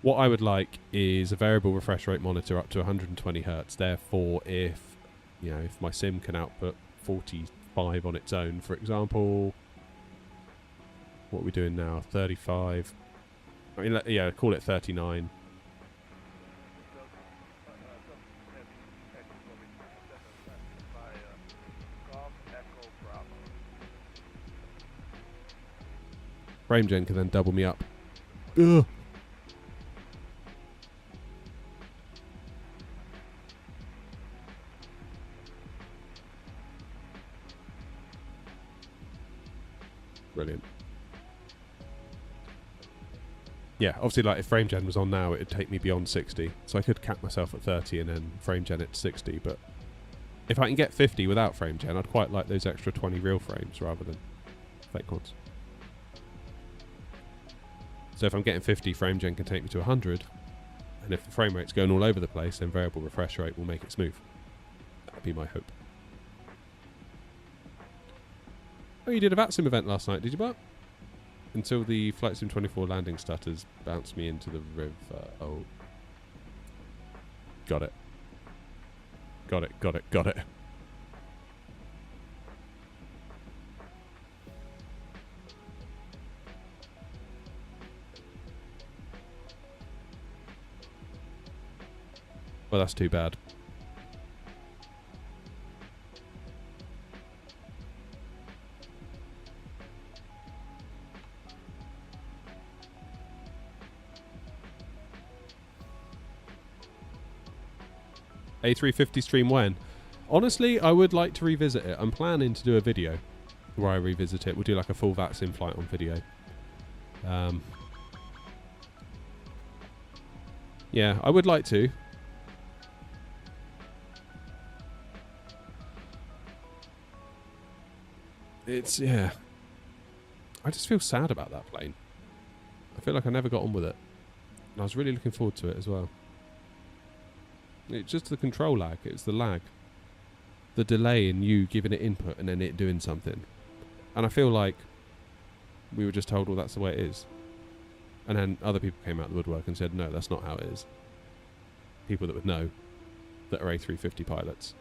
What I would like is a variable refresh rate monitor up to 120 Hz. Therefore, if my sim can output 45 on its own, for example, what are we doing now? 35. I mean, yeah, call it 39. FrameGen can then double me up. Ugh. Brilliant. Yeah, obviously, like if FrameGen was on now, it'd take me beyond 60. So I could cap myself at 30 and then FrameGen at 60. But if I can get 50 without FrameGen, I'd quite like those extra 20 real frames rather than fake ones. So if I'm getting 50, FrameGen can take me to 100. And if the frame rate's going all over the place, then variable refresh rate will make it smooth. That'd be my hope. Oh, you did a VATSIM event last night, did you, Bart? Until the Flight Sim 24 landing stutters bounced me into the river. Oh. Got it. Got it, got it, got it. Well, that's too bad. A350 stream when? Honestly, I would like to revisit it. I'm planning to do a video where I revisit it. We'll do like a full VATSIM flight on video. Yeah, I would like to. Yeah. I just feel sad about that plane. I feel like I never got on with it. And I was really looking forward to it as well. It's just the control lag. It's the lag. The delay in you giving it input and then it doing something. And I feel like we were just told, well, that's the way it is. And then other people came out of the woodwork and said, no, that's not how it is. People that would know, that are A350 pilots.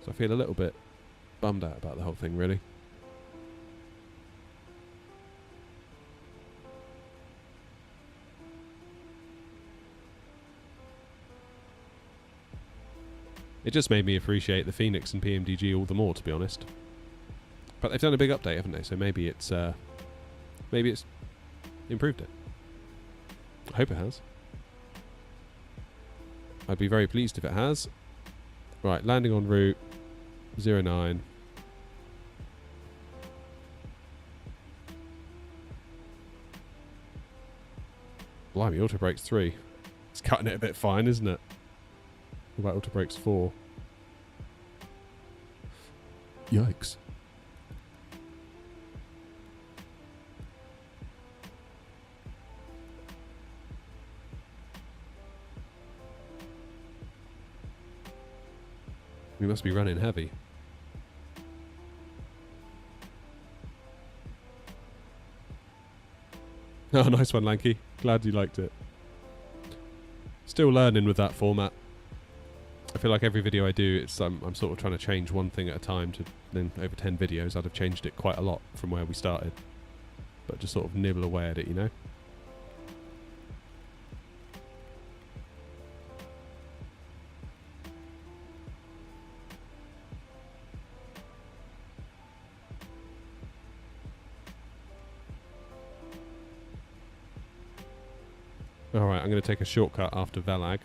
So I feel a little bit bummed out about the whole thing, really. It just made me appreciate the Phoenix and PMDG all the more, to be honest. But they've done a big update, haven't they? So maybe it's improved it. I hope it has. I'd be very pleased if it has. Right, landing on route 09. Blimey, auto brakes 3. It's cutting it a bit fine, isn't it? What about auto brakes 4? Yikes. We must be running heavy. Oh, nice one, Lanky. Glad you liked it. Still learning with that format. I feel like every video I do, it's I'm sort of trying to change one thing at a time. To then over 10 videos, I'd have changed it quite a lot from where we started. But just sort of nibble away at it, you know? Alright, I'm going to take a shortcut after Velag.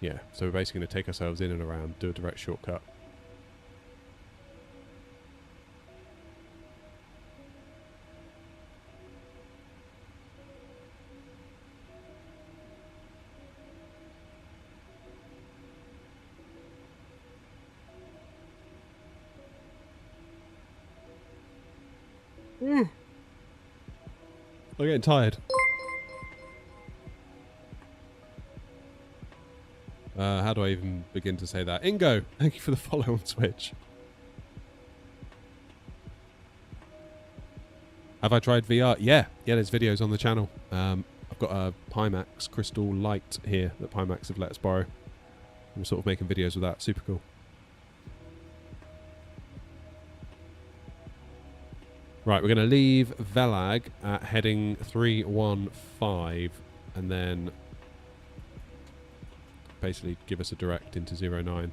Yeah, so we're basically going to take ourselves in and around, do a direct shortcut. I'm getting tired. How do I even begin to say that? Ingo, thank you for the follow on Twitch. Have I tried VR? Yeah, there's videos on the channel. I've got a Pimax Crystal Light here that Pimax have let us borrow. I'm sort of making videos with that. Super cool. Right, we're going to leave Velag at heading 315 and then basically give us a direct into 09.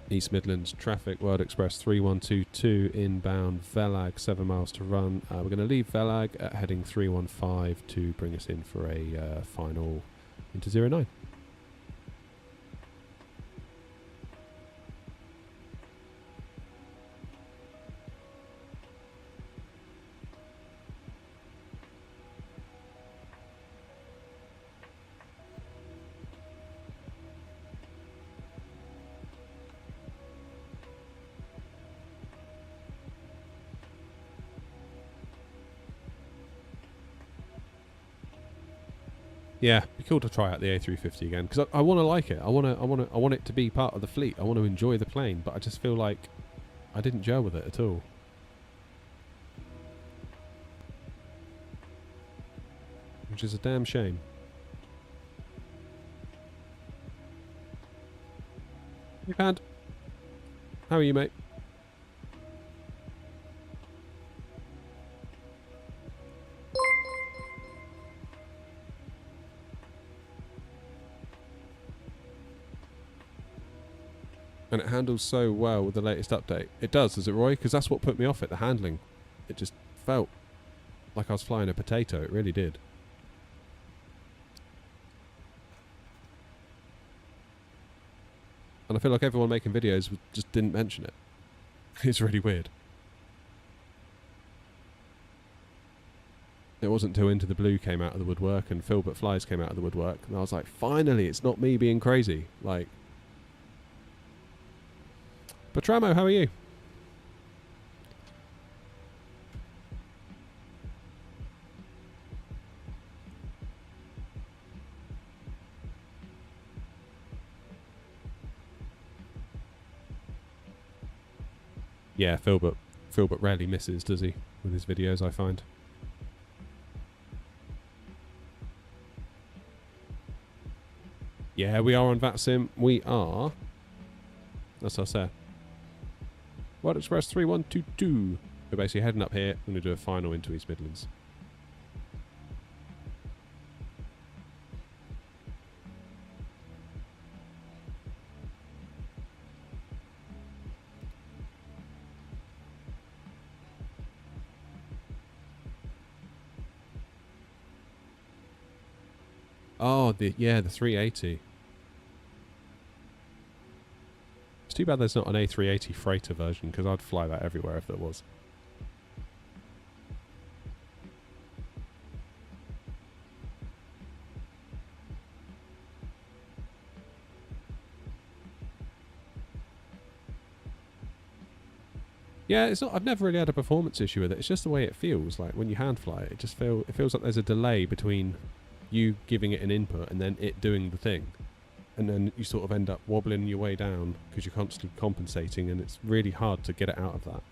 East Midlands traffic, World Express 3122 inbound, Velag 7 miles to run. We're going to leave Velag at heading 315 to bring us in for a final into 09. Yeah, be cool to try out the A350 again because I want to like it. I want it to be part of the fleet. I want to enjoy the plane, but I just feel like I didn't gel with it at all. Which is a damn shame. Hey Pad, how are you, mate? And it handles so well with the latest update. It does, does it, Roy? Because that's what put me off it, the handling. It just felt like I was flying a potato. It really did. And I feel like everyone making videos just didn't mention it. It's really weird. It wasn't until Into the Blue came out of the woodwork and Philbert Flies came out of the woodwork. And I was like, finally, it's not me being crazy. Like... Patramo, how are you? Yeah, Philbert rarely misses, does he, with his videos, I find. Yeah, we are on VATSIM. We are. That's us there. White Express 3122. We're basically heading up here. I'm going to do a final into East Midlands. Oh, the 380. It's too bad there's not an A380 freighter version, because I'd fly that everywhere if there was. Yeah, it's not. I've never really had a performance issue with it. It's just the way it feels. Like when you hand fly it, it feels like there's a delay between you giving it an input and then it doing the thing, and then you sort of end up wobbling your way down because you're constantly compensating, and it's really hard to get it out of that.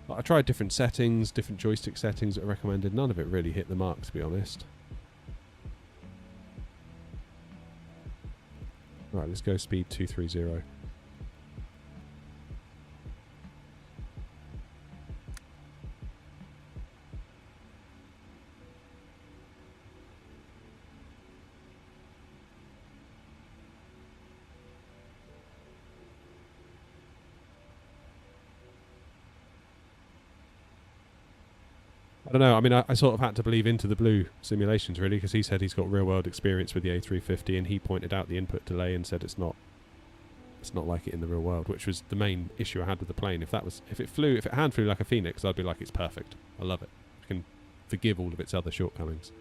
Like, I tried different settings, different joystick settings that are recommended. None of it really hit the mark, to be honest. Right, let's go speed 230. I don't know. I mean, I sort of had to believe Into the Blue simulations, really, because he said he's got real-world experience with the A350, and he pointed out the input delay and said it's not like it in the real world, which was the main issue I had with the plane. If it hand flew like a Phoenix, I'd be like, it's perfect. I love it. I can forgive all of its other shortcomings.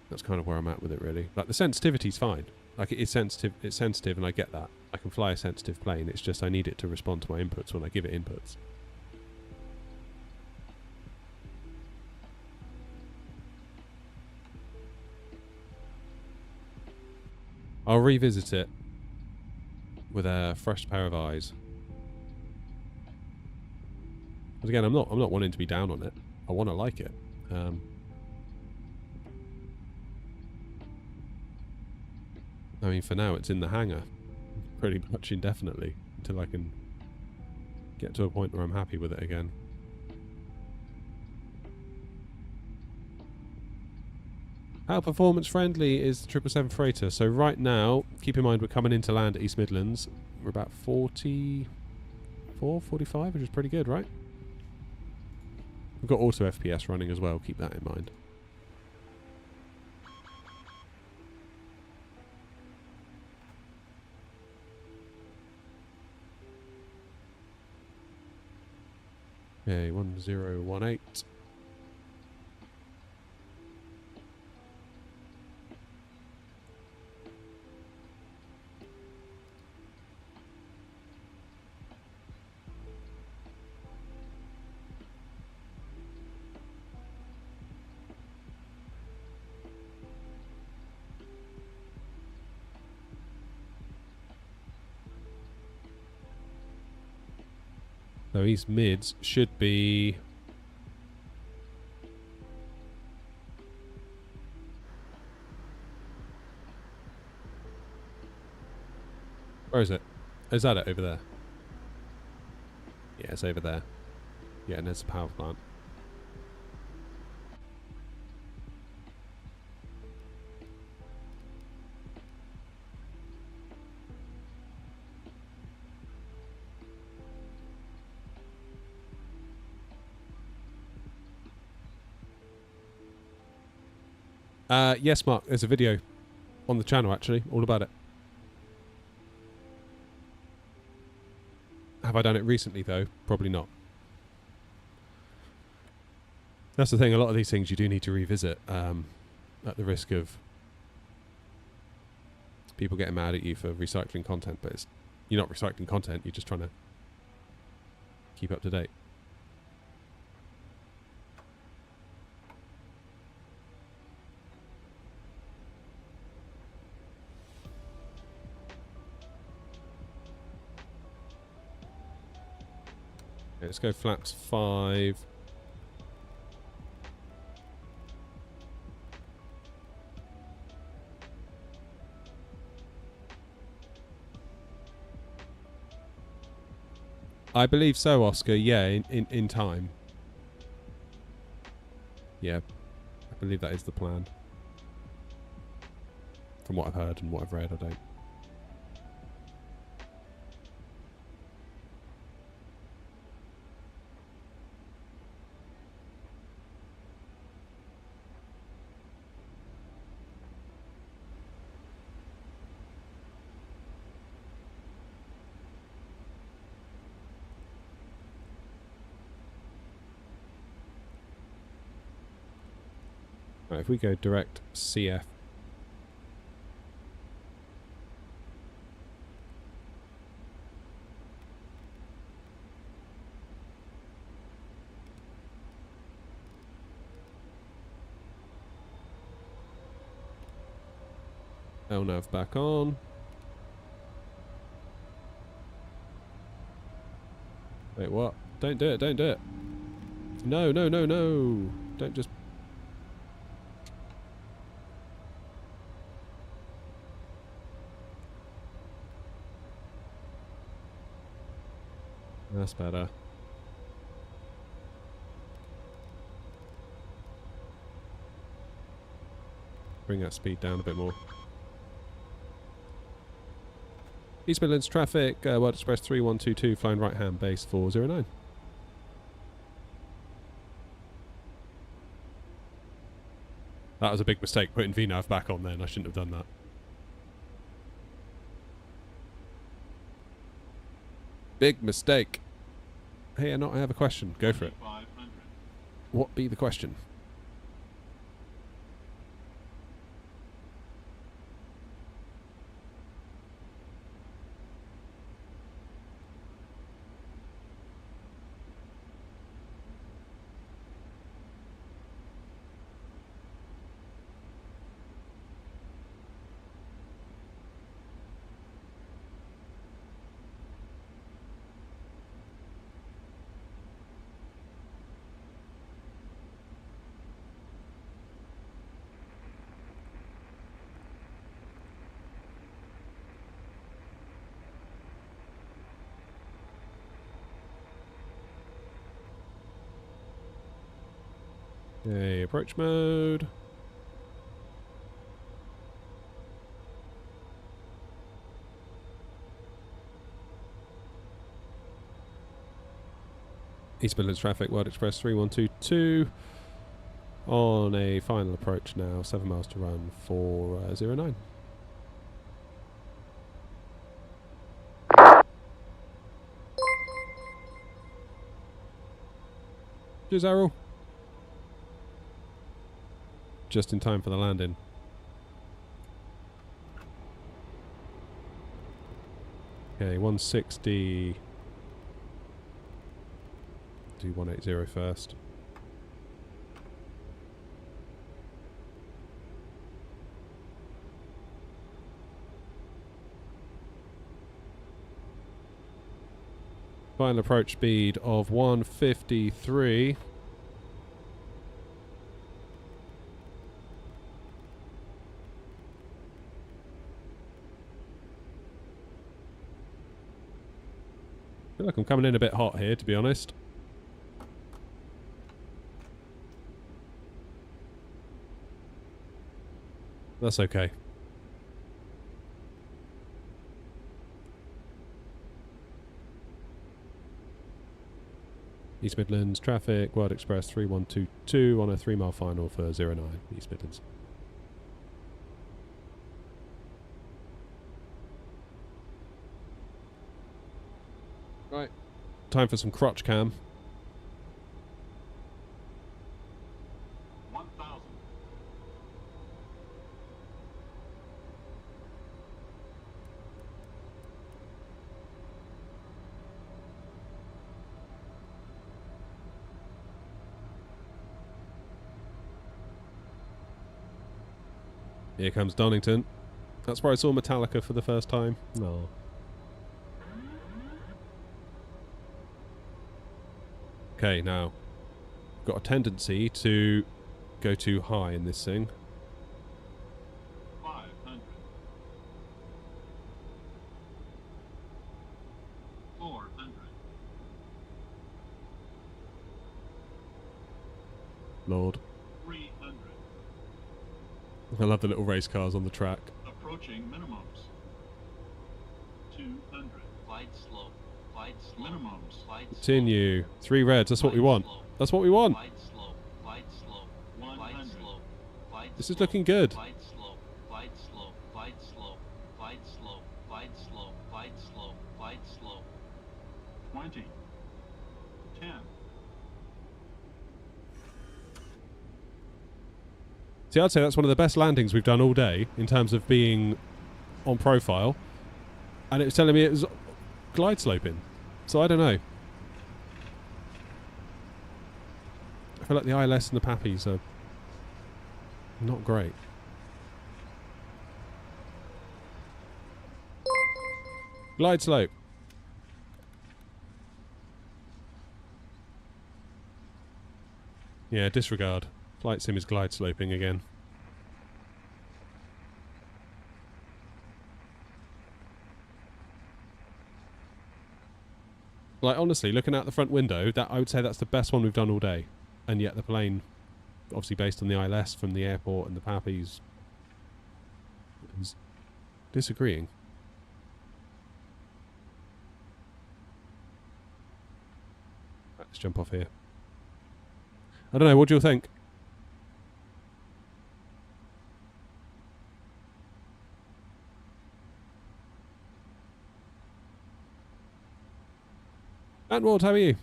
That's kind of where I'm at with it, really. Like, the sensitivity's fine. Like, it is sensitive. It's sensitive, and I get that. I can fly a sensitive plane. It's just I need it to respond to my inputs when I give it inputs. I'll revisit it with a fresh pair of eyes. But again, I'm not wanting to be down on it. I want to like it. I mean, for now, it's in the hangar, pretty much indefinitely, until I can get to a point where I'm happy with it again. How performance friendly is the 777 freighter? So right now, keep in mind we're coming into land at East Midlands. We're about 44, 45, which is pretty good, right? We've got auto FPS running as well, keep that in mind. Okay, 1018. So East Mids should be... Where is it? Is that it over there? Yeah, it's over there. Yeah, and there's a power plant. Yes, Mark, there's a video on the channel, actually, all about it. Have I done it recently, though? Probably not. That's the thing, a lot of these things you do need to revisit, at the risk of people getting mad at you for recycling content, but you're not recycling content, you're just trying to keep up to date. Let's go flaps 5. I believe so, Oscar. Yeah, in time. Yeah, I believe that is the plan. From what I've heard and what I've read, I don't. Right, if we go direct CF. LNAV back on. Wait, what? Don't do it, don't do it. No, no, no, no. Don't just... That's better. Bring that speed down a bit more. East Midlands traffic, World Express 3122, flying right hand, base 409. That was a big mistake, putting VNAV back on then. I shouldn't have done that. Big mistake. Hey, I have a question. Go for it. What be the question? Okay, approach mode. East Midlands traffic, World Express 3122. On a final approach now, 7 miles to run, 409. Cheers, Errol. Just in time for the landing. Okay, 160. Do 180 first. Final approach speed of 153. I feel like I'm coming in a bit hot here, to be honest. That's okay. East Midlands traffic, World Express 3122 on a 3-mile final for 09, East Midlands. Right, time for some crotch cam. 1,000. Here comes Donington. That's where I saw Metallica for the first time. No. Okay, now, got a tendency to go too high in this thing. 500. 400. Lord. 300. I love the little race cars on the track. Approaching minimums. 200. Glide slope. Glide slope. Minimums. Glide slope. Continue. 3 reds, that's what we want. That's what we want. Glide slope. Glide slope. 100. Glide This is looking good. Glide slope. Glide slope. Glide slope. Glide slope. Glide slope. Glide slope. Glide slope. 20. 10. See, I'd say that's one of the best landings we've done all day in terms of being on profile. And it was telling me it was glide sloping. So I don't know. I feel like the ILS and the Pappies are not great. Glide slope. Yeah, disregard. Flight sim is glide sloping again. Like, honestly, looking out the front window, that I would say that's the best one we've done all day. And yet the plane, obviously based on the ILS from the airport and the Pappies, is disagreeing. Let's jump off here. I don't know, what do you think? Antwald, how are you?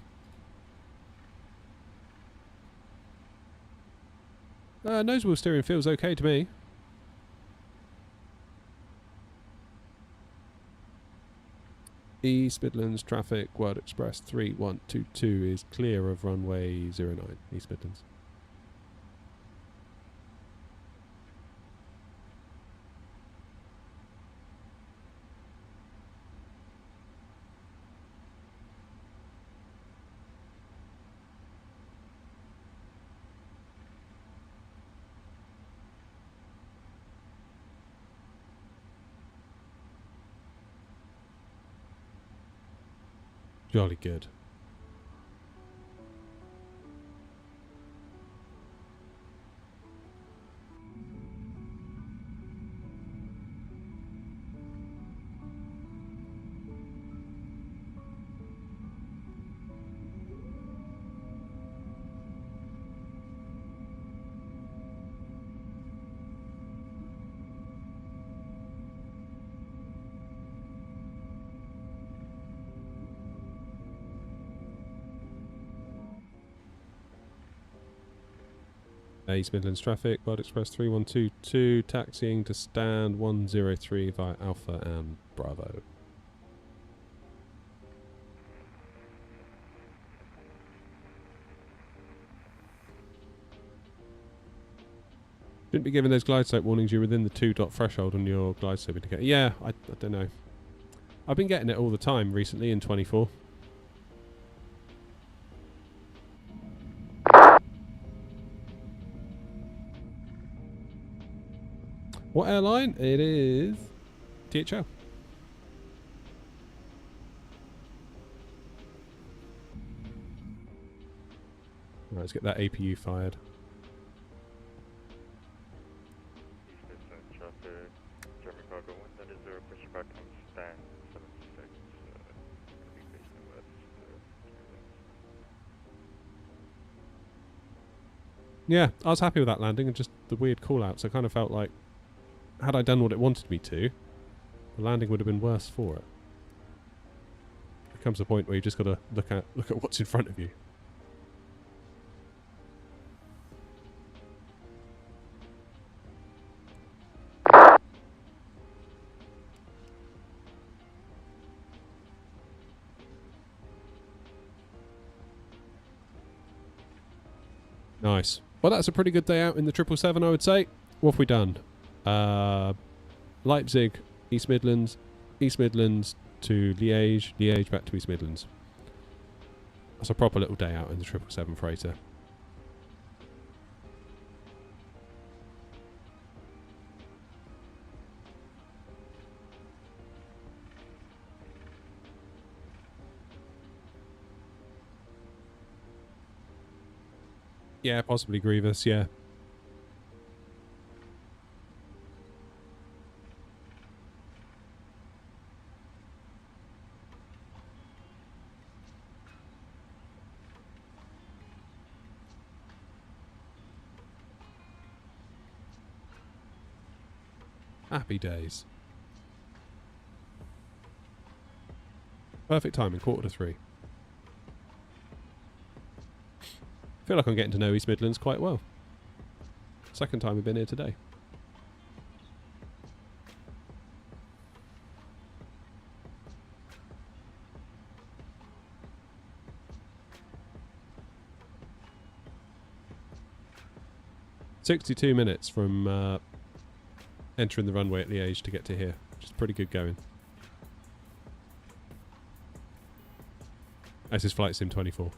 Nose wheel steering feels okay to me. East Midlands traffic, World Express 3122 is clear of runway 09, East Midlands. Jolly good. East Midlands traffic, World Express 3122, taxiing to stand 103 via Alpha and Bravo. Shouldn't be giving those glide slope warnings. You're within the 2 dot threshold on your glide slope indicator. Yeah, I don't know. I've been getting it all the time recently in 24. What airline? It is DHL. Right, let's get that APU fired. East Midlands traffic, German cargo 1, that is 0, pushback on stand 76, be facing west, Yeah, I was happy with that landing and just the weird call-outs. I kind of felt like, had I done what it wanted me to, the landing would have been worse for it. There comes a point where you just got to look at what's in front of you. Nice. Well, that's a pretty good day out in the 777, I would say. What have we done? Leipzig, East Midlands to Liège, Liège back to East Midlands. That's a proper little day out in the 777 freighter. Yeah, possibly Grievous, yeah. Happy days. Perfect timing, 2:45. I feel like I'm getting to know East Midlands quite well. Second time we've been here today. "62 minutes from entering the runway at Liège to get to here, which is pretty good going. This is Flight Sim 24.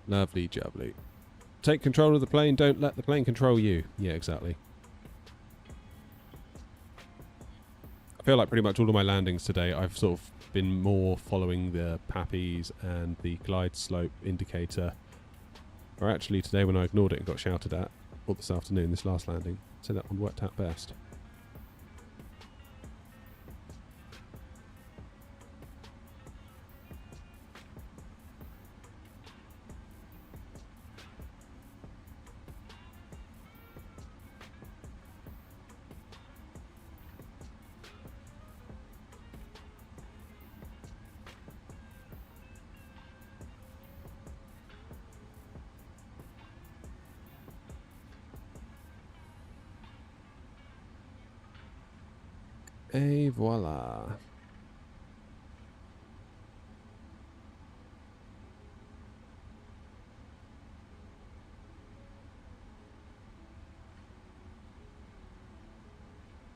Lovely jubbly. Take control of the plane, don't let the plane control you. Yeah, exactly. I feel like pretty much all of my landings today I've sort of been more following the PAPIs and the glide slope indicator. Or actually today when I ignored it and got shouted at, or this afternoon, this last landing, so that one worked out best. Et voila.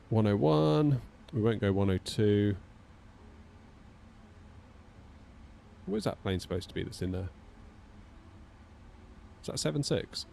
"101. We won't go 102. Where's that plane supposed to be that's in there? Is that 7.6?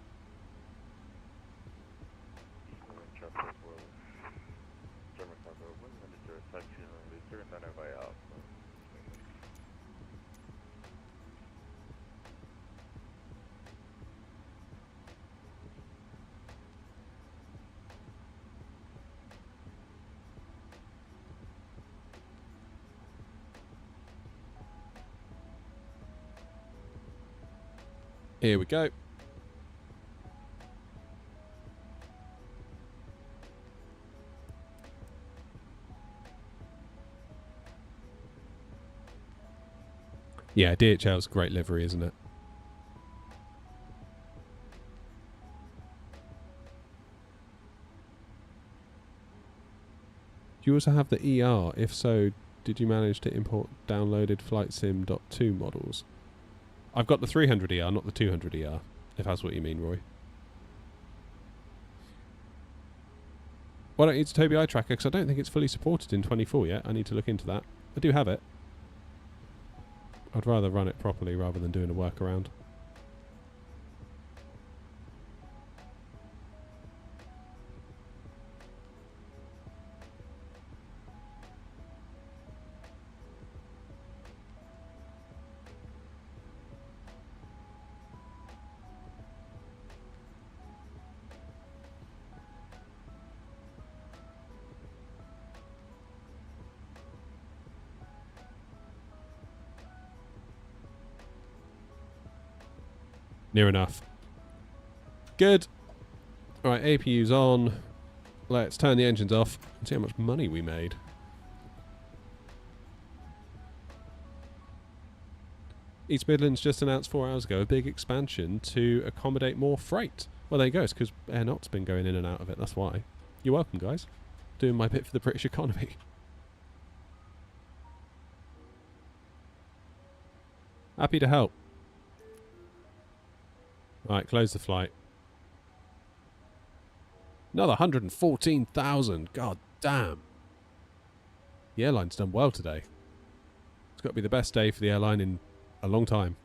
Here we go. Yeah, DHL's a great livery, isn't it? Do you also have the ER? If so, did you manage to import downloaded FlightSim.2 models? I've got the 300 ER, not the 200 ER, if that's what you mean, Roy. Why don't you use Tobii Eye Tracker? Because I don't think it's fully supported in 24 yet. I need to look into that. I do have it. I'd rather run it properly rather than doing a workaround. Near enough. Good. Alright, APU's on. Let's turn the engines off and see how much money we made. East Midlands just announced 4 hours ago a big expansion to accommodate more freight. Well, there you go. It's because Air Not's been going in and out of it. That's why. You're welcome, guys. Doing my bit for the British economy. Happy to help. Right, close the flight. Another 114,000. God damn. The airline's done well today. It's got to be the best day for the airline in a long time.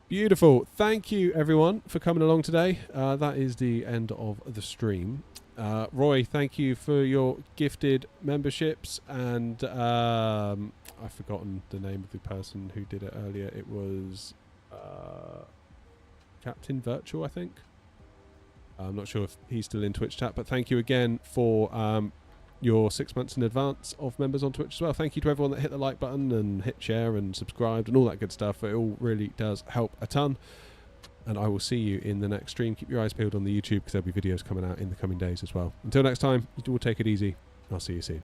Beautiful. Thank you, everyone, for coming along today. That is the end of the stream. Roy, thank you for your gifted memberships. And I've forgotten the name of the person who did it earlier. It was Captain Virtual, I think. I'm not sure if he's still in Twitch chat, but thank you again for your 6 months in advance of members on Twitch as well. Thank you to everyone that hit the like button and hit share and subscribed and all that good stuff. It all really does help a ton. And I will see you in the next stream. Keep your eyes peeled on the YouTube because there'll be videos coming out in the coming days as well. Until next time, we'll take it easy. I'll see you soon.